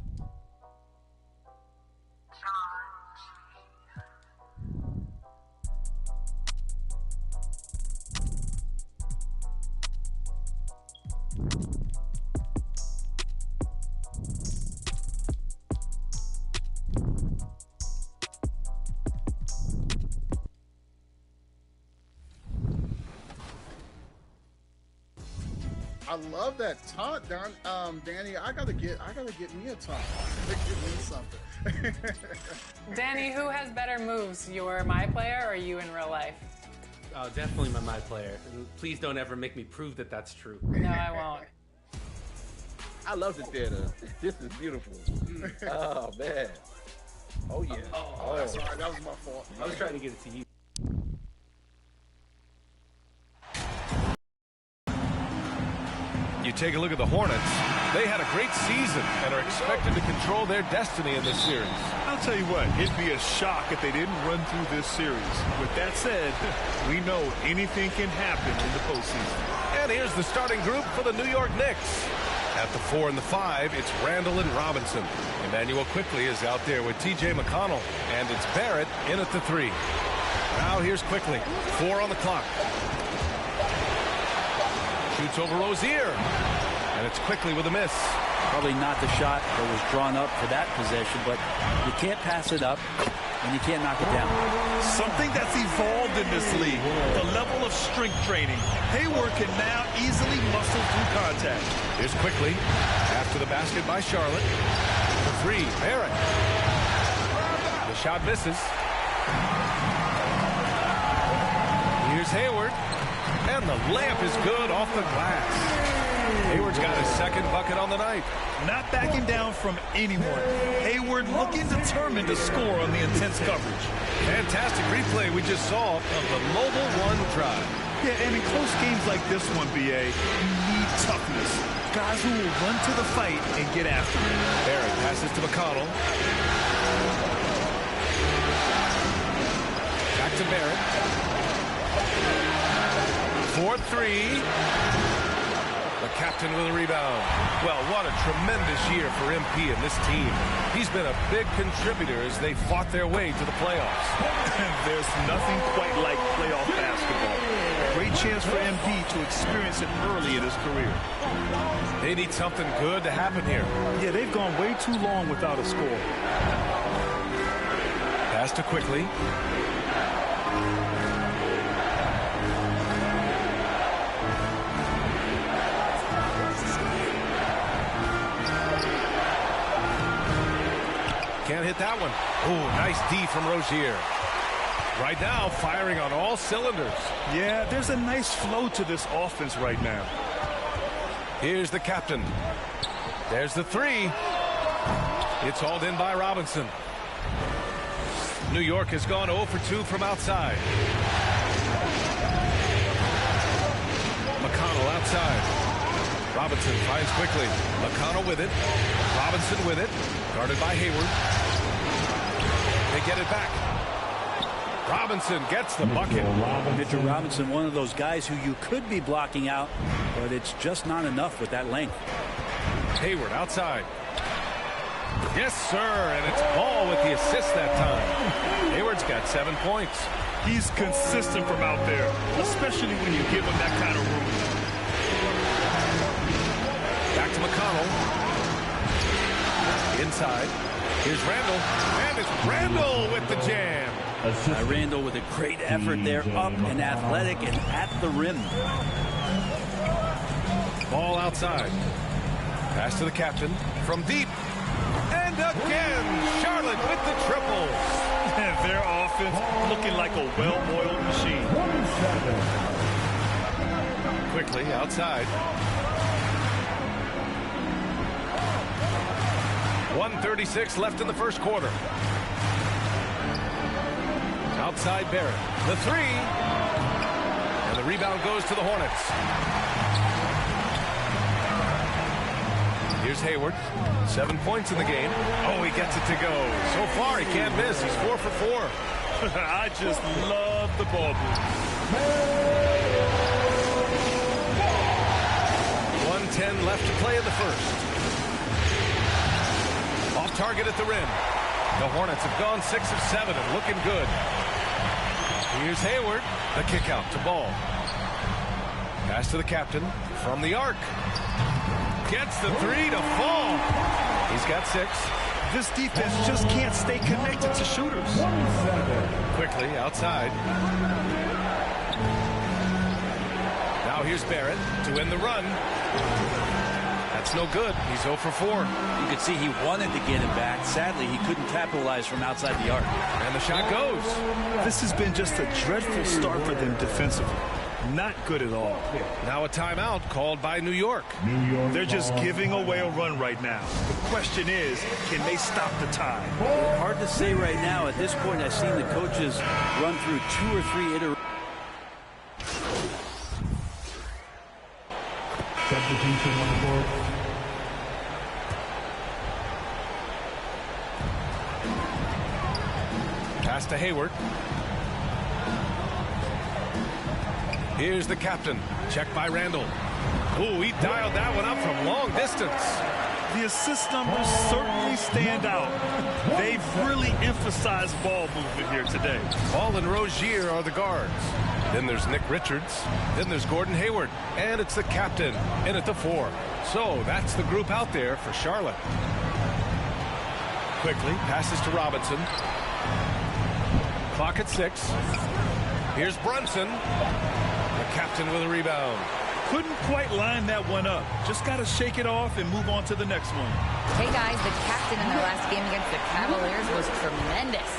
I love that taunt, Danny. I gotta get me a taunt. Give me something. Danny, who has better moves, your My Player or you in real life? Oh, definitely my player. And please don't ever make me prove that that's true. No, I won't. I love the theater. This is beautiful. Oh, man. Oh, yeah. Oh, sorry. That was my fault. I was trying to get it to you. You take a look at the Hornets. They had a great season and are expected to control their destiny in this series. I'll tell you what, it'd be a shock if they didn't run through this series. With that said, we know anything can happen in the postseason. And here's the starting group for the New York Knicks. At the 4 and the 5, it's Randall and Robinson. Emmanuel Quickly is out there with T.J. McConnell. And it's Barrett in at the 3. Now here's Quickly. 4 on the clock. Shoots over Rozier. And it's Quickly with a miss. Probably not the shot that was drawn up for that possession, but you can't pass it up and you can't knock it down. Something that's evolved in this league, the level of strength training. Hayward can now easily muscle through contact. Here's Quickly. After the basket by Charlotte. The 3, Barrett. The shot misses. Here's Hayward. And the layup is good off the glass. Hayward's got his second bucket on the night. Not backing down from anyone. Hayward looking determined to score on the intense coverage. Fantastic replay we just saw of the mobile 1 drive. Yeah, and in close games like this one, BA, you need toughness. Guys who will run to the fight and get after it. Barrett passes to McConnell. Back to Barrett. 4-3. The captain with a rebound. Well, what a tremendous year for MP and this team. He's been a big contributor as they fought their way to the playoffs. There's nothing quite like playoff basketball. Great chance for MP to experience it early in his career. They need something good to happen here. Yeah, they've gone way too long without a score. Pass to Quickly. Can't hit that one. Oh, nice D from Rozier. Right now, firing on all cylinders. Yeah, there's a nice flow to this offense right now. Here's the captain. There's the 3. It's hauled in by Robinson. New York has gone 0 for 2 from outside. McConnell outside. Robinson finds Quickly. McConnell with it. Robinson with it. Guarded by Hayward. They get it back. Robinson gets the bucket. Mitchell Robinson, one of those guys who you could be blocking out, but it's just not enough with that length. Hayward outside. Yes, sir, and it's Ball with the assist that time. Hayward's got 7 points. He's consistent from out there, especially when you give him that kind of room. Back to McConnell. Inside. Here's Randall. And it's Randall with the jam. Randall with a great effort there, up and athletic and at the rim. Ball outside. Pass to the captain from deep. And again, Charlotte with the triples. Their offense looking like a well-oiled machine. Quickly outside. 1:36 left in the first quarter. Outside Barrett. The 3. And the rebound goes to the Hornets. Here's Hayward. 7 points in the game. Oh, he gets it to go. So far, he can't miss. He's 4 for 4. I just love the ball move. 1:10 left to play in the first. Off target at the rim. The Hornets have gone 6 of 7 and looking good. Here's Hayward. The kick out to Ball. Pass to the captain from the arc. Gets the 3 to fall. He's got 6. This defense just can't stay connected to shooters. Quickly outside. Now Now here's Barrett to win the run. That's no good. He's 0 for 4. You could see he wanted to get him back. Sadly, he couldn't capitalize from outside the arc. And the shot goes. This has been just a dreadful start for them defensively. Not good at all. Now a timeout called by New York. They're just giving away a run right now. The question is, can they stop the tide? Hard to say right now. At this point, I've seen the coaches run through 2 or 3 iterations. Substitution on the board. Pass to Hayward. Here's the captain. Checked by Randall. Ooh, he dialed that one up from long distance. The assist numbers certainly stand out. They've really emphasized ball movement here today. Ball and Rozier are the guards. Then there's Nick Richards. Then there's Gordon Hayward. And it's the captain in at the 4. So that's the group out there for Charlotte. Quickly passes to Robinson. Clock at 6. Here's Brunson. The captain with a rebound. Couldn't quite line that one up. Just got to shake it off and move on to the next one. Hey guys, the captain in their last game against the Cavaliers was tremendous.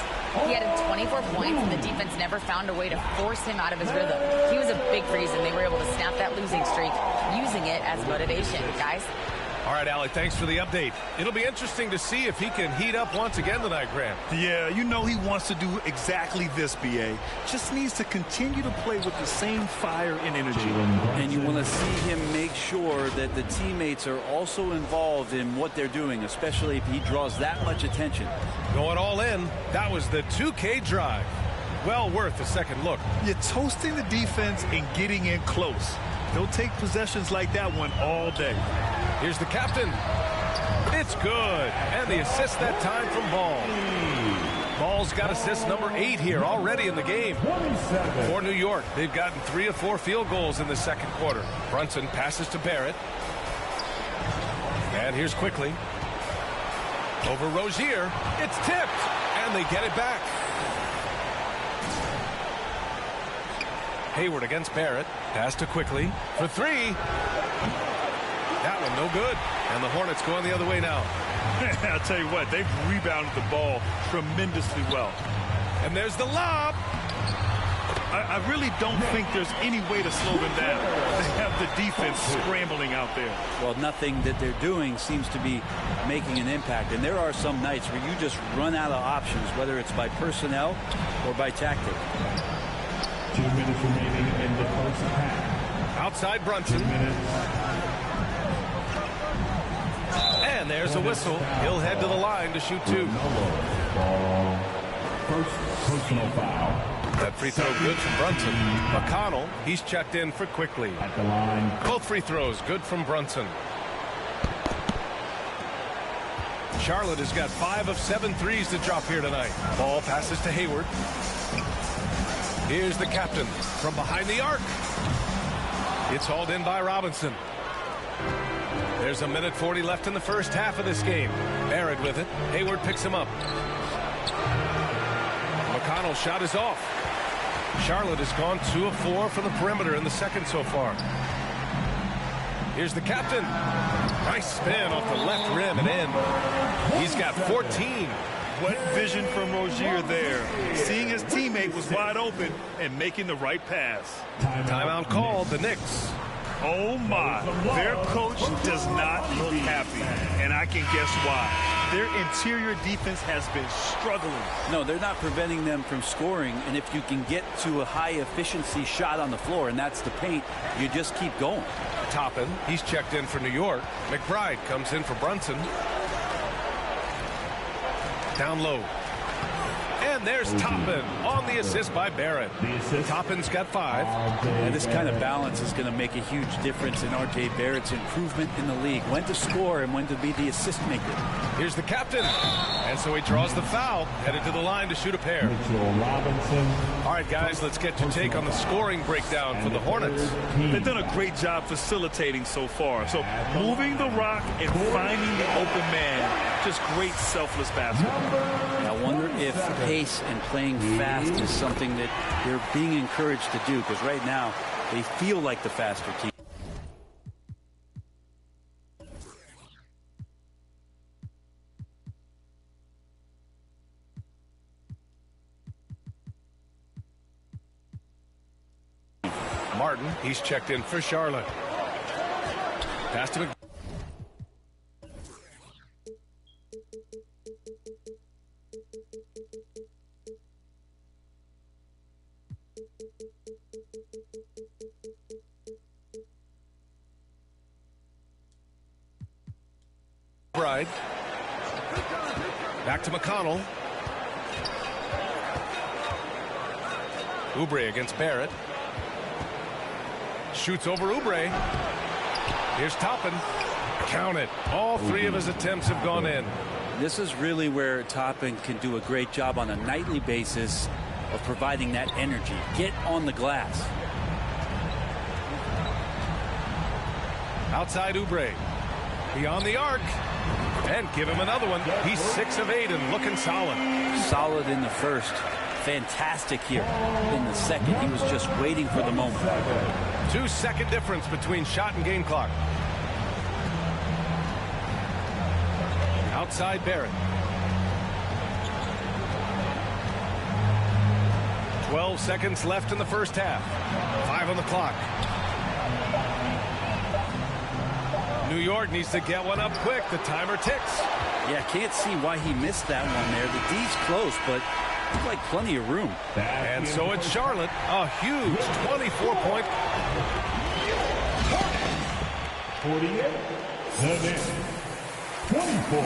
He had 24 points, and the defense never found a way to force him out of his rhythm. He was a big reason they were able to snap that losing streak, using it as motivation, guys. All right, Allie, thanks for the update. It'll be interesting to see if he can heat up once again tonight, Grant. Yeah, you know he wants to do exactly this, B.A. Just needs to continue to play with the same fire and energy. And you want to see him make sure that the teammates are also involved in what they're doing, especially if he draws that much attention. Going all in, that was the 2K drive. Well worth a second look. You're toasting the defense and getting in close. They'll take possessions like that one all day. Here's the captain. It's good. And the assist that time from Ball. Ball's got assist number 8 here already in the game. For New York, they've gotten 3 of 4 field goals in the second quarter. Brunson passes to Barrett. And here's Quickly. Over Rozier. It's tipped. And they get it back. Hayward against Barrett. Pass to Quickly for 3. That one no good. And the Hornets going the other way now. I'll tell you what, they've rebounded the ball tremendously well. And there's the lob. I really don't think there's any way to slow them down. They have the defense scrambling out there. Well, nothing that they're doing seems to be making an impact. And there are some nights where you just run out of options, whether it's by personnel or by tactic. 2 minutes remaining in the first half. Outside Brunson. 2 minutes. And there's a whistle. He'll head to the line to shoot 2. First personal foul. That free throw good from Brunson. McConnell, he's checked in for Quickly. At the line. Both free throws good from Brunson. Charlotte has got 5 of 7 threes to drop here tonight. Ball passes to Hayward. Here's the captain from behind the arc. It's hauled in by Robinson. There's 1:40 left in the first half of this game. Barrett with it. Hayward picks him up. McConnell's shot is off. Charlotte has gone 2 of 4 from the perimeter in the second so far. Here's the captain. Nice spin off the left rim and in. He's got 14. What vision from Rozier there. Seeing his teammate was wide open and making the right pass. Timeout called, the Knicks. Oh my, their coach does not look happy, and I can guess why. Their interior defense has been struggling. No, they're not preventing them from scoring, and if you can get to a high-efficiency shot on the floor, and that's the paint, you just keep going. Toppin, he's checked in for New York. McBride comes in for Brunson. Down low. And there's Toppin on the assist by Barrett. Toppin's got 5. And this kind of balance is going to make a huge difference in R.J. Barrett's improvement in the league. When to score and when to be the assist maker. Here's the captain. And so he draws the foul. Headed to the line to shoot a pair. All right, guys, let's get your take on the scoring breakdown for the Hornets. They've done a great job facilitating so far. So moving the rock and finding the open man. Just great selfless basketball. I wonder if pace and playing fast is something that they're being encouraged to do, because right now They feel like the faster team. Martin, he's checked in for Charlotte. Pass to Bride. Back to McConnell. Oubre against Barrett. Shoots over Oubre. Here's Toppin. Count it. All three of his attempts have gone in. This is really where Toppin can do a great job on a nightly basis of providing that energy. Get on the glass. Outside Oubre. Beyond the arc. And give him another one. He's 6 of 8 and looking solid. Solid in the first. Fantastic here in the second. He was just waiting for the moment. 2-second difference between shot and game clock. Outside Barrett. 12 seconds left in the first half. 5 on the clock. New York needs to get one up quick. The timer ticks. Yeah, can't see why he missed that one there. The D's close, but there's like plenty of room. And so it's Charlotte. A huge 24-point. 48, 24.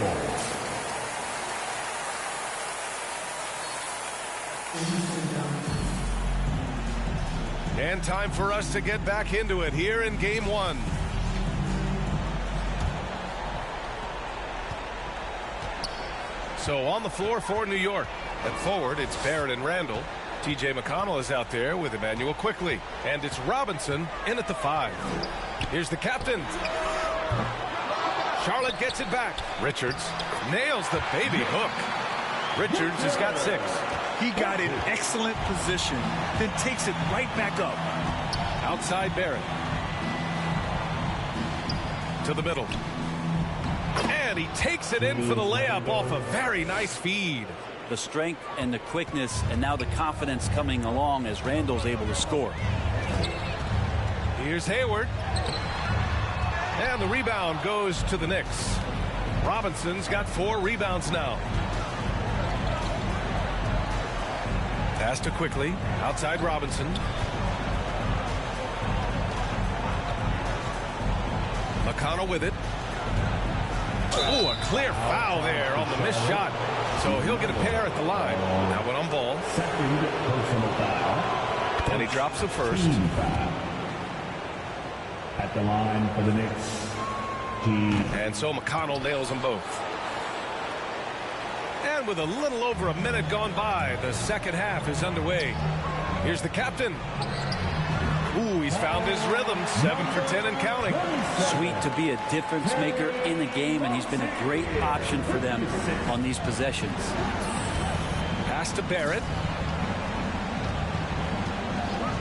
And time for us to get back into it here in game 1. So on the floor for New York. At forward, it's Barrett and Randall. T.J. McConnell is out there with Emmanuel Quickly. And it's Robinson in at the 5. Here's the captain. Charlotte gets it back. Richards nails the baby hook. Richards has got 6. He got in excellent position, then takes it right back up. Outside Barrett. To the middle. And he takes it in for the layup off a very nice feed. The strength and the quickness, and now the confidence coming along as Randall's able to score. Here's Hayward. And the rebound goes to the Knicks. Robinson's got 4 rebounds now. Pass to Quickly. Outside Robinson. McConnell with it. Oh, a clear foul there on the missed shot. So he'll get a pair at the line. Now one on ball. Second personal foul. And he drops the first. At the line for the Knicks. And so McConnell nails them both. And with a little over a minute gone by, the second half is underway. Here's the captain. Ooh, he's found his rhythm. 7 for 10 and counting. Sweet to be a difference maker in the game, and he's been a great option for them on these possessions. Pass to Barrett.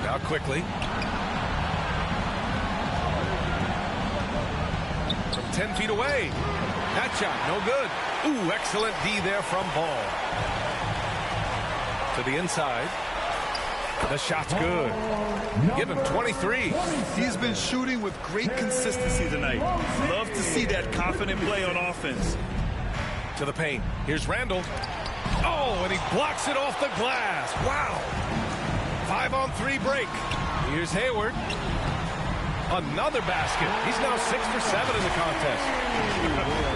Now Quickly. From 10 feet away. That shot, no good. Ooh, excellent D there from Ball. To the inside. The shot's good. Give him 23. He's been shooting with great consistency tonight. Love to see that confident play on offense. To the paint. Here's Randall. Oh, and he blocks it off the glass. Wow. 5-on-3 break. Here's Hayward. Another basket. He's now 6 for 7 in the contest.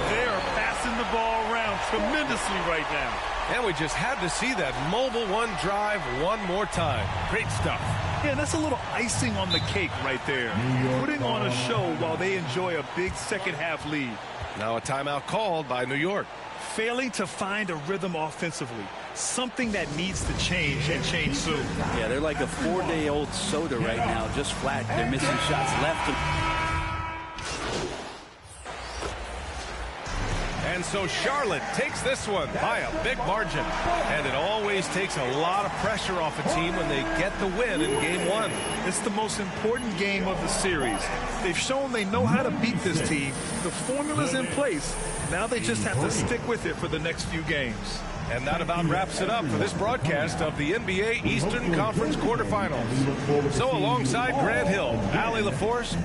They are passing the ball around tremendously right now. And we just had to see that mobile one drive one more time. Great stuff. Yeah, that's a little icing on the cake right there. Putting on a show while they enjoy a big second half lead. Now a timeout called by New York. Failing to find a rhythm offensively. Something that needs to change and change soon. Yeah, they're like a 4-day-old soda right now, just flat. They're missing shots left. And And so Charlotte takes this one by a big margin. And it always takes a lot of pressure off a team when they get the win in game one. It's the most important game of the series. They've shown they know how to beat this team. The formula's in place. Now they just have to stick with it for the next few games. And that about wraps it up for this broadcast of the NBA Eastern Conference quarterfinals. So alongside Grant Hill, Allie LaForce,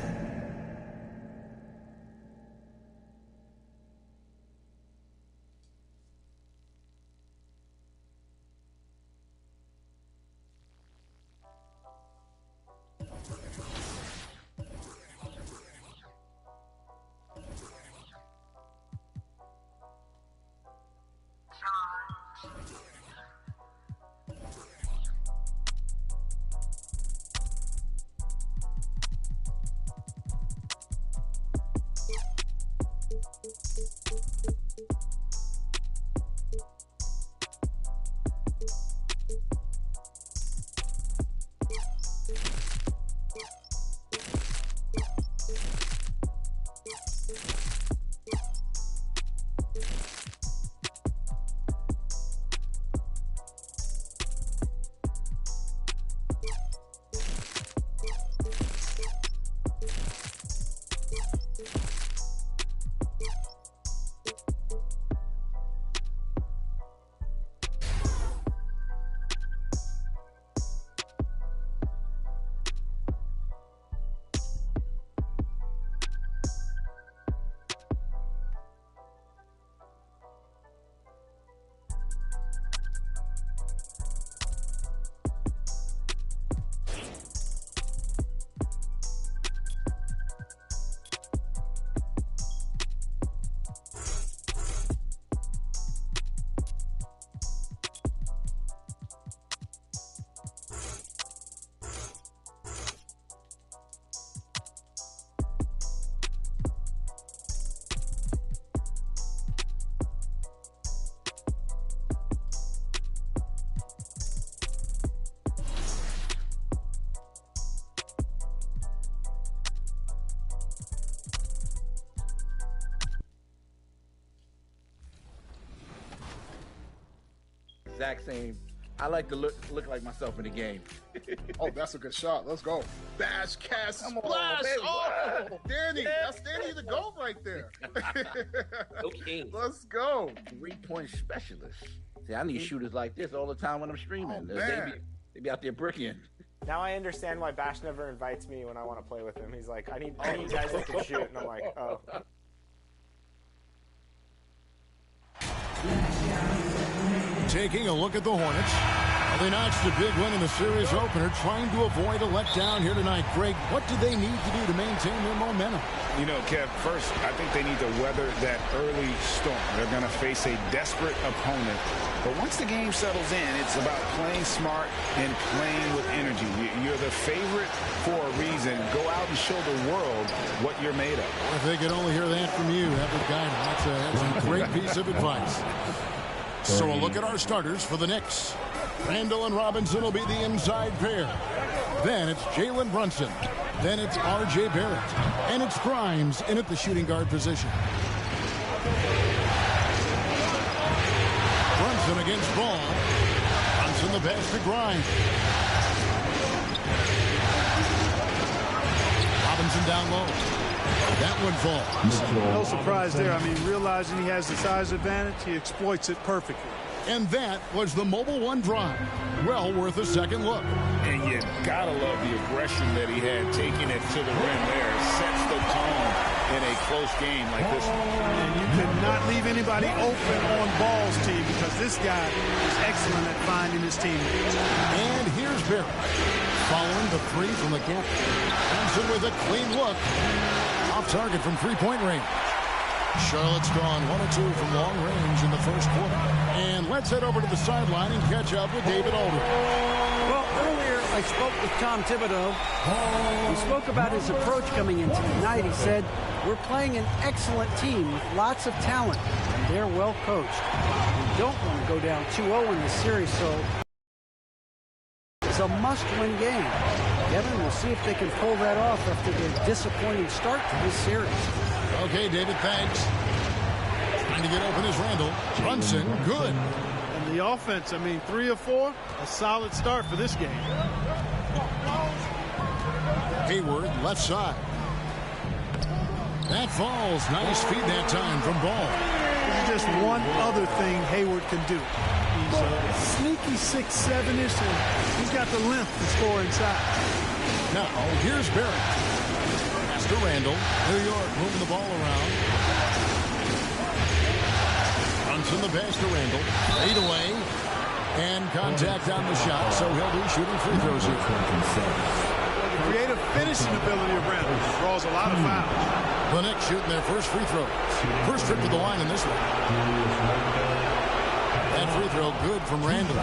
Exact same. I like to look like myself in the game. Oh, that's a good shot. Let's go. Bash, cast, splash. Oh, Danny. That's Danny the GOAT right there. Okay. Let's go. 3-point specialist. See, I need shooters like this all the time when I'm streaming. Oh, they be out there bricking. Now I understand why Bash never invites me when I want to play with him. He's like, I need guys that can shoot. And I'm like, oh. Taking a look at the Hornets. They notched a big win in the series opener, trying to avoid a letdown here tonight. Greg, what do they need to do to maintain their momentum? You know, Kev, first, I think they need to weather that early storm. They're going to face a desperate opponent. But once the game settles in, it's about playing smart and playing with energy. You're the favorite for a reason. Go out and show the world what you're made of. If they could only hear that from you, that would guide them. That's a great piece of advice. So a look at our starters for the Knicks. Randall and Robinson will be the inside pair. Then it's Jalen Brunson. Then it's R.J. Barrett. And it's Grimes in at the shooting guard position. Brunson against Ball. Brunson the pass to Grimes. Robinson down low. That one falls. No surprise there. I mean, realizing he has the size advantage, he exploits it perfectly. And that was the Mobile One drive. Well worth a second look. And you gotta love the aggression that he had, taking it to the rim there. Sets the tone in a close game like this one. And you could not leave anybody open on Ball's team because this guy is excellent at finding his teammates. And here's Barrett. Following the three from the gap. Thompson with a clean look. Off target from three-point range. Charlotte's gone 1 of 2 from long range in the first quarter. And let's head over to the sideline and catch up with David Aldridge. Well, earlier I spoke with Tom Thibodeau. He spoke about his approach coming into tonight. He said, we're playing an excellent team with lots of talent, and they're well coached. We don't want to go down 2-0 in the series, so it's a must-win game. Kevin, we'll see if they can pull that off after their disappointing start to this series. Okay, David, thanks. to get open is Randall. Brunson, good. And the offense, I mean, 3 of 4, a solid start for this game. Hayward, left side. That falls. Nice feed that time from Ball. There's just one other thing Hayward can do. He's a sneaky 6'7"-ish, and he's got the length to score inside. Now, here's Barrett. Pass to Randall. New York moving the ball around. Brunson the pass to Randall. Fade away. And contact on the shot, so he'll be shooting free throws here. The creative finishing ability of Randall draws a lot of fouls. The Knicks shooting their first free throw. First trip to the line in this one. That free throw good from Randall.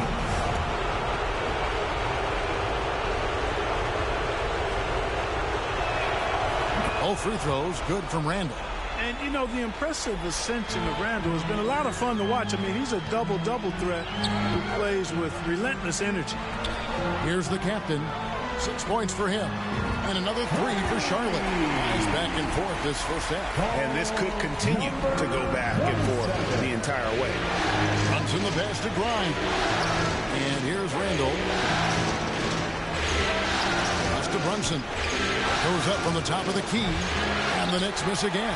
All free throws good from Randall. And, you know, the impressive ascension of Randall has been a lot of fun to watch. I mean, he's a double-double threat who plays with relentless energy. Here's the captain. 6 points for him. And another 3 for Charlotte. He's back and forth this first half. And this could continue to go back and forth the entire way. Brunson the pass to Grind. And here's Randall. Pass to Brunson. Goes up from the top of the key. And the Knicks miss again.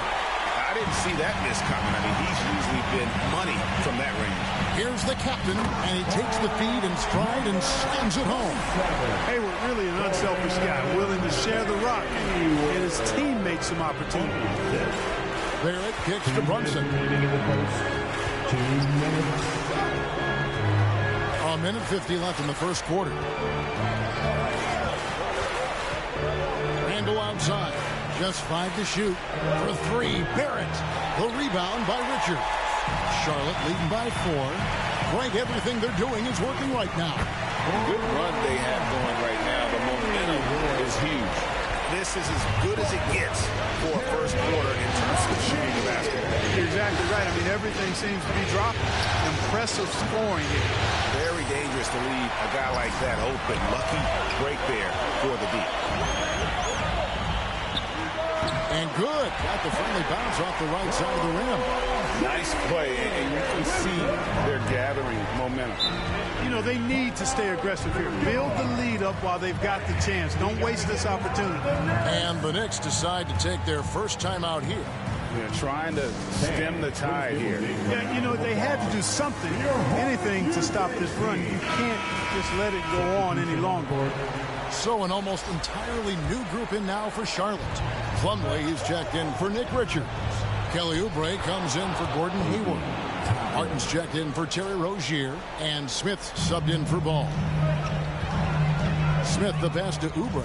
I didn't see that miss coming. I mean, he's usually been money from that range. Here's the captain, and he takes the feed in stride and slams it home. Hayward, really an unselfish guy, willing to share the rock and get his teammates some opportunity. Barrett kicks to Brunson. 2 minutes. A minute 50 left in the first quarter. Randall outside. Just 5 to shoot. For 3, Barrett. The rebound by Richard. Charlotte leading by 4. Frank, everything they're doing is working right now. Good run they have going right now. The momentum is huge. This is as good as it gets for a first quarter in terms of shooting the basketball. You're exactly right. I mean, everything seems to be dropping. Impressive scoring here. Very dangerous to leave a guy like that open. Lucky break there for the deep. And good. Got the friendly bounce off the right side of the rim. Nice play, and you can see they're gathering momentum. You know, they need to stay aggressive here. Build the lead up while they've got the chance. Don't waste this opportunity. And the Knicks decide to take their first time out here. They're trying to stem the tide here. Yeah, you know, they had to do something, anything to stop this run. You can't just let it go on any longer. So an almost entirely new group in now for Charlotte. Plumlee is checked in for Nick Richards. Kelly Oubre comes in for Gordon Hayward. Martin's checked in for Terry Rozier. And Smith subbed in for Ball. Smith the pass to Oubre.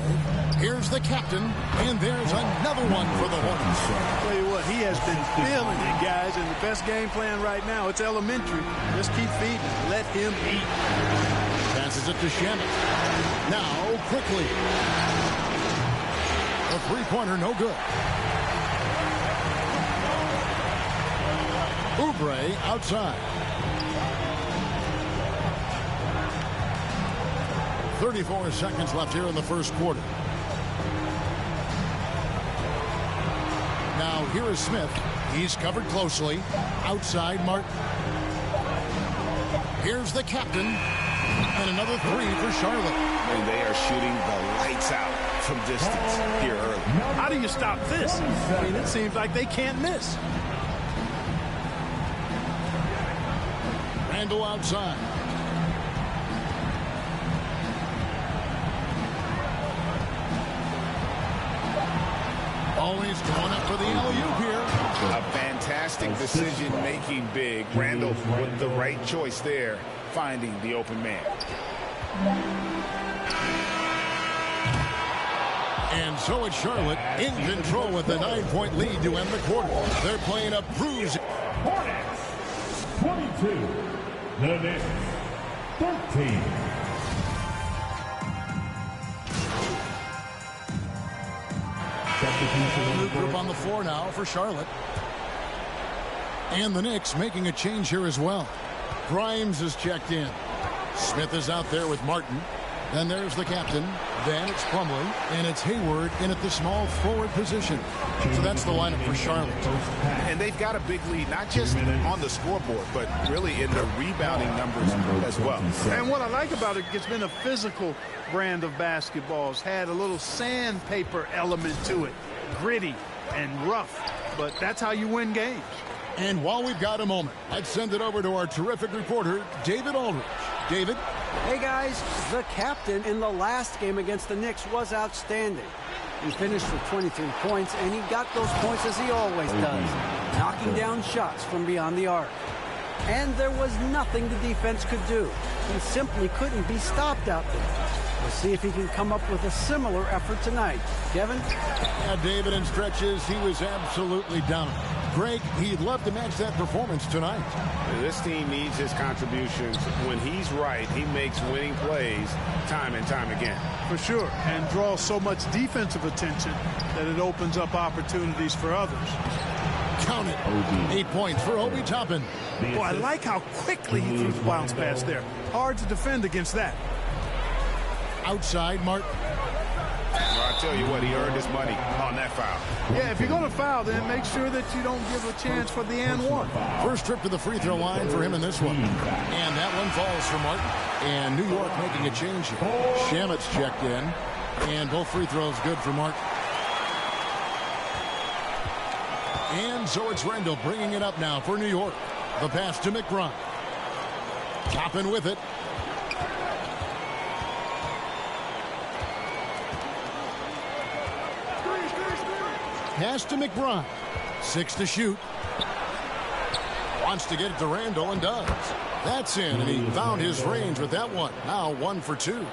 Here's the captain. And there's another one for the Hornets. I'll tell you what, he has been feeling it, guys. And the best game plan right now, it's elementary. Just keep feeding. Let him eat. Passes it to Shamet. Now, quickly. A three-pointer, no good. Oubre outside. 34 seconds left here in the first quarter. Now, here is Smith. He's covered closely. Outside, Martin. Here's the captain. And another 3 for Charlotte. And they are shooting the lights out from distance here early. How do you stop this? I mean, it seems like they can't miss. Randall outside. Always going up for the alley-oop here. A fantastic decision-making big. Randall with the right choice there, finding the open man. And so it's Charlotte in control with the 9-point lead to end the quarter. They're playing a bruise. Hornets 22, the Knicks 13. New group on the floor now for Charlotte. And the Knicks making a change here as well. Grimes is checked in. Smith is out there with Martin. Then there's the captain. Then it's Plumlee. And it's Hayward in at the small forward position. So that's the lineup for Charlotte. And they've got a big lead, not just on the scoreboard, but really in the rebounding numbers as well. And what I like about it, it's been a physical brand of basketball. It's had a little sandpaper element to it. Gritty and rough. But that's how you win games. And while we've got a moment, let's send it over to our terrific reporter, David Aldridge. David? Hey, guys, the captain in the last game against the Knicks was outstanding. He finished with 23 points, and he got those points as he always does, knocking down shots from beyond the arc. And there was nothing the defense could do. He simply couldn't be stopped out there. We'll see if he can come up with a similar effort tonight. Kevin? Yeah, David, in stretches, he was absolutely dominant. Greg, he'd love to match that performance tonight. This team needs his contributions. When he's right, he makes winning plays time and time again. For sure, and draws so much defensive attention that it opens up opportunities for others. Count it. 8 points for Obi Toppin. Boy, I like how quickly he threw the bounce pass there. Hard to defend against that. Outside, Martin. Well, I tell you what, he earned his money on that foul. Yeah, if you're going to foul, then make sure that you don't give a chance for the and one. First trip to the free throw line for him in this one. And that one falls for Martin. And New York making a change here. Shamit's checked in. And both free throws good for Martin. And so it's Randall bringing it up now for New York. The pass to McBride. Toppin with it. Pass to McBride. 6 to shoot. Wants to get it to Randall and does. That's in, and he found his range with that one. Now 1 for 2.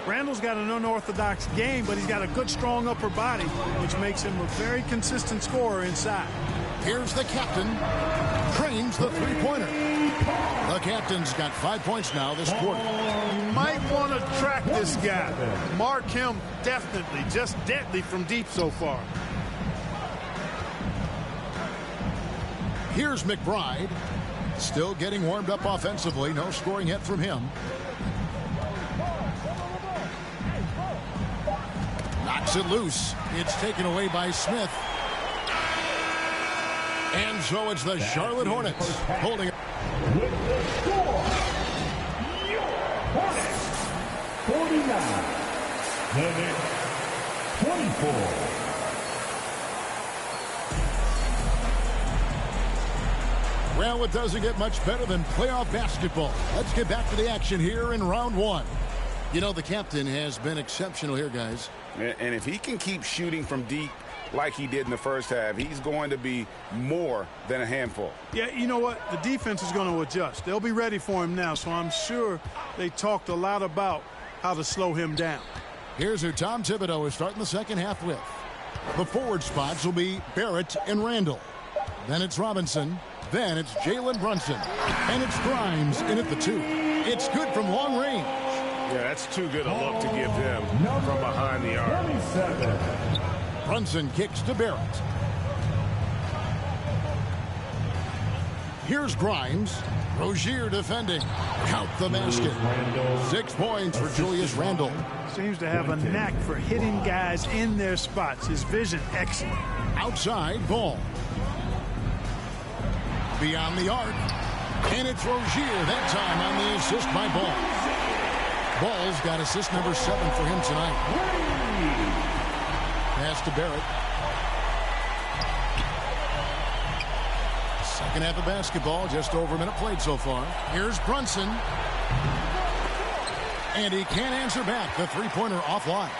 Randall's got an unorthodox game, but he's got a good, strong upper body, which makes him a very consistent scorer inside. Here's the captain. Trains the three-pointer. The captain's got 5 points now this quarter. You might want to track this guy. Mark him definitely, just deadly from deep so far. Here's McBride. Still getting warmed up offensively. No scoring yet from him. Knocks it loose. It's taken away by Smith. And so it's the Charlotte Hornets holding it. With the score, your Hornets 49, the Knicks 24. Well, it doesn't get much better than playoff basketball. Let's get back to the action here in round one. You know, the captain has been exceptional here, guys. And if he can keep shooting from deep like he did in the first half, he's going to be more than a handful. Yeah, you know what? The defense is going to adjust. They'll be ready for him now, so I'm sure they talked a lot about how to slow him down. Here's who Tom Thibodeau is starting the second half with. The forward spots will be Barrett and Randall. Then it's Robinson. Then it's Jalen Brunson. And it's Grimes in at the 2. It's good from long range. Yeah, that's too good a look to give them from behind the arc. Brunson kicks to Barrett. Here's Grimes. Rozier defending. Count the basket. 6 points for Julius Randle. Seems to have a knack for hitting guys in their spots. His vision excellent. Outside ball. Beyond the arc. And it's Rozier that time on the assist by Ball. Ball's got assist number 7 for him tonight. Pass to Barrett. Second half of basketball, just over a minute played so far. Here's Brunson. And he can't answer back. The three-pointer offline.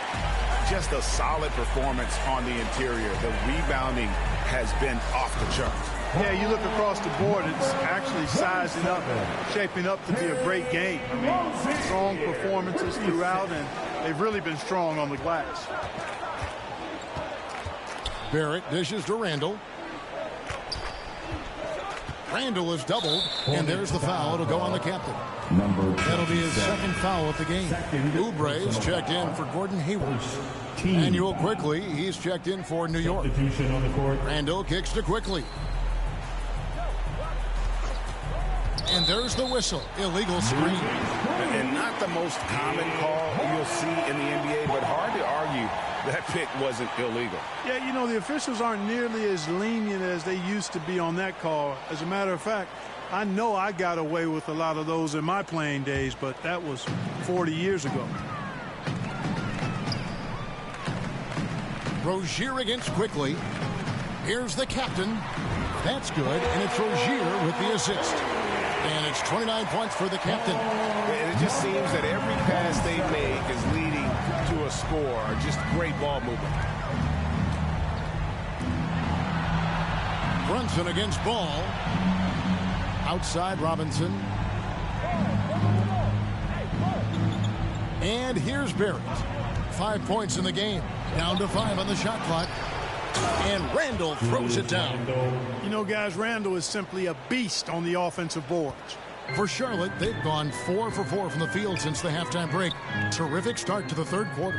Just a solid performance on the interior. The rebounding has been off the charts. Yeah, you look across the board, it's actually sizing up, shaping up to be a great game. I mean, strong performances throughout, and they've really been strong on the glass. Barrett dishes to Randall. Randall is doubled, and there's the foul. It'll go on the captain. That'll be his second foul of the game. Oubre's checked in for Gordon Hayward. Manuel Quickly, he's checked in for New York. Randall kicks to Quickly. And there's the whistle. Illegal screen. And not the most common call you'll see in the NBA, but hard to argue that pick wasn't illegal. Yeah, you know, the officials aren't nearly as lenient as they used to be on that call. As a matter of fact, I know I got away with a lot of those in my playing days, but that was 40 years ago. Rozier against Quickly. Here's the captain. That's good, and it's Rozier with the assist. And it's 29 points for the captain. And it just seems that every pass they make is leading to a score. Just great ball movement. Brunson against Ball. Outside Robinson. And here's Barrett. 5 points in the game. Down to 5 on the shot clock. And Randall throws it down. You know, guys, Randall is simply a beast on the offensive boards. For Charlotte, they've gone 4 for 4 from the field since the halftime break. Terrific start to the third quarter.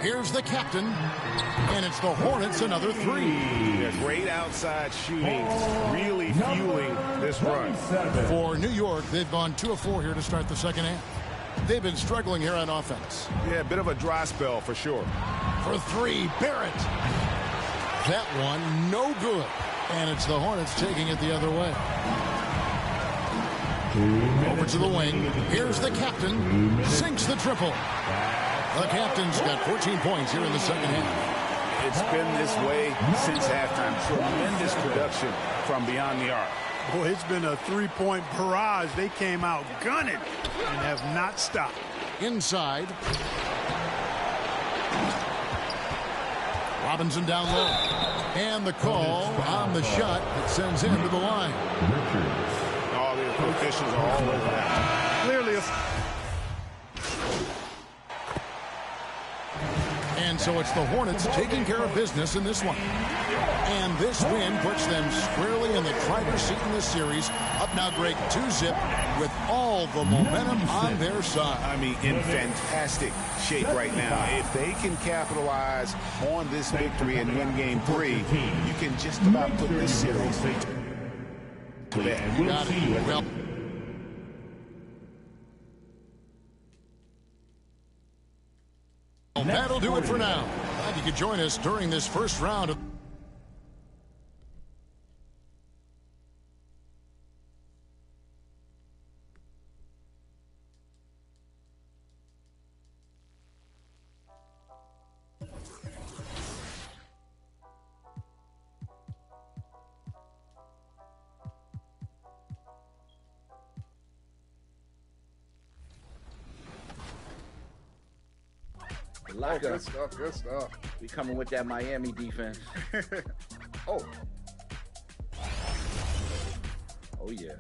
Here's the captain, and it's the Hornets another 3. Yeah, great outside shooting, really fueling this run. For New York, they've gone 2 of 4 here to start the second half. They've been struggling here on offense. Yeah, a bit of a dry spell for sure. For 3, Barrett. That one, no good. And it's the Hornets taking it the other way. Over to the wing. Here's the captain. Sinks the triple. The captain's got 14 points here in the second half. It's been this way since halftime. Tremendous production from beyond the arc. Boy, it's been a three-point barrage. They came out gunning and have not stopped. Inside. Robinson down low. And the call on the shot that sends him to the line. All the officials are all over that. Clearly a... And so it's the Hornets taking care of business in this one. And this win puts them squarely in the driver's seat in this series. Up now, Greg, 2-zip with all the momentum on their side. I mean, in fantastic shape right now. If they can capitalize on this victory and win game 3, you can just about put this series to bed. You got it. Well, that'll do it for now. Glad you could join us during this first round of Lock good up. stuff, good stuff. We coming with that Miami defense. Oh, yeah.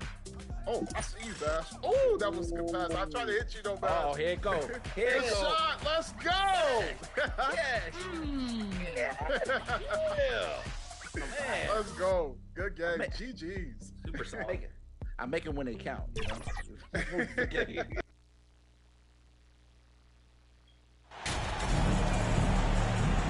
oh, I see you, Bash. Oh, that was a good pass. I tried to hit you, though, Bash. Oh, here it go. Here Good it go. shot. Let's go. Yeah. Let's go. Good game. GG's. Super solid. I make them when they count. You know?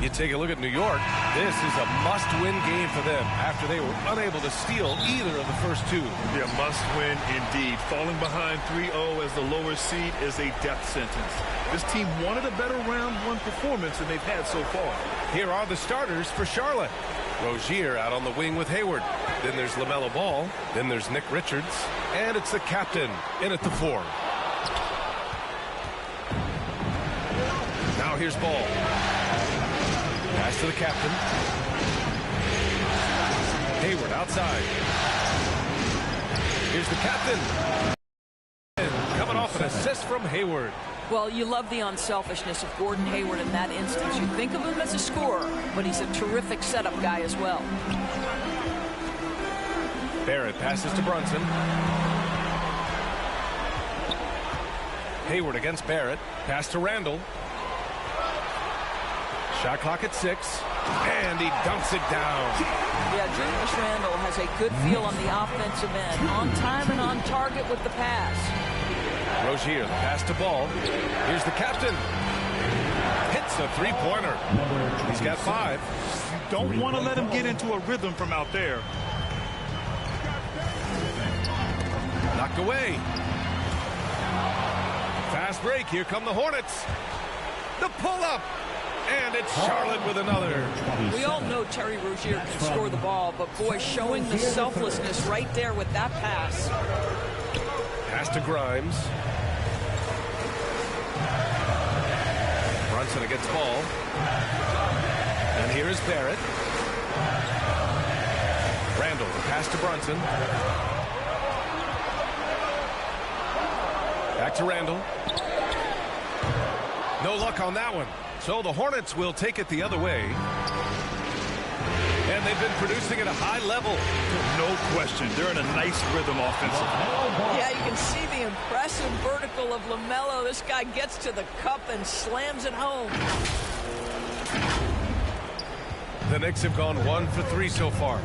You take a look at New York. This is a must-win game for them after they were unable to steal either of the first 2. Yeah, must-win indeed. Falling behind 3-0 as the lower seed is a death sentence. This team wanted a better round 1 performance than they've had so far. Here are the starters for Charlotte. Rozier out on the wing with Hayward. Then there's LaMelo Ball. Then there's Nick Richards. And it's the captain in at the 4. Now here's Ball. Pass to the captain. Hayward outside. Here's the captain. Coming off an assist from Hayward. Well, you love the unselfishness of Gordon Hayward in that instance. You think of him as a scorer, but he's a terrific setup guy as well. Barrett passes to Brunson. Hayward against Barrett. Pass to Randall. Shot clock at 6. And he dunks it down. Yeah, Julius Randall has a good feel on the offensive end. On time and on target with the pass. Rozier, the pass to Ball. Here's the captain. Hits a three-pointer. He's got 5. You don't want to let him get into a rhythm from out there. knocked away. Fast break. Here come the Hornets. The pull-up. And it's Charlotte with another. We all know Terry Rozier can score the ball, but boy, showing the selflessness right there with that pass. Pass to Grimes. Brunson against ball. And here is Barrett. Randall, the pass to Brunson. Back to Randall. No luck on that one. So the Hornets will take it the other way. And they've been producing at a high level. No question. They're in a nice rhythm offensively. Yeah, you can see the impressive vertical of LaMelo. This guy gets to the cup and slams it home. The Knicks have gone 1 for 3 so far.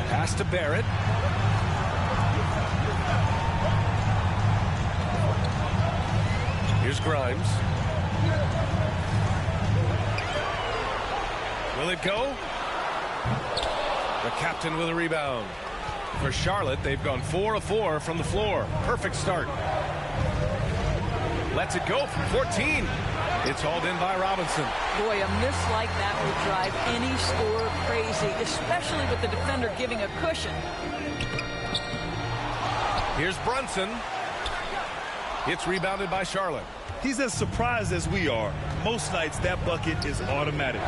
Pass to Barrett. Here's Grimes. Will it go? The captain with a rebound. For Charlotte, they've gone 4 of 4 from the floor. Perfect start. Lets it go from 14. It's hauled in by Robinson. Boy, a miss like that would drive any scorer crazy, especially with the defender giving a cushion. Here's Brunson. It's rebounded by Charlotte. He's as surprised as we are. Most nights, that bucket is automatic.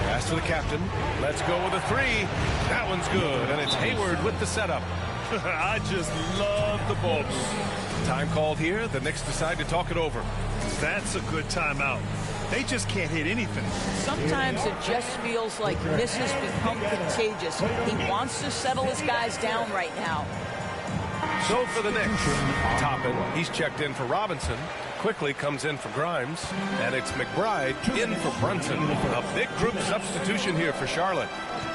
Pass to the captain. Let's go with a 3. That one's good, and it's Hayward with the setup. I just love the ball move. Time called here. The Knicks decide to talk it over. That's a good timeout. They just can't hit anything. Sometimes it just feels like misses become contagious. He wants to settle his guys down right now. So for the Knicks, Toppin, he's checked in for Robinson. Quickly comes in for Grimes. And it's McBride in for Brunson. A big group substitution here for Charlotte.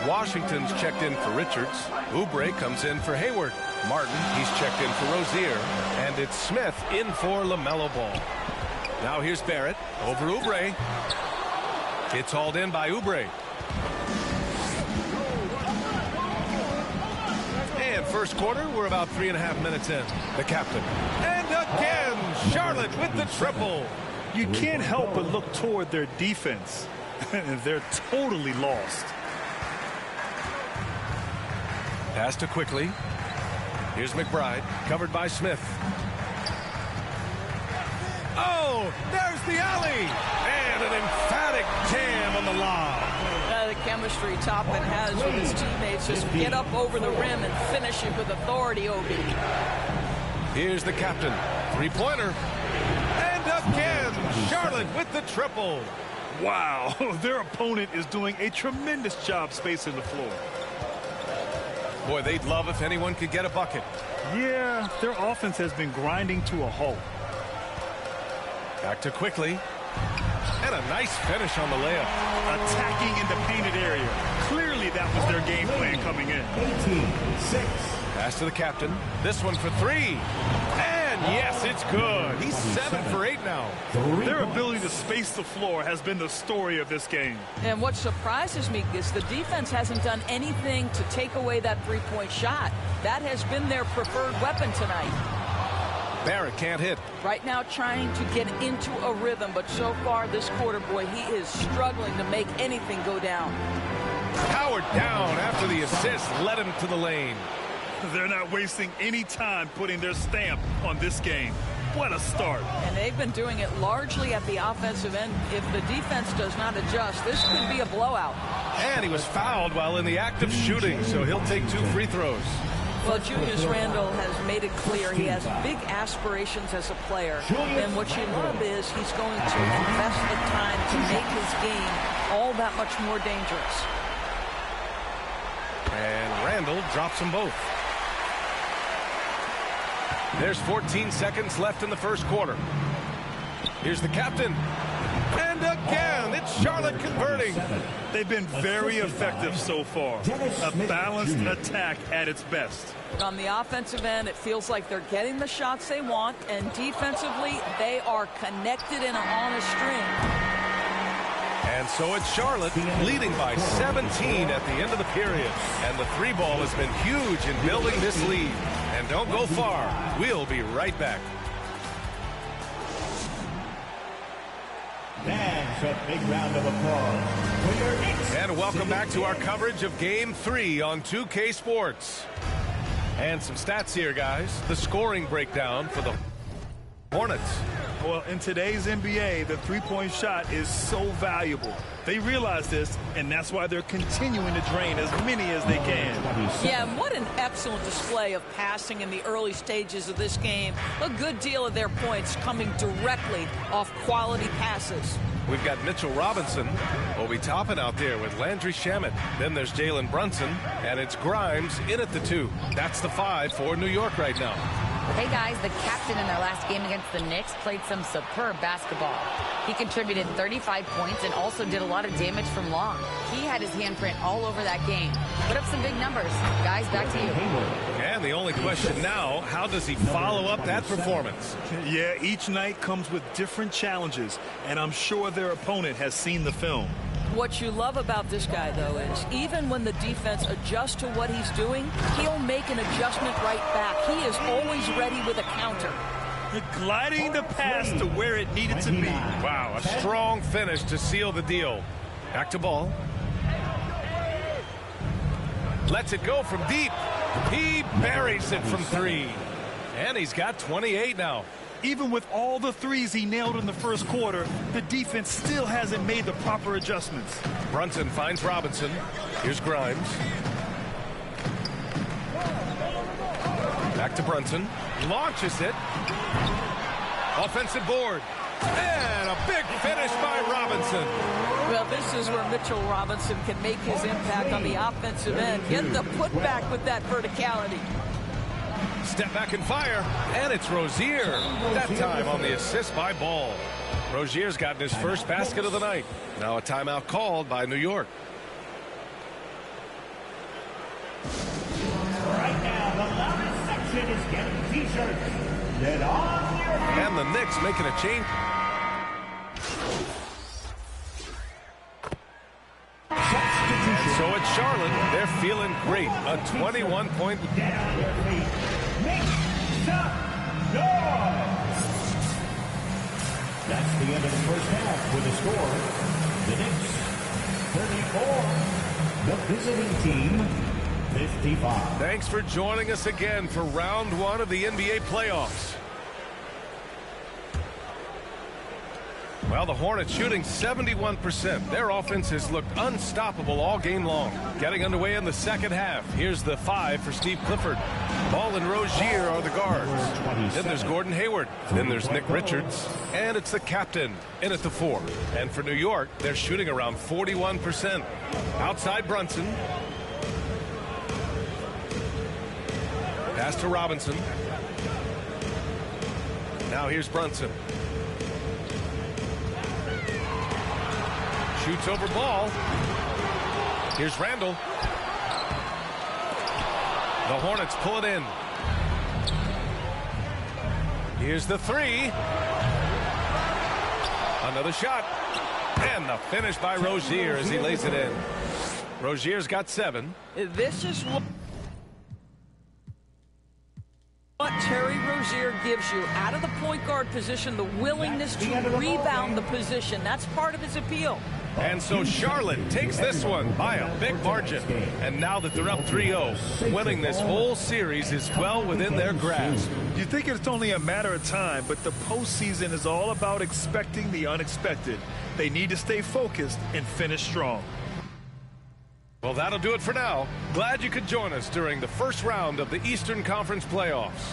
Washington's checked in for Richards. Oubre comes in for Hayward. Martin, he's checked in for Rozier. And it's Smith in for LaMelo Ball. Now here's Barrett over Oubre. It's hauled in by Oubre. And first quarter, we're about 3.5 minutes in. The captain. And again, Charlotte with the triple. You can't help but look toward their defense. They're totally lost. Pass to Quickly. Here's McBride, covered by Smith. Oh, there's the alley. And an emphatic jam on the lob. The chemistry Toppin has with his teammates. Just get up over the rim and finish it with authority, Obi. Here's the captain. 3-pointer. And again, Charlotte with the triple. Wow, their opponent is doing a tremendous job spacing the floor. Boy, they'd love if anyone could get a bucket. Yeah, their offense has been grinding to a halt. Back to Quickly. And a nice finish on the layup. Attacking in the painted area. Clearly that was their game plan coming in. 18-6. Pass to the captain. This one for 3. And yes, it's good. He's 7 for 8 now. Their ability to space the floor has been the story of this game. And what surprises me is the defense hasn't done anything to take away that three-point shot. That has been their preferred weapon tonight. Barrett can't hit. Right now trying to get into a rhythm, but so far this quarter, boy, he is struggling to make anything go down. Howard down after the assist led him to the lane. They're not wasting any time putting their stamp on this game. What a start. And they've been doing it largely at the offensive end. If the defense does not adjust, this could be a blowout. And he was fouled while in the act of shooting, so he'll take 2 free throws. Well, Julius Randle has made it clear he has big aspirations as a player. And what you love is he's going to invest the time to make his game all that much more dangerous. And Randle drops them both. There's 14 seconds left in the first quarter. Here's the captain. And again, it's Charlotte converting. They've been very effective so far. A balanced attack at its best. On the offensive end, it feels like they're getting the shots they want, and defensively, they are connected and on a string. And so it's Charlotte leading by 17 at the end of the period. And the three ball has been huge in building this lead. And don't go far. We'll be right back. That's a big round of applause for your Knicks. And welcome back to our coverage of Game 3 on 2K Sports. And some stats here, guys. The scoring breakdown for the Hornets. Well, in today's NBA, the three-point shot is so valuable. They realize this, and that's why they're continuing to drain as many as they can. Yeah, and what an excellent display of passing in the early stages of this game. A good deal of their points coming directly off quality passes. We've got Mitchell Robinson, Obi Toppin out there with Landry Shamet. Then there's Jalen Brunson, and it's Grimes in at the 2. That's the 5 for New York right now. Hey guys, the captain in their last game against the Knicks played some superb basketball. He contributed 35 points and also did a lot of damage from long. He had his handprint all over that game. Put up some big numbers. Guys, back to you. And the only question now, how does he follow up that performance? Yeah, each night comes with different challenges, and I'm sure their opponent has seen the film. What you love about this guy, though, is even when the defense adjusts to what he's doing, he'll make an adjustment right back. He is always ready with a counter. Gliding the pass to where it needed to be. Wow, a strong finish to seal the deal. Back to ball. Lets it go from deep. He buries it from 3. And he's got 28 now. Even with all the threes he nailed in the first quarter, the defense still hasn't made the proper adjustments. Brunson finds Robinson. Here's Grimes. Back to Brunson. Launches it. Offensive board. And a big finish by Robinson. Well, this is where Mitchell Robinson can make his impact on the offensive end. Get the putback with that verticality. Step back and fire, and it's Rozier. That time on the assist by Ball. Rozier's gotten his first basket of the night. Now a timeout called by New York. Right now, the loudest section is getting T-shirts. Then on your feet. And the Knicks making a change. And so it's Charlotte. They're feeling great. A 21-point. That's the end of the first half with a score. The Knicks 34, the visiting team 55. Thanks for joining us again for round 1 of the NBA playoffs. Well, the Hornets shooting 71%. Their offense has looked unstoppable all game long. Getting underway in the second half. Here's the 5 for Steve Clifford. Ball and Rozier are the guards. Then there's Gordon Hayward. Then there's Nick Richards. And it's the captain in at the 4. And for New York, they're shooting around 41%. Outside Brunson. Pass to Robinson. Now here's Brunson. Shoots over Ball. Here's Randall. The Hornets pull it in. Here's the 3. Another shot. And the finish by Rozier as he lays it in. Rozier's got 7. This is what Terry Rozier gives you. Out of the point guard position, the willingness to rebound the position. That's part of his appeal. And so Charlotte takes this one by a big margin. And now that they're up 3-0, winning this whole series is well within their grasp. You think it's only a matter of time, but the postseason is all about expecting the unexpected. They need to stay focused and finish strong. Well, that'll do it for now. Glad you could join us during the first round of the Eastern Conference playoffs.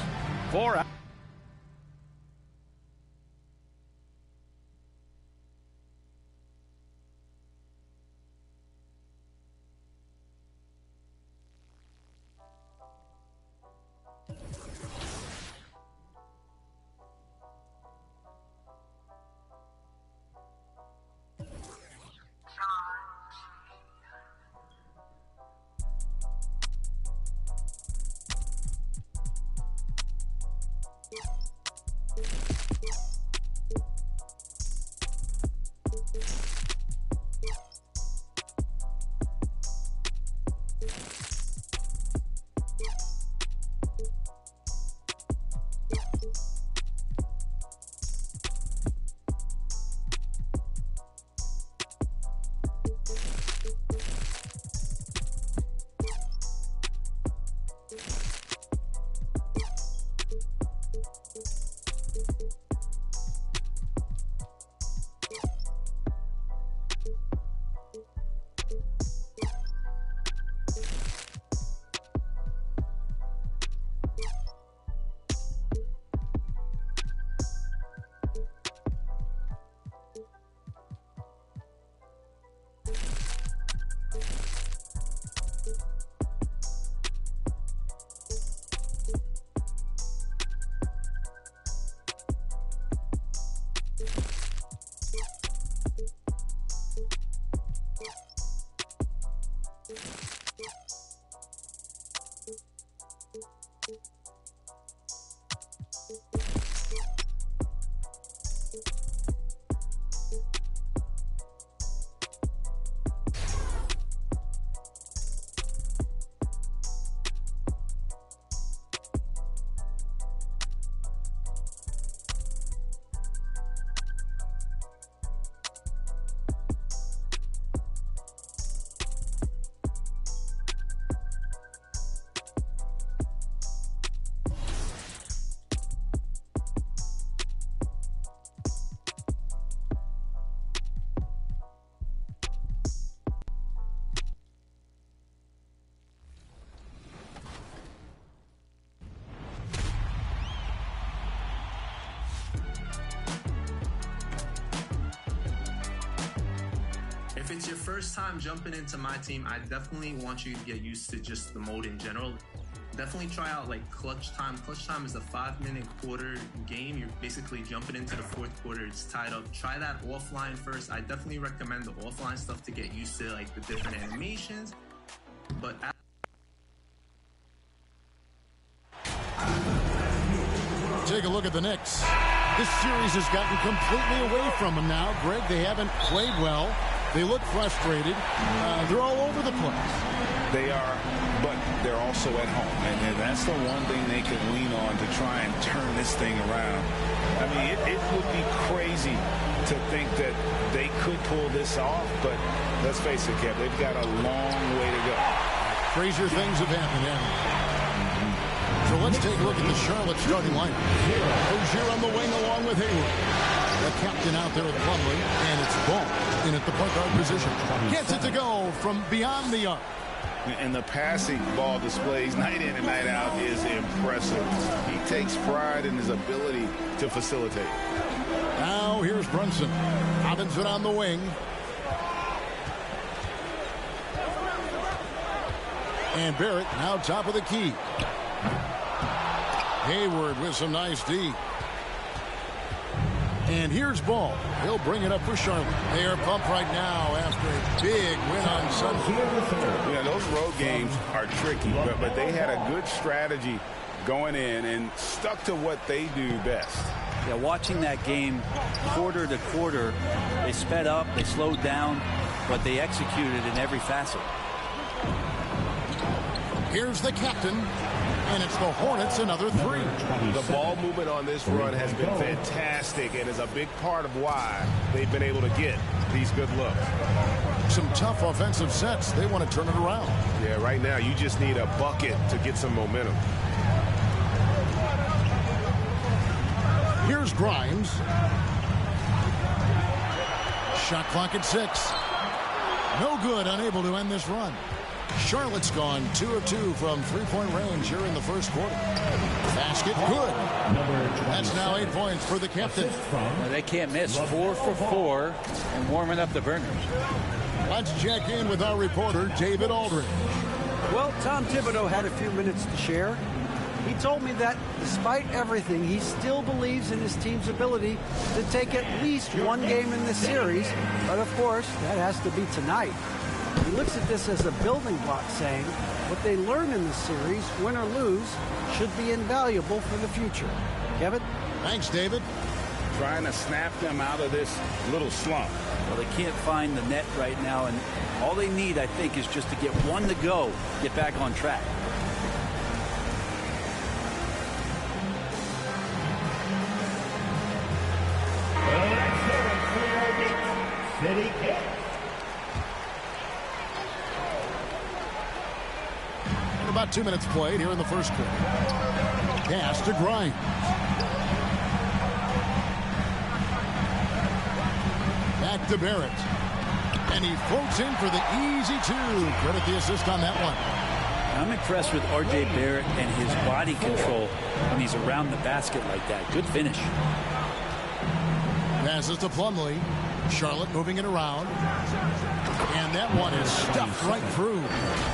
it's your first time jumping into my team, I definitely want you to get used to just the mode in general. Definitely try out like clutch time. Clutch time is a 5-minute quarter game. You're basically jumping into the fourth quarter. It's tied up. Try that offline first. I definitely recommend the offline stuff to get used to like the different animations. But take a look at the Knicks. This series has gotten completely away from them now. Greg, they haven't played well. They look frustrated. They're all over the place. They are, but they're also at home. And that's the one thing they can lean on to try and turn this thing around. I mean, it would be crazy to think that they could pull this off, but let's face it, Kev, they've got a long way to go. Crazier things have happened, So let's take a look at the Charlotte starting lineup. Rozier on the wing along with Hayward. The captain out there with Plumlee, and it's Ball in at the point guard position. Gets it to go from beyond the arc. And the passing Ball displays night in and night out is impressive. He takes pride in his ability to facilitate. Now here's Brunson. Robinson on the wing. And Barrett now top of the key. Hayward with some nice D. And here's Ball. He'll bring it up for Charlotte. They are pumped right now after a big win on Sunday. Yeah, those road games are tricky, but they had a good strategy going in and stuck to what they do best. Yeah, watching that game quarter to quarter, they sped up, they slowed down, but they executed in every facet. Here's the captain. And it's the Hornets, another 3. The ball movement on this run has been fantastic and is a big part of why they've been able to get these good looks. Some tough offensive sets. They want to turn it around. Yeah, right now you just need a bucket to get some momentum. Here's Grimes. Shot clock at 6. No good, unable to end this run. Charlotte's gone 2 of 2 from three-point range here in the first quarter. Basket good. That's now 8 points for the captain. Well, they can't miss. 4 for 4 and warming up the burners. Let's check in with our reporter, David Aldridge. Well, Tom Thibodeau had a few minutes to share. He told me that despite everything, he still believes in his team's ability to take at least one game in this series. But of course, that has to be tonight. He looks at this as a building block, saying what they learn in the series, win or lose, should be invaluable for the future. Kevin? Thanks, David. Trying to snap them out of this little slump. Well, they can't find the net right now, and all they need, I think, is just to get one to go, get back on track. City Kick. About 2 minutes played here in the first quarter. Pass to Grimes. Back to Barrett. And he floats in for the easy 2. Credit the assist on that one. I'm impressed with R.J. Barrett and his body control when he's around the basket like that. Good finish. Passes to Plumlee. Charlotte moving it around. And that one is stuffed right through.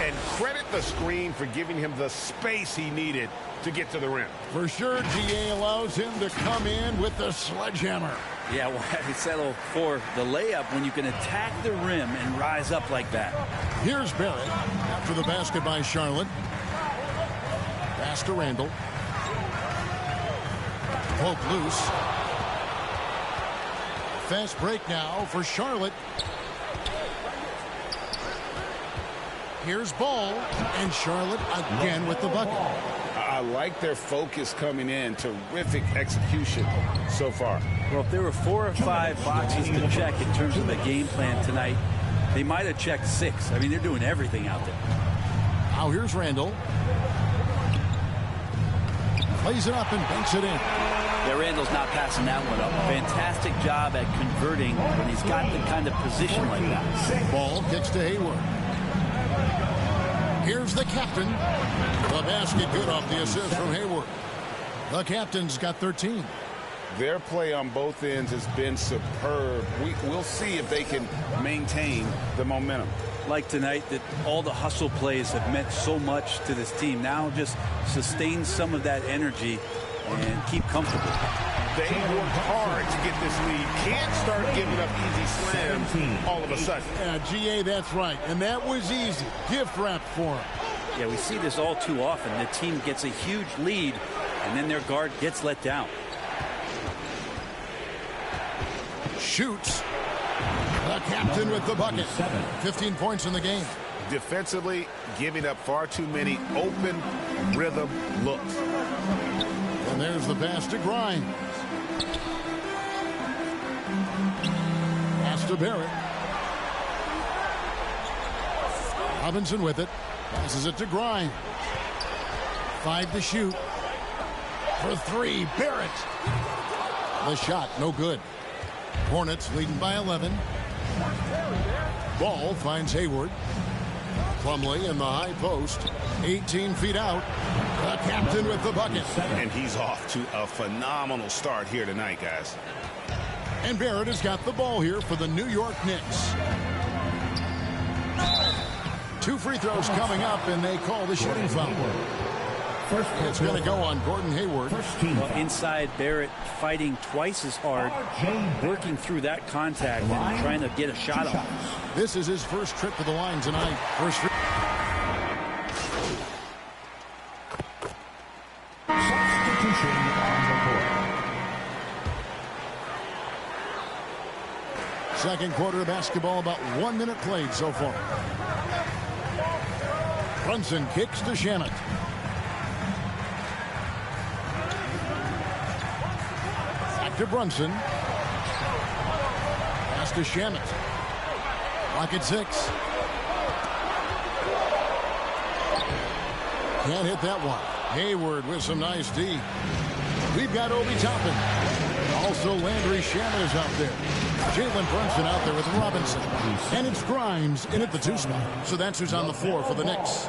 And credit the screen for giving him the space he needed to get to the rim. For sure, GA allows him to come in with the sledgehammer. Yeah, well, he settled for the layup when you can attack the rim and rise up like that. Here's Barrett after the basket by Charlotte. Pass to Randall. Poke loose. Fast break now for Charlotte. Here's Ball, and Charlotte again with the bucket. I like their focus coming in. Terrific execution so far. Well, if there were 4 or 5 boxes to check in terms of the game plan tonight, they might have checked 6. I mean, they're doing everything out there. Now here's Randall. Plays it up and banks it in. Yeah, Randall's not passing that one up. Fantastic job at converting when he's got the kind of position like that. Ball kicks to Hayward. Here's the captain. The basket good off the assist from Hayward. The captain's got 13. Their play on both ends has been superb. We'll see if they can maintain the momentum. Like tonight, that all the hustle plays have meant so much to this team. Now just sustain some of that energy and keep comfortable. They worked hard to get this lead. Can't start giving up easy slams all of a sudden. Yeah, GA, that's right. And that was easy. Gift wrap for him. Yeah, we see this all too often. The team gets a huge lead, and then their guard gets let down. Shoots. The captain with the bucket. 15 points in the game. Defensively, giving up far too many open rhythm looks. And there's the pass to Grimes. Pass to Barrett. Robinson with it. Passes it to Grimes. 5 to shoot. For 3, Barrett. The shot, no good. Hornets leading by 11. Ball finds Hayward. Plumlee in the high post. 18 feet out. The captain with the bucket. And he's off to a phenomenal start here tonight, guys. And Barrett has got the ball here for the New York Knicks. 2 free throws coming up, and they call the shooting foul. It's going to go on Gordon Hayward. Well, inside, Barrett fighting twice as hard, working through that contact and trying to get a shot off. This is his first trip to the line tonight. First free. Substitution on the court. Second quarter of basketball, about 1 minute played so far. Brunson kicks to Shamet. Back to Brunson. Pass to Shamet. Clock at 6. Can't hit that one. Hayward with some nice D. We've got Obi Toppin. Also Landry Shamet is out there. Jalen Brunson out there with Robinson. And it's Grimes in at the 2 spot. So that's who's on the floor for the Knicks.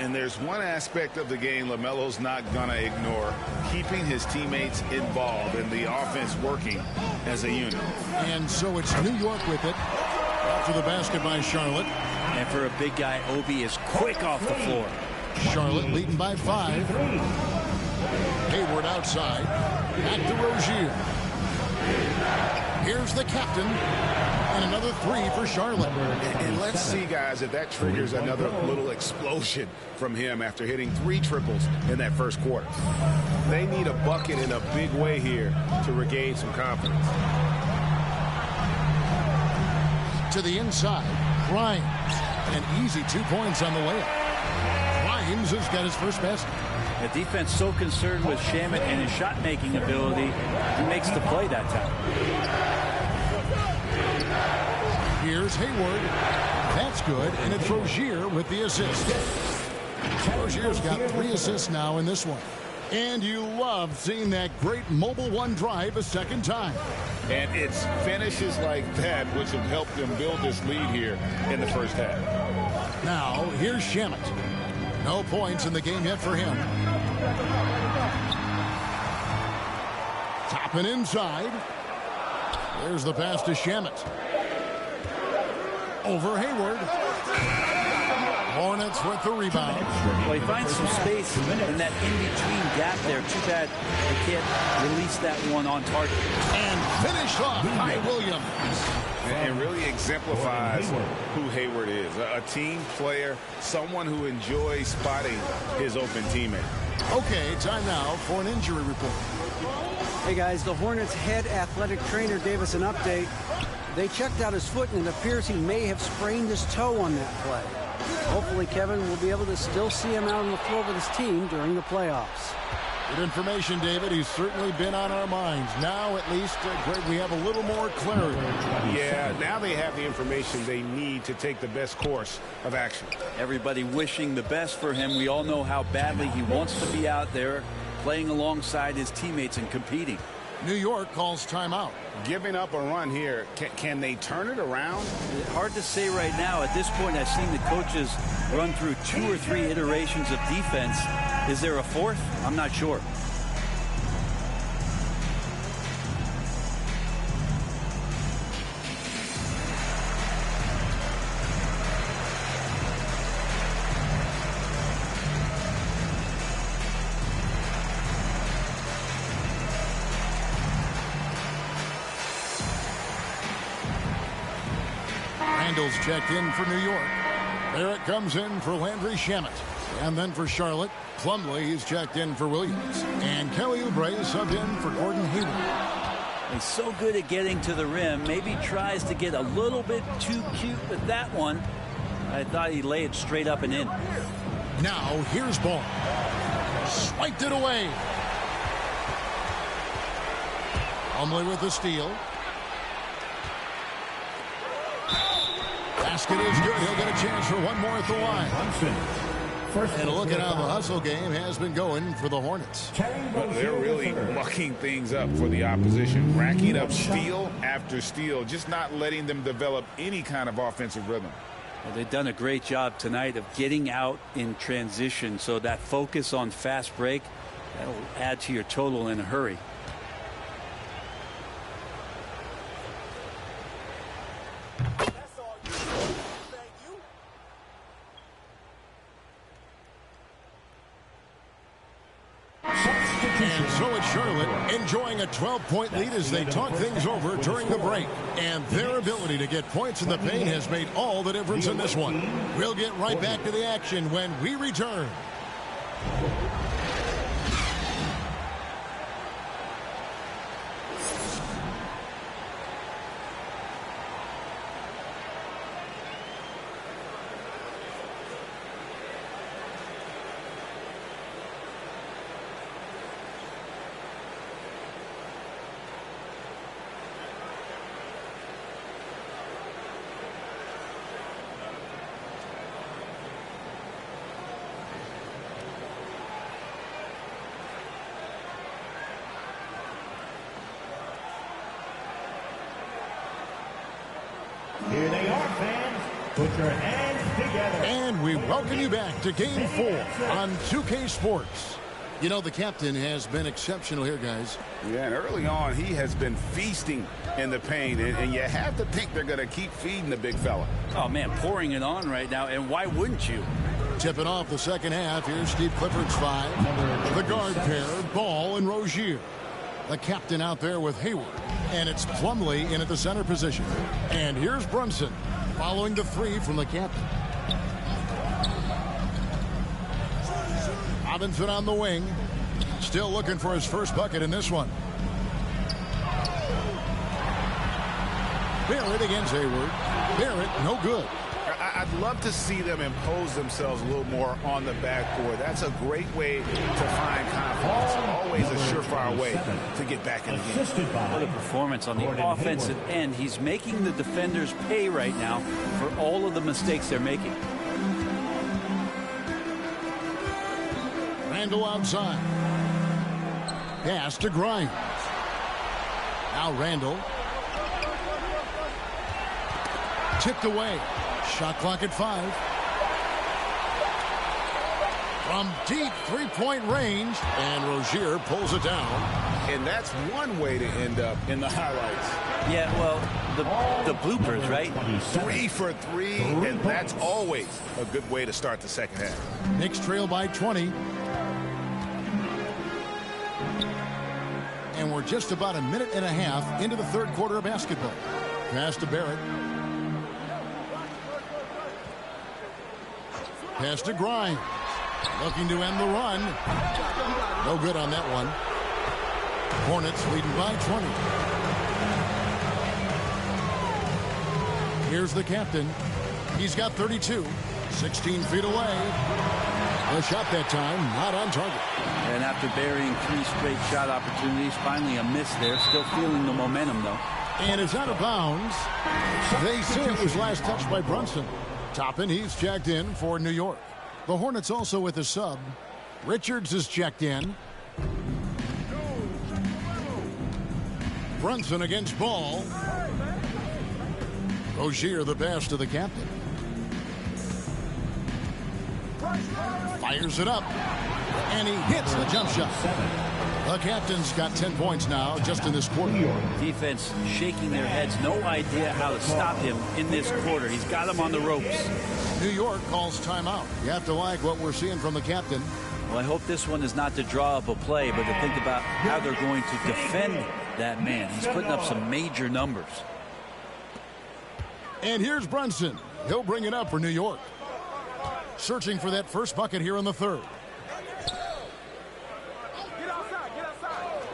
And there's one aspect of the game LaMelo's not going to ignore. Keeping his teammates involved and the offense working as a unit. And so it's New York with it. After the basket by Charlotte. And for a big guy, Obi is quick off the floor. Charlotte leading by 5. Hayward outside. Back to Rozier. Here's the captain. And another 3 for Charlotte. And let's see, guys, if that triggers another little explosion from him after hitting 3 triples in that first quarter. They need a bucket in a big way here to regain some confidence. To the inside. Grimes. An easy 2 points on the layup. Grimes has got his first basket. The defense so concerned with Shamet and his shot-making ability, he makes the play that time. Here's Hayward. That's good, and it's Rozier with the assist. Rozier's got 3 assists now in this one. And you love seeing that great mobile one drive a second time. And it's finishes like that which have helped them build this lead here in the first half. Now, here's Shamet. No points in the game yet for him. Toppin inside. There's the pass to Shamet. Over Hayward. Hornets with the rebound. Well, he finds some space in that in-between gap there. Too bad they can't release that one on target. And finished off by Williams. It really exemplifies who Hayward is. A team player, someone who enjoys spotting his open teammate. Okay, time now for an injury report. Hey guys, the Hornets head athletic trainer gave us an update. They checked out his foot and it appears he may have sprained his toe on that play. Hopefully Kevin will be able to still see him out on the floor with his team during the playoffs. Good information, David. He's certainly been on our minds. Now, at least, Greg, we have a little more clarity. Yeah, now they have the information they need to take the best course of action. Everybody wishing the best for him. We all know how badly he wants to be out there playing alongside his teammates and competing. New York calls timeout. Giving up a run here. Can they turn it around? Hard to say right now. At this point, I've seen the coaches run through 2 or 3 iterations of defense. Is there a 4th? I'm not sure. Randall's checked in for New York. Barrett comes in for Landry Shamet. And then for Charlotte, Plumlee is checked in for Williams. And Kelly Oubre is subbed in for Gordon Hayward. He's so good at getting to the rim. Maybe tries to get a little bit too cute with that one. I thought he'd lay it straight up and in. Now here's Ball. Swiped it away. Plumlee with the steal. Basket is good. He'll get a chance for one more at the line. And look at how the hustle game has been going for the Hornets. But they're really mucking things up for the opposition, racking up steal after steal, just not letting them develop any kind of offensive rhythm. Well, they've done a great job tonight of getting out in transition, so that focus on fast break, that'll add to your total in a hurry. And so it's Charlotte enjoying a 12-point lead as they talk things over during the break. And their ability to get points in the paint has made all the difference in this one. We'll get right back to the action when we return. Here they are, fans. Put your hands together. And we welcome you back to Game 4 on 2K Sports. You know, the captain has been exceptional here, guys. Yeah, and early on, he has been feasting in the paint, and you have to think they're going to keep feeding the big fella. Oh, man, pouring it on right now, and why wouldn't you? Tipping off the second half, here's Steve Clifford's 5. The guard pair, Ball and Rozier. The captain out there with Hayward. And it's Plumlee in at the center position. And here's Brunson following the 3 from the captain. Robinson on the wing. Still looking for his first bucket in this one. Barrett against Hayward. Barrett, no good. I'd love to see them impose themselves a little more on the backboard. That's a great way to find confidence. Always a surefire way to get back in the game. What a performance on the offensive end. He's making the defenders pay right now for all of the mistakes they're making. Randall outside. Pass to Grimes. Now Randall. Tipped away. Shot clock at 5. From deep three-point range, and Rozier pulls it down. And that's one way to end up in the highlights. Yeah, well, the bloopers, right? 3 for 3, and that's always a good way to start the second half. Knicks trail by 20. And we're just about a minute and a half into the third quarter of basketball. Pass to Barrett. Pass to Grimes. Looking to end the run. No good on that one. Hornets leading by 20. Here's the captain. He's got 32. 16 feet away. A shot that time, not on target. And after burying 3 straight shot opportunities, finally a miss there. Still feeling the momentum, though. And it's out of bounds. They say it was last touched by Brunson. Toppin, he's checked in for New York. The Hornets also with a sub. Richards is checked in. Brunson against Ball. Rozier the pass to the captain. Fires it up. And he hits the jump shot. The captain's got 10 points now just in this quarter. Defense shaking their heads. No idea how to stop him in this quarter. He's got him on the ropes. New York calls timeout. You have to like what we're seeing from the captain. Well, I hope this one is not to draw up a play, but to think about how they're going to defend that man. He's putting up some major numbers. And here's Brunson. He'll bring it up for New York. Searching for that first bucket here in the third.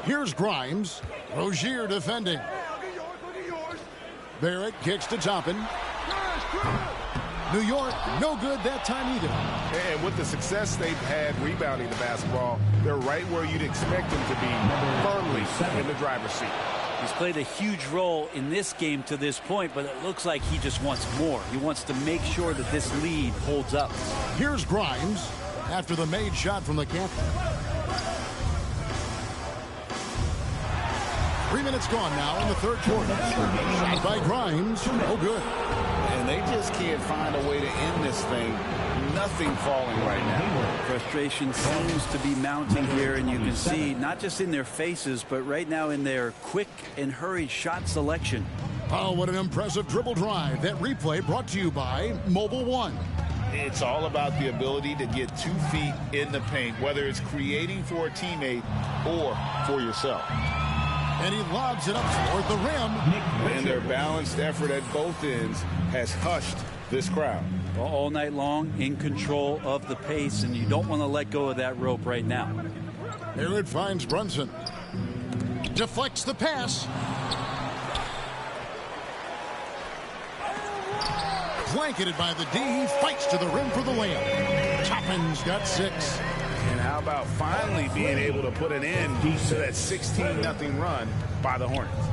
Here's Grimes. Rozier defending. Barrett kicks to Toppin. New York, no good that time either. And with the success they've had rebounding the basketball, they're right where you'd expect them to be, firmly in the driver's seat. He's played a huge role in this game to this point, but it looks like he just wants more. He wants to make sure that this lead holds up. Here's Grimes after the made shot from the captain. 3 minutes gone now in the third quarter. Shot by Grimes, no good. And they just can't find a way to end this thing. Nothing falling right now. Frustration seems to be mounting here, and you can see not just in their faces, but right now in their quick and hurried shot selection. Oh, what an impressive dribble drive. That replay brought to you by Mobile One. It's all about the ability to get 2 feet in the paint, whether it's creating for a teammate or for yourself. And he lobs it up toward the rim. And their balanced effort at both ends has hushed this crowd. All night long, in control of the pace, and you don't want to let go of that rope right now. Here it finds Brunson. Deflects the pass. Blanketed by the D, fights to the rim for the layup. Toppin's got 6. And how about finally being able to put an end to that 16-0 run by the Hornets?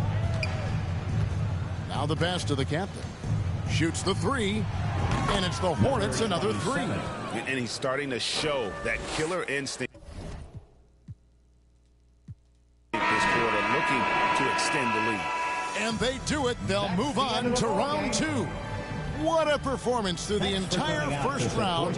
Now the pass to the captain. Shoots the 3, and it's the Hornets another 3. And he's starting to show that killer instinct this quarter, looking to extend the lead. And they do it. They'll move on to round 2. What a performance through the entire first round.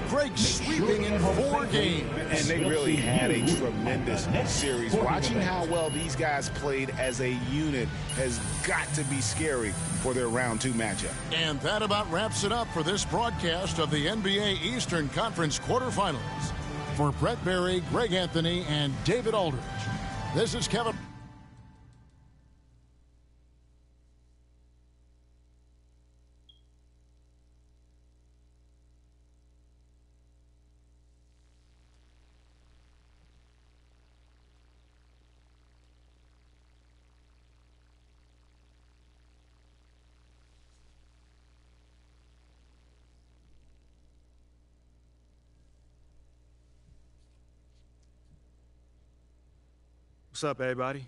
Greg sweeping in 4 games. And they really had a tremendous series. Watching how well these guys played as a unit has got to be scary for their round 2 matchup. And that about wraps it up for this broadcast of the NBA Eastern Conference quarterfinals. For Brett Berry, Greg Anthony, and David Aldridge, this is Kevin. What's up, everybody?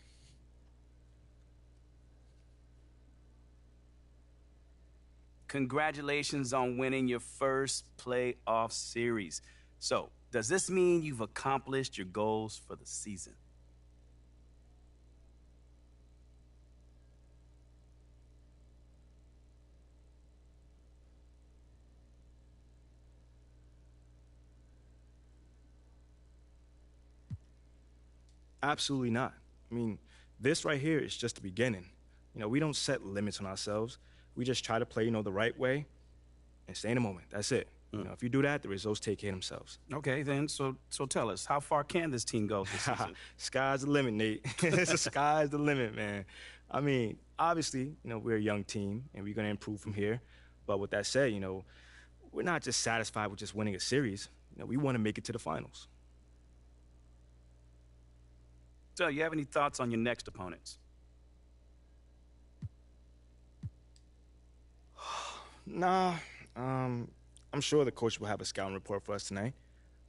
Congratulations on winning your first playoff series. So, does this mean you've accomplished your goals for the season? Absolutely not. I mean, this right here is just the beginning. You know, we don't set limits on ourselves. We just try to play, the right way and stay in the moment. That's it. You know, if you do that, the results take care of themselves. Okay, then, so tell us, how far can this team go this season? Sky's the limit, Nate. The sky's the limit, man. I mean, obviously, we're a young team, and we're going to improve from here. But with that said, we're not just satisfied with just winning a series. We want to make it to the finals. So, you have any thoughts on your next opponents? Nah, I'm sure the coach will have a scouting report for us tonight,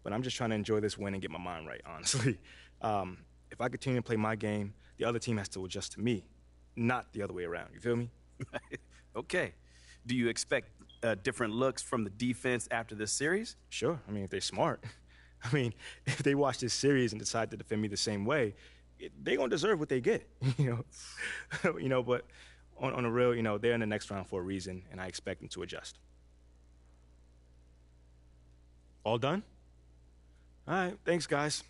but I'm just trying to enjoy this win and get my mind right, honestly. If I continue to play my game, the other team has to adjust to me, not the other way around. You feel me? Okay. Do you expect different looks from the defense after this series? Sure. I mean, if they're smart. I mean, if they watch this series and decide to defend me the same way, they're going to deserve what they get, but on the real, they're in the next round for a reason, and I expect them to adjust. All done? All right, thanks, guys.